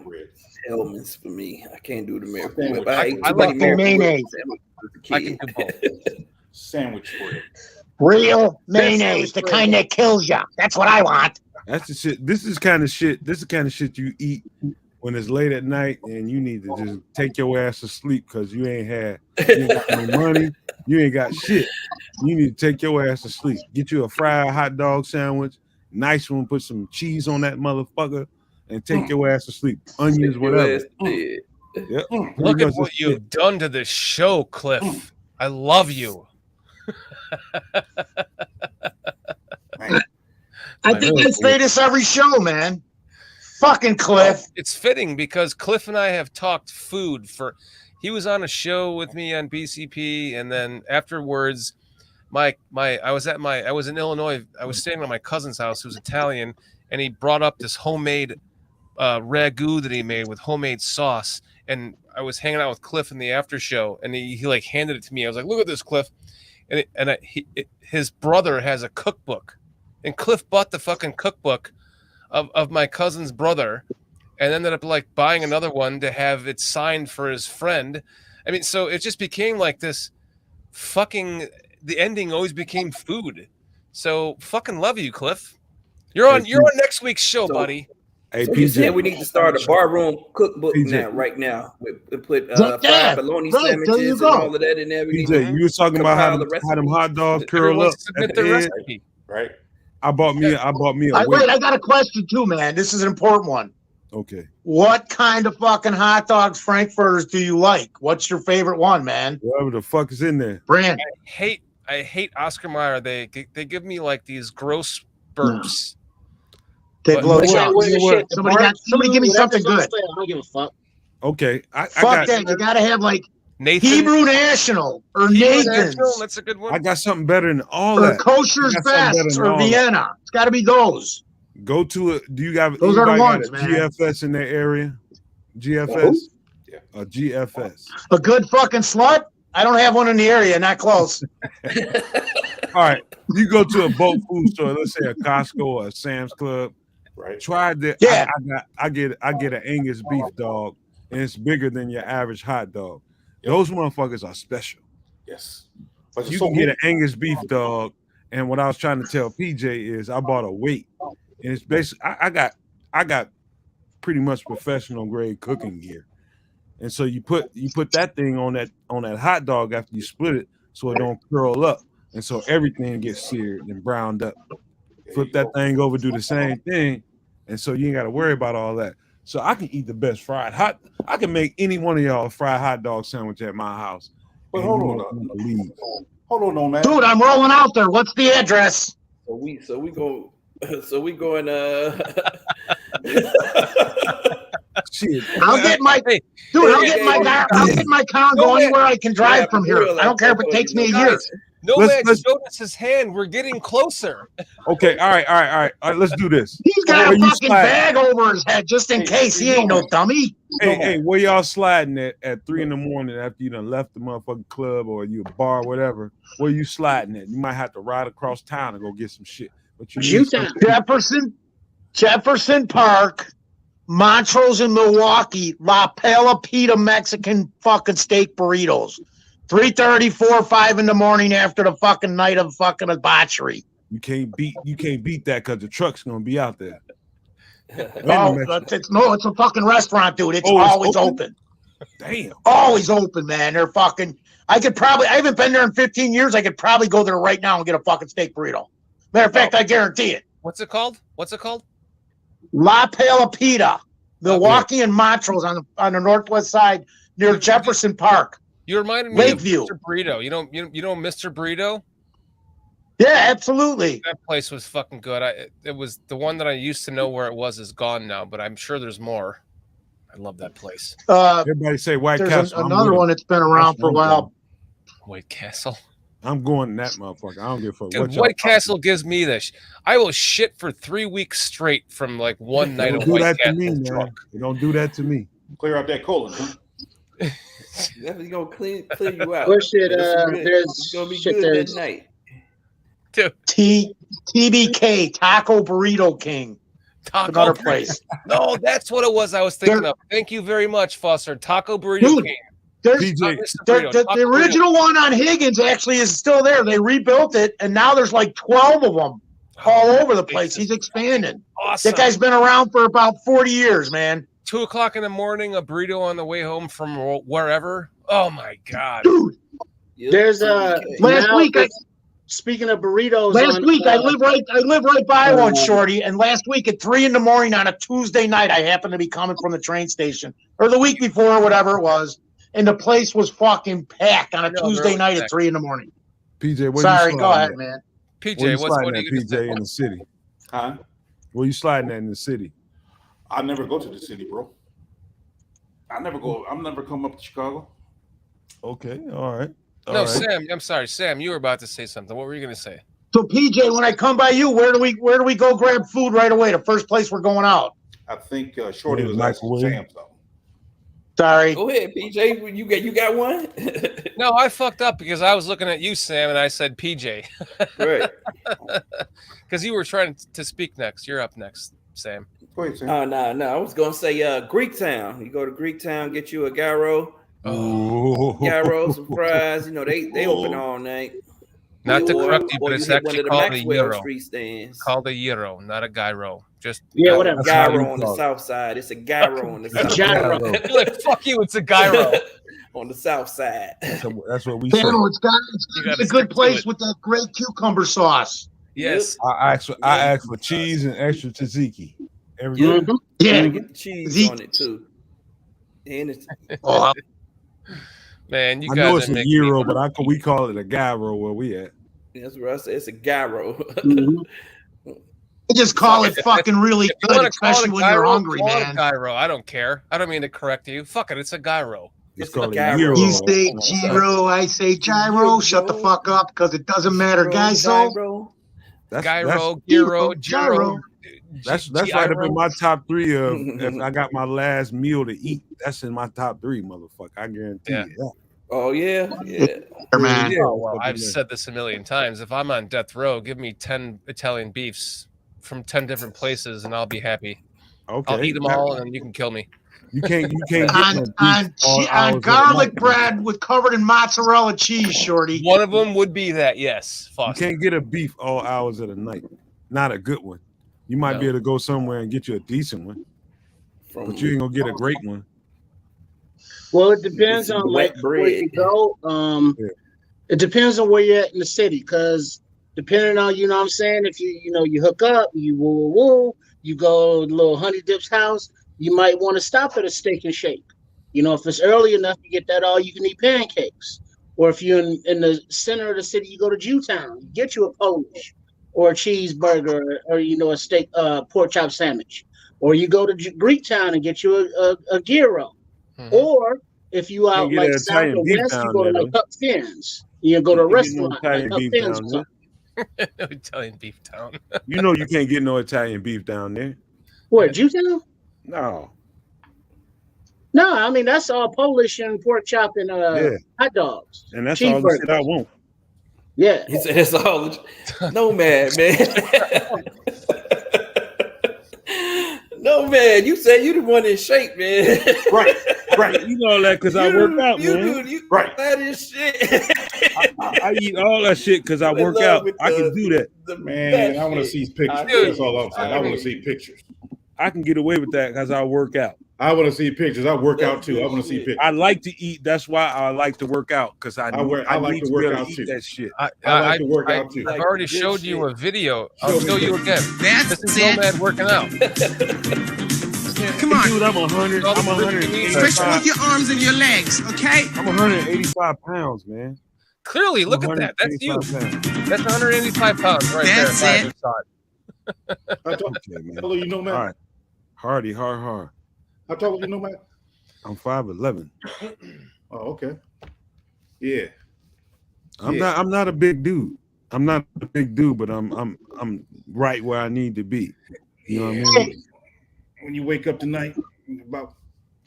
Hellman's for me. I can't do the Miracle Whip. I like the mayonnaise. I can do both. Sandwich for it. Real mayonnaise, the kind that kills you. That's what I want. That's the shit. This is kind of shit. This is the kind of shit you eat when it's late at night and you need to just take your ass to sleep because you ain't got no money. You ain't got shit. You need to take your ass to sleep. Get you a fried hot dog sandwich, nice one, put some cheese on that motherfucker, and take your ass to sleep. Onions, whatever. Yep. Look at what you've done to this show, Cliff. I love you. I think I say this every show, man. Fucking Cliff. It's fitting because Cliff and I have talked food he was on a show with me on BCP, and then afterwards I was in Illinois. I was staying at my cousin's house who's Italian, and he brought up this homemade ragu that he made with homemade sauce. And I was hanging out with Cliff in the after show, and he like handed it to me. I was like, "Look at this, Cliff!" And his brother has a cookbook, and Cliff bought the fucking cookbook of my cousin's brother, and ended up like buying another one to have it signed for his friend. I mean, so it just became like this fucking. The ending always became food. So fucking love you, Cliff. You're on next week's show, buddy. Hey, so you said we need to start a barroom cookbook right now. We put fried bologna sandwiches and all of that in there. PJ, you were talking about how them hot dogs curl up at the recipe, right? I bought me a wait, I got a question too, man. This is an important one. Okay. What kind of fucking hot dogs, Frankfurters, do you like? What's your favorite one, man? Whatever the fuck is in there. Brand. I hate Oscar Mayer. They give me like these gross burps. They blow somebody give me something good. I don't give a fuck. Okay. Fuck that. You gotta have like Nathan, Hebrew National or Nathan's. That's a good one. I got something better than all or that. Kosher's Best or Vienna. It's got to be those. Go to it. Do you got those are the ones, man? GFS in their area? GFS? Yeah. A GFS. A good fucking slut? I don't have one in the area. Not close. All right. You go to a bulk food store, let's say a Costco or a Sam's Club. Right. Try that. Yeah. I get an Angus beef dog, and it's bigger than your average hot dog. Those motherfuckers are special. Yes. But you can get an Angus beef dog, and what I was trying to tell PJ is I bought a weight, and it's basically I got pretty much professional grade cooking gear, and so you put that thing on that hot dog after you split it, so it don't curl up, and so everything gets seared and browned up. Flip that thing over, do the same thing, and so you ain't got to worry about all that. So I can eat the best fried hot. I can make any one of y'all a fried hot dog sandwich at my house. But hold on, man. Dude, I'm rolling out there. What's the address? So we going Shit. I'll get my car and go anywhere I can drive from here. I don't care if it takes me a year. Nomad showed us his hand. We're getting closer. Okay, all right. Let's do this. He's got a fucking bag over his head just in case. He ain't no dummy. Hey, where y'all sliding at 3 a.m. after you done left the motherfucking club or you a bar, whatever? Where you sliding at? You might have to ride across town and go get some shit. But you Jefferson Park, Montrose in Milwaukee, La Palapita Mexican fucking steak burritos. 3:30, 4, 5 in the morning after the fucking night of fucking debauchery. You can't beat that because the truck's gonna be out there. It's a fucking restaurant, dude. It's always open. Damn. Always open, man. They're fucking. I haven't been there in 15 years. I could probably go there right now and get a fucking steak burrito. Matter of fact, I guarantee it. What's it called? La Palapita, Milwaukee and Montrose on the northwest side near Jefferson Park. You reminded me Lakeview. of Mr. Burrito. You know Mr. Burrito? Yeah, absolutely. That place was fucking good. It was the one that I used to know where it was is gone now, but I'm sure there's more. I love that place. Everybody say White Castle. There's another one that's been around for a while. White Castle. I'm going to that motherfucker. I don't give a fuck. Dude, White Castle gives me this. I will shit for 3 weeks straight from like one night of White Castle drunk. Don't do that to me. Clear out that colon, huh? Definitely gonna clear you out. Push it. It's gonna be good that night. Dude. TBK, Taco Burrito King. Another place. No, that's what it was I was thinking of. Thank you very much, Foster. Taco Burrito King. The original one on Higgins actually is still there. They rebuilt it, and now there's like 12 of them all over the place. He's expanding. Awesome. That guy's been around for about 40 years, man. 2 o'clock in the morning, a burrito on the way home from wherever. Oh my god, dude! There's last week. Speaking of burritos, I live right by one, Shorty. And last week at 3 a.m. on a Tuesday night, I happened to be coming from the train station, or the week before, or whatever it was, and the place was fucking packed on a Tuesday night at 3 a.m. PJ, sorry, go ahead, man. PJ, what are you PJ in the city? Huh? Where you sliding at in the city? I never go to the city, bro. I'm never come up to Chicago. Okay, all right. Sam, I'm sorry, Sam. You were about to say something. What were you going to say? So, PJ, when I come by you, where do we go grab food right away? The first place we're going out. I think Shorty was asking Sam something. Sorry. Go ahead, PJ. You got one? No, I fucked up because I was looking at you, Sam, and I said PJ. Right. Because you were trying to speak next. You're up next, Sam. Go ahead, Sam. Oh, no. I was going to say Greektown. You go to Greektown, get you a gyro. Gyro, some fries. You know, they open all night. Not to correct you, but it's actually called a gyro. Stands. Called a gyro, not a gyro. Just whatever. Gyro on the south side. It's a gyro on the south side. Like, fuck you, it's a gyro. On the south side. That's what we say. It's a good place with that great cucumber sauce. Yes. I asked for cheese and extra tzatziki. Yeah, get the cheese on it too. And it's man, you I guys know it's a gyro, but we call it a gyro where we at. That's what I said. It's a gyro. They just call it fucking really good, especially when you're hungry, man. Gyro. I don't care. I don't mean to correct you. Fuck it, it's a gyro. It's called a gyro. You say gyro, I say gyro. Shut the fuck up, because it doesn't matter, guys. Gyro, gyro. That's right up in my top 3 of if I got my last meal to eat. That's in my top 3, motherfucker. I guarantee you that. Oh yeah. Man. Oh, well, I've said this a million times. If I'm on death row, give me 10 Italian beefs from 10 different places, and I'll be happy. Okay, I'll eat them all, and then you can kill me. You can't on garlic bread with covered in mozzarella cheese, Shorty. One of them would be that, yes. Foster. You can't get a beef all hours of the night. Not a good one. You might be able to go somewhere and get you a decent one, but you ain't gonna get a great one. Well, it depends on where you go. It depends on where you're at in the city, because depending on, you know what I'm saying, if you hook up, you go to little Honey Dip's house, you might want to stop at a Steak and Shake. You know, if it's early enough, you get that all-you-can-eat pancakes. Or if you're in the center of the city, you go to Jewtown, you get you a Polish or a cheeseburger or you know, a steak, pork chop sandwich. Or you go to Greektown and get you a gyro. Mm-hmm. Or if you out like south or west, you go to like Huck Finn's. You go to a restaurant like Huck Finn's. No Italian beef town. You know you can't get no Italian beef down there. Where, Jewtown? No. No, I mean that's all Polish and pork chop and hot dogs. And that's all the shit I want. Yeah. He said that's all. No man. No man, you said you the one in shape, man. Right. You know all that because I work out, man. You fat as shit. I eat all that shit because I work out. I can do that. Man, I want to see pictures. That's all I'm saying. I want to see pictures. I can get away with that because I work out. I want to see pictures. I work out too. I want to see pictures. I like to eat. That's why I like to work out because I like to work out too. That shit. I like to work out too. I've already showed you a video. I'll show you again. This is Nomad working out. Come on, dude. I'm 100. I'm 100. Stretch both your arms and your legs, okay? I'm 185 pounds, man. Clearly, look at that. That's you. That's 185 pounds right there. That's it. How tall are you, Nomad? All right. Hardy, hard. How tall are you, Nomad? I'm 5'11". Oh, okay. Yeah. I'm not a big dude. I'm not a big dude, but I'm right where I need to be. You know what I mean? When you wake up tonight, about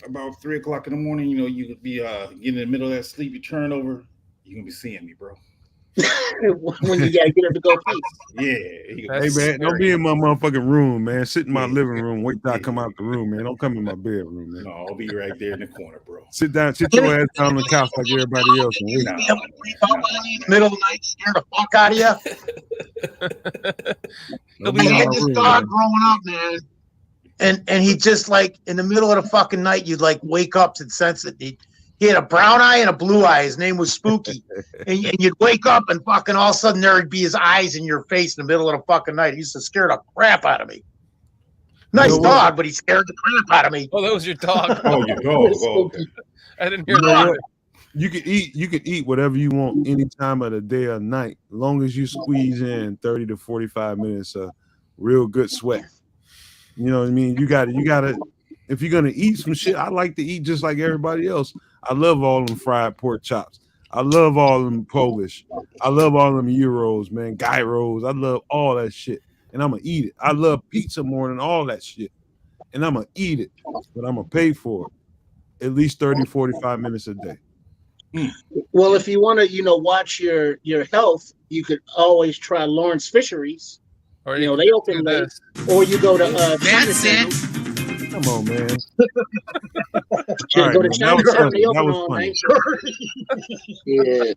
3:00 in the morning, you know, you could be getting in the middle of that sleepy turnover. You're gonna be seeing me, bro. When you gotta get up to go pee. Yeah. Hey man, don't be in my motherfucking room, man. Sit in my living room. Wait till I come out the room, man. Don't come in my bedroom, man. No, I'll be right there in the corner, bro. Sit your ass down on the couch like everybody else. And wait. Middle of the night, scare the fuck out of you. He had this dog growing up, man. And he just like in the middle of the fucking night, you'd like wake up to the sense that he had a brown eye and a blue eye. His name was Spooky. and you'd wake up and fucking all of a sudden there'd be his eyes in your face in the middle of the fucking night. He used to scare the crap out of me. Nice dog, but he scared the crap out of me. Oh, that was your dog. Oh, your dog. Oh, okay. I didn't hear that. You can eat whatever you want any time of the day or night, as long as you squeeze in 30 to 45 minutes of real good sweat. You know what I mean? You gotta. If you're gonna eat some shit, I like to eat just like everybody else. I love all them fried pork chops. I love all them Polish. I love all them gyros, man. Gyros. I love all that shit, and I'm gonna eat it. I love pizza more than all that shit, and I'm gonna eat it, but I'm gonna pay for it. At least 30, 45 minutes a day. Well, if you want to, watch your health, you could always try Lawrence Fisheries. Or they open late. Or you go to That's it. Come on, man. Go to Chinatown. They open all night. Yeah.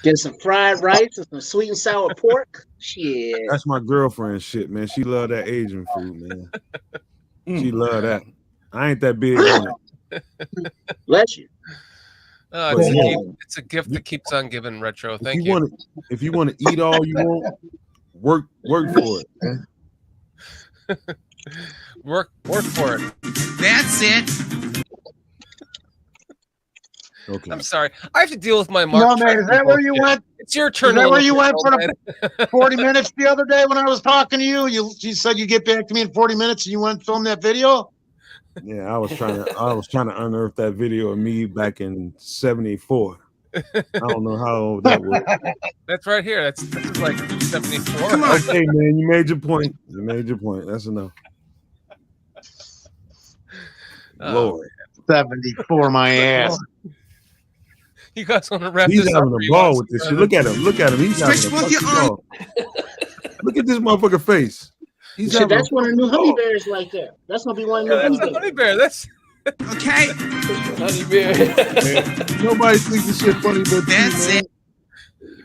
Get some fried rice and some sweet and sour pork. Shit. That's my girlfriend shit, man. She love that Asian food, man. She love that. I ain't that big on it. Bless you. It's a gift that keeps on giving, Retro. Thank you. If you want to eat all you want, work for it, man. Work for it. That's it. Okay. I'm sorry. I have to deal with my Mark. No, man, is that where you went? It's your turn. Is that where you went for the 40 minutes the other day when I was talking to you? You said you get back to me in 40 minutes and you went and filmed that video? Yeah, I was trying to unearth that video of me back in '74. I don't know how old that was. That's right here. This is like 74. Come on. Okay, man, you made your point. That's enough. Lord. 74, my ass. You guys want to wrap He's this up? having a ball with this shit. Look at him. He's Stretch having a both your fucking ball. Look at this motherfucker face. That's one of the new honey bears right there. That's gonna be one of the new That's the honey bear. That's okay. Honey bear. Nobody thinks this shit funny, but That's it.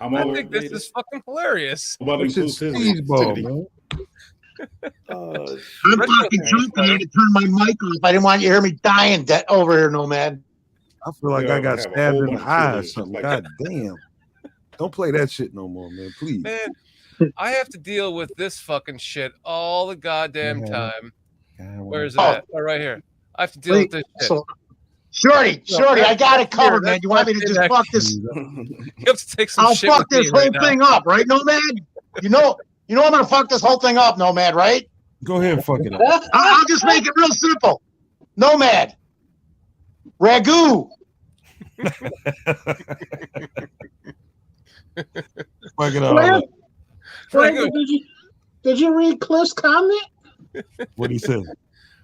I think this is fucking hilarious. It's just Steve's ball, man. I'm fucking joking. I had to turn my mic off. I didn't want you to hear me dying over here, Nomad. I feel like I got stabbed in the eye or something. God damn. Don't play that shit no more, man. Please. Man, I have to deal with this fucking shit all the goddamn time. Where is it at? Oh, right here. I have to deal with this shit. So, Shorty, I got it covered, man. You want me to just fuck this? You have to take some I'll shit fuck with this me whole right thing now. up, right, Nomad? You know I'm gonna fuck this whole thing up, Nomad, right? Go ahead and fuck it up. I'll just make it real simple. Nomad. Ragu. Fuck it all. Frank, did you read Cliff's comment? What he said?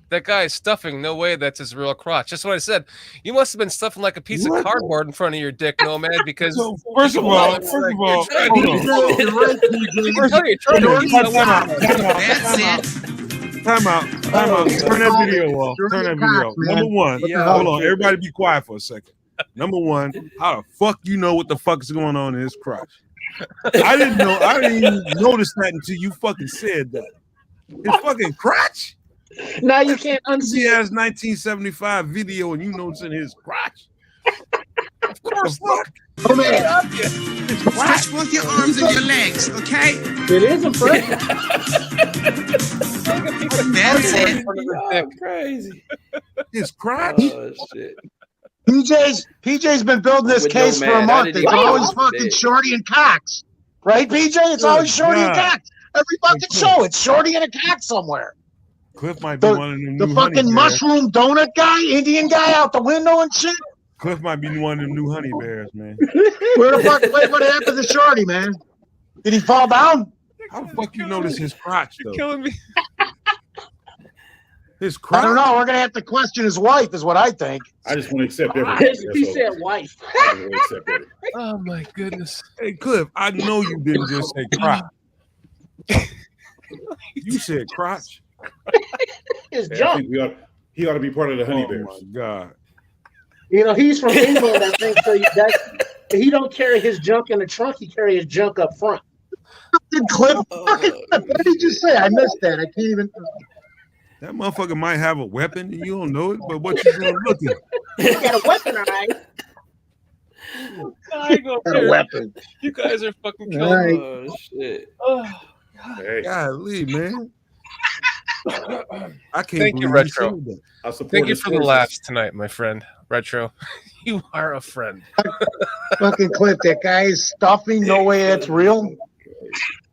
That guy is stuffing. No way that's his real crotch. That's what I said. You must have been stuffing like a piece of cardboard in front of your dick, Nomad, because first of all, hold on. Time out. Turn that video off. Number one, hold on. Everybody be quiet for a second. Number one, how the fuck you know what the fuck is going on in his crotch? I didn't even notice that until you fucking said that. His fucking crotch? Now you can't unsee. He has 1975 video and you know it's in his crotch. Of course, look. Oh, man. Stretch both your arms and your legs, okay? It is a friend. That's it. Oh, crazy. His crotch? Oh, shit. PJ's been building this case for a month. It's always fucking Shorty and Cox. Right, PJ? It's always Shorty and Cox. Every fucking show, it's Shorty and a Cox somewhere. Cliff might be one of them the new fucking mushroom donut guy, Indian guy out the window and shit. Cliff might be one of them new honey bears, man. Where the fuck? Wait, what happened to Shorty, man? Did he fall down? How the fuck you notice his crotch, though? You're killing me. His crotch? I don't know. We're gonna have to question his wife, is what I think. I just want to accept everything. He said wife. Oh my goodness. Hey, Cliff, I know you didn't just say crotch. You said crotch. His I junk. think he ought to be part of the honey bears. Oh my God. You know, he's from England, I think, so he don't carry his junk in the trunk, he carry his junk up front. Cliff, what did you say? I missed that. I can't even. That motherfucker might have a weapon and you don't know it, but what you gonna look at? He got a weapon, all right. A weapon. You guys are fucking killing me. Oh, shit. Oh, Hey, Golly, man. I can't Thank you, believe Retro. said that. I support Thank you his for the choices. laughs tonight, my friend. Retro. You are a friend. Fucking Cliff, that guy is stuffing. No way that's real.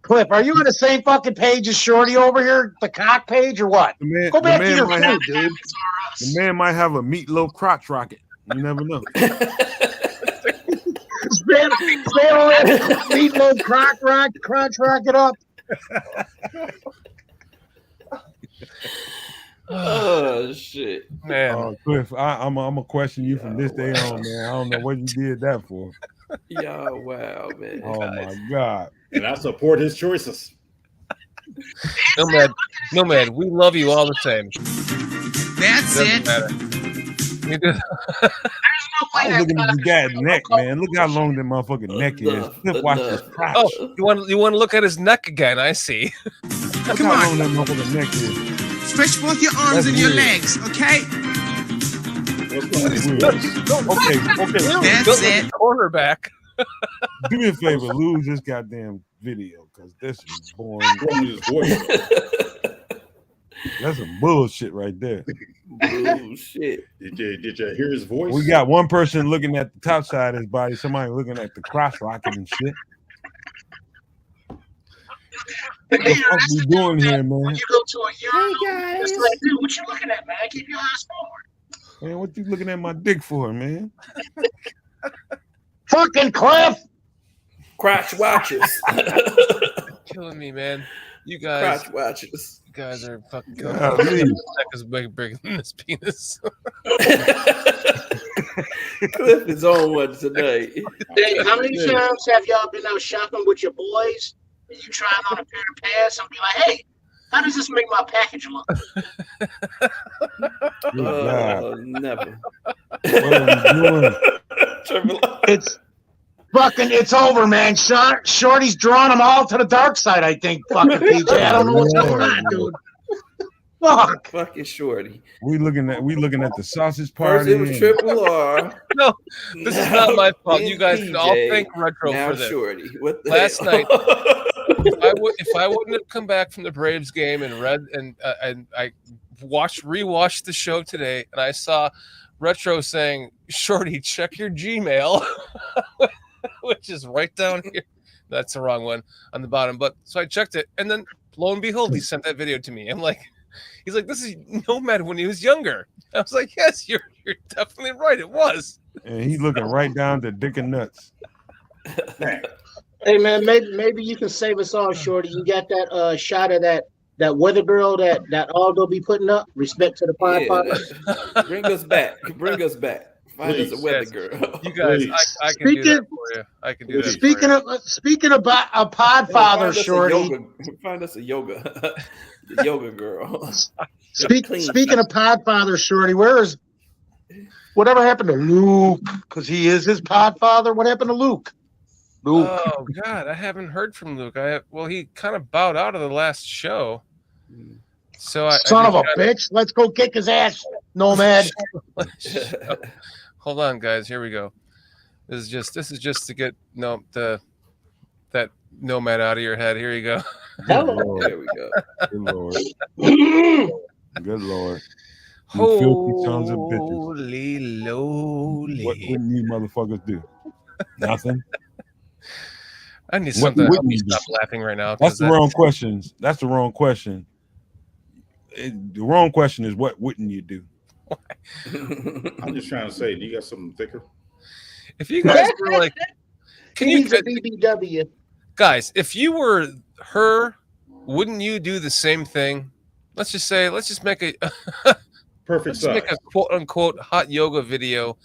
Cliff, are you on the same fucking page as Shorty over here, the cock page, or what? Go back to your food, dude. The man might have a meatloaf crotch rocket. You never know. Meatloaf crotch rocket up. Oh, shit. Man. Cliff, I'm gonna question you from this day on, man. I don't know what you did that for. Yeah, wow, man. Oh my God. And I support his choices. Nomad, we love you all the same. That's it. We do. I was looking at the guy's neck, man. Look how long that motherfucking neck is. Cliff, watch his crotch. Oh, you want to look at his neck again? I see. Look how long that motherfucking neck is. Stretch both your arms and your legs, okay? Okay. That's it. Quarterback. Do me a favor, lose this goddamn video because this is boring. That's some bullshit right there. Bullshit. Did you hear his voice? We got one person looking at the top side of his body, somebody looking at the crotch rocket and shit. What the fuck we doing here, man? When you go to a urinal, it's like, dude, what you looking at, man? Keep your eyes forward. Man, what you looking at my dick for, man? Fucking Cliff. Crotch watchers. Killing me, man. You guys. Crotch watchers. You guys are fucking God, killing me. please. This neck is bigger than this penis. Cliff is on one tonight. Hey, how many times have y'all been out shopping with your boys and you try on a pair of pants and be like, hey, how does this make my package look? Never. What are we doing? It's over, man. Shorty's drawn them all to the dark side, I think. Fucking PJ. I don't know what's going on, dude. Fuck. Fucking Shorty. We looking at the sausage First party. it was Triple R. No, this is not my fault. You guys can all thank Retro now for this. Shorty. What the Last hell? night, if I wouldn't have come back from the Braves game and read and I rewatched the show today and I saw Retro saying, "Shorty, check your Gmail," which is right down here. That's the wrong one on the bottom. But so I checked it, and then lo and behold, he sent that video to me. I'm like, he's like, "This is Nomad when he was younger." I was like, "Yes, you're definitely right. It was." And he's looking right down to dick and nuts. Hey man, maybe you can save us all, Shorty. You got that shot of that weather girl that Aldo be putting up. Respect to the Podfather. Bring us back. Bring us back. Find us a weather girl. You guys, I can do that for you. I can do that. Speaking about a Podfather, Shorty. Find us a yoga girl. Speaking of Podfather, Shorty, whatever happened to Luke? Because he is his Podfather. What happened to Luke? Oh God, I haven't heard from Luke. He kind of bowed out of the last show. So son of a bitch, let's go kick his ass, Nomad. Hold on, guys. Here we go. This is just to get that Nomad out of your head. Here you go. Good Lord. There we go. Good Lord. Good Lord. You filthy sons of bitches. Holy lowly. What wouldn't you motherfuckers do? Nothing. I need something to help me stop laughing right now. That's the wrong questions. That's the wrong question. The wrong question is what wouldn't you do? I'm just trying to say, do you got something thicker? If you guys were like, can you BBW? Guys, if you were her, wouldn't you do the same thing? Let's just make a perfect size. Make a quote unquote hot yoga video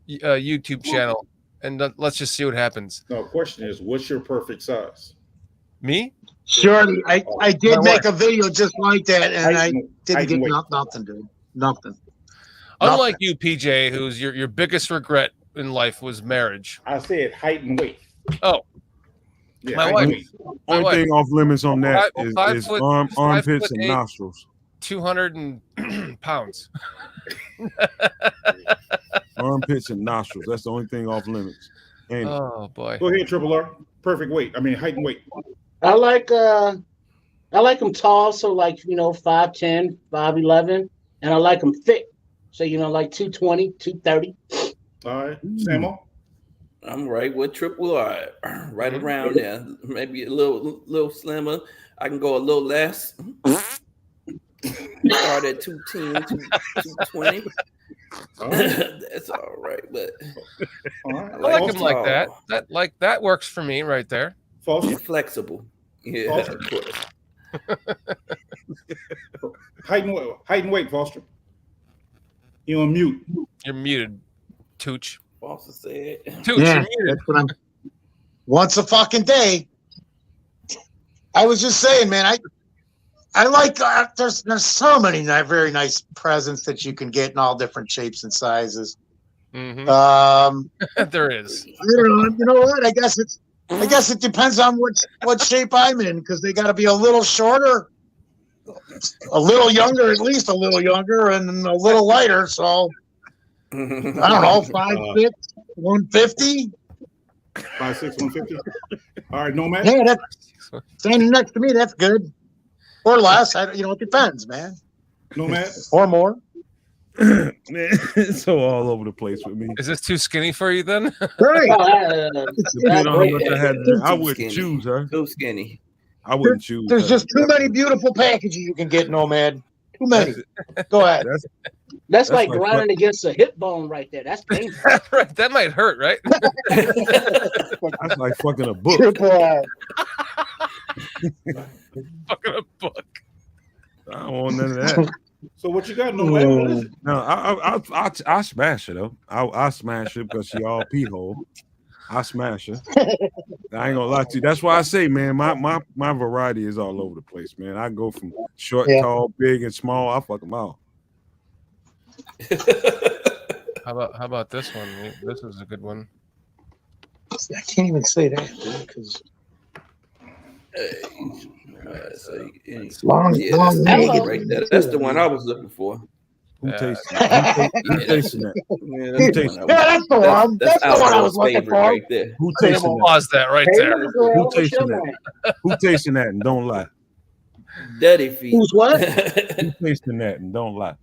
YouTube channel. And let's just see what happens. No, question is, what's your perfect size? Me? Shorty, I did make a video just like that, and I didn't get nothing, dude. Nothing. Unlike you, PJ, who's your biggest regret in life was marriage. I said height and weight. Oh. Yeah, my wife. Only thing off limits on that is armpits and nostrils. 200 pounds. Armpits and nostrils. That's the only thing off limits. Oh boy. Go ahead, Triple R. Perfect weight. I mean height and weight. I like them tall, so like 5'10", 5'11", and I like them thick, so like 220, 230. All right, Samo. I'm right with Triple R, right around there. Maybe a little slimmer. I can go a little less. Start at 210, 220. That's all right, but I like him like that. That works for me right there. False, flexible. Yeah, of course. Height and weight, Foster. You on mute? You're muted, Tooch. Foster said. Tooch, you're muted. Once a fucking day. I was just saying, man. I like there's so many very nice presents that you can get in all different shapes and sizes. Mm-hmm. There is. You know what? I guess it depends on what shape I'm in, because they got to be a little shorter, a little younger, at least a little younger, and a little lighter. So I don't know, 5'6", 150. 5'6", 150. All right, Nomad. Yeah, that's standing next to me. That's good. Or less. It depends, man. Nomad. Or more. Man, it's so all over the place with me. Is this too skinny for you then? Right. I wouldn't choose, huh? Too skinny. I wouldn't choose. There's just too many beautiful packages you can get, Nomad. Too many. Go ahead. That's like grinding against a hip bone right there. That's painful. Right. That might hurt, right? That's like fucking a book. Fucking a book. I don't want none of that. So what you got, Nomad? What is it? No, I smash her though. I smash her because she all pee hole. I smash her. I ain't gonna lie to you. That's why I say, man, my variety is all over the place, man. I go from short, tall, big, and small. I fuck them all. How about this one? This is a good one. I can't even say that, dude, because long right there. That's the one I was looking for. Who tasting that? Who tasting that? That's the one. That's the one I was looking for. Right there. Who tasting that? Pause that right there. Who tasting that? Who tasting that and don't lie? Daddy feet. Who's what? Who tasting that and don't lie?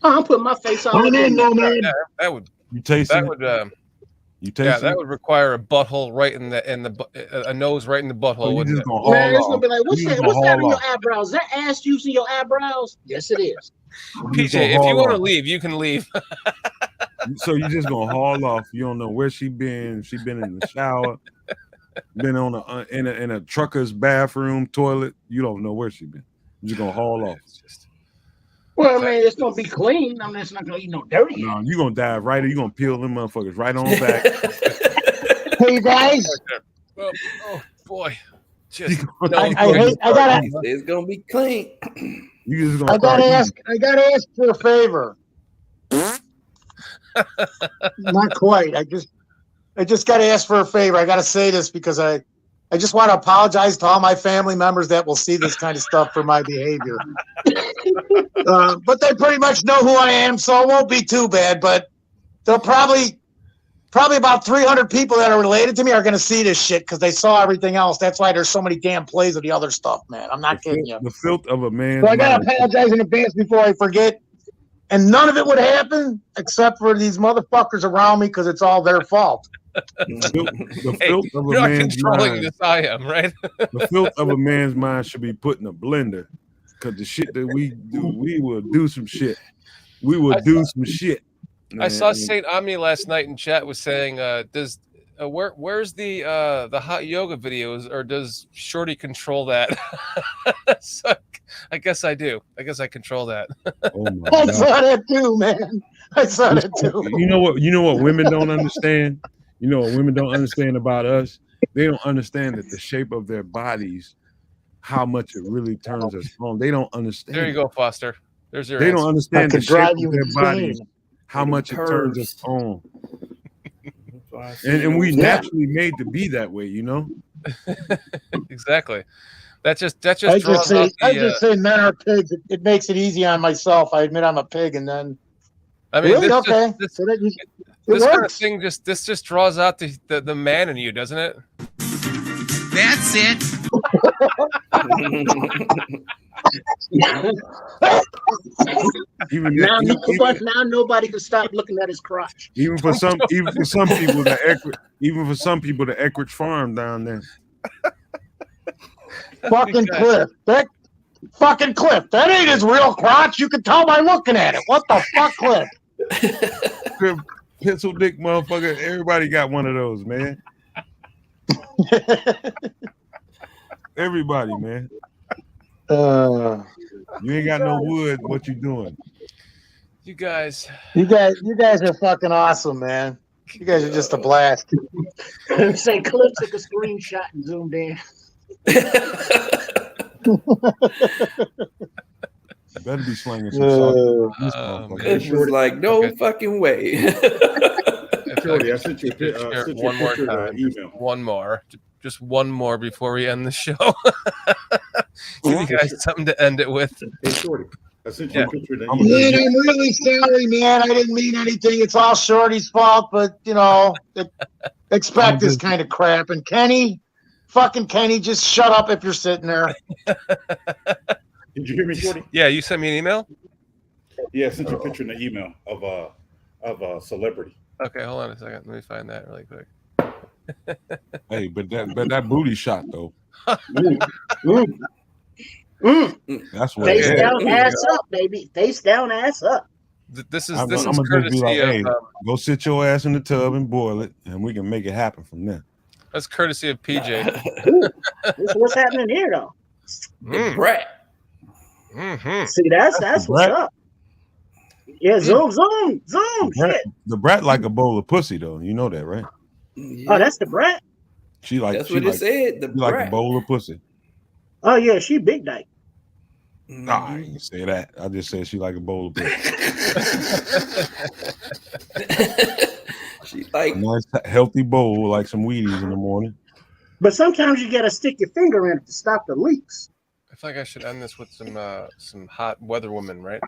I'm putting my face on it. No man. That would. You tasting That it? would. You Yeah, tasting that it? would require a butthole right in the a nose right in the butthole. So you wouldn't just it? gonna haul Man, it's off. gonna be like, what's You that? just What's gonna that in haul your off. eyebrows? Is that ass juice in your eyebrows? Yes, it is. PJ, gonna if you haul want to off. leave, you can leave. So you just gonna haul off. You don't know where she been. She been in the shower, been on in a trucker's bathroom, toilet. You don't know where she been. You just gonna haul off. Well, I mean, it's gonna be clean. I mean, it's not gonna eat no dirty. No, you gonna dive right. You gonna peel them motherfuckers right on back. Hey, you guys. Oh boy. Just, I gotta. It's gonna be clean. You just gonna I gotta ask for a favor. Not quite. I just gotta ask for a favor. I gotta say this because I just want to apologize to all my family members that will see this kind of stuff for my behavior. But they pretty much know who I am, so it won't be too bad. But they'll probably about 300 people that are related to me are going to see this shit because they saw everything else. That's why there's so many damn plays of the other stuff, man. I'm not kidding you. The filth of a man. So I got to apologize in advance before I forget. And none of it would happen except for these motherfuckers around me because it's all their fault. The filth of you're a not man's controlling mind. this. I am, right? The filth of a man's mind should be put in a blender because the shit that we do, we will do some shit. We will do some shit. I saw Saint Omni last night in chat was saying, where's the hot yoga videos, or does Shorty control that? So, I guess I do. I guess I control that. Oh my I God. saw that too, man. I saw that too. You know what women don't understand? You know what women don't understand about us? They don't understand that the shape of their bodies, how much it really turns us on. They don't understand. There you go, Foster. There's your They answer. don't understand the shape of their bodies, how much it turns curves. us on. And we naturally made to be that way, you know? Exactly. That just I draws just say, out men are pigs. It makes it easy on myself. I admit I'm a pig, and then I mean, really? this Okay. Just, So that it this kind of works. thing just draws out the man in you, doesn't it? That's it. Now nobody can stop looking at his crotch. Even for some people, the Eckridge Farm down there. Fucking Cliff. That fucking Cliff. That ain't his real crotch. You can tell by looking at it. What the fuck, Cliff? Cliff, pencil dick motherfucker. Everybody got one of those, man. Everybody, man. You ain't got no wood. What you doing? You guys are fucking awesome, man. You guys are just a blast. Say Cliff took a screenshot and zoomed in. You better be slinging some salt. It was like, no fucking way. Shorty, I sent you a picture. One more time. Email. One more. Just one more before we end the show. Give you guys something to end it with. Hey, Shorty, I sent you a picture. Man, I'm really sorry, man. I didn't mean anything. It's all Shorty's fault, but expect this kind of crap. And Kenny, fucking Kenny, just shut up if you're sitting there. Did you hear me, Shorty? Yeah, you sent me an email? Yeah, I sent you a picture in the email of a celebrity. Okay, hold on a second. Let me find that really quick. Hey, but that booty shot though. That's what. Face down, ass up, baby. Face down, ass up. This is I'm gonna courtesy just be like, of. hey, go sit your ass in the tub and boil it, and we can make it happen from there. That's courtesy of PJ. What's happening here, though? Brat. Mm-hmm. See, that's what's up. Yeah, zoom. The brat like a bowl of pussy though. You know that, right? Oh, that's the brat. She like. That's she what like, it said. The she like a brat. bowl of pussy. Oh yeah, she big dyke. Nah, I didn't say that. I just said she like a bowl of pussy. She like nice healthy bowl, like some Wheaties in the morning. But sometimes you gotta stick your finger in it to stop the leaks. I feel like I should end this with some hot weather woman, right?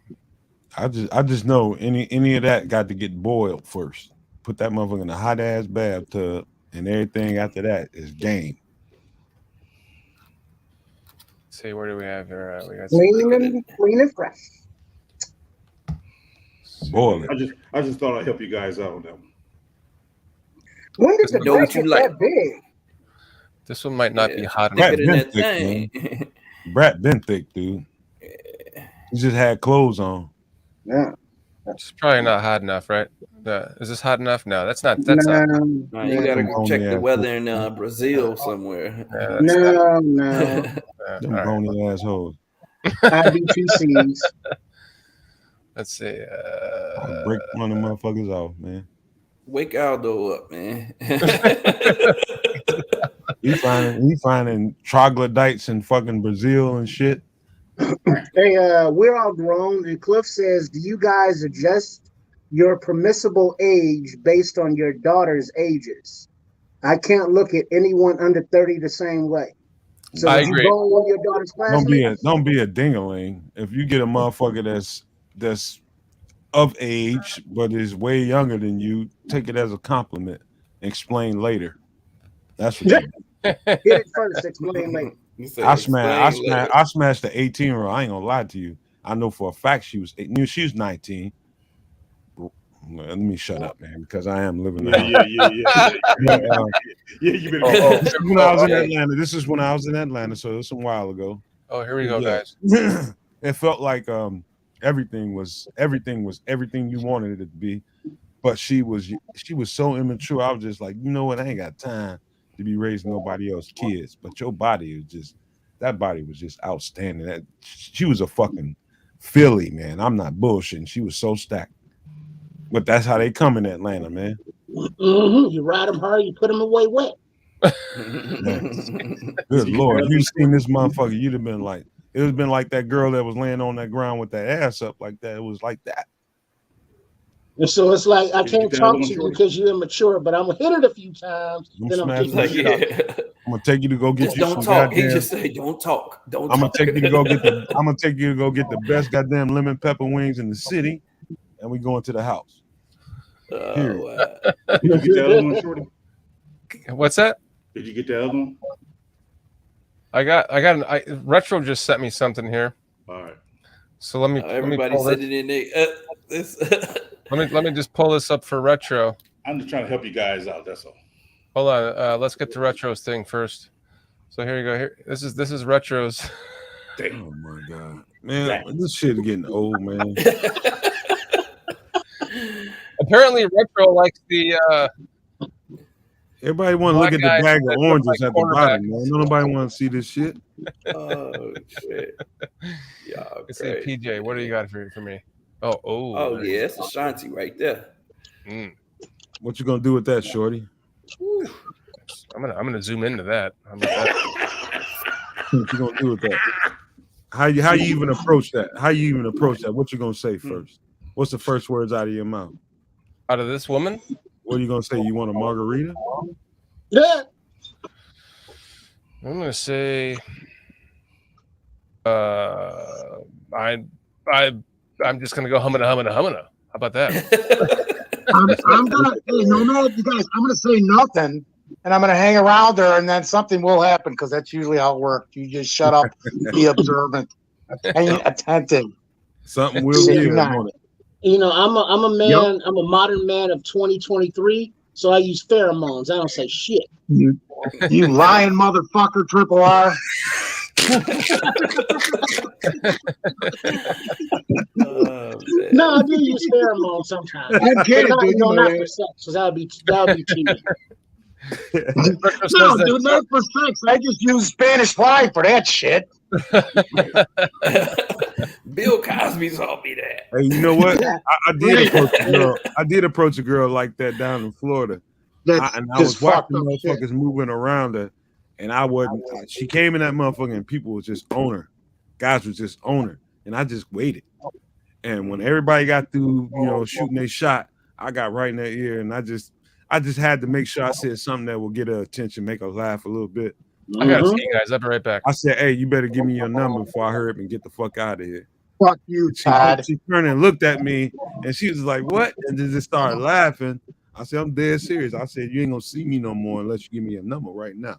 I just know any of that got to get boiled first. Put that motherfucker in a hot ass bathtub, and everything after that is game. Let's see, where do we have here? We got Clean and fresh. Boil it. I just thought I'd help you guys out on that one. When did the bread get that big? This one might not be hot Brat enough. been thick, man. Brat been thick, dude. He just had clothes on. Yeah. It's probably not hot enough, right? Is this hot enough? No, that's not. That's not. No, you gotta go check the weather in Brazil somewhere. No. Them bony assholes. IBTCs. Let's see. I'll break one of the motherfuckers off, man. Wake Aldo up, man. He finding troglodytes in fucking Brazil and shit. Hey, we're all grown, and Cliff says, "Do you guys adjust your permissible age based on your daughter's ages? I can't look at anyone under 30 the same way." So I you agree. go on your daughter's classmates? Don't be a dingaling. If you get a motherfucker that's of age but is way younger than you, take it as a compliment. Explain later. That's what you do. Hit it first, explain later. I smashed the 18-year-old. I ain't gonna lie to you. I know for a fact she was 19. Let me shut up, man, because I am living there. Yeah. You been when I was in Atlanta. This is when I was in Atlanta, so it was a while ago. Oh, here we go, guys. It felt like everything was everything you wanted it to be, but she was so immature. I was just like, you know what? I ain't got time to be raising nobody else's kids. But your body was just outstanding. She was a fucking Philly, man. I'm not bullshitting. She was so stacked. But that's how they come in Atlanta, man. Mm-hmm. You ride them hard, you put them away wet. Good Lord, if you seen this motherfucker, you'd have been like, it would have been like that girl that was laying on that ground with that ass up like that. It was like that. And so it's like, I can't talk to you because you're immature, but I'm gonna hit it a few times. Then I'm I'm gonna take you to go get you don't some talk. goddamn. He just say, "Don't talk." Don't. I'm gonna talk. take you to go get the. I'm gonna take you to go get the best goddamn lemon pepper wings in the city, and we going to the house. Did you get the other one, Shorty? What's that? Did you get the other one? Retro just sent me something here. All right. So let me. Everybody said it in there. This. Let me just pull this up for Retro. I'm just trying to help you guys out. That's all. Hold on. Let's get to Retro's thing first. So here you go. Here, this is Retro's. Oh my god, man, this shit is getting old, man. Apparently, Retro likes the. Everybody want to look at the bag of oranges at the bottom, man. Nobody want to see this shit. Oh shit! Yeah. Let's see, PJ. What do you got for me? Oh yeah, it's Ashanti right there. What you gonna do with that, Shorty? I'm gonna zoom into that. What you gonna do with that? How you even approach that? What you gonna say first? What's the first words out of your mouth? Out of this woman? What are you gonna say? You want a margarita? Yeah. I'm gonna say. I'm just gonna go humming. How about that? I'm gonna, hey, no matter you guys, I'm gonna say nothing, and I'm gonna hang around her, and then something will happen because that's usually how it works. You just shut up, be observant, and attentive. Something will be. You know, I'm a man. Yep. I'm a modern man of 2023, so I use pheromones. I don't say shit. You lying motherfucker, Triple R. No, I do use pheromones sometimes. I'm kidding, dude. Not for sex, because that would be cheating. No, dude, not for sex. I just use Spanish fly for that shit. Bill Cosby taught me that. Hey, you know what? I did approach a girl like that down in Florida. I was watching motherfuckers moving around her, and I wasn't. She came in that motherfucker, and people was just on her. Guys was just on her, and I just waited. And when everybody got through, shooting their shot, I got right in their ear, and I just had to make sure I said something that will get her attention, make her laugh a little bit. I gotta see you guys. I'll be right back. I said, "Hey, you better give me your number before I hurry up and get the fuck out of here." Fuck you, Todd. She turned and looked at me, and she was like, "What?" And then just started laughing. I said, "I'm dead serious." I said, "You ain't gonna see me no more unless you give me a number right now."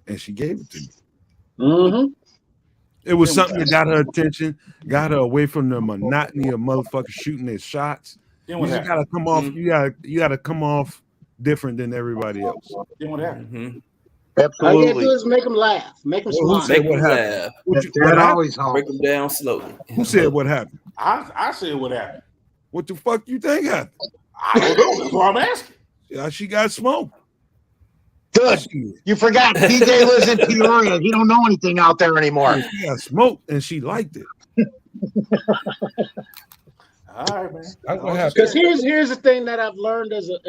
And she gave it to me. Mm-hmm. It was something that got her attention, got her away from the monotony of motherfuckers shooting their shots. You just gotta come off. You gotta come off different than everybody else. Then what happened? All you gotta do is make them laugh, make them smile. Who said what happened? What always happened? break them down slowly. Who said what happened? I said what happened. What the fuck you think happened? I don't know. That's what I'm asking. Yeah, she got smoked. Good. You forgot DJ lives in Peoria. He don't know anything out there anymore. She got smoked and she liked it. All right, man. Because here's the thing that I've learned as a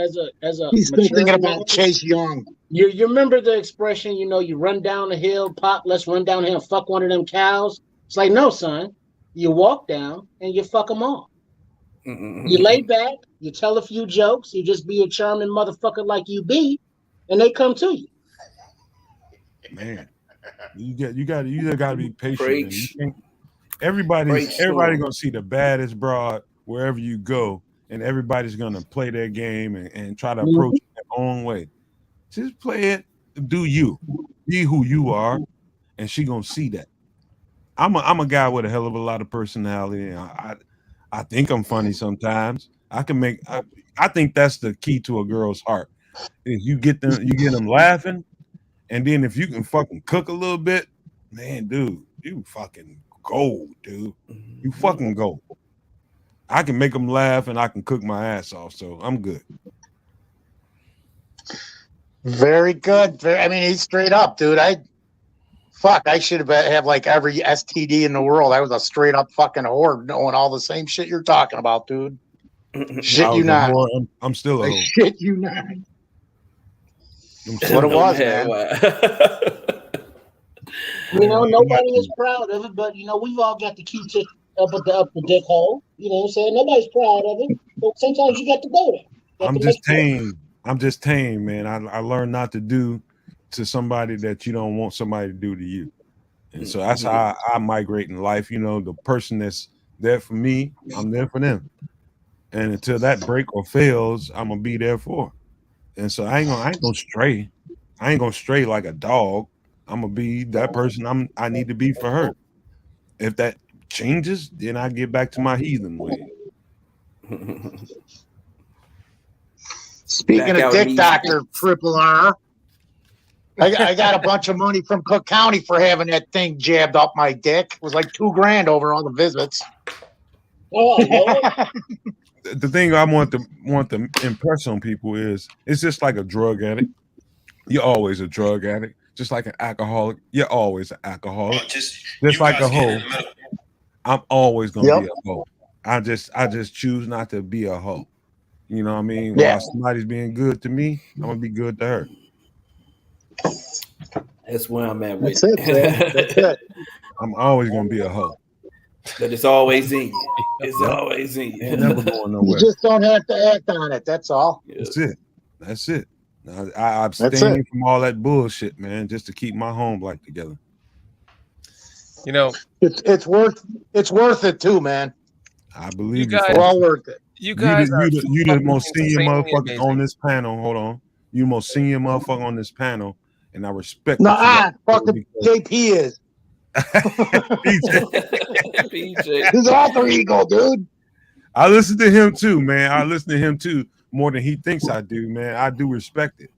He's still mature thinking man. about Chase Young. You remember the expression, you run down the hill, Pop, let's run down the hill and fuck one of them cows. It's like, no, son. You walk down and you fuck them all. You lay back, you tell a few jokes, you just be a charming motherfucker like you be, and they come to you. Man, you gotta be patient. Everybody's gonna see the baddest broad wherever you go, and everybody's gonna play their game and try to approach it their own way. Just play it, do you, be who you are, and she gonna see that. I'm a guy with a hell of a lot of personality, and I think I'm funny sometimes. I think that's the key to a girl's heart. Is you get them laughing, and then if you can fucking cook a little bit, man, dude, you fucking gold, dude. You fucking gold. I can make them laugh and I can cook my ass off, so I'm good. Very good. I mean, he's straight up, dude. I should have like every STD in the world. I was a straight up fucking whore, knowing all the same shit you're talking about, dude. Shit you not. I'm still a whore. Shit you not. What it was, man. Nobody is proud of it, but we've all got the Q-tip up the dick hole. You know what I'm saying? Nobody's proud of it, but sometimes you got to go there. I'm just tame, man. I learned not to do to somebody that you don't want somebody to do to you. And so that's how I migrate in life. The person that's there for me, I'm there for them. And until that break or fails, I'm gonna be there for. And so I ain't gonna stray. I ain't gonna stray like a dog. I'm gonna be that person I need to be for her. If that changes, then I get back to my heathen way. Speaking of dick doctor, Triple R, I got a bunch of money from Cook County for having that thing jabbed up my dick. It was like $2,000 over all the visits. The thing I want to impress on people is it's just like a drug addict. You're always a drug addict. Just like an alcoholic, you're always an alcoholic. Just like a hoe, I'm always gonna be a hoe. I just choose not to be a hoe. You know what I mean? Yeah. While somebody's being good to me, I'm gonna be good to her. That's where I'm at with it. That's it. I'm always gonna be a hoe. But it's always in you. It's always in you. Never going nowhere. You just don't have to act on it. That's all. That's it. I abstain from all that bullshit, man, just to keep my home life together. It's worth it too, man. I believe it's all worth it. You guys, you the most senior motherfucker on this panel. Hold on, you the most senior motherfucker on this panel, and I respect. Fucking JP is. PJ. His alter ego, dude. I listen to him too, man. I listen to him too more than he thinks I do, man. I do respect it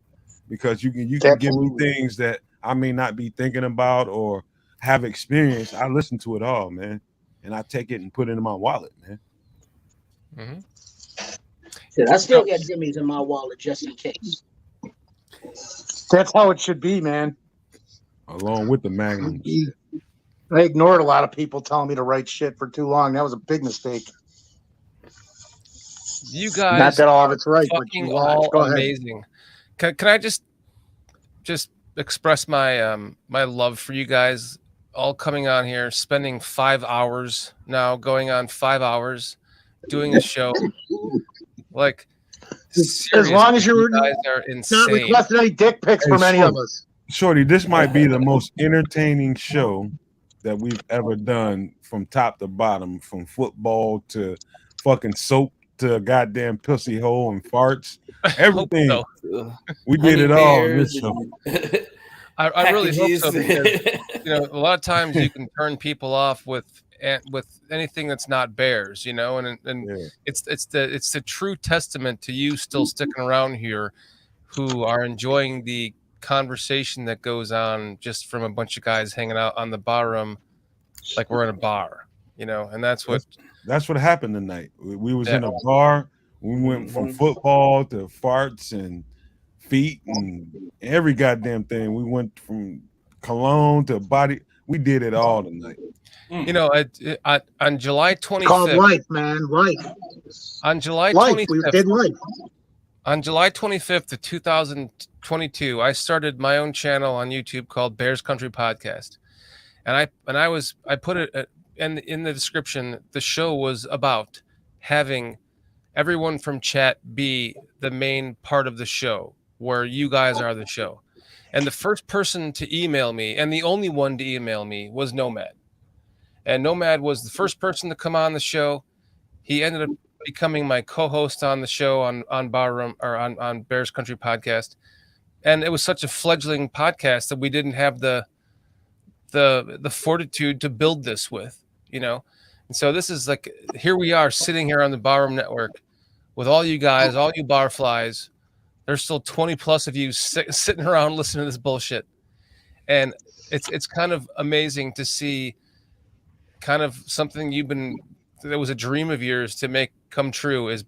because you can give me things that I may not be thinking about or have experience. I listen to it all, man, and I take it and put it in my wallet, man. Shit, I still got Jimmy's in my wallet just in case. That's how it should be, man. Along with the Magnums. I ignored a lot of people telling me to write shit for too long. That was a big mistake. You guys, not that all of it's right, but you all amazing. Can I just express my my love for you guys all coming on here, spending 5 hours now, going on 5 hours, doing a show. Like, as long as you guys are insane. Not requesting any dick pics from any of us. Shorty, this might be the most entertaining show that we've ever done from top to bottom, from football to fucking soap to goddamn pussy hole and farts. Everything. We did it all on this show. I really hope so, because a lot of times you can turn people off with anything that's not bears, and it's the true testament to you still sticking around here, who are enjoying the conversation that goes on just from a bunch of guys hanging out on the bar room like we're in a bar, and that's what happened tonight. We was in a bar. We went from football to farts and feet and every goddamn thing. We went from cologne to body. We did it all tonight. On July 25th. It's called life, man. Life. On July 25th. We did life. On July 25th of 2022, I started my own channel on YouTube called Bears Country Podcast, and I put it in the description. The show was about having everyone from chat be the main part of the show, where you guys are the show. And the first person to email me, and the only one to email me, was Nomad. And Nomad was the first person to come on the show. He ended up becoming my co-host on the show on Barroom, or on Bears Country Podcast. And it was such a fledgling podcast that we didn't have the fortitude to build this with, And so this is like, here we are sitting here on the Barroom Network with all you guys, all you barflies. There's still 20 plus of you sitting around listening to this bullshit. And it's kind of amazing to see kind of something that was a dream of yours to make come true is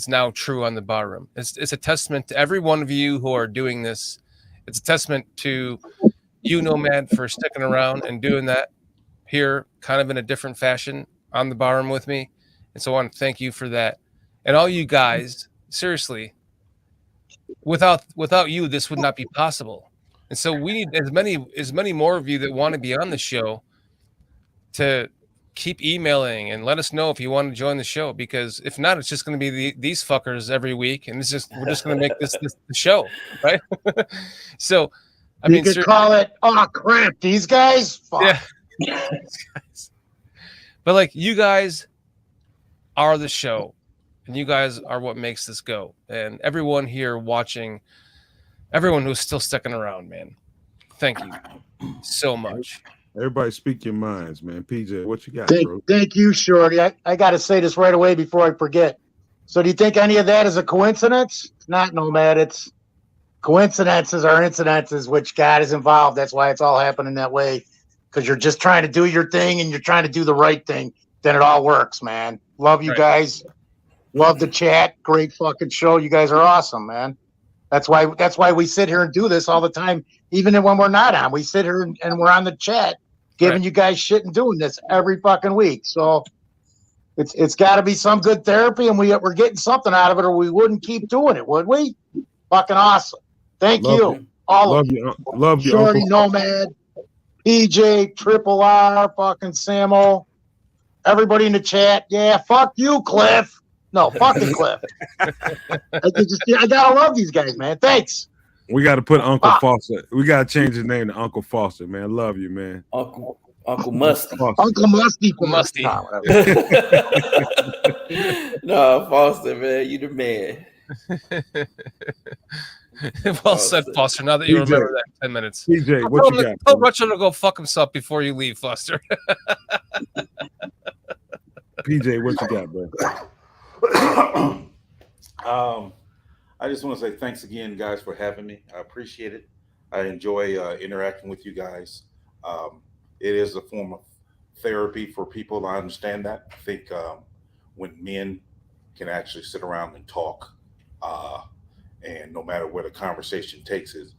now true on the Barroom. It's a testament to every one of you who are doing this. It's a testament to you, Nomad, for sticking around and doing that here kind of in a different fashion on the Barroom with me. And so I want to thank you for that. And all you guys, seriously, without you, this would not be possible. And so we need as many more of you that want to be on the show to keep emailing and let us know if you want to join the show, because if not, it's just going to be these fuckers every week, and we're just going to make this the show, right? So, you could call it, oh crap, these guys. Fuck. Yeah. But like, you guys are the show, and you guys are what makes this go. And everyone here watching, everyone who's still sticking around, man, thank you so much. Everybody speak your minds, man. PJ, what you got, bro? Thank you, Shorty. I got to say this right away before I forget. So do you think any of that is a coincidence? It's not, Nomad. It's coincidences are incidences, which God is involved. That's why it's all happening that way, because you're just trying to do your thing and you're trying to do the right thing. Then it all works, man. Love you guys. Love the chat. Great fucking show. You guys are awesome, man. That's why we sit here and do this all the time, even when we're not on. We sit here and we're on the chat, giving you guys shit and doing this every fucking week. So it's got to be some good therapy, and we're getting something out of it, or we wouldn't keep doing it, would we? Fucking awesome. Thank you. All of you. Love you, Shorty, Uncle. Nomad, PJ, Triple R, fucking Samo, everybody in the chat. Yeah, fuck you, Cliff. No, fucking Cliff. I gotta love these guys, man. Thanks. We got to put Uncle Foster. We got to change his name to Uncle Foster, man. Love you, man. Uncle Musty. Uncle Musty. Musty. No, Foster, man. You the man. Well said, Foster. Now that you remember that in 10 minutes. PJ, what you got? Tell Rutger to go fuck himself before you leave, Foster. PJ, what you got, bro? I just want to say thanks again, guys, for having me. I appreciate it. I enjoy interacting with you guys. It is a form of therapy for people. I understand that. I think when men can actually sit around and talk, and no matter where the conversation takes us,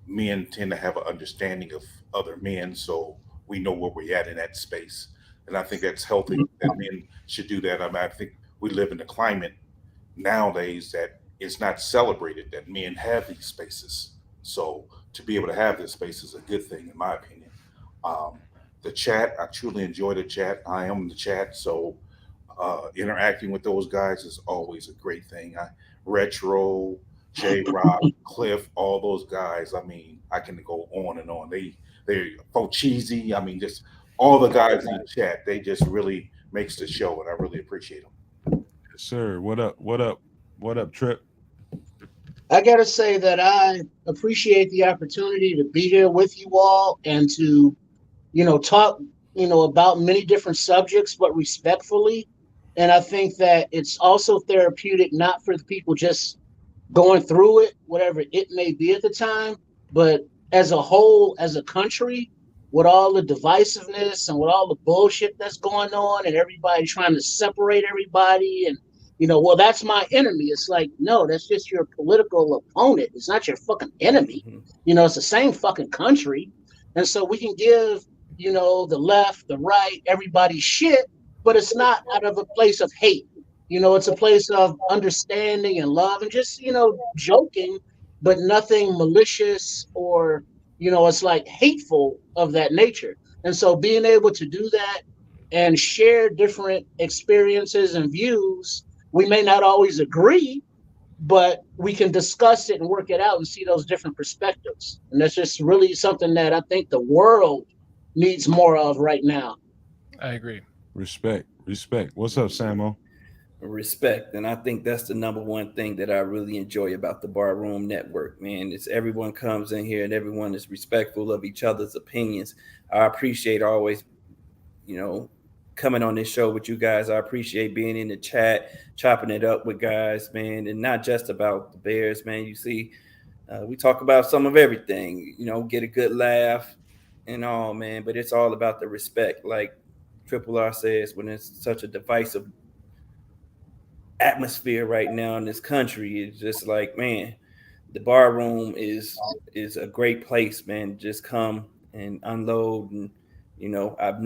men tend to have an understanding of other men, so we know where we're at in that space. And I think that's healthy, that men should do that. I think we live in a climate nowadays that it's not celebrated that men have these spaces. So to be able to have this space is a good thing, in my opinion. The chat, I truly enjoy the chat. I am in the chat, so interacting with those guys is always a great thing. Retro, J-Rock, Cliff, all those guys, I mean, I can go on and on. They're so cheesy. I mean, just all the guys in the chat. They just really makes the show, and I really appreciate them. Yes, sir. What up? What up? What up, Trip? I gotta say that I appreciate the opportunity to be here with you all and to, talk, about many different subjects, but respectfully. And I think that it's also therapeutic, not for the people just going through it, whatever it may be at the time, but as a whole, as a country, with all the divisiveness and with all the bullshit that's going on and everybody trying to separate everybody and well, that's my enemy. It's like, no, that's just your political opponent. It's not your fucking enemy. It's the same fucking country. And so we can give, the left, the right, everybody shit, but it's not out of a place of hate. It's a place of understanding and love and just, joking, but nothing malicious or, it's like hateful of that nature. And so being able to do that and share different experiences and views, we may not always agree, but we can discuss it and work it out and see those different perspectives. And that's just really something that I think the world needs more of right now. I agree. Respect. What's up, Samo? Respect. And I think that's the number one thing that I really enjoy about the Barroom Network, man. It's everyone comes in here and everyone is respectful of each other's opinions. I appreciate always, coming on this show with you guys. I appreciate being in the chat, chopping it up with guys, man, and not just about the Bears, man. You see, we talk about some of everything, get a good laugh and all, man, but it's all about the respect. Like Triple R says, when it's such a divisive atmosphere right now in this country, it's just like, man, the bar room is a great place, man. Just come and unload. And I've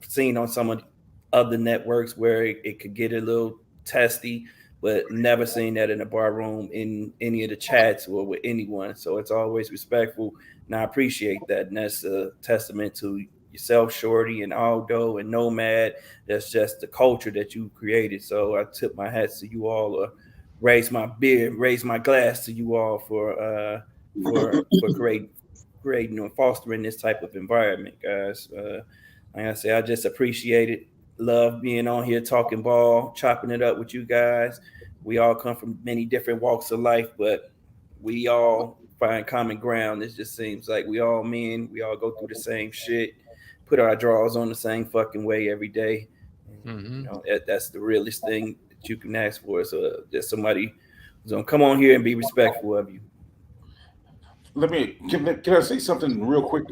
seen on some of the other networks where it could get a little testy, but never seen that in a bar room in any of the chats or with anyone. So it's always respectful, and I appreciate that. And that's a testament to yourself, Shorty, and Aldo, and Nomad. That's just the culture that you created. So I tip my hats to you all, raise my glass to you all for creating and fostering this type of environment, guys. Like I say, I just appreciate it. Love being on here, talking ball, chopping it up with you guys. We all come from many different walks of life, but we all find common ground. It just seems like we all men. We all go through the same shit, put our drawers on the same fucking way every day. Mm-hmm. That's the realest thing that you can ask for. So there's somebody who's gonna come on here and be respectful of you. Can I say something real quick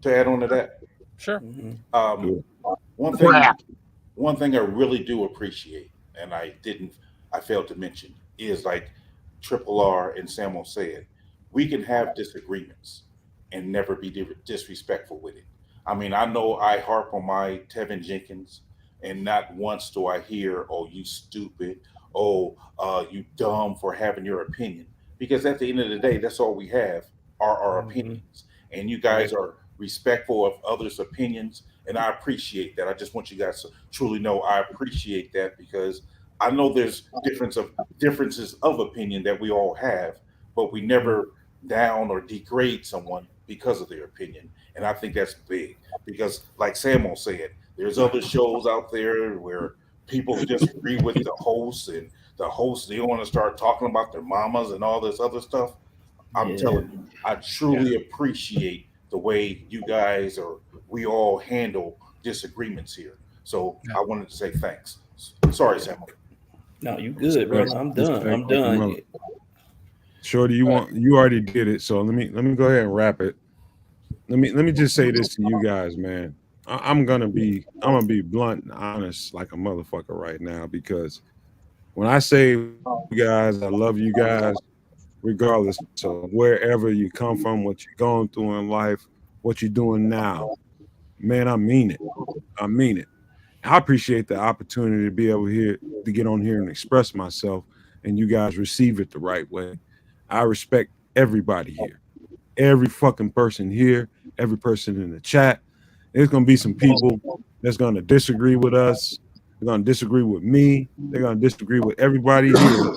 to add on to that? Sure. Mm-hmm. One thing I really do appreciate, and I failed to mention, is like Triple R and Samo said, we can have disagreements and never be disrespectful with it. I mean, I know I harp on my Teven Jenkins, and not once do I hear, "Oh, you stupid," "Oh, you dumb for having your opinion," because at the end of the day, that's all we have are our opinions, and you guys are respectful of others' opinions, and I appreciate that. I just want you guys to truly know I appreciate that, because I know there's differences of opinion that we all have, but we never down or degrade someone because of their opinion. And I think that's big, because like Samo said, there's other shows out there where people disagree with the hosts, and the hosts, they want to start talking about their mamas and all this other stuff. I'm telling you, I truly appreciate the way you guys we all handle disagreements here. So I wanted to say thanks. Sorry, Samo. No, you good, bro. I'm done. Shorty, you already did it. So let me go ahead and wrap it. Let me just say this to you guys, man. I'm gonna be blunt and honest like a motherfucker right now, because when I say you guys, I love you guys, regardless of wherever you come from, what you're going through in life, what you're doing now, man, I mean it. I appreciate the opportunity to be able to get on here and express myself, and you guys receive it the right way. I respect everybody here, every fucking person here, every person in the chat. There's gonna be some people that's gonna disagree with us. They're gonna disagree with me. They're gonna disagree with everybody here.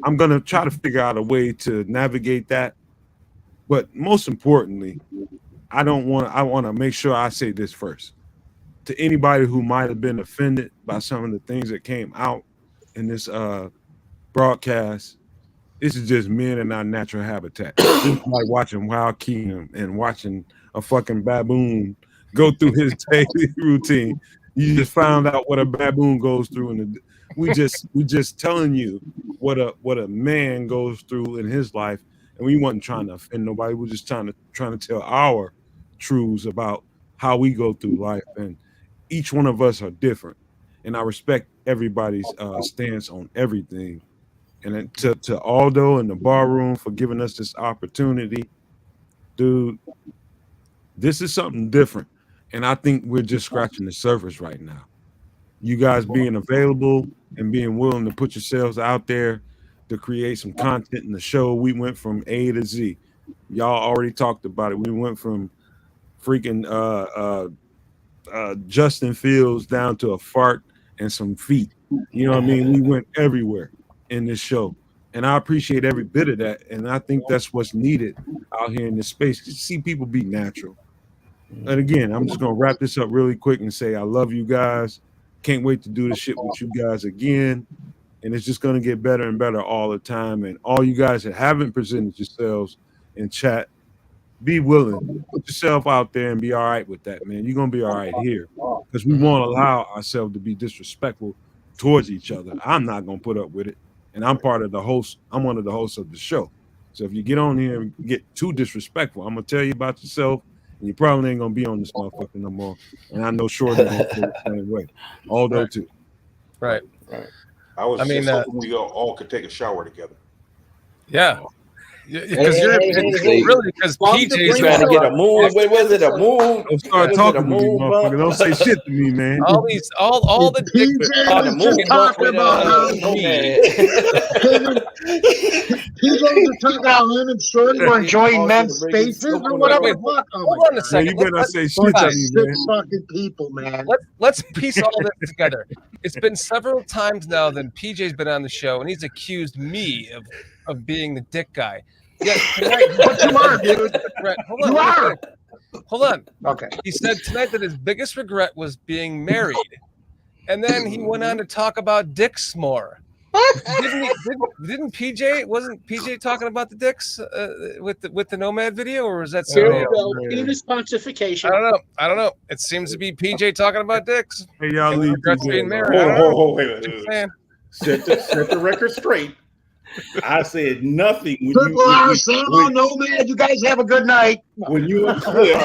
I'm gonna try to figure out a way to navigate that. But most importantly, I want to make sure I say this first. To anybody who might have been offended by some of the things that came out in this broadcast, this is just men in our natural habitat. This is like watching Wild Kingdom and watching a fucking baboon go through his daily routine. You just found out what a baboon goes through, and we just telling you what a man goes through in his life, and we wasn't trying to offend nobody. We're just trying to tell our truths about how we go through life, and each one of us are different. And I respect everybody's stance on everything. And to Aldo and the bar room for giving us this opportunity, dude, this is something different. And I think we're just scratching the surface right now. You guys being available and being willing to put yourselves out there to create some content in the show. We went from A to Z. Y'all already talked about it. We went from freaking Justin Fields down to a fart and some feet. You know what I mean? We went everywhere in this show, and I appreciate every bit of that. And I think that's what's needed out here in this space, to see people be natural. And again, I'm just gonna wrap this up really quick and say I love you guys. Can't wait to do this shit with you guys again, and it's just gonna get better and better all the time. And all you guys that haven't presented yourselves in chat, be willing, put yourself out there and be all right with that, man. You're gonna be all right here, because we won't allow ourselves to be disrespectful towards each other. I'm not gonna put up with it, and I'm part of the host. I'm one of the hosts of the show. So if you get on here and get too disrespectful, I'm gonna tell you about yourself, and you probably ain't gonna be on this motherfucker no more. And I know Shorty gonna feel the same way. Aldo too. Right. I was just hoping we all could take a shower together. Yeah. Because really because PJ's trying to get a moon. Wait, was it a moon? Don't start talking to me, motherfucker. Don't say shit to me, man. All the PJ was just talking about how PJ was talking about him and Shorty were enjoying men's spaces or whatever. Hold on a second. You better not say shit to me, man. Fucking people, man. Let's piece all this together. It's been several times now that PJ's been on the show, and he's accused me of being the dick guy. Yeah, tonight, but you are, dude. Hold on. Okay. He said tonight that his biggest regret was being married, and then he went on to talk about dicks more. Didn't PJ? Wasn't PJ talking about the dicks with the Nomad video, or was that something else? Penis pontification. I don't know. It seems to be PJ talking about dicks. Hey, y'all leave being married. Wait. Set the record straight. I said nothing. Triple R, Samo, Nomad, you guys have a good night. When you and Cliff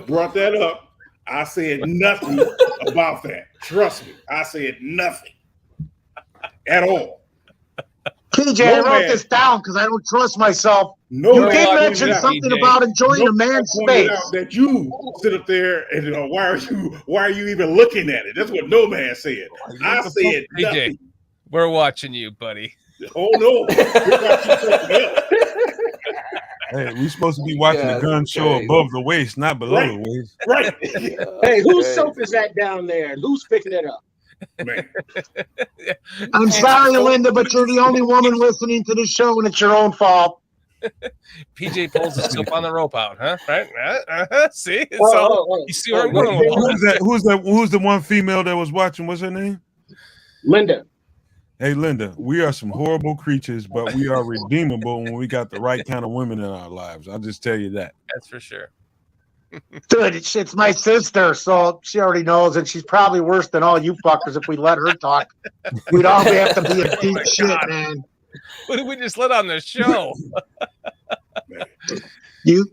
brought that up, I said nothing about that. Trust me, I said nothing at all. PJ, I wrote this down because I don't trust myself. You did mention something about enjoying a man's space. That you sit up there and why are you even looking at it? That's what Nomad said. I said nothing. PJ, we're watching you, buddy. Oh no! Hey, we're supposed to be watching the gun show above the waist, not below the waist. Right. Hey, whose soap is that down there? Who's picking it up? Man. I'm sorry, Linda, but you're the only woman listening to the show, and it's your own fault. PJ pulls the soap on the rope out, huh? Right? See? You see where I'm going with all that? Who's the one female that was watching? What's her name? Linda. Hey, Linda, we are some horrible creatures, but we are redeemable when we got the right kind of women in our lives. I'll just tell you that. That's for sure. Dude, it's my sister, so she already knows, and she's probably worse than all you fuckers if we let her talk. We'd all have to be a deep shit, man. What did we just let on the show? You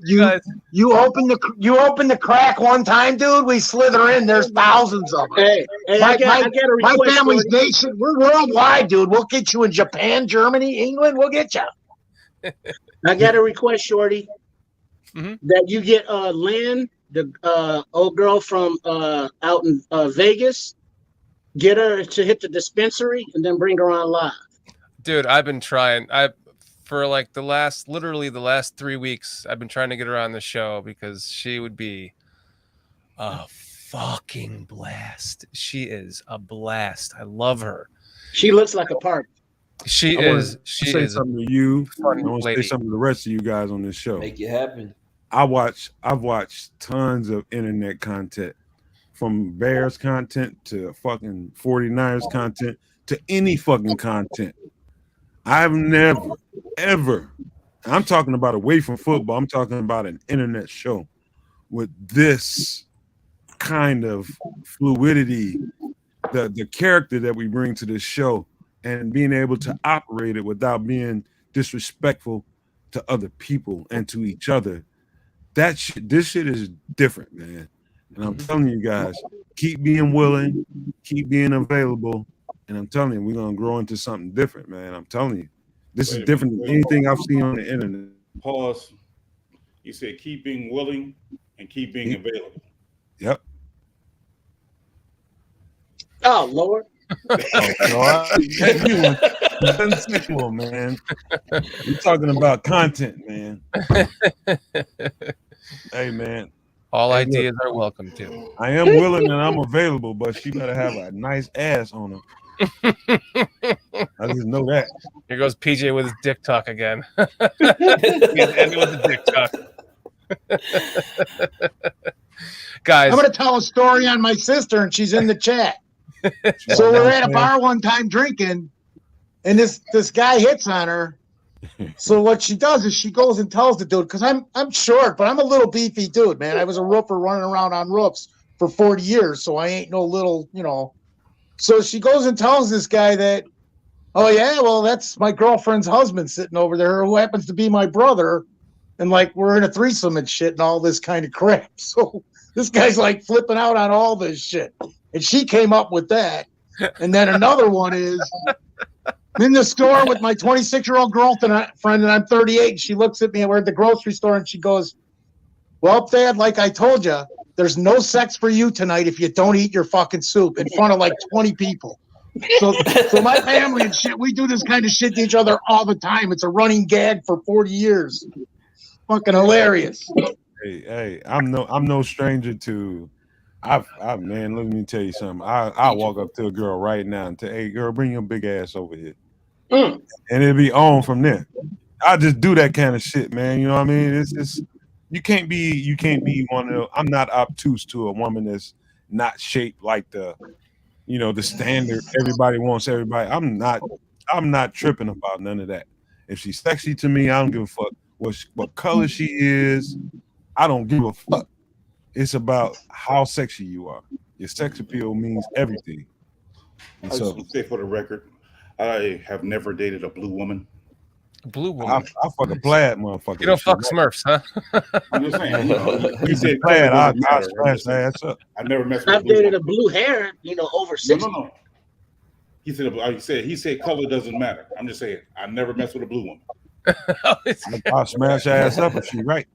open the crack one time, dude. We slither in. There's thousands of them. Hey, I get a request. My family's nation. We're worldwide, dude. We'll get you in Japan, Germany, England. We'll get you. I got a request, Shorty. That you get Lynn, the old girl from out in Vegas, get her to hit the dispensary and then bring her on live. Dude, I've been trying. For like the last 3 weeks, I've been trying to get her on the show because she would be a fucking blast. She is a blast. I love her. She looks like a party. She is say something to you. I want to lady. say something to the rest of you guys on this show. Make it happen. I've watched tons of internet content, from Bears content to fucking 49ers content to any fucking content. I've never, ever, I'm talking about away from football, I'm talking about an internet show with this kind of fluidity, the character that we bring to this show, and being able to operate it without being disrespectful to other people and to each other. This shit is different, man. And I'm telling you guys, keep being willing, keep being available, and I'm telling you, we're gonna grow into something different, man. I'm telling you, this is different than anything I've seen on the internet. Pause. You said keep being willing and keep being available. Yep. Oh Lord. Sexual, man. We're talking about content, man. Hey, man. All ideas are welcome to. I am willing and I'm available, but she better have a nice ass on her. I just know that. Here goes PJ with his dick talk again. He's ending with the dick talk. Guys, I'm going to tell a story on my sister, and she's in the chat. So we're at a bar one time drinking, and this guy hits on her. So what she does is she goes and tells the dude, because I'm short, but I'm a little beefy dude, man. I was a roofer running around on roofs for 40 years, so I ain't no little, So she goes and tells this guy that, oh yeah, well, that's my girlfriend's husband sitting over there, who happens to be my brother, and like we're in a threesome and shit and all this kind of crap. So this guy's like flipping out on all this shit. And she came up with that. And then another one is, I'm in the store with my 26-year-old girlfriend, and I'm 38. And she looks at me, and we're at the grocery store, and she goes, well, Dad, like I told you, there's no sex for you tonight if you don't eat your fucking soup in front of like 20 people. So my family and shit, we do this kind of shit to each other all the time. It's a running gag for 40 years. Fucking hilarious. Hey, I'm no stranger to. Man, let me tell you something. I walk up to a girl right now and tell, hey, girl, bring your big ass over here, and it'll be on from there. I just do that kind of shit, man. You know what I mean? It's you can't be one of. I'm not obtuse to a woman that's not shaped like the standard. Everybody wants everybody. I'm not tripping about none of that. If she's sexy to me, I don't give a fuck what color she is. I don't give a fuck. It's about how sexy you are. Your sex appeal means everything. And I just say for the record, I have never dated a blue woman. Blue woman. I fuck a plaid motherfucker. You don't fuck Smurfs, huh? I'm just saying. You said plaid. I smash ass up. I never messed with. I've dated a blue hair, over 60. No. He said color doesn't matter. I'm just saying I never messed with a blue woman. I'll smash ass up if she right.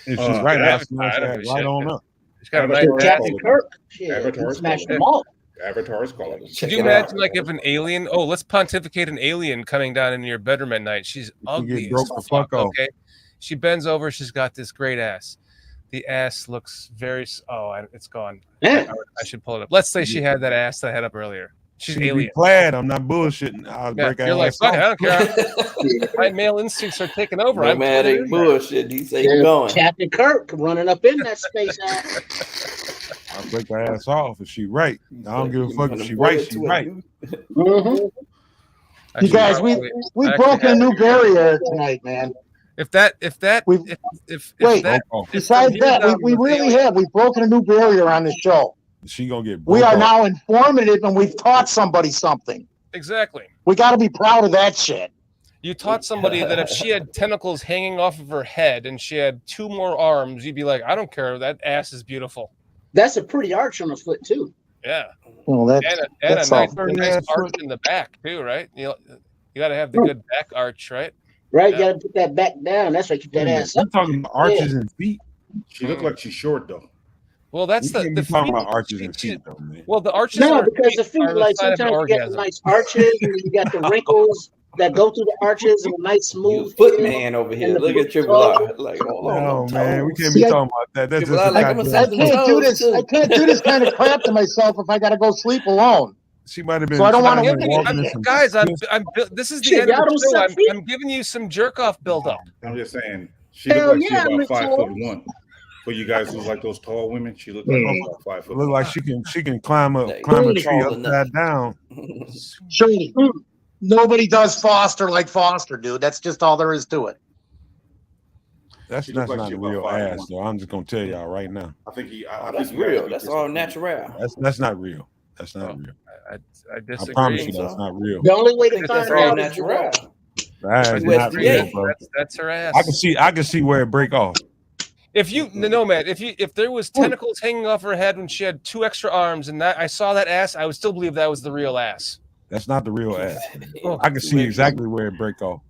If she's right, I'll smash ass right on up. She's got a nice Captain Kirk. Shit, smash them all. Avatar's calling. Could you imagine, like, if an alien? Oh, let's pontificate an alien coming down into your bedroom at night. She's ugly. Broke the fuck off. Okay, she bends over. She's got this great ass. The ass looks very. It's gone. I should pull it up. Let's say she had that ass that I had up earlier. She's alien. Plaid. I'm not bullshitting. I'll break her You're like, ass fuck it, I off. don't care. My male instincts are taking over. No man ain't bullshit. He say he's going. Captain Kirk running up in that space ass. I'll break her ass off if she right. I don't give a fuck if she right. She right. You guys, we broke a new barrier tonight, man. Besides that, we really have. We've broken a new barrier on the show. She gonna get. We are now informative, and we've taught somebody something. Exactly. We got to be proud of that shit. You taught somebody that if she had tentacles hanging off of her head and she had 2 more arms, you'd be like, I don't care. That ass is beautiful. That's a pretty arch on the foot too. Yeah. Well, and a nice arch in the back too, right? You got to have the good back arch, right? Right. You got to put that back down. That's right. Keep that ass up. I'm talking about arches and feet. She looked like she's short though. Well, that's the talking about arches and feet, though, man. Well, the arches. No, because the feet, like sometimes you get nice arches, and you got the wrinkles that go through the arches, and a nice smooth foot man over here. Look at Triple R. Like, oh man, we can't be talking about that. That's just I can't do this. I can't do this kind of crap to myself if I got to go sleep alone. She might have been. So I don't want to. Guys, this is the end of the show. I'm giving you some jerk off build up. I'm just saying. She looked like she about 5'1". For you guys who's like those tall women, she looked like about 5 foot. Look like she can climb a tree upside down. Shady. Nobody does Foster like Foster, dude. That's just all there is to it. That's not a real ass, though. I'm just gonna tell y'all right now. I think that's real. That's all natural. That's not real. That's not real. I disagree. I promise you that's not real. The only way to find out is natural. That's not real, bro. That's her ass. I can see where it break off. If there was tentacles hanging off her head when she had 2 extra arms, and that I saw that ass, I would still believe that was the real ass. That's not the real ass. I can see exactly where it break off.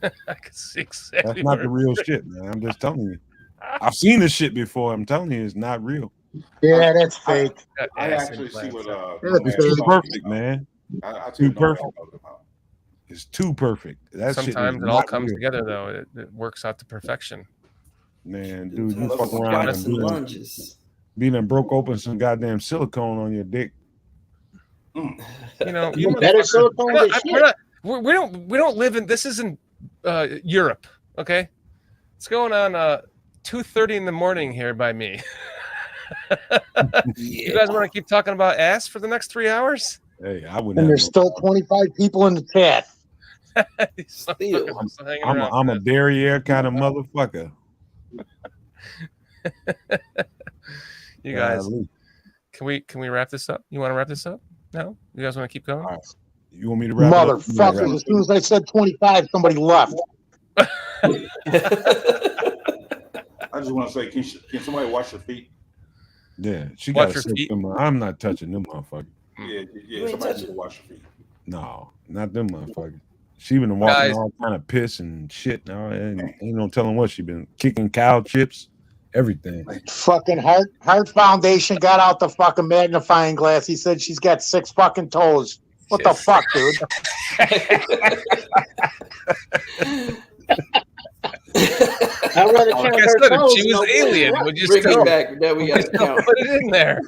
I can see exactly. That's not the real shit, man. I'm just telling you. I've seen this shit before. I'm telling you, it's not real. Yeah, that's fake. I actually see what it's too perfect, man. Too perfect. It's too perfect. Sometimes it all comes together, though. It works out to perfection. Man, dude, you fuck around and be done broke open some goddamn silicone on your dick. You know, better silicone than shit. We don't live in. This isn't Europe, okay? It's going on 2:30 in the morning here by me. You guys want to keep talking about ass for the next 3 hours? Hey, I wouldn't. And there's still 25 people in the chat. I'm a derriere kind of motherfucker. You guys, can we wrap this up? You want to wrap this up? No, you guys want to keep going? Right. You want me to wrap Motherfuckers, as soon as I said 25, somebody left. I just want to say, can somebody wash your feet? Yeah, she got to sit them. I'm not touching them motherfuckers. Yeah, somebody needs to wash your feet. No, not them motherfuckers. She been walking all kind of piss and shit now, and ain't no telling what she been kicking cow chips, everything. Fucking Heart Foundation got out the fucking magnifying glass. He said she's got 6 fucking toes. What the fuck, dude? I'd rather count her toes. She was alien. Would you bring it back? That we got to count. Put it in there.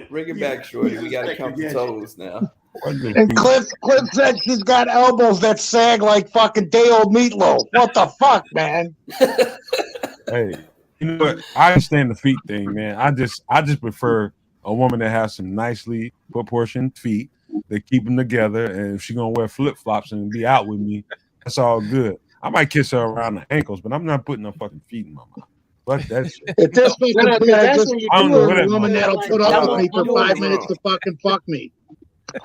Bring it back, Shorty. We got to count the toes now. And Cliff said she's got elbows that sag like fucking day-old meatloaf. What the fuck, man? Hey, you know what? I understand the feet thing, man. I just prefer a woman that has some nicely proportioned feet that keep them together. And if she's gonna wear flip-flops and be out with me, that's all good. I might kiss her around the ankles, but I'm not putting no fucking feet in my mouth. Fuck that shit. If this was I don't know what that woman that'll put up with me for 5 minutes to fucking fuck me.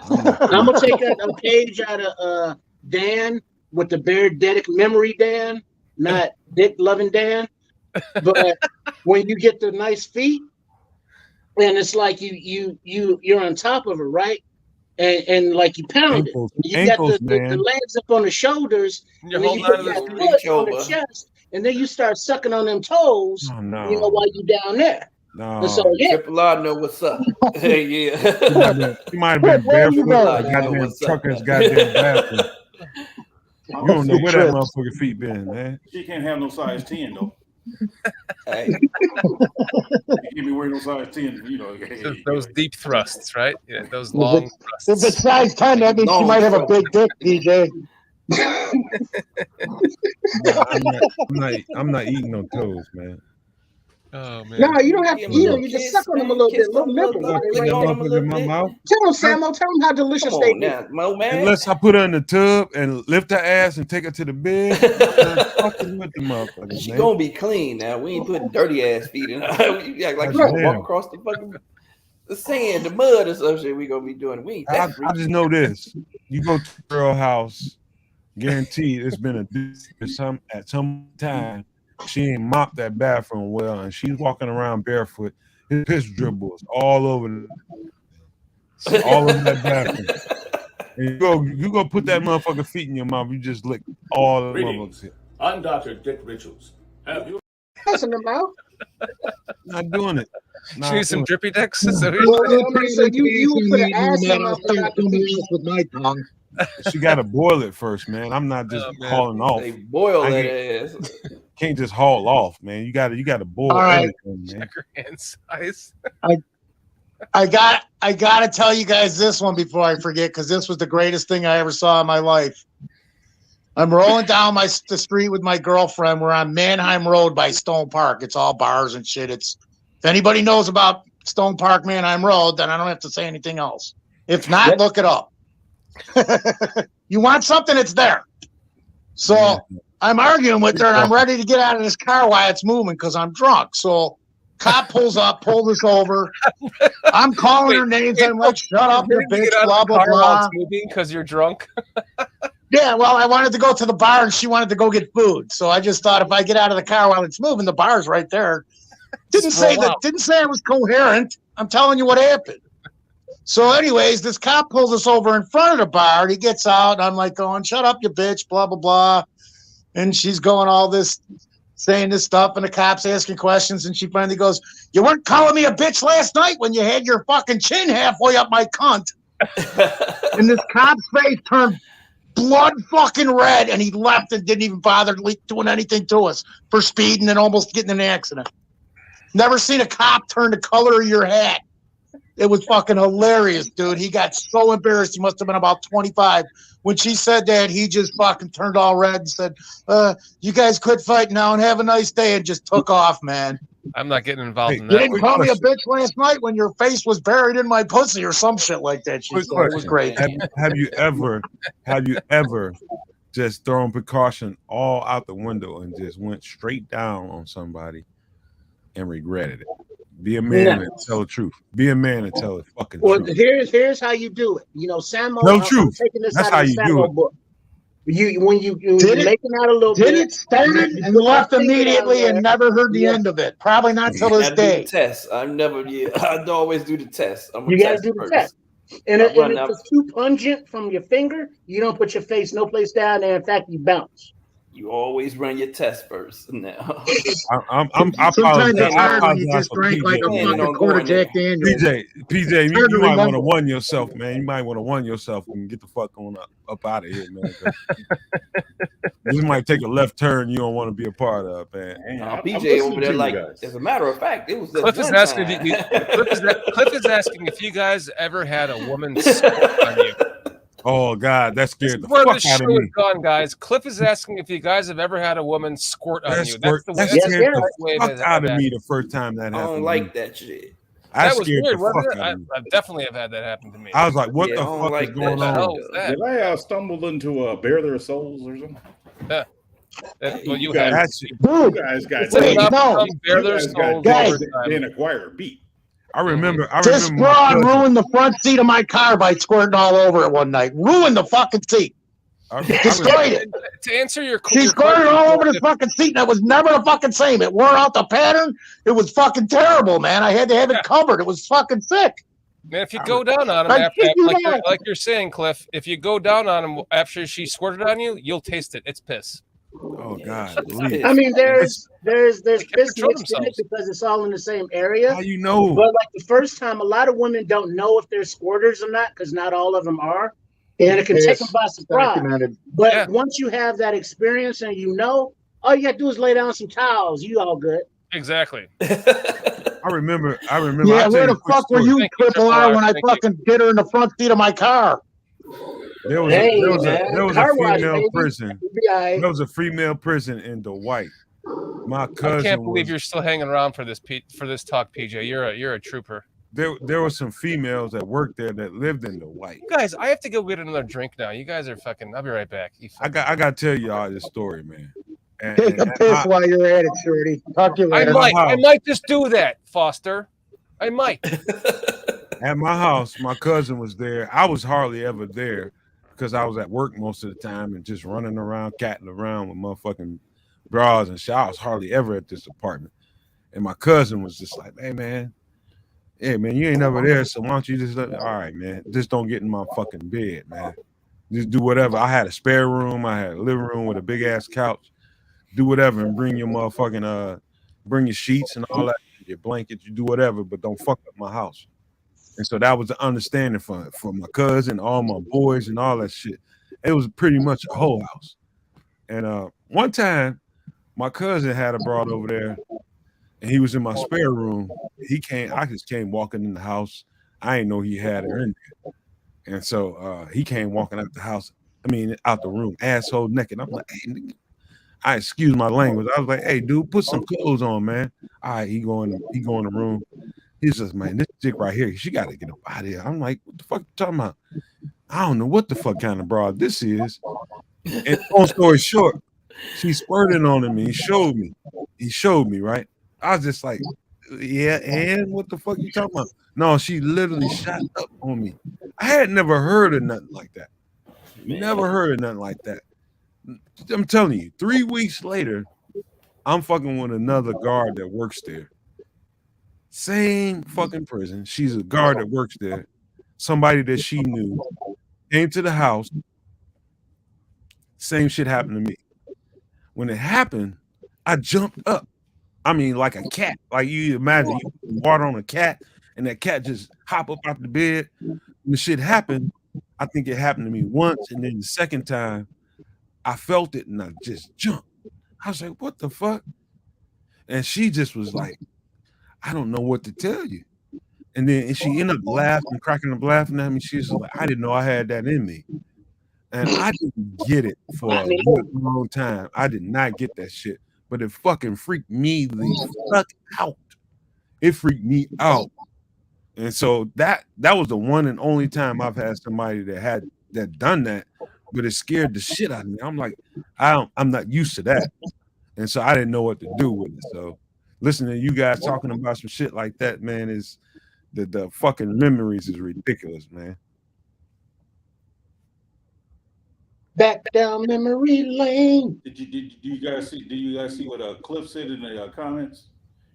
I'm gonna take a page out of Dan with the Bear Dedic memory Dan, not Dick loving Dan. But when you get the nice feet, and it's like you're on top of her, right? And like you pound it. You got the legs up on the shoulders, and then you put that foot on the chest, and then you start sucking on them toes. Oh, no. You know, while you down there. No. And so Triple R know what's up. Hey, yeah. You might have been barefoot. Goddamn trucker's goddamn bathroom. You don't know where that motherfucking feet been, man. She can't have no size 10 though. Hey. You can't be wearing no size 10, you know. Those deep thrusts, right? Yeah, those long thrusts. If it's size 10, that means she might have a big dick, DJ. I'm not eating no toes, man. Oh man. No, you don't have to eat them. You just suck on them a little bit, little nipple. In my mouth. Tell them, Samo. Tell them how delicious they are. Unless I put her in the tub and lift her ass and take her to the bed, fucking with the motherfucker. She gonna be clean now. We ain't putting dirty ass feet in her. You act like you gonna walk across the fucking the sand, the mud, or some shit. We gonna be doing. We ain't I just know this: you go to a girl house, guaranteed it's been a at some time. She ain't mopped that bathroom well, and she's walking around barefoot. His piss dribbles all over that bathroom. And you go put that motherfucker feet in your mouth. You just lick all the motherfuckers. I'm Dr. Dick Richards. Have you? That's in the mouth. Not doing it. She needs some drippy dicks. So you put an ass in my with my tongue. She got to boil it first, man. I'm not just hauling off. They boil that ass. Can't just haul off, man. You got to boil everything, man. Check her hand size. I gotta tell you guys this one before I forget, because this was the greatest thing I ever saw in my life. I'm rolling down the street with my girlfriend. We're on Manheim Road by Stone Park. It's all bars and shit. If anybody knows about Stone Park, Manheim Road, then I don't have to say anything else. If not, look it up. You want something, it's there. So I'm arguing with her, and I'm ready to get out of this car while it's moving because I'm drunk. So cop pulls up, pulls us over. I'm calling her names. I'm like, shut up, you bitch, blah, blah, blah. Because you're drunk. Yeah, well, I wanted to go to the bar, and she wanted to go get food. So I just thought if I get out of the car while it's moving, the bar's right there. Didn't say I was coherent. I'm telling you what happened. So anyways, this cop pulls us over in front of the bar, and he gets out, and I'm like going, shut up, you bitch, blah, blah, blah. And she's going all this, saying this stuff, and the cop's asking questions, and she finally goes, you weren't calling me a bitch last night when you had your fucking chin halfway up my cunt. And this cop's face turned blood fucking red, and he left and didn't even bother doing anything to us for speeding and almost getting in an accident. Never seen a cop turn the color of your hat. It was fucking hilarious, dude. He got so embarrassed. He must have been about 25. When she said that, he just fucking turned all red and said, you guys quit fighting now and have a nice day, and just took off, man. I'm not getting involved in that. You didn't call me a bitch last night when your face was buried in my pussy or some shit like that. She said. It was great. Have you ever just thrown precaution all out the window and just went straight down on somebody and regretted it? Be a man and tell the truth. Be a man and tell the fucking truth. Here's how you do it. You know, Samo. No truth. Taking this That's out how of the you do Samo it. book. When you making out a little did bit. It started and left immediately and never heard the end of it. Probably not till this day. Test. I always do the test. You got to do the test. And if it's too pungent from your finger, you don't put your face no place down there. In fact, you bounce. You always run your test first. Now, sometimes it's hard when you just drink like a fucking quarter Jack Daniels. PJ, you might want to one yourself, man. You might want to one yourself and get the fuck on up out of here, man. This might take a left turn you don't want to be a part of, man. PJ over there, like, as a matter of fact, it was Cliff is asking. Cliff is asking if you guys ever had a woman on you. Oh God, that scared the fuck out of me. Gone, guys. Cliff is asking if you guys have ever had a woman squirt on you. That scared the fuck out of me the first time that happened. I don't like that shit. That was weird, wasn't it? I definitely have had that happen to me. I was like, what the fuck is going on? Did I stumble into a Bear Their Souls or something? Yeah. Well, you guys got Bear Their Souls. Didn't acquire a beat. I remember. This broad ruined the front seat of my car by squirting all over it one night. Ruined the fucking seat. Destroyed it. To answer your question, she squirted all over the fucking seat, and it was never the fucking same. It wore out the pattern. It was fucking terrible, man. I had to have it covered. It was fucking sick. Man, if you go down on him after, like you're saying, Cliff, if you go down on him after she squirted on you, you'll taste it. It's piss. Oh God! I mean, there's piss mixed in it because it's all in the same area. How you know? But like the first time, a lot of women don't know if they're squirters or not because not all of them are, and it can take them by surprise. But once you have that experience and you know, all you got to do is lay down some towels. You all good? Exactly. I remember. Yeah, where the fuck were you, Triple R, when I fucking did her in the front seat of my car? There was a female prison. There was a female prison in Dwight. My cousin. I can't believe you're still hanging around for this talk, PJ. You're a trooper. There were some females that worked there that lived in Dwight. You guys, I have to go get another drink now. You guys are fucking. I'll be right back. I got to tell y'all this story, man. Take a piss while you're at it, Shorty. Talk to you later. I might just do that, Foster. I might. At my house, my cousin was there. I was hardly ever there because I was at work most of the time and just running around, catting around with motherfucking bras and shit. I was hardly ever at this apartment. And my cousin was just like, hey, man, you ain't never there, so why don't you just all right, man, just don't get in my fucking bed, man. Just do whatever. I had a spare room. I had a living room with a big-ass couch. Do whatever and bring your motherfucking, bring your sheets and all that, your blankets, you do whatever, but don't fuck up my house. And so that was the understanding for my cousin, all my boys, and all that shit. It was pretty much a whole house. And one time, my cousin had a broad over there, and he was in my spare room. I just came walking in the house. I didn't know he had her in there. And so he came walking out the house. out the room, asshole naked. I'm like, hey, nigga. I excuse my language. I was like, hey, dude, put some clothes on, man. All right, he go in the room. He's just, man, this chick right here, she got to get up out of here. I'm like, what the fuck you talking about? I don't know what the fuck kind of broad this is. And long story short, she squirted on me. He showed me, right? I was just like, yeah, and what the fuck you talking about? No, she literally shot up on me. I had never heard of nothing like that. Never heard of nothing like that. I'm telling you, 3 weeks later, I'm fucking with another guard that works there. Same fucking prison. She's a guard that works there. Somebody that she knew came to the house. Same shit happened to me. When it happened, I jumped up. Like a cat. Like you imagine you put water on a cat and that cat just hop up out the bed. When the shit happened, I think it happened to me once, and then the second time I felt it and I just jumped. I was like, what the fuck? And she just was like, I don't know what to tell you. And then she ended up laughing, cracking up laughing at me. She was like, I didn't know I had that in me. And I didn't get it for a long time. I did not get that shit. But it fucking freaked me the fuck out. It freaked me out. And so that was the one and only time I've had somebody that done that, but it scared the shit out of me. I'm like, I'm not used to that. And so I didn't know what to do with it. So listening to you guys talking about some shit like that, man, is the fucking memories is ridiculous, man. Back down memory lane. Do you guys see what Cliff said in the comments?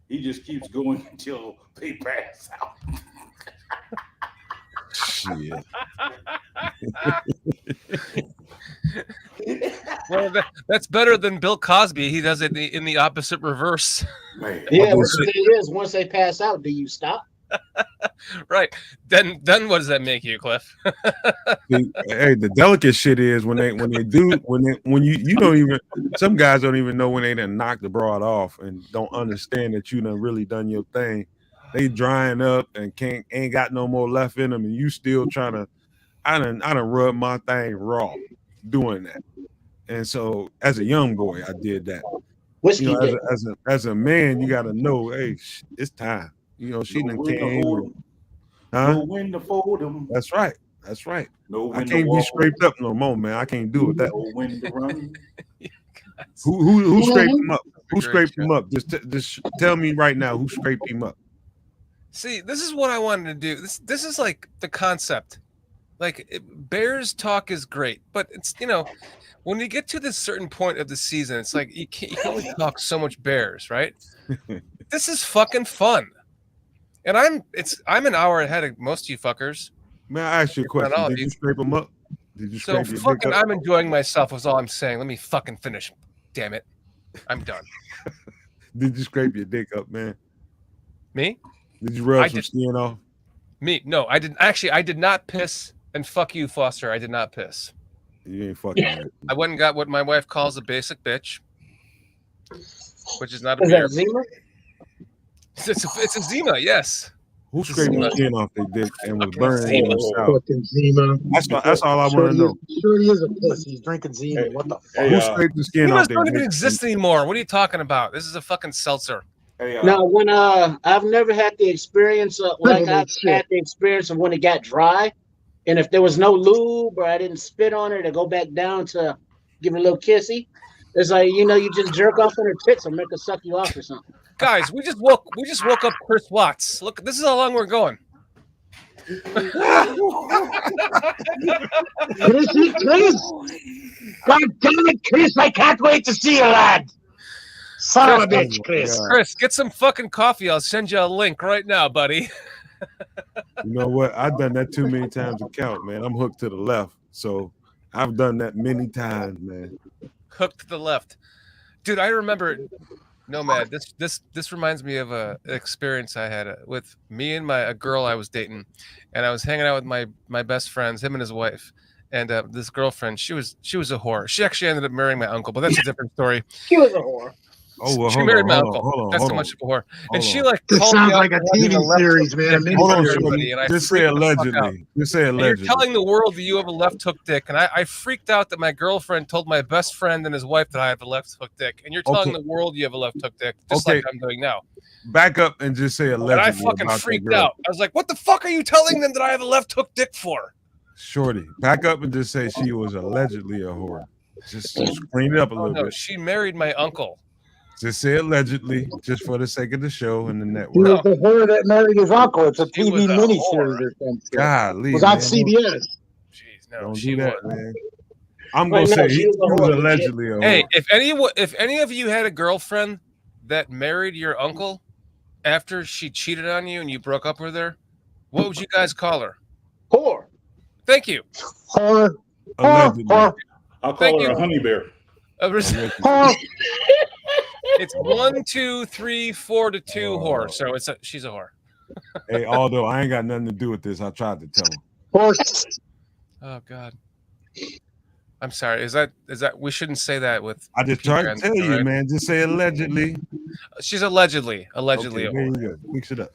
He just keeps going until they pass out. Shit. Well, that's better than Bill Cosby. He does it in the opposite reverse. Man. Yeah, what the thing is, once they pass out, do you stop? Right. Then what does that make you, Cliff? Hey, the delicate shit is when you don't even, some guys don't even know when they done knocked the broad off and don't understand that you done really done your thing. They drying up and ain't got no more left in them, and you still trying to. I done rub my thing raw doing that. And so as a young boy, I did that. Whiskey as a man, you got to know, hey, it's time. She done came. Know when to fold them. That's right. I can't be scraped up no more, man. I can't do it. That. Know when to run. Who scraped him up? Who scraped him up? Just tell me right now who scraped him up. See, this is what I wanted to do. This is like the concept. Like Bears talk is great, but it's when you get to this certain point of the season, it's like you can only talk so much Bears, right? This is fucking fun. And I'm an hour ahead of most of you fuckers. May I ask you a question? Did you scrape them up? So fucking I'm enjoying myself is all I'm saying. Let me fucking finish. Damn it. I'm done. Did you scrape your dick up, man? Me? Did you rub some skin off? Me? No, I didn't. Actually, I did not piss. And fuck you, Foster. I did not piss. You ain't fucking right. I went and got what my wife calls a basic bitch, which is not a beer. That Zima? It's a Zima, yes. Who scraped the skin off their dick and was burning himself? Zima. That's all I want to know. Sure, he is a pussy. He's drinking Zima. What the fuck? Who scraped the skin off their dick? Zimas don't even exist anymore. What are you talking about? This is a fucking seltzer. Now, when I've never had the experience of I've had the experience of when it got dry, and if there was no lube or I didn't spit on it or go back down to give it a little kissy, it's like you just jerk off on her tits or make her suck you off or something. Guys, we just woke up Chris Watts. Look, this is how long we're going. Chris, God damn it, Chris! I can't wait to see you, lad. Son of a bitch, Chris. Chris, get some fucking coffee. I'll send you a link right now, buddy. You know what? I've done that too many times to count, man. I'm hooked to the left, so I've done that many times, man. Hooked to the left, dude. I remember, Nomad. This reminds me of an experience I had with me and a girl I was dating, and I was hanging out with my best friends, him and his wife, and this girlfriend. She was a whore. She actually ended up marrying my uncle, but that's a different story. She was a whore. Oh, well, she married my uncle. That's too much of a whore. And she like It called sounds me like a TV series, man. Hold on, Shorty. Just say allegedly. Just say allegedly. And you're telling the world that you have a left hook dick, and I freaked out that my girlfriend told my best friend and his wife that I have a left hook dick, and you're telling the world you have a left hook dick, just like I'm doing now. Back up and just say allegedly. And I fucking freaked out. I was like, "What the fuck are you telling them that I have a left hook dick for?" Shorty, back up and just say she was allegedly a whore. Just clean it up a little bit. She married my uncle. Just say allegedly, just for the sake of the show and the He network. was the whore that married his uncle. It's a TV miniseries or something. Golly, it was on man. CBS. Jeez, no, Don't she do that, was. man. I'm gonna say he was allegedly a whore. Hey, if any of you had a girlfriend that married your uncle after she cheated on you and you broke up with her, what would you guys call her? Whore. Thank you. Whore. Allegedly. I'll call her a honey bear. It's 1, 2, 3, 4 to 2 whore. So she's a whore. Hey, although I ain't got nothing to do with this, I tried to tell him. Oh God. I'm sorry. Is that we shouldn't say that with I just tried to tell you, right? man. Just say allegedly. She's allegedly a Okay, whore. there you go. Mix it up.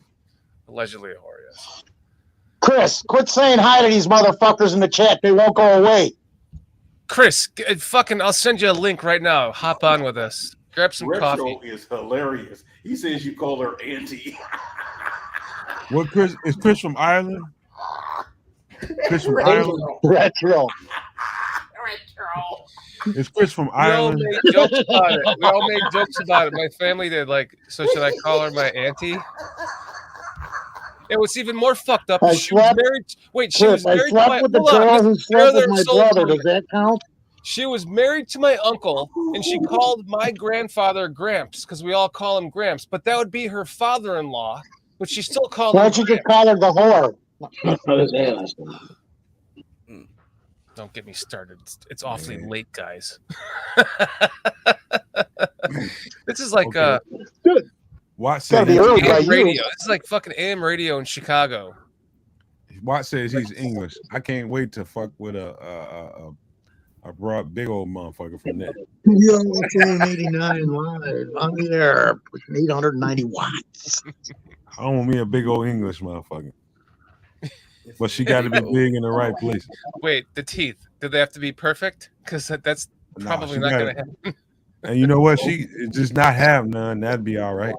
Allegedly a whore, yes. Chris, quit saying hi to these motherfuckers in the chat. They won't go away. Chris, I'll send you a link right now. Hop on with us. Grab some Retro coffee. is hilarious. He says you call her auntie. What Chris is Chris from Ireland? Chris from Ireland? Retro. Is Chris from Ireland? We all made jokes about it. We all made jokes about it. My family did. Like, so should I call her my auntie? And what's even more fucked up is she was married. Wait, she was married to my. with the girl who slept with my brother. Does that count? She was married to my uncle, and she called my grandfather Gramps because we all call him Gramps. But that would be her father-in-law, but she still called him. Why don't you just call her the whore? Don't get me started. It's awfully late, guys. This is like good. Watt AM said radio. This is like fucking AM radio in Chicago. Watt says he's English. I can't wait to fuck with a broad, big old motherfucker from that. Yo, 89 live on the air, 890 watts. I want me a big old English motherfucker. But she got to be big in the right place. Wait, the teeth. Do they have to be perfect? Because that's probably not going to happen. And you know what? She just not have none. That'd be all right.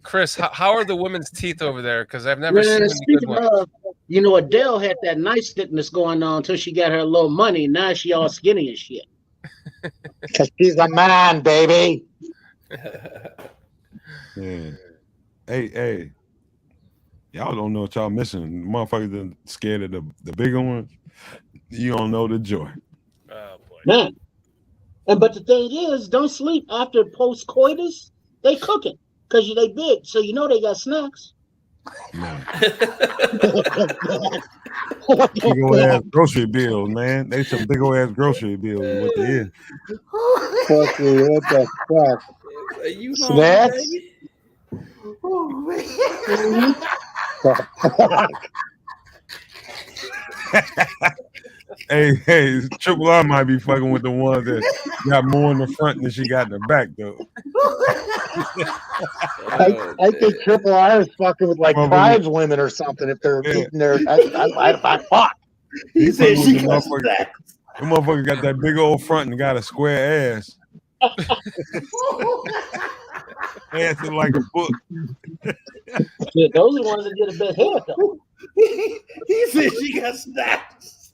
Chris, how are the women's teeth over there? Because I've never seen any good ones. You know, Adele had that nice thickness going on until she got her little money. Now she all skinny and shit. Because she's a man, baby. Yeah. Hey. Y'all don't know what y'all missing. Motherfuckers are scared of the bigger ones. You don't know the joy. Oh, boy. Man. But the thing is, don't sleep after post-coitus. They cooking because they big. So you know they got snacks. Man. Big old ass grocery bills, man. They some big old ass grocery bills. What they is? What the fuck? Are you snacks? baby? Oh, Hey, Triple R might be fucking with the ones that got more in the front than she got in the back, though. I think Triple R is fucking with like tribes women or something if they're eating their. I fuck. He said she got that. The motherfucker got that big old front and got a square ass. Ass is like a book. Shit, those are the ones that get a best hair, though. He said she got snacks.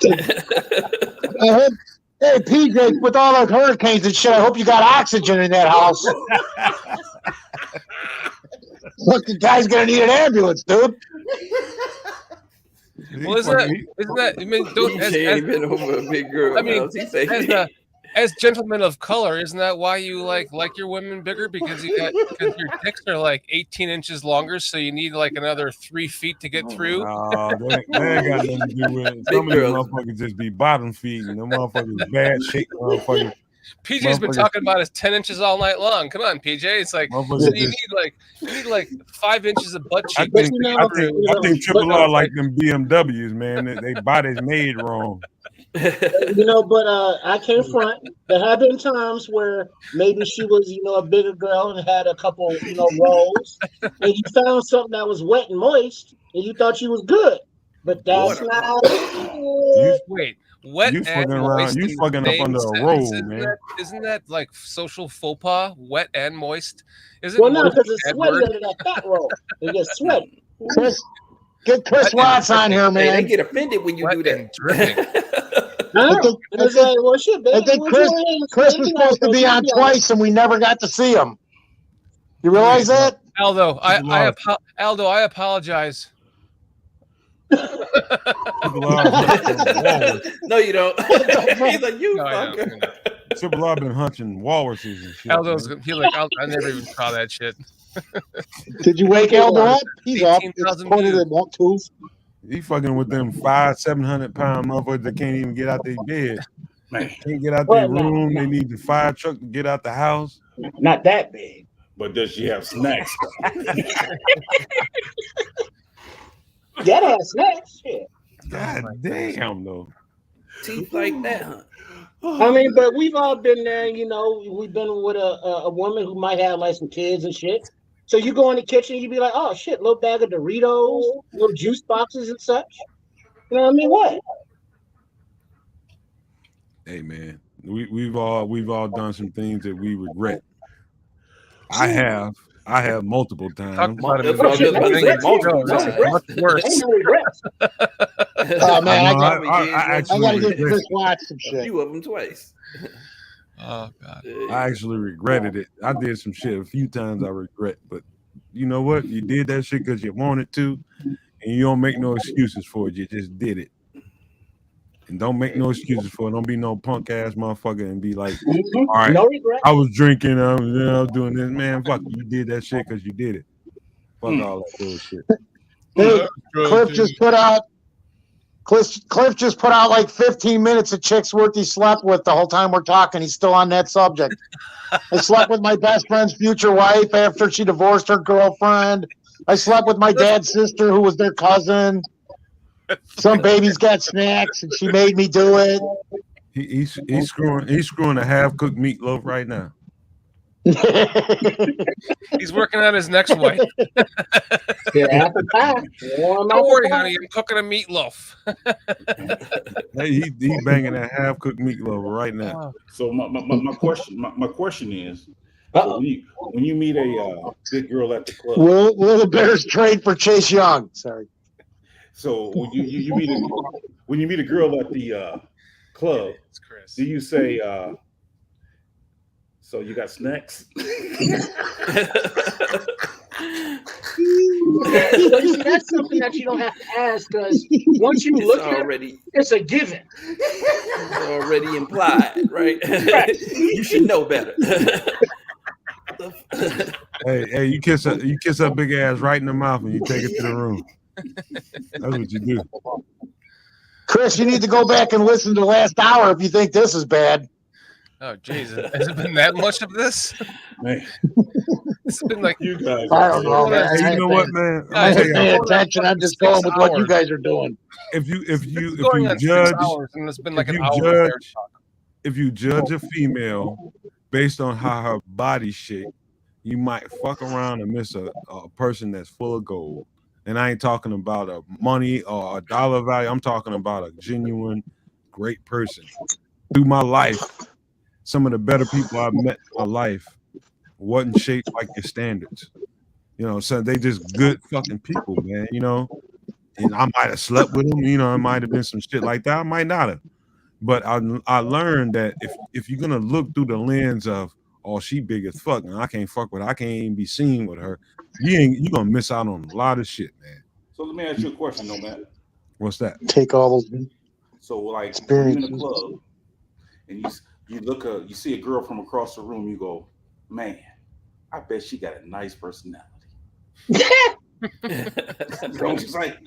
Hey, PJ, with all those hurricanes and shit, I hope you got oxygen in that house. Look, the guy's gonna need an ambulance, dude. Well, isn't that? I mean, don't been over a big girl. I mean, as gentlemen of color, isn't that why you like your women bigger? Because your dicks are like 18 inches longer, so you need like another 3 feet to get through. That ain't got nothing to do with it. Some of these motherfuckers just be bottom feeding. Them motherfuckers bad shape motherfuckers. PJ's been talking about his 10 inches all night long. Come on, PJ. It's like so you need like 5 inches of butt cheek. I think Triple R like them BMWs, man. They bodies made wrong. You know, but I can't front. There have been times where maybe she was, you know, a bigger girl and had a couple, you know, rolls, and you found something that was wet and moist, and you thought she was good, but that's not it. Wait, wet You and fucking around. moist. You in the fucking up same under a sentence. roll, man. Isn't that like social faux pas? Wet and moist. Is it? Well, no, more because it's bad sweaty word? under that fat roll. It gets sweaty. Get Chris Watts on here, man. Hey, they get offended when you do that. I think, well, shit, baby, I think Chris was supposed to be on twice, and we never got to see him. You realize that? Aldo, I apologize. No, you don't. He's like, you fucker. Triple R been hunting walruses and shit. Aldo's he like, I never even saw that shit. Did you wake Aldo up? He's up. It's 18,000 quarter to views. 2. He fucking with them 500-700 pound motherfuckers that can't even get out their bed. Man, can't get out their room. They need the fire truck to get out the house. Not that big. But does she have snacks? Gotta have snacks. Shit. God damn, though. Teeth like that, huh? I mean, but we've all been there, you know. We've been with a woman who might have like some kids and shit. So you go in the kitchen, you be like, "Oh shit, little bag of Doritos, little juice boxes and such." You know what I mean? What? Hey man, we've all done some things that we regret. I have multiple times. Much worse. Oh man, I I gotta give Chris Watts some A shit. few of them twice. Oh god. I actually regretted it. I did some shit a few times I regret, but you know what? You did that shit because you wanted to, and you don't make no excuses for it. You just did it. And don't make no excuses for it. Don't be no punk ass motherfucker and be like, all right, No regret. I was drinking, I was doing this. Man, fuck you did that shit because you did it. Fuck all that bullshit. Hey, Cliff just put out like 15 minutes of chicks worth he slept with the whole time we're talking. He's still on that subject. I slept with my best friend's future wife after she divorced her girlfriend. I slept with my dad's sister who was their cousin. Some baby's got snacks and she made me do it. He's screwing a half-cooked meatloaf right now. He's working on his next wife. Yeah, apple pie. Don't worry, honey. I'm cooking a meatloaf. Hey, he banging that half-cooked meatloaf right now. So my question is, so when you meet a big girl at the club, will the Bears trade for Chase Young? Sorry. So when you meet a girl at the club, do you say, "So you got snacks"? That's something that you don't have to ask because once you look at it, it's a given. It's already implied, right? You should know better. Hey, you kiss her big ass right in the mouth and you take it to the room. That's what you do. Chris, you need to go back and listen to the last hour if you think this is bad. Oh Jesus! Has it been that much of this? Man, it's been like you guys. I don't know, man. Hey, you know what, man? I ain't paying attention. I'm just going with what you guys are doing. If you judge, and it's been like an hour. If you judge a female based on how her body's shaped, you might fuck around and miss a person that's full of gold. And I ain't talking about a money or a dollar value. I'm talking about a genuine, great person. Through my life, some of the better people I've met in my life wasn't shaped like your standards. You know, so they just good fucking people, man, you know. And I might have slept with them, you know, it might have been some shit like that. I might not have. But I learned that if you're gonna look through the lens of, oh, she big as fuck, and I can't fuck with her, I can't even be seen with her, you're gonna miss out on a lot of shit, man. So let me ask you a question, though, man. What's that? Take all those. So like you're in the club and you see a girl from across the room, you go, man, I bet she got a nice personality. She's like,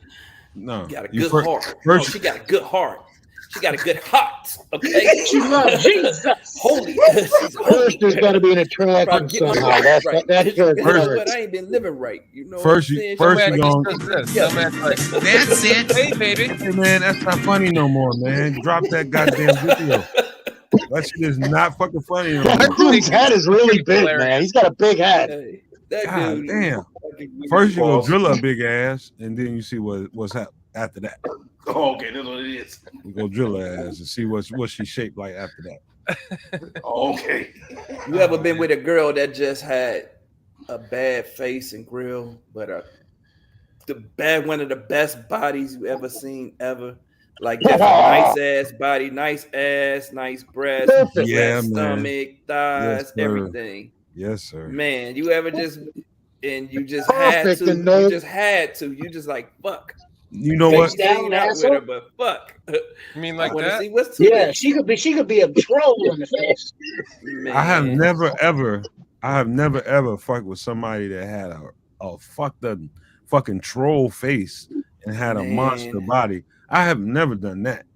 no, got a good heart. She got a good heart. She got a good heart. Okay. She loves Jesus. Holy. First, there's got to be an attraction somehow. That's her but I ain't been living right. You know. First you gonna. That's it. Hey, baby. Hey man, that's not funny no more, man. Drop that goddamn video. That shit is not fucking funny no more. That dude's head is really big, man. He's got a big head. Hey, that God dude, damn. First you go drill a big ass, and then you see what's happening after that. Oh, okay, that's what it is. You go drill her ass and see what she shaped like after that. Oh, okay. You ever been with a girl that just had a bad face and grill, but one of the best bodies you ever seen ever? Like just a nice ass body, nice ass, nice breast, yeah, stomach, thighs, everything. Yes, sir. Man, you ever just had to? You just had to. You just like fuck. You know what? Down, with her, but fuck. You mean like that? See what's yeah, she could be a troll in the face. Man. I have never ever fucked with somebody that had a fucked up fucking troll face and had a monster body. I have never done that.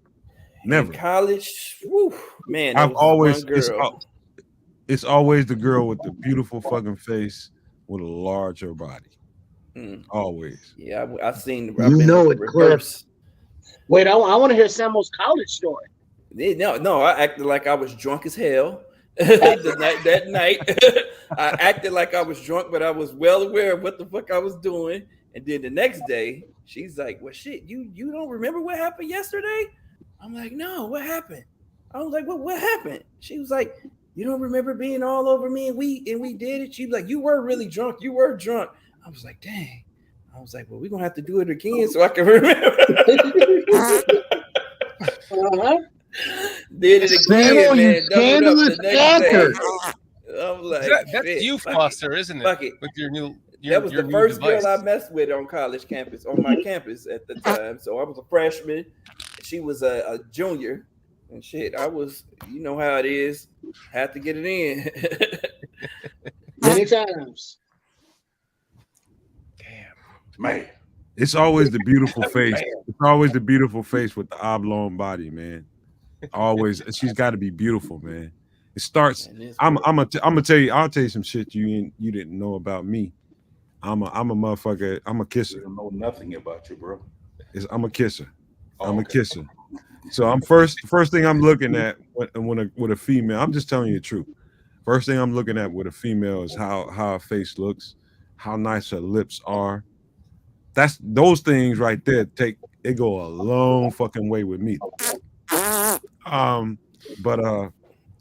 Never. In college, whew, man. I've always it's always the girl with the beautiful fucking face with a larger body. Always. Yeah, I've seen. It, Cliff. Wait, I want to hear Samuel's college story. No, I acted like I was drunk as hell that night. I acted like I was drunk, but I was well aware of what the fuck I was doing. And then the next day, she's like, "Well, shit, you don't remember what happened yesterday?" I'm like, "No, what happened?" I was like, "What happened?" She was like, "You don't remember being all over me and we did it?" She was like, "You were really drunk. You were drunk." I was like, "Dang." I was like, "Well, we're gonna have to do it again so I can remember." Did it again, man. Scandalous banter. I'm like, that's you, Foster, isn't it? With your new. That was the first girl I messed with on college campus, on my campus at the time. So I was a freshman. She was a junior. And shit, I was, you know how it is. Had to get it in. Many times. Damn. Man. It's always the beautiful face. It's always the beautiful face with the oblong body, man. Always. She's got to be beautiful, man. It starts. I'm gonna tell you. I'll tell you some shit you didn't know about me. I'm a motherfucker. I'm a kisser. I don't know nothing about you, bro. I'm a kisser. I'm a kisser. So I'm first thing I'm looking at with a female. I'm just telling you the truth. First thing I'm looking at with a female is how her face looks, how nice her lips are. That's those things right there. It go a long fucking way with me.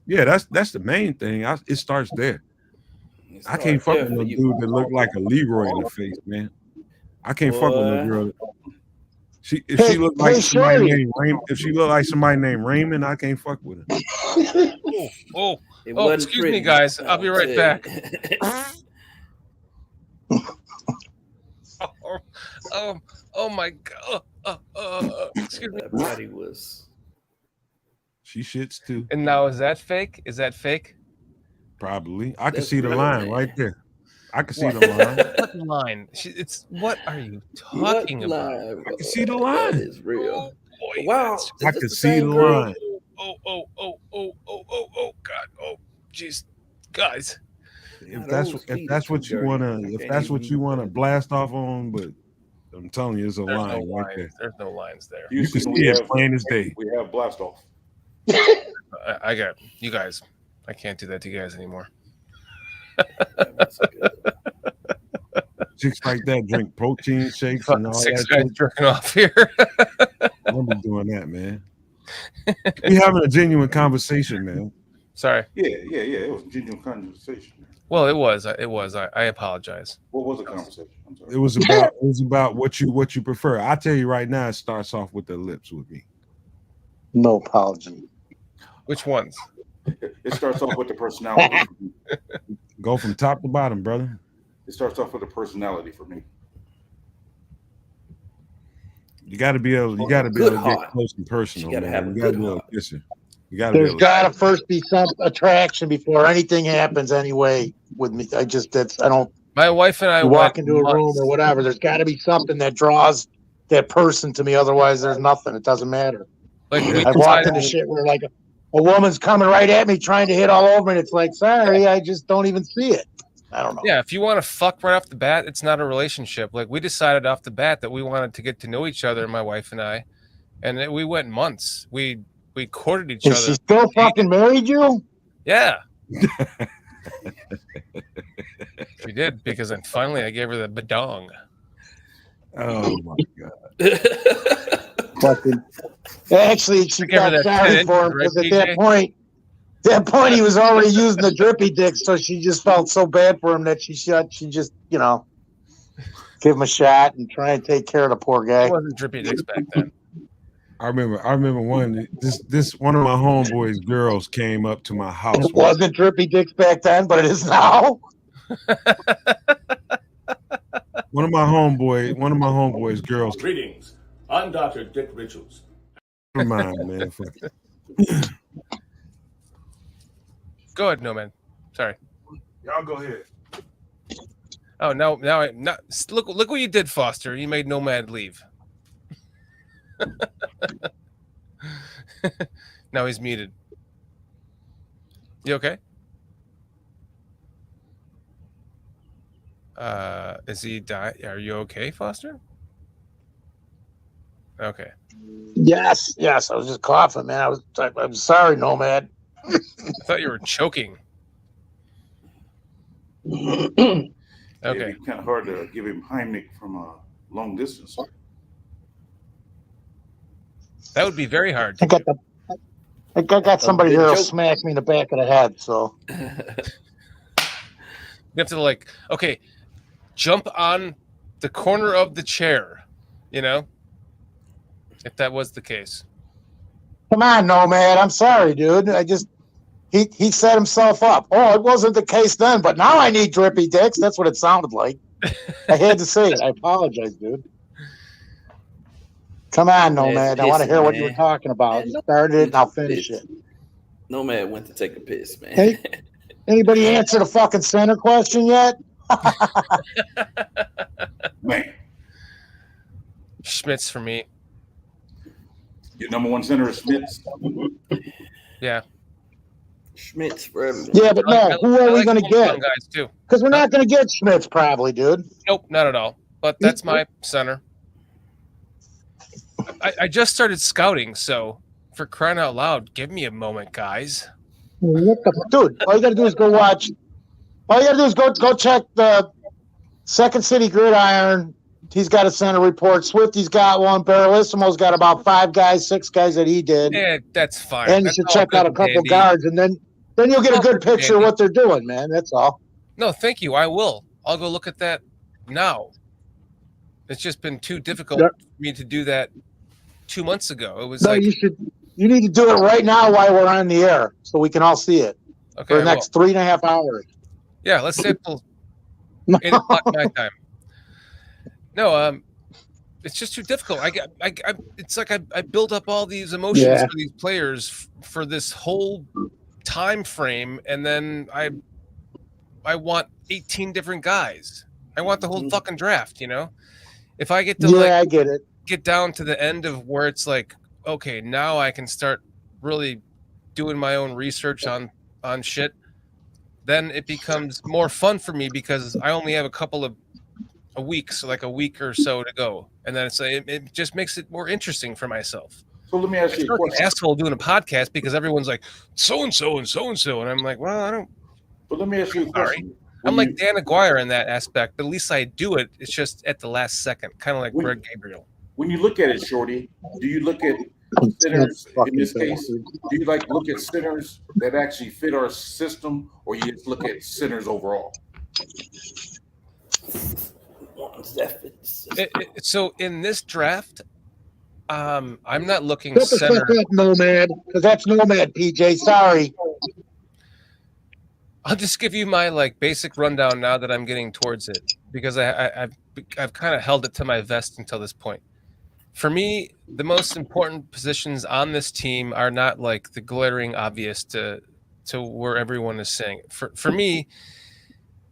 Yeah, that's the main thing. It starts there. I can't fuck with no dude that look like a Leroy in the face, man. I can't fuck with no girl. If she look like somebody named Raymond, I can't fuck with her. Excuse me, guys. I'll be right back. Oh my god. Excuse me. That body was. She shits too. And now is that fake? Is that fake? Probably. I can see the line right there. I can see the line. What line? What are you talking about? I can see the line. That is real. Oh, boy, wow. I can see the line. Oh, God. Oh, jeez. Guys. If that's what you wanna blast off on, but I'm telling you, there's a line right there. There's no lines there. You can see it plain as day. We have blast off. I got you guys. I can't do that to you guys anymore. Chicks like that drink protein shakes and all Six that. guys jerking off here. I won't be doing that, man. We having a genuine conversation, man. Sorry. Yeah. It was a genuine conversation. Well, it was. I apologize. What was the conversation? I'm sorry. It was about what you prefer. I tell you right now, it starts off with the lips with me. No apology. Which ones? It starts off with the personality. Go from top to bottom, brother. It starts off with the personality for me. You got to be able to get close and personal. You got to be able to kiss her. There's got to first be some attraction before anything happens. Anyway, with me, I don't. My wife and I walk into a room or whatever. There's got to be something that draws that person to me. Otherwise, there's nothing. It doesn't matter. Like I've walked into shit where like a woman's coming right at me trying to hit all over me. And it's like, sorry, I just don't even see it. I don't know. Yeah, if you want to fuck right off the bat, it's not a relationship. Like we decided off the bat that we wanted to get to know each other, my wife and I, and we went months. We courted each other. She still fucking married you? Yeah. She did, because then finally I gave her the badong. Oh my god. Fucking. Actually, she got sorry for him because right, at that point he was already using the drippy dick, so she just felt so bad for him that she just give him a shot and try and take care of the poor guy. It wasn't drippy dicks back then. I remember one of my homeboys' girls came up to my house. It wasn't drippy dicks back then, but it is now. One of my homeboys' girls. Greetings. I'm Dr. Dick Richards. Never mind, man. Go ahead, no man. Sorry. Y'all go ahead. Oh, now look what you did, Foster. You made Nomad leave. Now he's muted. You okay? Is he die? Are you okay, Foster? Okay. Yes. I was just coughing, man. I'm sorry, Nomad. I thought you were choking. Okay. Okay. It's kind of hard to give him Heimlich from a long distance. That would be very hard. I got somebody here who'll smack me in the back of the head. So you have to jump on the corner of the chair, if that was the case. come on, Nomad. I'm sorry, dude. He set himself up. Oh, it wasn't the case then, but now I need drippy dicks. That's what it sounded like. I had to say it. I apologize, dude. Come on, Nomad. I want to hear what you were talking about. You started it, and I'll finish it. Nomad went to take a piss, man. Anybody answer the fucking center question yet? Man. Schmitz for me. Your number one center is Schmitz. Yeah. Schmitz for everyone. Yeah, but no. Who are we going to get? Guys too. Because we're not going to get Schmitz, probably, dude. Nope, not at all. But that's my center. I just started scouting, so for crying out loud, give me a moment, guys. Dude, all you got to do is go watch. All you got to do is go check the Second City Gridiron. He's got a center report. Swifty's got one. Barrelissimo's got about 6 guys that he did. Yeah, that's fine. And you should check out a couple guards, and then you'll get a good picture of what they're doing, man. That's all. No, thank you. I will. I'll go look at that now. It's just been too difficult for me to do that 2 months ago. It was you need to do it right now while we're on the air so we can all see it for the next 3.5 hours. Yeah, let's say till 8 o'clock my time. No, it's just too difficult. It's like I build up all these emotions for these players for this whole time frame, and then I want 18 different guys. I want the whole fucking draft, If I get to I get it. Get down to the end of where it's like, okay, now I can start really doing my own research on shit, then it becomes more fun for me because I only have a week or so to go, and then it just makes it more interesting for myself. So let me ask you a question. An asshole doing a podcast because everyone's like so and so and so and so, and I'm like, well, I don't. But let me ask you a question. I'm like Dan Aguirre in that aspect, but at least I do it. It's just at the last second, kind of like Greg Gabriel. When you look at it, Shorty, do you look at centers in this case? Do you look at centers that actually fit our system, or you just look at centers overall? So in this draft, I'm not looking Put the center. fuck up, Nomad, because that's Nomad, PJ. Sorry. I'll just give you my basic rundown now that I'm getting towards it, because I've kind of held it to my vest until this point. For me, the most important positions on this team are not the glaring obvious to where everyone is saying it. For me,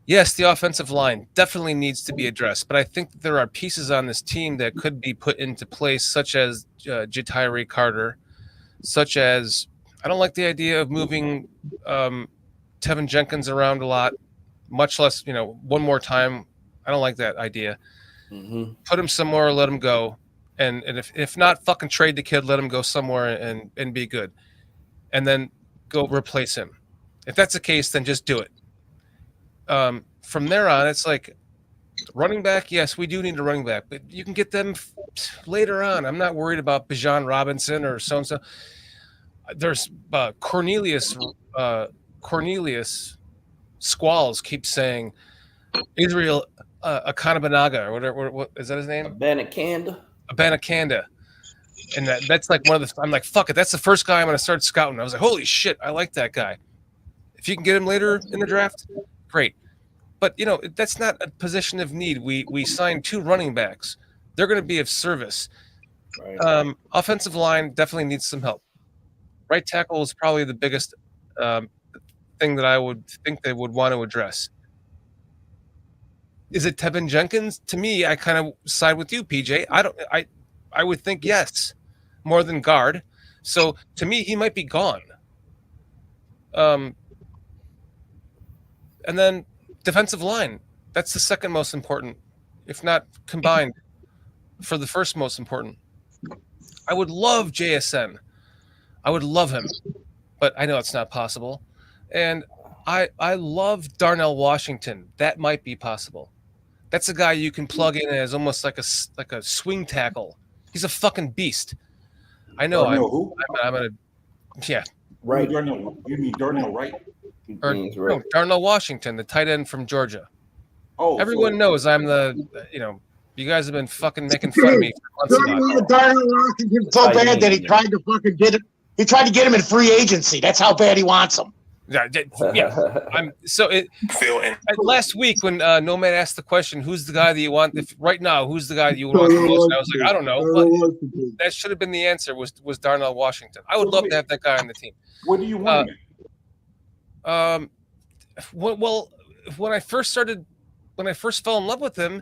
yes, the offensive line definitely needs to be addressed, but I think that there are pieces on this team that could be put into place, such as Jatire Carter, such as I don't like the idea of moving Teven Jenkins around a lot, much less, one more time. I don't like that idea. Mm-hmm. Put him somewhere, let him go. And if not, fucking trade the kid, let him go somewhere and be good. And then go replace him. If that's the case, then just do it. From there on, it's like running back. Yes, we do need a running back, but you can get them later on. I'm not worried about Bijan Robinson or so-and-so. There's Cornelius Squalls keeps saying Israel Akanabanaga or whatever. What is that his name? Abanikanda. And that's like one of the. I'm like, fuck it. That's the first guy I'm going to start scouting. I was like, holy shit, I like that guy. If you can get him later in the draft, great. But that's not a position of need. We signed 2 running backs. They're going to be of service. Right. Offensive line definitely needs some help. Right tackle is probably the biggest thing that I would think they would want to address. Is it Teven Jenkins? To me, I kind of side with you, PJ. I would think yes, more than guard. So to me, he might be gone. And then defensive line. That's the second most important, if not combined, for the first most important. I would love JSN. I would love him, but I know it's not possible. And I love Darnell Washington. That might be possible. That's a guy you can plug in as almost like a swing tackle. He's a fucking beast. I know. I'm gonna. Yeah. Right. Darnell, you mean Darnell Wright? No, Darnell Washington, the tight end from Georgia. Oh, everyone knows I'm the. You guys have been fucking making fun of me for months. Darnell Washington so bad that he tried to fucking get it. He tried to get him in free agency. That's how bad he wants him. Yeah. Last week when Nomad asked the question, "Who's the guy that you want?" Right now, who's the guy that you want the most? And I was like, I don't know. But that should have been the answer. Was Darnell Washington? I would love to have that guy on the team. What do you want? Well, when I first fell in love with him,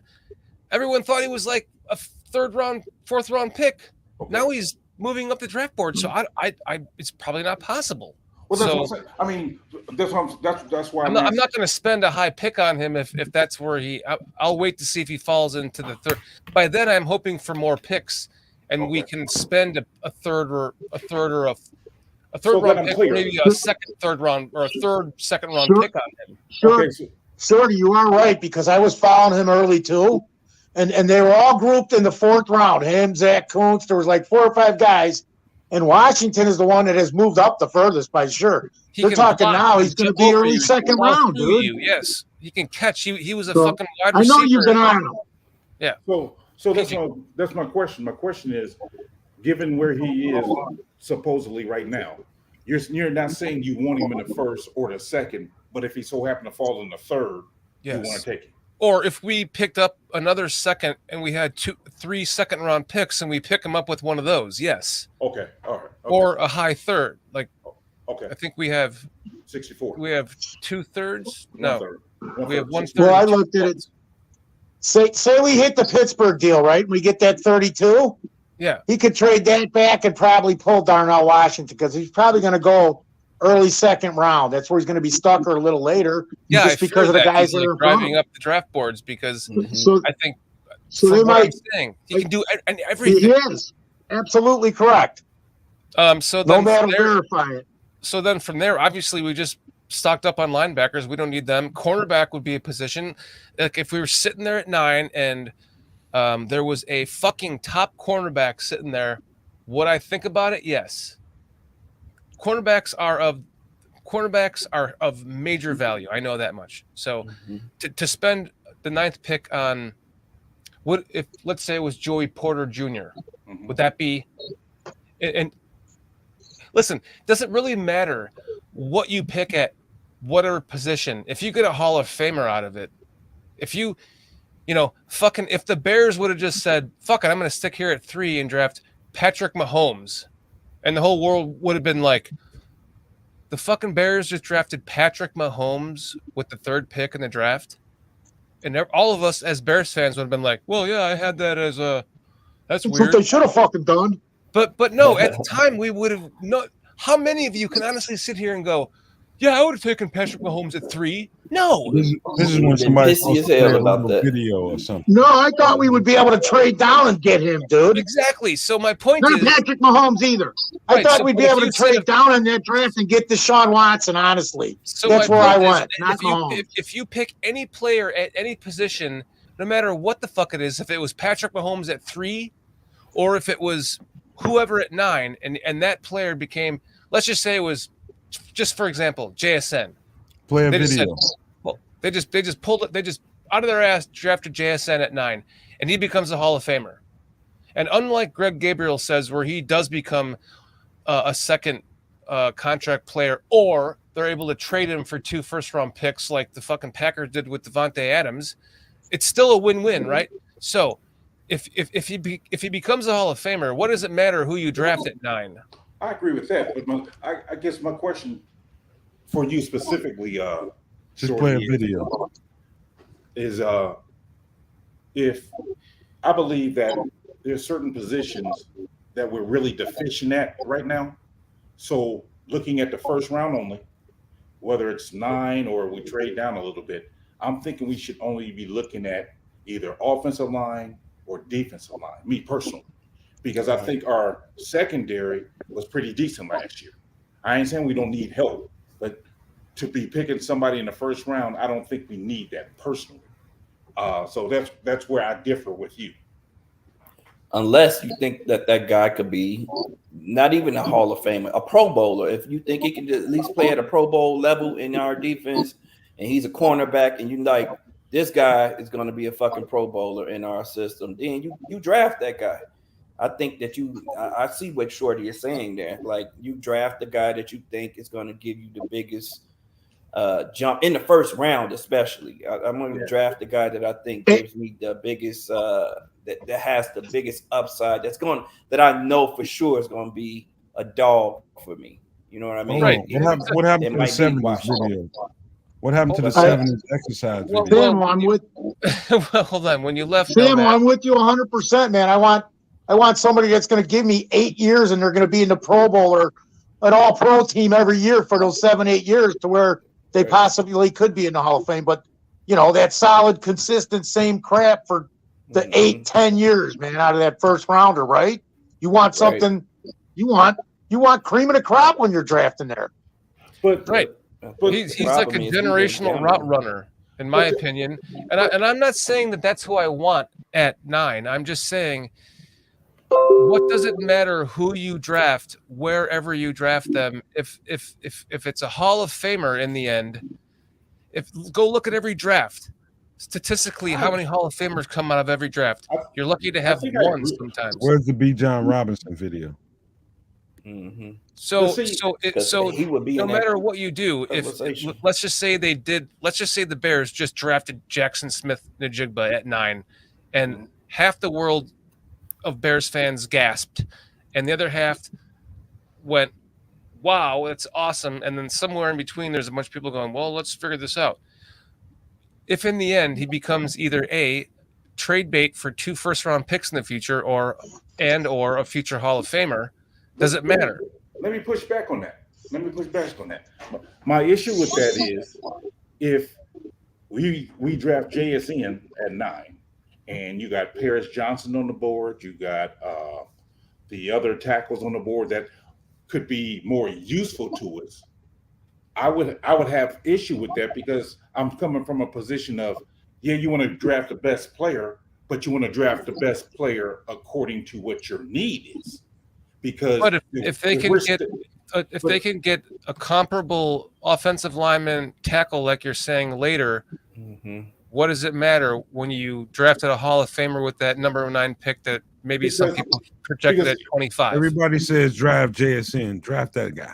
everyone thought he was like a 3rd round, 4th round pick. Okay. Now he's moving up the draft board, so I it's probably not possible. Well, that's what I'm saying. I mean, that's why I'm not going to spend a high pick on him if that's where I'll wait to see if he falls into the 3rd. By then, I'm hoping for more picks, and we can spend a third round pick, maybe a 2nd, 3rd round, or a 3rd, 2nd round pick on him. Sure, you are right because I was following him early too, and they were all grouped in the 4th round. Him, Zach Kuntz. There was like 4 or 5 guys. And Washington is the one that has moved up the furthest by sure. They're talking now. He's going to be early 2nd round, dude. Yes, he can catch. He was a fucking wide receiver. I know you've been on him. Yeah. So that's my question. My question is, given where he is supposedly right now, you're not saying you want him in the 1st or the 2nd, but if he so happened to fall in the 3rd, you want to take him. Or if we picked up another 2nd and we had 3 2nd round picks and we pick him up with one of those, yes. Okay, all right. Okay. Or a high 3rd, like. Okay. I think we have 64. We have 2/3. No, we have 1/3. Well, I looked at it. Say we hit the Pittsburgh deal, right? We get that 32. Yeah. He could trade that back and probably pull Darnell Washington because he's probably going to go early 2nd round. That's where he's going to be stuck or a little later. Yeah, just because of the guys that are driving up the draft boards because I think. So they might. He can do everything. He is absolutely correct. So then no matter verify it. So then from there, obviously, we just stocked up on linebackers. We don't need them. Cornerback would be a position. Like if we were sitting there at 9 and there was a fucking top cornerback sitting there, would I think about it? Yes. Cornerbacks are of major value. I know that much. So to spend the 9th pick on if let's say it was Joey Porter Jr., would that be and listen, does it really matter what you pick at whatever position? If you get a Hall of Famer out of it, if if the Bears would have just said, fuck it, I'm going to stick here at 3 and draft Patrick Mahomes, and the whole world would have been like, the fucking Bears just drafted Patrick Mahomes with the 3rd pick in the draft. And all of us as Bears fans would have been like, well, yeah, I had that as that's weird. That's what they should have fucking done. But no, at the time we would have no. How many of you can honestly sit here and go, "Yeah, I would have taken Patrick Mahomes at 3"? No. This is when somebody pissy as hell about that video or something. No, I thought we would be able to trade down and get him, dude. Exactly. So my point Not is Patrick Mahomes either. I Right, thought so we'd be if able to you trade said- down in that draft and get Deshaun Watson, honestly. So that's my where I point is, went, not Mahomes. if you pick any player at any position, no matter what the fuck it is, if it was Patrick Mahomes at 3, or if it was whoever at 9, and that player became, let's just say it was, just for example, JSN. Play a They just video. said, well, they just pulled it. They just out of their ass drafted JSN at 9, and he becomes a Hall of Famer. And unlike Greg Gabriel says, where he does become a second contract player, or they're able to trade him for 2 first-round picks like the fucking Packers did with Devontae Adams, it's still a win-win, right? So if he becomes a Hall of Famer, what does it matter who you draft at 9? I agree with that, but I guess my question for you specifically, Just Shorty, play a video. is if I believe that there's certain positions that we're really deficient at right now. So looking at the first round only, whether it's 9 or we trade down a little bit, I'm thinking we should only be looking at either offensive line or defensive line, me personally, because I think our secondary was pretty decent last year. I ain't saying we don't need help, but to be picking somebody in the first round, I don't think we need that personally. So that's where I differ with you. Unless you think that guy could be not even a Hall of Famer, a Pro Bowler. If you think he can at least play at a Pro Bowl level in our defense, and he's a cornerback, and you like this guy is going to be a fucking Pro Bowler in our system, then you draft that guy. I think that I see what Shorty is saying there. Like, you draft the guy that you think is going to give you the biggest jump in the first round, especially. I'm going to draft the guy that I think gives me the biggest, that has the biggest upside. That I know for sure is going to be a dog for me. You know what I mean? Right. What happened to the 70s video? What happened to the 70s exercise video? Sam, I'm with. Well, hold on. When you left, Sam, I'm with you 100%, man. I want somebody that's going to give me 8 years, and they're going to be in the Pro Bowl or an All-Pro team every year for those 7-8 years, to where they possibly could be in the Hall of Fame. But that solid, consistent, same crap for the 8-10 years, man, out of that first rounder, right? You want something. You want cream of the crop when you're drafting there. But he's like a generational route runner, in my opinion. And I'm not saying that that's who I want at 9. I'm just saying, what does it matter who you draft, wherever you draft them? If it's a Hall of Famer in the end, go look at every draft. Statistically, how many Hall of Famers come out of every draft? You're lucky to have one sometimes. Where's the B. John Robinson video? Mm-hmm. So he would be no matter what you do, let's just say the Bears just drafted Jackson Smith-Njigba at 9, and half the world of Bears fans gasped, and the other half went, "Wow, that's awesome!" And then somewhere in between, there's a bunch of people going, "Well, let's figure this out." If in the end he becomes either a trade bait for 2 first-round picks in the future, or a future Hall of Famer, does it matter? Let me push back on that. My issue with that is, if we draft JSN at 9, and you got Paris Johnson on the board, you got the other tackles on the board that could be more useful to us, I would have issue with that, because I'm coming from a position of, you want to draft the best player, but you want to draft the best player according to what your need is. Because if they can get a comparable offensive lineman tackle, like you're saying later, what does it matter when you drafted a Hall of Famer with that number 9 pick that maybe some people projected at 25? Everybody says draft JSN, draft that guy.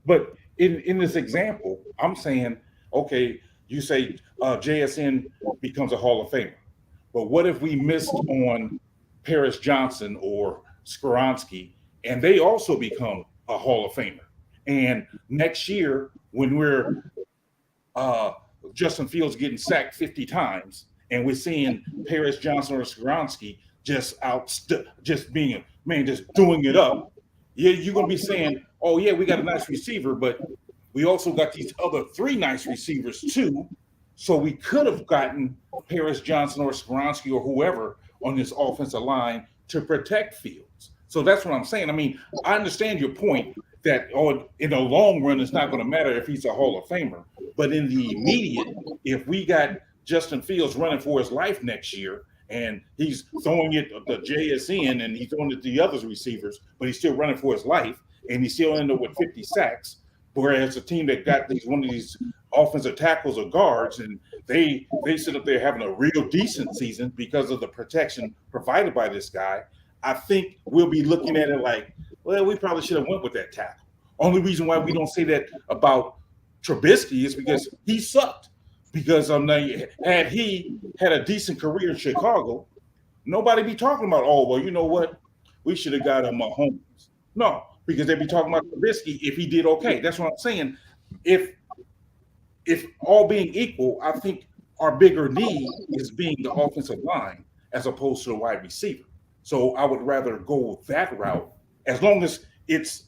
But in this example, I'm saying, okay, you say JSN becomes a Hall of Famer, but what if we missed on Paris Johnson or Skoronski, and they also become a Hall of Famer? And next year, when we're Justin Fields getting sacked 50 times, and we're seeing Paris Johnson or Skoronski just being just doing it up. Yeah, you're gonna be saying, "Oh yeah, we got a nice receiver, but we also got these other 3 nice receivers too." So we could have gotten Paris Johnson or Skoronski or whoever on this offensive line to protect Fields. So that's what I'm saying. I mean, I understand your point that in the long run, it's not going to matter if he's a Hall of Famer. But in the immediate, if we got Justin Fields running for his life next year, and he's throwing it the JSN and he's throwing it to the other receivers, but he's still running for his life, and he still ended up with 50 sacks, whereas a team that got one of these offensive tackles or guards, and they sit up there having a real decent season because of the protection provided by this guy, I think we'll be looking at it like, well, we probably should have went with that tackle. Only reason why we don't say that about Trubisky is because he sucked. Because had he had a decent career in Chicago, nobody be talking about, oh, well, you know what? We should have got him Mahomes. No, because they'd be talking about Trubisky if he did okay. That's what I'm saying. If all being equal, I think our bigger need is being the offensive line as opposed to the wide receiver. So I would rather go that route as long as it's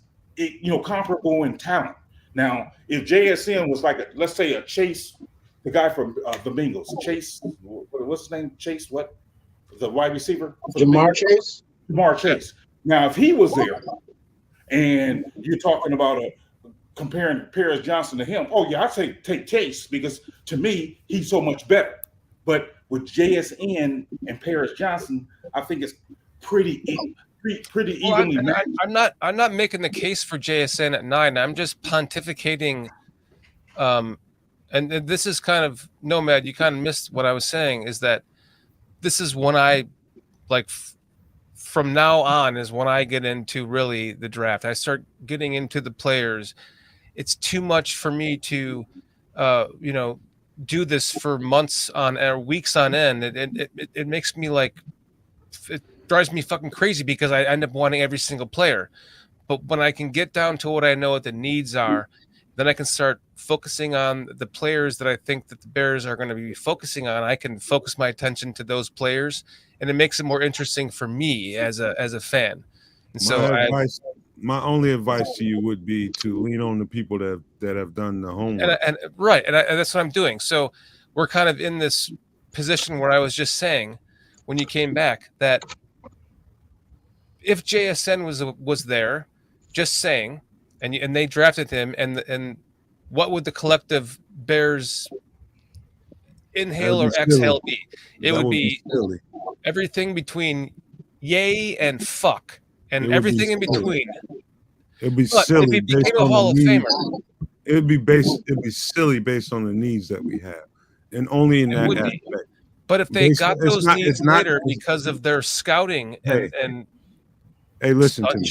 comparable in talent. Now, if JSN was like, let's say a Chase, the guy from the Bengals, Chase, what's his name? Chase, what? The wide receiver? Jamar Chase? Jamar Chase. Now, if he was there and you're talking about comparing Paris Johnson to him, oh, yeah, I'd say take Chase because to me, he's so much better. But with JSN and Paris Johnson, I think it's pretty evenly matched. I'm not making the case for JSN at 9. I'm just pontificating. And this is kind of Nomad. You kind of missed what I was saying. Is that this is when I like from now on is when I get into really the draft. I start getting into the players. It's too much for me to, do this for months on or weeks on end. It makes me like it drives me fucking crazy because I end up wanting every single player. But when I can get down to what I know what the needs are, then I can start focusing on the players that I think that the Bears are going to be focusing on. I can focus my attention to those players, and it makes it more interesting for me as a fan. And my only advice to you would be to lean on the people that have done the homework. And that's what I'm doing. So we're kind of in this position where I was just saying when you came back that if JSN was there, just saying, and they drafted him, and what would the collective Bears inhale or exhale be? It would be everything between yay and fuck, and everything in between. It'd be silly. If he became a Hall of Famer, it'd be silly based on the needs that we have, and only in that aspect. But if they got those needs later because of their scouting and hey, listen to me.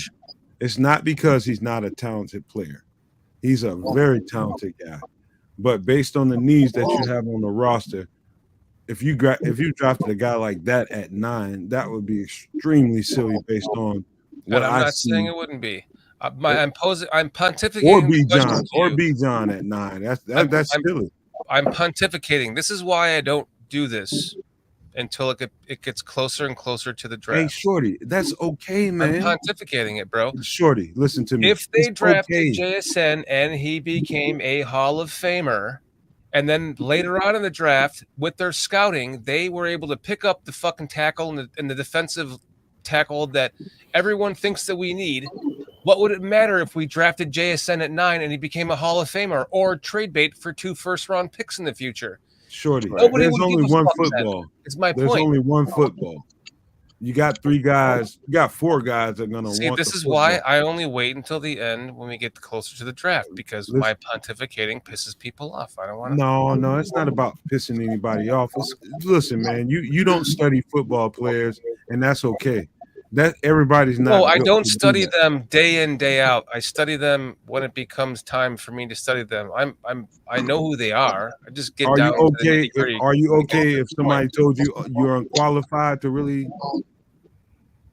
It's not because he's not a talented player. He's a very talented guy. But based on the needs that you have on the roster, if you drafted a guy like that at 9, that would be extremely silly based on what I'm not saying it wouldn't be. I'm pontificating. Or B John at 9. That's silly. I'm pontificating. This is why I don't do this until it gets closer and closer to the draft. Hey, Shorty, that's okay, man. I'm pontificating it, bro. Shorty, listen to me. If they drafted JSN and he became a Hall of Famer, and then later on in the draft, with their scouting, they were able to pick up the fucking tackle and the defensive tackle that everyone thinks that we need, what would it matter if we drafted JSN at 9 and he became a Hall of Famer or trade bait for 2 first-round picks in the future? Shorty, there's only one football. It's my point. There's only one football. You got 3 guys. You got 4 guys that are going to want this is why I only wait until the end when we get closer to the draft, because my pontificating pisses people off. I don't want to. No, it's not about pissing anybody off. Listen, man, you don't study football players, and that's okay. That everybody's not. No, I don't study them day in, day out. I study them when it becomes time for me to study them. I know who they are. I just get down. Are you okay if somebody told you you're unqualified to really?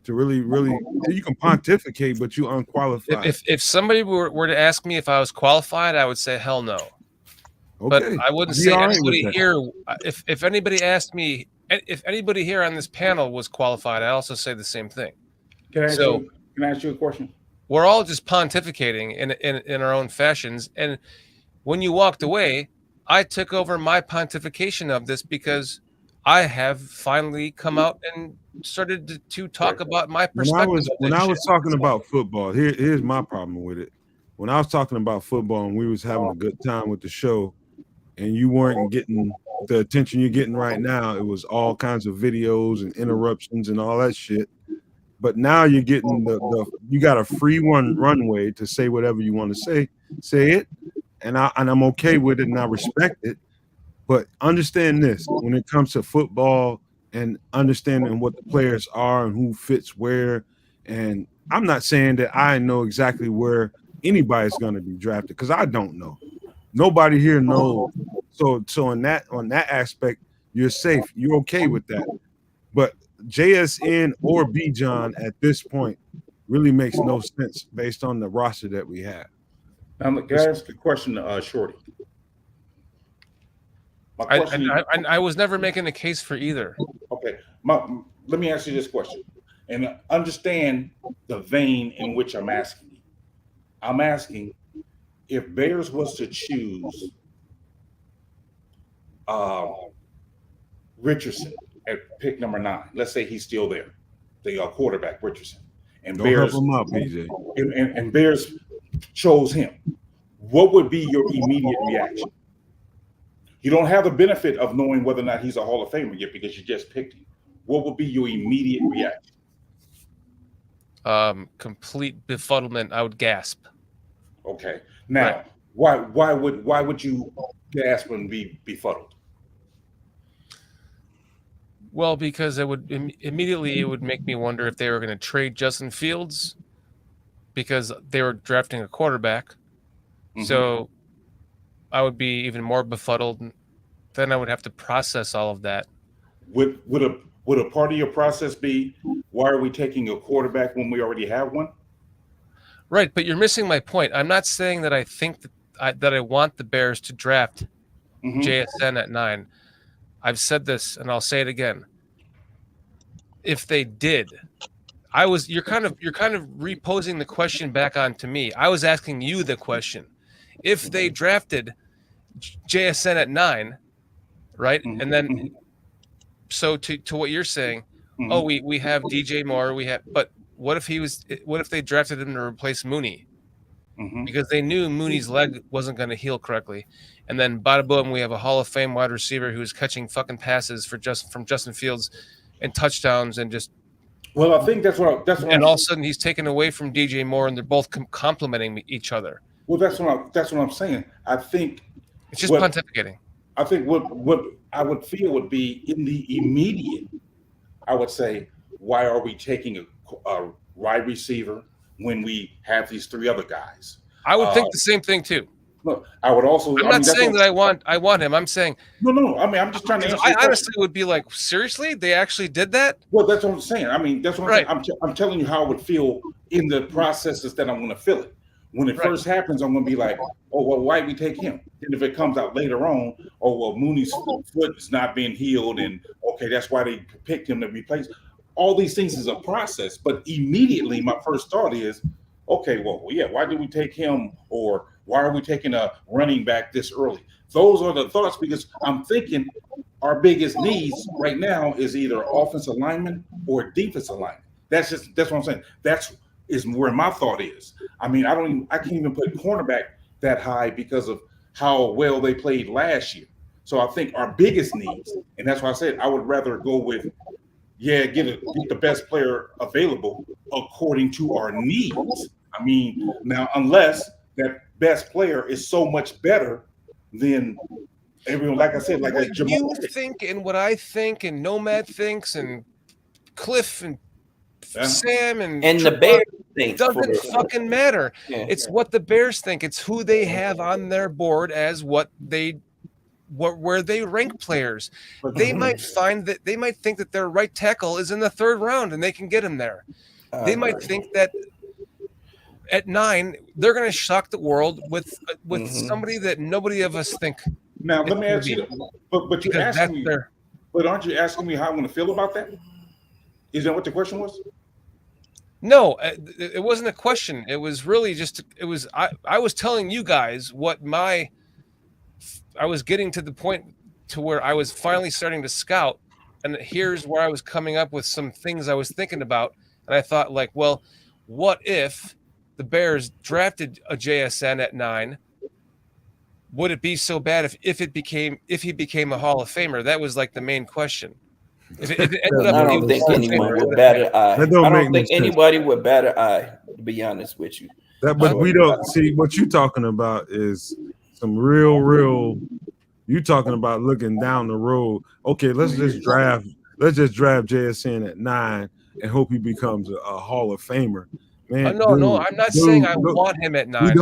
You can pontificate, but you're unqualified. If somebody were to ask me if I was qualified, I would say hell no. But Okay. I wouldn't say anybody here. If anybody asked me, if anybody here on this panel was qualified, I also say the same thing. Can I ask you a question? We're all just pontificating in our own fashions. And when you walked away, I took over my pontification of this because I have finally come out and started to talk about my perspective. When I was talking about football, here's my problem with it. When I was talking about football and we was having a good time with the show, and you weren't getting the attention you're getting right now, it was all kinds of videos and interruptions and all that shit. But now you're getting you got a free runway to say whatever you want to say it, and I'm okay with it and I respect it. But understand this: when it comes to football and understanding what the players are and who fits where, and I'm not saying that I know exactly where anybody's going to be drafted because I don't know. Nobody here knows. So on that aspect, you're safe. You're okay with that. But JSN or B John at this point really makes no sense based on the roster that we have. Now, can I ask a question to Shorty? I was never making a case for either. Okay. Let me ask you this question. And understand the vein in which I'm asking you. I'm asking if Bears was to choose Richardson at pick number 9. Let's say he's still there. The quarterback, Richardson. And Don't Bears help him out, PJ. And Bears chose him. What would be your immediate reaction? You don't have the benefit of knowing whether or not he's a Hall of Famer yet because you just picked him. What would be your immediate reaction? Complete befuddlement. I would gasp. Okay. Now, why would you gasp and be befuddled? Well, because it would immediately make me wonder if they were going to trade Justin Fields because they were drafting a quarterback. Mm-hmm. So I would be even more befuddled. Then I would have to process all of that. Would a part of your process be, why are we taking a quarterback when we already have one? Right, but you're missing my point. I'm not saying that I think that I want the Bears to draft JSN at 9. I've said this, and I'll say it again. If they did, you're kind of reposing the question back onto me. I was asking you the question. If they drafted JSN at 9, right, and then so to what you're saying, we have DJ Moore, but what if they drafted him to replace Mooney? Because they knew Mooney's leg wasn't going to heal correctly. And then bada boom, we have a Hall of Fame wide receiver who's catching fucking passes from Justin Fields and touchdowns and just. Well, I think that's what. And all of a sudden he's taken away from DJ Moore, and they're both complementing each other. Well, that's what I'm saying. I think it's just pontificating. I think what I would feel would be in the immediate. I would say, why are we taking a wide receiver when we have these 3 other guys? I would think the same thing too. Look, I would also. I'm not saying that I want him. I'm saying no. I mean, I'm just trying to. I honestly would be like, seriously, they actually did that? Well, that's what I'm saying. I mean, that's what I'm saying. I'm telling you how I would feel in the processes that I'm going to feel it. When it first happens, I'm going to be like, oh, well, why did we take him? And if it comes out later on, oh, well, Mooney's foot is not being healed, and okay, that's why they picked him to replace. All these things is a process, but immediately my first thought is, okay, well, yeah, why did we take him, or why are we taking a running back this early? Those are the thoughts, because I'm thinking our biggest needs right now is either offensive lineman or defensive lineman. That's what I'm saying. Is where my thought is. I mean, I can't even put cornerback that high because of how well they played last year. So I think our biggest needs, and that's why I said I would rather go with, get the best player available according to our needs. I mean, now unless that best player is so much better than everyone, like I said, like what you think and what I think and Nomad thinks and Cliff and Sam and the Bears think doesn't fucking matter. Yeah. It's what the Bears think. It's who they have on their board as where they rank players. They might think that their right tackle is in the 3rd round and they can get him there. They might think that at 9 they're going to shock the world with somebody that nobody of us think Now let me ask you, but you asked me, but aren't you asking me how I'm going to feel about that? Is that what the question was? No, it wasn't a question. It was really just I was telling you guys what I was getting to the point to where I was finally starting to scout, and here's where I was coming up with some things I was thinking about, and I thought like, well, what if the Bears drafted a JSN at 9? Would it be so bad if he became a Hall of Famer? That was like the main question. If it ended up, I don't think anyone would bat an eye. I don't think anybody would bat an eye, to be honest with you. But we don't see what you're talking about is some real. You talking about looking down the road. Okay, let's just draft JSN at 9 and hope he becomes a Hall of Famer. Man, no, I'm not saying I want him at 9.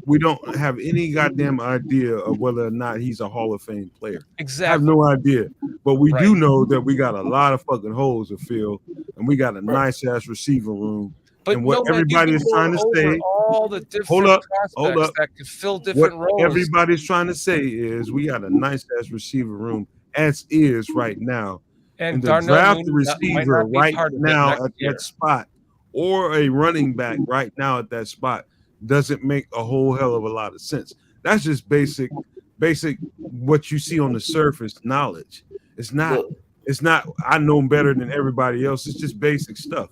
We don't have any goddamn idea of whether or not he's a Hall of Fame player. Exactly. I have no idea. But we do know that we got a lot of fucking holes to fill, and we got a nice ass receiver room. But and what everybody is trying to say, all the different prospects that could fill different roles. Everybody's trying to say is we got a nice ass receiver room as is right now. And the draft receiver right now at that spot, or a running back right now at that spot, doesn't make a whole hell of a lot of sense. That's just basic what you see on the surface knowledge. It's not I know better than everybody else. It's just basic stuff.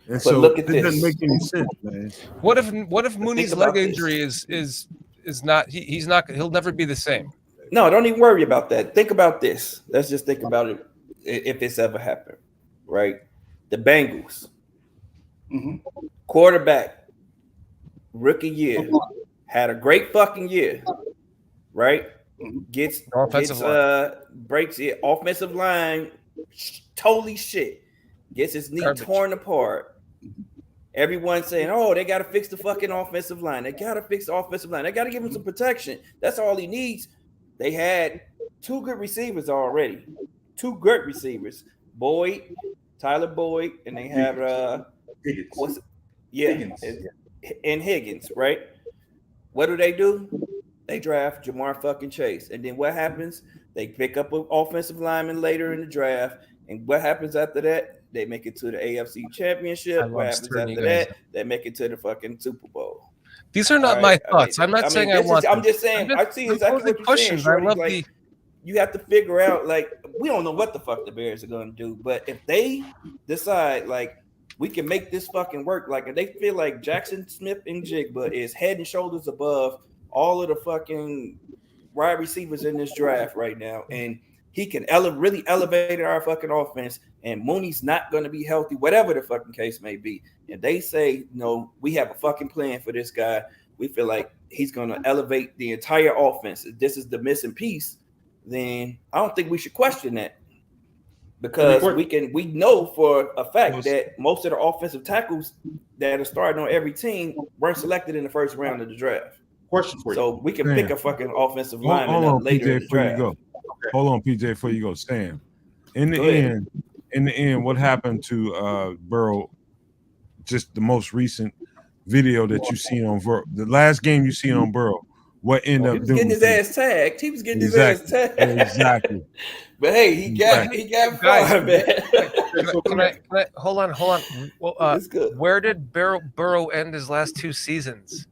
And so look at it doesn't make any sense, man. What if Mooney's leg injury is not he'll never be the same? No, don't even worry about that. Think about this. Let's just think about it if it's ever happened, right? The Bengals. Quarterback, rookie year, had a great fucking year, right? Breaks it, offensive line, totally shit. Gets his knee torn apart. Everyone's saying, "Oh, they got to fix the fucking offensive line. They got to fix the offensive line. They got to give him some protection. That's all he needs." They had 2 good receivers already. 2 good receivers, Tyler Boyd, and they have Higgins. And Higgins, right? What do? They draft Jamar fucking Chase, and then what happens? They pick up an offensive lineman later in the draft, and what happens after that? They make it to the AFC Championship. What happens after that? They make it to the fucking Super Bowl. These are not my thoughts. I'm not saying I want. I'm just saying. I see exactly what you're saying. You have to figure out, like, we don't know what the fuck the Bears are going to do, but if they decide, like, we can make this fucking work, like, if they feel like Jackson Smith-Njigba is head and shoulders above all of the fucking wide receivers in this draft right now, and he can really elevate our fucking offense, and Mooney's not going to be healthy, whatever the fucking case may be, and they say, no, we have a fucking plan for this guy. We feel like he's going to elevate the entire offense. If this is the missing piece, then I don't think we should question that, because we know for a fact that most of the offensive tackles that are starting on every team weren't selected in the first round of the draft. Question for you. So we can pick a fucking offensive lineman up later in the draft. Hold on, PJ, before you go, Sam. In the end, what happened to Burrow? Just the most recent video that you seen on the last game you seen on Burrow. What ended up doing? Getting his ass tagged. He was getting his ass tagged. Exactly. But hey, he got far, man. Can I hold on? Well, where did Burrow end his last 2 seasons?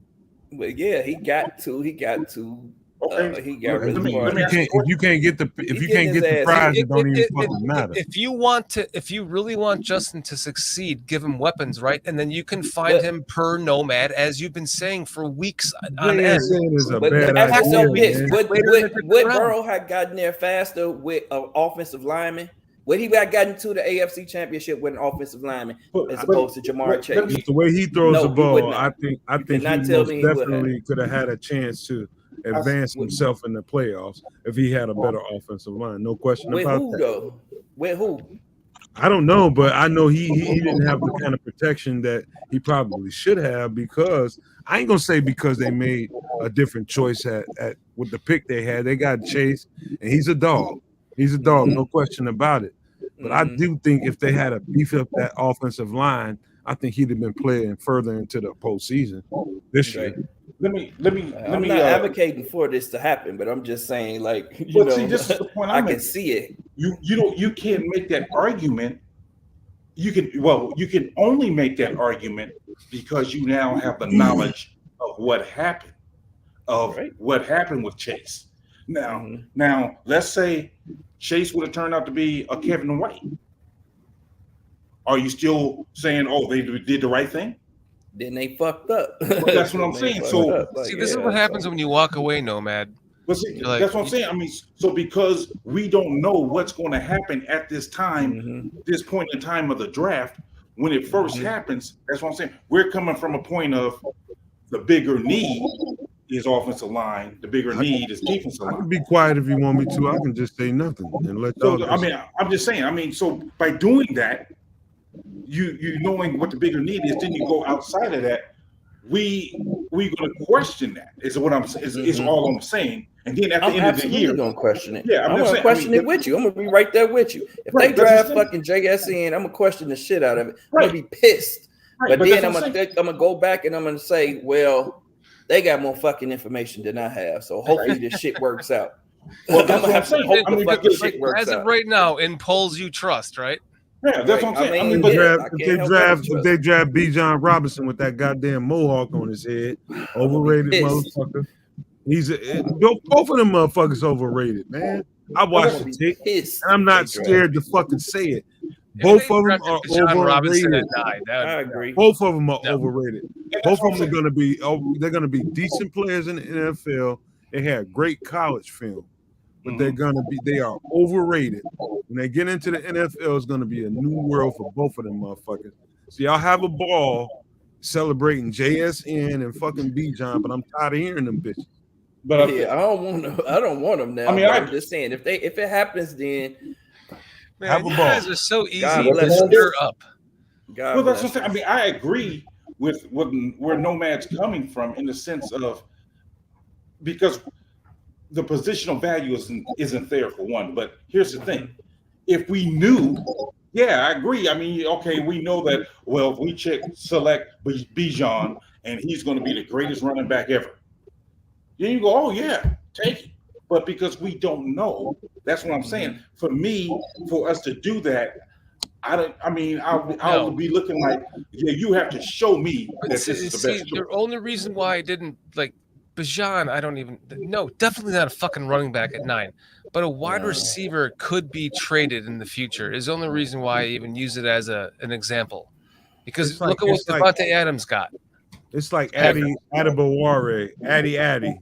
Well, yeah, he got to. He got really far. If you can't get the prize, it don't even fucking matter. If you really want Justin to succeed, give him weapons, right? And then you can find him per nomad, as you've been saying for weeks on end. Would Burrow have gotten there faster with an offensive lineman? Would he have gotten to the AFC Championship with an offensive lineman as opposed to Jamar Chase? The way he throws the ball, I think he most definitely could have had a chance to advance himself in the playoffs if he had a better offensive line. No question about that. With who? I don't know, but I know he didn't have the kind of protection that he probably should have, because I ain't gonna say because they made a different choice at with the pick they had. They got Chase, and he's a dog. He's a dog, no question about it. But I do think if they had a beef up that offensive line, I think he'd have been playing further into the postseason this year. I'm not advocating for this to happen, but I'm just saying, like, you know, see, this is the point I can see it. You can't make that argument. You can only make that argument because you now have the knowledge of what happened, what happened with Chase. Now let's say Chase would have turned out to be a Kevin White. Are you still saying, oh, they did the right thing? Then they fucked up. Well, that's what I'm saying. So see, this is what happens when you walk away, Nomad. But see, that's what I'm saying. I mean, so because we don't know what's going to happen at this time, this point in time of the draft, when it first happens, that's what I'm saying. We're coming from a point of the bigger need is offensive line, the bigger need is defensive line. I can be quiet if you want me to. I can just say nothing and let y'all. So, I mean, I'm just saying. I mean, so by doing that, you knowing what the bigger need is, then you go outside of that. We gonna question that. Is what I'm saying. Is all I'm saying. And then at the end of the year, gonna question it. Yeah, I'm gonna question it with you. I'm gonna be right there with you. If they draft fucking JSN, I'm gonna question the shit out of it. I'm gonna be pissed. But then I'm gonna go back and I'm gonna say, well, they got more fucking information than I have. So hopefully this shit works out. Well, that's what I'm saying. As of right now, in polls you trust, right? Yeah, that's what I'm saying. If they draft B. John Robinson with that goddamn mohawk on his head, overrated motherfucker. Both of them motherfuckers overrated, man. I watched the tape, and I'm not scared to fucking say it. Both of them are overrated. I agree. Both of them are overrated. Both of them are going to be. They're going to be decent players in the NFL. They had great college film, but they are overrated. When they get into the NFL, it's going to be a new world for both of them motherfuckers. So y'all have a ball celebrating JSN and fucking B. John, but I'm tired of hearing them bitches. But I don't want them now. I mean, I'm just saying if it happens, then have a ball. You guys are so easy to stir up. Well, that's what I'm saying. I mean, I agree with where Nomad's coming from in the sense of because the positional value isn't there for one. But here's the thing: if we knew, yeah, I agree. I mean, okay, we know that. Well, if we select Bijan and he's going to be the greatest running back ever, then you go, oh yeah, take it. But because we don't know, that's what I'm saying. For me, for us to do that, I'll be looking like, yeah, you have to show me that this is the best. The only reason why I didn't like Bijan, definitely not a fucking running back at 9. But a wide receiver could be traded in the future is the only reason why I even use it as an example. Because look at what Devontae Adams got. It's like Addy Adibaware, Addy.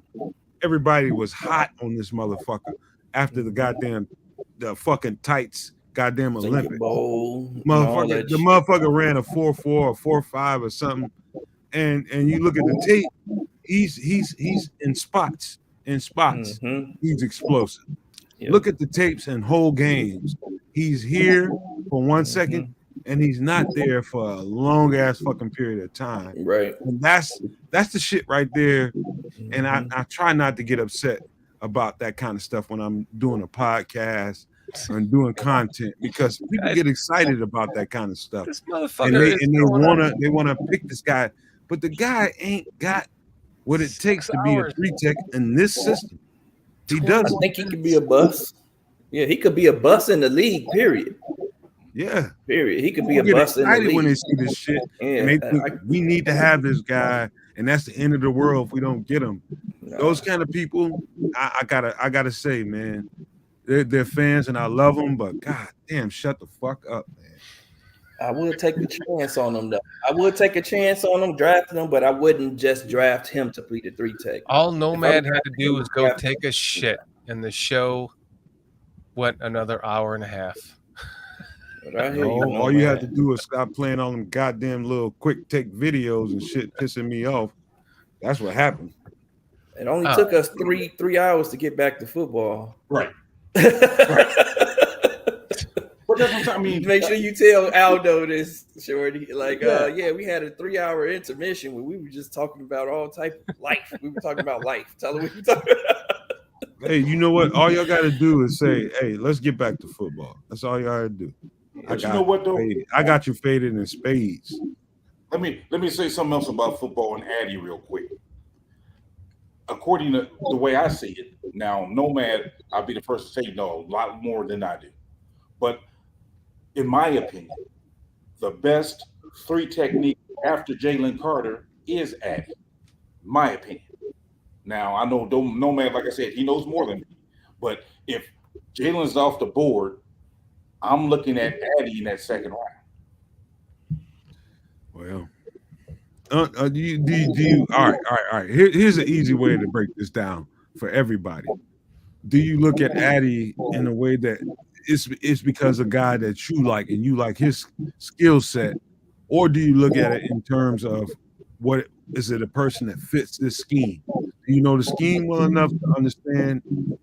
Everybody was hot on this motherfucker after the fucking tights goddamn Olympic. The motherfucker ran a 4.4 or 4.5 or something. And you look at the tape, he's in spots. He's explosive. Yep. Look at the tapes and whole games. He's here for 1 second and he's not there for a long ass fucking period of time. Right. And that's the shit right there. And I try not to get upset about that kind of stuff when I'm doing a podcast and doing content because people get excited about that kind of stuff. This motherfucker they wanna pick this guy, but the guy ain't got what it takes to be a 3-tech in this system. He doesn't. I think he could be a bust. Yeah, he could be a bust in the league, period. Yeah. Period. He could be a bust in the league. When they see this shit. Yeah, we need to have this guy, and that's the end of the world if we don't get him. Those kind of people, I gotta say, man, they're fans and I love them, but god damn, shut the fuck up, man. I would take a chance on them, though. I would take a chance on them, drafting them, but I wouldn't just draft him to be the 3-tech. All Nomad had to do was go take a shit, and the show went another hour and a half. All you have to do is stop playing all them goddamn little quick take videos and shit pissing me off. That's what happened. It only took us three hours to get back to football. Right. I mean, make sure you tell Aldo this, Shorty. Like, we had a 3-hour intermission where we were just talking about all type of life. We were talking about life. Tell them what we talking about. Hey, you know what? All y'all got to do is say, "Hey, let's get back to football." That's all y'all got to do. But you know what though? I got you faded in spades. Let me say something else about football and Addy real quick. according to the way I see it, now Nomad, I'll be the first to say no, a lot more than I do. But in my opinion, the best 3 technique after Jalen Carter is Addy. My opinion. Now I know Nomad, like I said, he knows more than me. But if Jalen's off the board, I'm looking at Addy in that second round. Well, do you all right. Here's an easy way to break this down for everybody. Do you look at Addy in a way that it's because a guy that you like and you like his skill set, or do you look at it in terms of what is it a person that fits this scheme? Do you know the scheme well enough to understand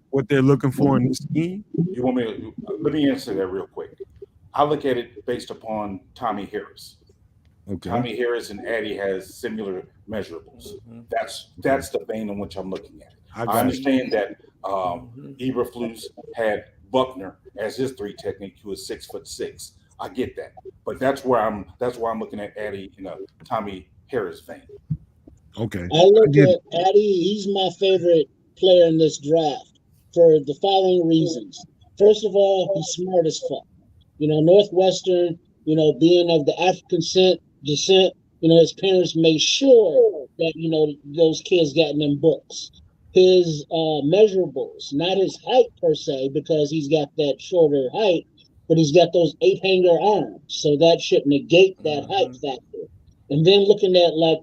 what they're looking for in the scheme? You want me to, let me answer that real quick. I look at it based upon Tommy Harris. Okay. Tommy Harris and Addy has similar measurables. That's the vein in which I'm looking at. I understand that Eberflus had Buckner as his 3 technique, who is 6'6". I get that, but that's why I'm looking at Addy in a Tommy Harris vein. Okay. I look at Addy. He's my favorite player in this draft for the following reasons. First of all, he's smart as fuck. Northwestern, being of the African descent, his parents made sure that, those kids got in them books. His measurables, not his height per se, because he's got that shorter height, but he's got those 8-hanger arms. So that should negate that height factor. And then looking at like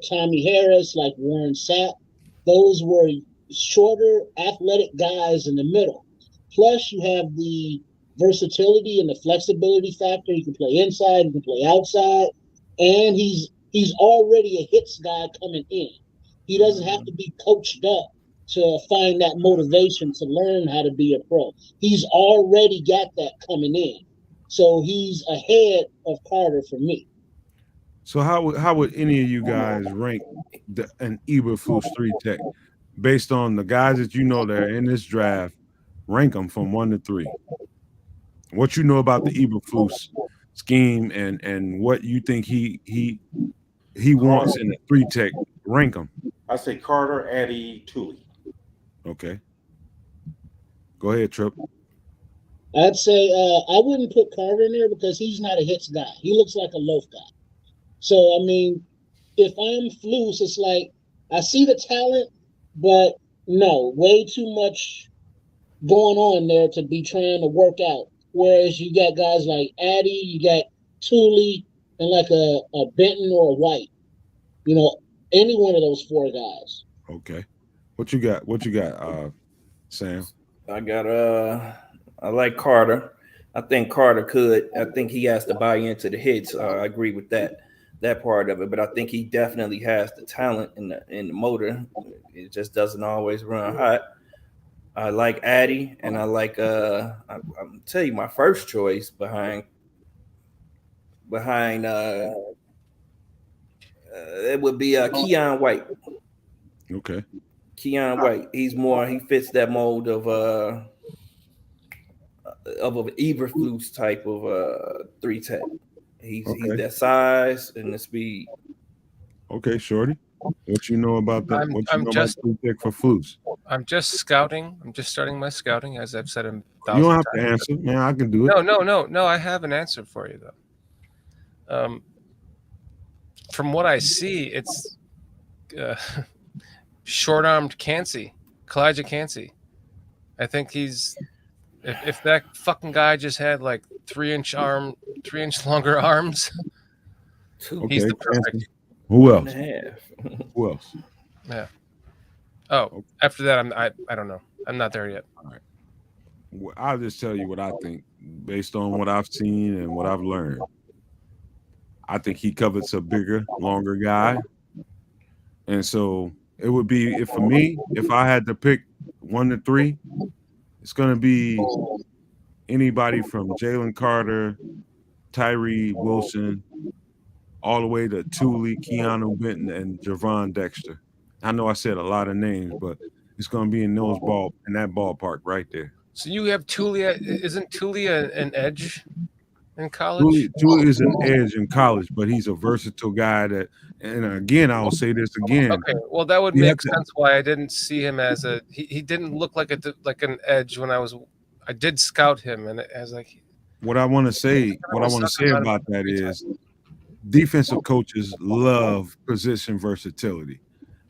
Tommy Harris, like Warren Sapp, those were shorter, athletic guys in the middle. Plus, you have the versatility and the flexibility factor. You can play inside, you can play outside, and he's already a hits guy coming in. He doesn't have to be coached up to find that motivation to learn how to be a pro. He's already got that coming in. So he's ahead of Carter for me. So how would any of you guys rank an Eberflus 3 tech based on the guys that you know that are in this draft? Rank them from 1 to 3. What you know about the Eberflus scheme and what you think he wants in a 3 tech? Rank them. I say Carter, Addy, Thule. Okay. Go ahead, Trip. I'd say I wouldn't put Carter in there because he's not a hits guy. He looks like a loaf guy. So, I mean, if I'm Flus, it's like I see the talent, but no, way too much going on there to be trying to work out. Whereas you got guys like Addy, you got Thule, and like a Benton or a White. Any one of those 4 guys. Okay. What you got, Sam? I like Carter. I think Carter could. I think he has to buy into the hits. I agree with that part of it, but I think he definitely has the talent in the motor. It just doesn't always run hot. I like Addy, and I like I'm tell you my first choice behind it would be Keon White. Okay. Keon White. He fits that mold of an Eberflus type of 3 tech. He's that size and the speed. Okay, Shorty. What you know about that? I'm just about 3 tech for Flus? I'm just scouting. I'm just starting my scouting, as I've said 1,000 times. You don't have to answer, man. I can do it. No. I have an answer for you though. From what I see, it's short-armed Kalijah Cansey. I think he's if that fucking guy just had like 3-inch longer arms, he's the perfect. Who else? Who else? Yeah. Oh, after that, I don't know. I'm not there yet. All right. Well, I'll just tell you what I think based on what I've seen and what I've learned. I think he covets a bigger, longer guy. And so it would be, for me, if I had to pick 1 to 3, it's going to be anybody from Jalen Carter, Tyree Wilson, all the way to Thule, Keanu Benton, and Javon Dexter. I know I said a lot of names, but it's going to be in that ballpark right there. So you have Thule. Isn't Thule an edge? in college. Julie is an edge in college, but he's a versatile guy that. And again, I'll say this again. Okay, well, that would You make have to- sense why I didn't see him as a. He didn't look like an edge when I did scout him, and as like. What I want to say about that is, defensive coaches love position versatility,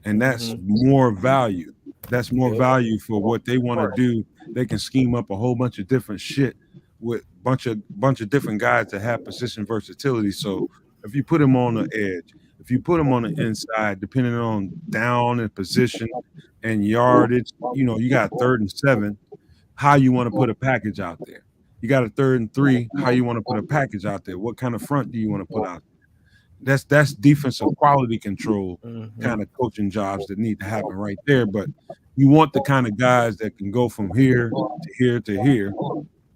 and that's more value. That's more value for what they want to do. They can scheme up a whole bunch of different shit with bunch of different guys that have position versatility. So if you put him on the edge, if you put him on the inside, depending on down and position and yardage, you got 3rd and 7, how you want to put a package out there. You got a 3rd and 3, how you want to put a package out there. What kind of front do you want to put out there? That's defensive quality control kind of coaching jobs that need to happen right there. But you want the kind of guys that can go from here to here to here.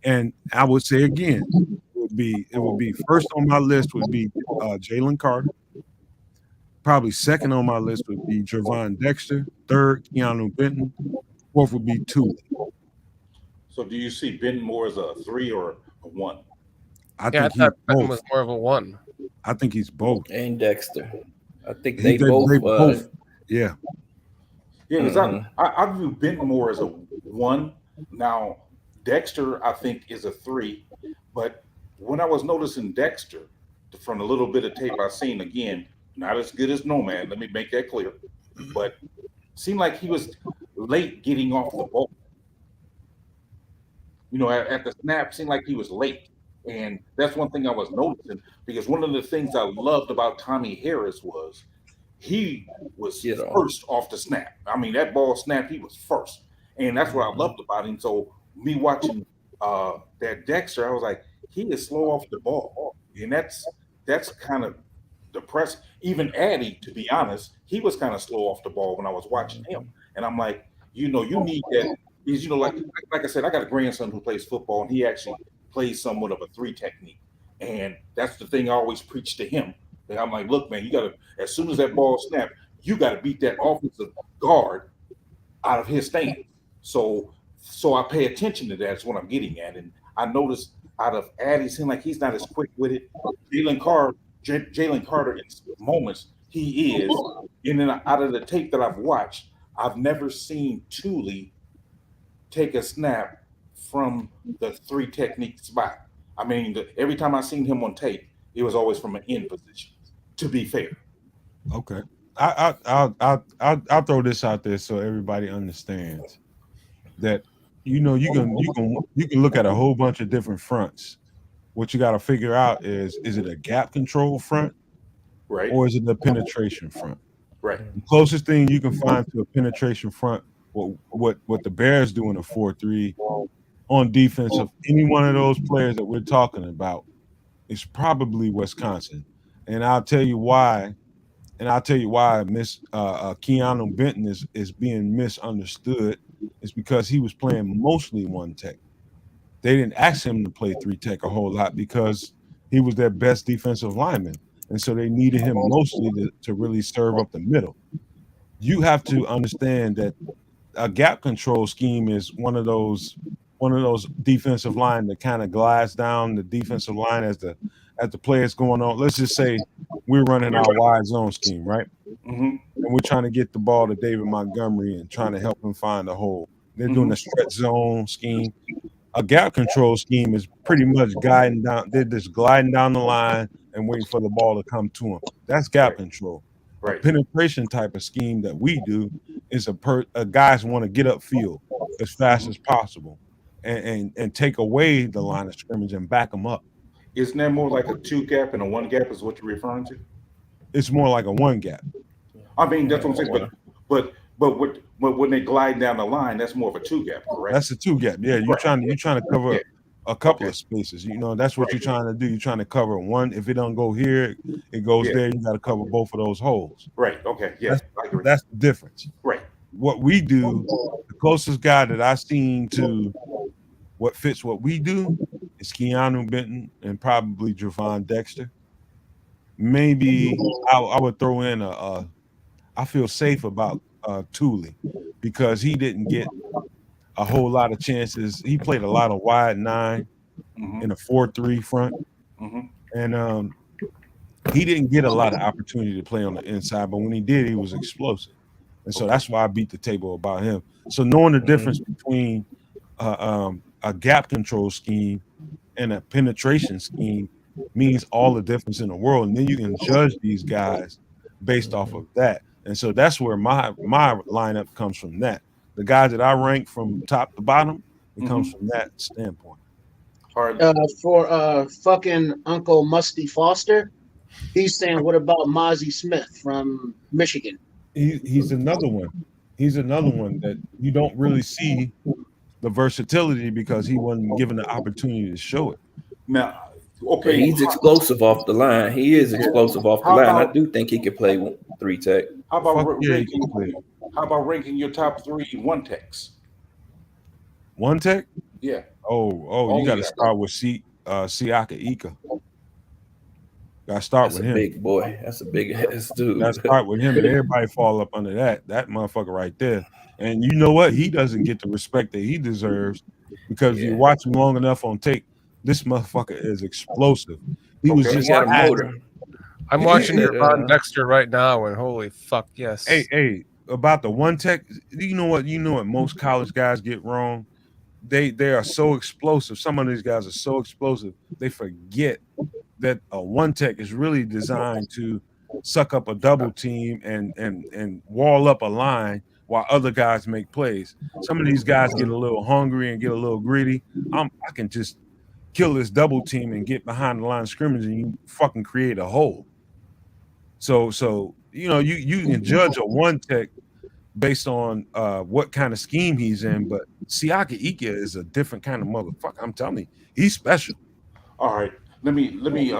And I would say again, it would be first on my list would be Jalen Carter. Probably second on my list would be Javon Dexter. Third, Keanu Benton. Fourth would be Thule. So do you see Benton more as a 3 or a 1? I thought Benton was more of a 1. I think he's both. And Dexter. I think they both. Yeah. Yeah, because I view Benton more as a 1. Now, Dexter, I think, is a 3. But when I was noticing Dexter, from the little bit of tape I've seen, again, not as good as Nomad, let me make that clear. But seemed like he was late getting off the ball. At the snap, seemed like he was late. And that's one thing I was noticing, because one of the things I loved about Tommy Harris was he was first off the snap. I mean, that ball snap, he was first. And that's what I loved about him. So me watching that Dexter, I was like, he is slow off the ball. And that's kind of depressing. Even Addy, to be honest, he was kind of slow off the ball when I was watching him. And I'm like, you need that. Is like I said, I got a grandson who plays football, and he actually plays somewhat of a 3 technique. And that's the thing I always preach to him. And I'm like, look, man, you got to, as soon as that ball snaps, you got to beat that offensive guard out of his stance. So I pay attention to that. That's what I'm getting at. And I noticed out of Addy, seemed like he's not as quick with it. Jalen Carter, in moments, he is. And then out of the tape that I've watched, I've never seen Thule take a snap from the 3 technique spot. I mean, every time I seen him on tape, it was always from an end position. To be fair. Okay, I'll throw this out there so everybody understands that you can look at a whole bunch of different fronts. What you got to figure out is it a gap control front, right, or is it a penetration front? Right. The closest thing you can find to a penetration front, what the Bears do in a 4-3 on defense of any one of those players that we're talking about is probably Wisconsin. And I'll tell you why. And I'll tell you why Keanu Benton is being misunderstood. It's because he was playing mostly 1 tech. They didn't ask him to play 3 tech a whole lot because he was their best defensive lineman. And so they needed him mostly to really serve up the middle. You have to understand that a gap control scheme is one of those defensive line that kind of glides down the defensive line as the players going on. Let's just say we're running our wide zone scheme, right? Mm-hmm. And we're trying to get the ball to David Montgomery and trying to help him find a hole. They're doing a stretch zone scheme. A gap control scheme is pretty much guiding down. They're just gliding down the line and waiting for the ball to come to them. That's gap control. Right. Penetration type of scheme that we do is a guys want to get upfield as fast as possible and take away the line of scrimmage and back them up. Isn't that more like a 2 gap and a 1 gap is what you're referring to? It's more like a 1 gap. I mean, that's what I'm saying. But when they glide down the line, that's more of a 2 gap, correct? That's a 2 gap. Yeah, you're trying to cover a couple of spaces. That's what you're trying to do. You're trying to cover 1. If it don't go here, it goes there. You got to cover both of those holes. Right. Okay. Yeah. That's the difference. Right. What we do, the closest guy that I've seen to what fits what we do is Keanu Benton and probably Javon Dexter. Maybe I would throw in I feel safe about Thule because he didn't get a whole lot of chances. He played a lot of wide 9 in a 4-3 front. And he didn't get a lot of opportunity to play on the inside, but when he did, he was explosive. And so that's why I beat the table about him. So knowing the difference between a gap control scheme and a penetration scheme means all the difference in the world. And then you can judge these guys based off of that. And so that's where my lineup comes from that. The guys that I rank from top to bottom, it comes from that standpoint. For fucking Uncle Musty Foster, he's saying, what about Mozzie Smith from Michigan? He's another one. He's another one that you don't really see the versatility because he wasn't given the opportunity to show it. Now, okay, he's explosive off the line. He is explosive off the line. I do think he could play 3 tech. How about ranking your top 3 1 techs? 1 tech? Yeah. Oh, you got to start with Siaka Ika. Got to start with him. Big boy. That's a big ass dude. Got to start with him, and everybody fall up under that motherfucker right there. And you know what? He doesn't get the respect that he deserves because you watch him long enough on tape. This motherfucker is explosive. He was just got a motor. I'm watching Ron Dexter right now, and holy fuck, yes. Hey, about the 1 tech, you know what most college guys get wrong? They are so explosive. Some of these guys are so explosive, they forget that a 1 tech is really designed to suck up a double team and wall up a line while other guys make plays. Some of these guys get a little hungry and get a little greedy. I can just kill this double team and get behind the line of scrimmage and you fucking create a hole. So you know, you can judge a 1 tech based on what kind of scheme he's in, but Siaka Ika is a different kind of motherfucker. I'm telling you, he's special. All right. Let me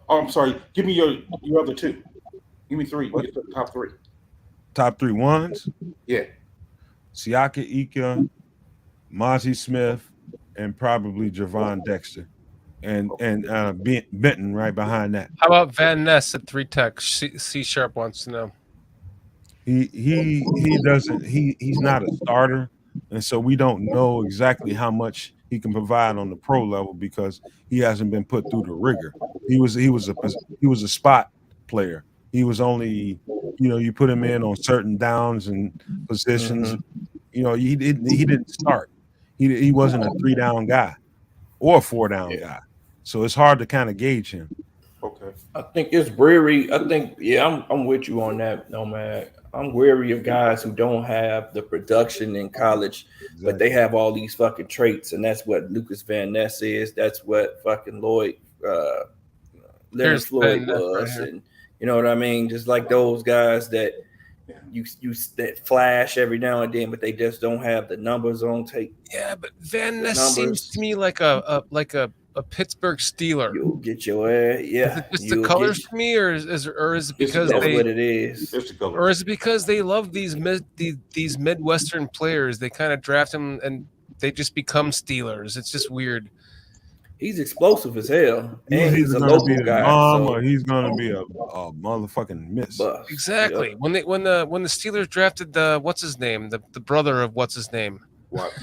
I'm sorry. Give me your other 2. Give me 3. Top 3. Top 3 ones? Yeah. Siaka Ika, Mozzie Smith, and probably Javon Dexter. And Benton right behind that. How about Van Ness at 3 tech? C Sharp wants to know. He doesn't he's not a starter, and so we don't know exactly how much he can provide on the pro level because he hasn't been put through the rigor. He was a spot player. He was only, you put him in on certain downs and positions. He didn't start. He wasn't a 3-down guy or a 4-down guy. So it's hard to kind of gauge him. Okay. I think it's weary. I'm with you on that, Nomad. I'm wary of guys who don't have the production in college, but they have all these fucking traits, and that's what Lucas Van Ness is. That's what fucking Leonard Floyd was, and you know what I mean. Just like those guys that you that flash every now and then, but they just don't have the numbers on tape. Yeah, but Van Ness seems to me like a Pittsburgh Steeler. You'll get your ass. Yeah. Is it just the colors for me, or is it because that's what it is? Or is it because they love these Midwestern players? They kind of draft them and they just become Steelers. It's just weird. He's explosive as hell, and he's a local guy. Or he's gonna be a motherfucking miss. Exactly. When the Steelers drafted what's his name, the brother of what's his name, Wyatt.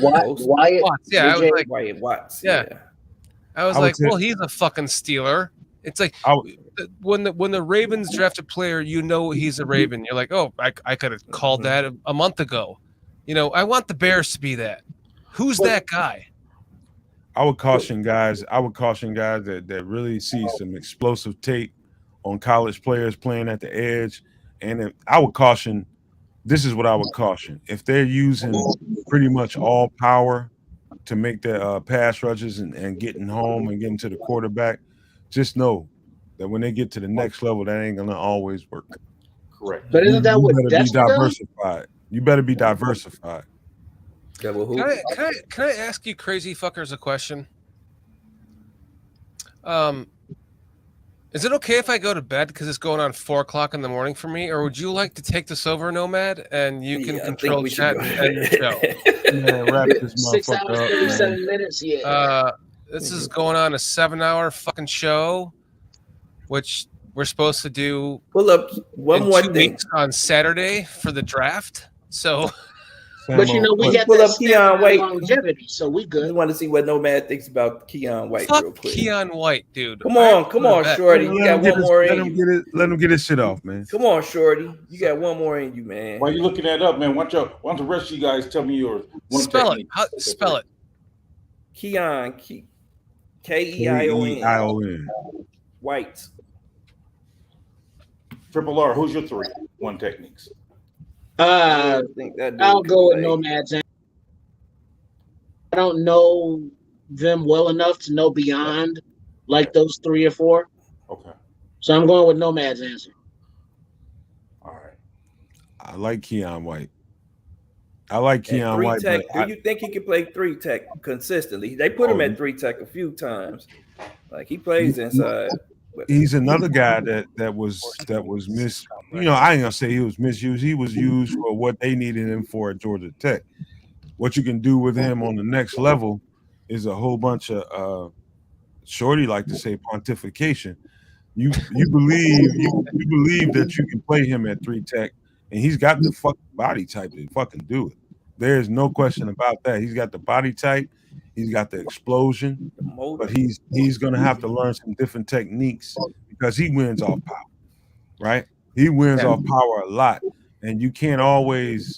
Yeah, I was like Wyatt Watts. Yeah. I was like, well, he's a fucking Steeler. It's like when the Ravens draft a player, he's a Raven. You're like, oh, I could have called that a month ago. I want the Bears to be that. Who's that guy? I would caution guys that really see some explosive tape on college players playing at the edge. And I would caution, this is what I would caution. If they're using pretty much all power to make their pass rushes and getting home and getting to the quarterback, just know that when they get to the next level, that ain't gonna always work. Correct. But isn't that what Dexter diversified? You better be diversified. Can I ask you crazy fuckers a question? Is it okay if I go to bed because it's going on 4:00 in the morning for me, or would you like to take this over, Nomad, and you can control chat and end the show? Man, wrap this 6 hours, 37 minutes. Yeah. This is going on a 7-hour fucking show, which we're supposed to do. Pull up one more thing on Saturday for the draft. So But you know, we got pull that up Keon White longevity, so we good. We want to see what Nomad thinks about Keon White real quick. Keon White, dude. Come on, Shorty. You got one more in you. Let him get his shit off, man. Come on, Shorty. You got one more in you, man. While you looking that up, man, why don't the rest of you guys tell me your one spell technique? it? Spell it. Keon, Keion. White. Triple R, who's your 3-1 techniques? I think that I'll go with Nomads. I don't know them well enough to know beyond like those 3 or 4. Okay. So I'm going with Nomad's answer. All right. I like Keon White. I like Keon White. Tech, do you think he can play 3 tech consistently? They put him at 3 tech a few times. Like he plays inside. He's another guy that was mis. You know, I ain't gonna say he was misused. He was used for what they needed him for at Georgia Tech. What you can do with him on the next level is a whole bunch of Shorty like to say pontification. You believe that you can play him at 3 tech, and he's got the fucking body type to fucking do it. There's no question about that. He's got the body type. He's got the explosion, but he's going to have to learn some different techniques because he wins off power, right? He wins off power a lot, and you can't always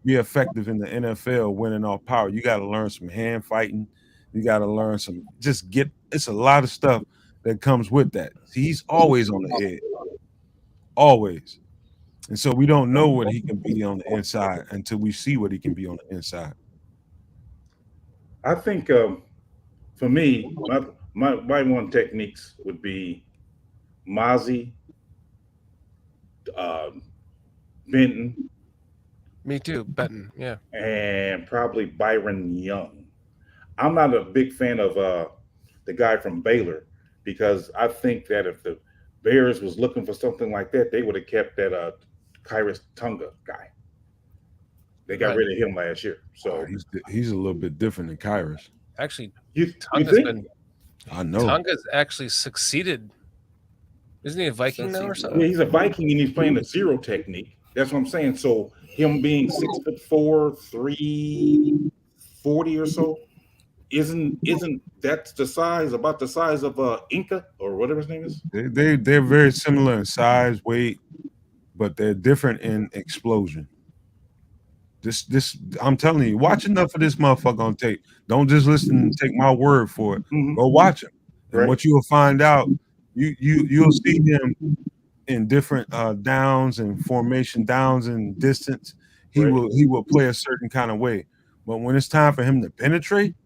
be effective in the NFL winning off power. You got to learn some hand fighting. You got to learn it's a lot of stuff that comes with that. See, he's always on the edge, always. And so we don't know what he can be on the inside until we see what he can be on the inside. I think for me, my 1 techniques would be Mozzie, Benton. Me too, Benton. Yeah, and probably Byron Young. I'm not a big fan of the guy from Baylor because I think that if the Bears was looking for something like that, they would have kept that Kyrus Tunga guy. They got rid of him last year, so he's a little bit different than Kyrus. Actually, Tunga's I know Tunga's actually succeeded. Isn't he a Viking now or something? Yeah, he's a Viking and he's playing the 0 technique. That's what I'm saying. So him being 6'4", 340 or so, isn't that about the size of Inca or whatever his name is? They're very similar in size, weight, but they're different in explosion. This I'm telling you, watch enough of this motherfucker on tape. Don't just listen and take my word for it. Go watch him. And what you will find out, you'll see him in different downs and formation, downs and distance. He will play a certain kind of way. But when it's time for him to penetrate,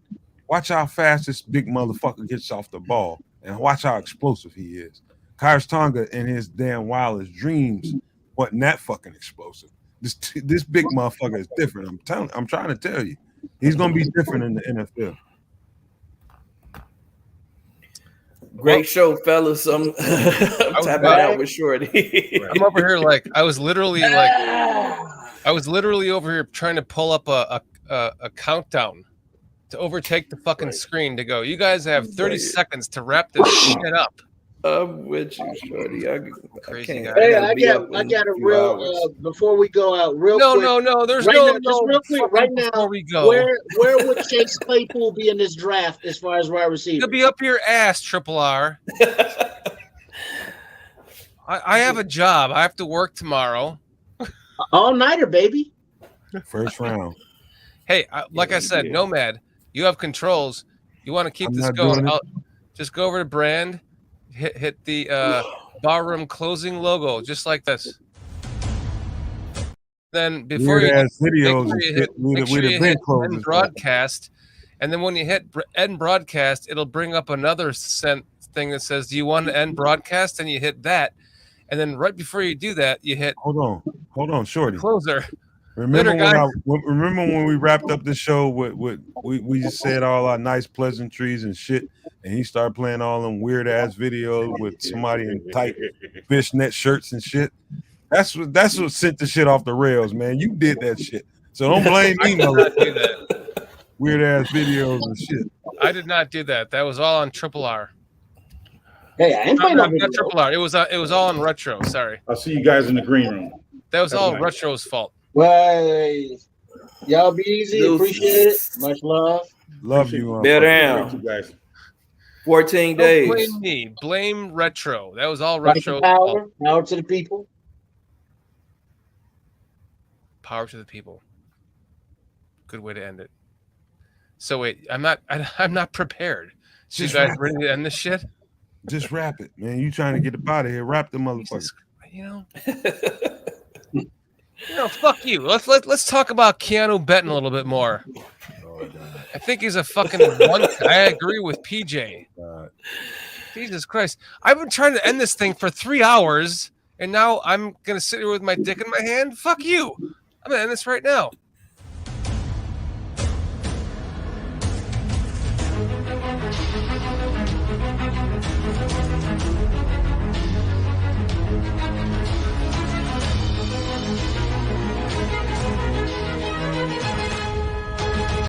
watch how fast this big motherfucker gets off the ball and watch how explosive he is. Kyrus Tonga in his damn wildest dreams wasn't that fucking explosive. This big motherfucker is different. I'm trying to tell you. He's gonna be different in the NFL. Great show, fellas. I'm tapping out with Shorty. I'm over here I was literally over here trying to pull up a countdown to overtake the fucking screen to go. You guys have 30 seconds to wrap this shit up. I'm with you, Shorty. Crazy guy. Hey, I got a real before we go out real quick. No. There's right no now, just real quick right now. Before we go, where would Chase Claypool be in this draft as far as wide receiver? He'll be up your ass, Triple R. I have a job. I have to work tomorrow. All nighter, baby. First round. Hey, like I said, Nomad, you have controls. You want to keep this going? Just go over to Brand. Hit the barroom closing logo just like this. Then before you hit end broadcast, and then when you hit end broadcast, it'll bring up another thing that says, "Do you want to end broadcast?" And you hit that, and then right before you do that, you hit. Hold on, Shorty. Closer. Remember when we wrapped up the show with we just said all our nice pleasantries and shit, and he started playing all them weird ass videos with somebody in tight fishnet shirts and shit. That's what sent the shit off the rails, man. You did that shit, so don't blame me. Weird ass videos and shit. I did not do that. That was all on Triple R. Hey, I ain't playing not Triple R. It was all on Retro. Sorry. I'll see you guys in the green room. That was all Retro's fault. Wait. Y'all be easy. Appreciate it. Much love. Love you. Bear down. Guys. 14 Don't days. blame me. Blame Retro. That was all Right Retro. to power. Power to the people. Power to the people. Good way to end it. So wait, I'm not prepared. So you guys ready to end this shit? Just wrap it, man. You trying to get up out of here? Wrap the motherfucker. You know, fuck you. Let's talk about Keanu Benton a little bit more. I think he's a fucking one. I agree with PJ. Jesus Christ. I've been trying to end this thing for 3 hours, and now I'm going to sit here with my dick in my hand? Fuck you. I'm going to end this right now.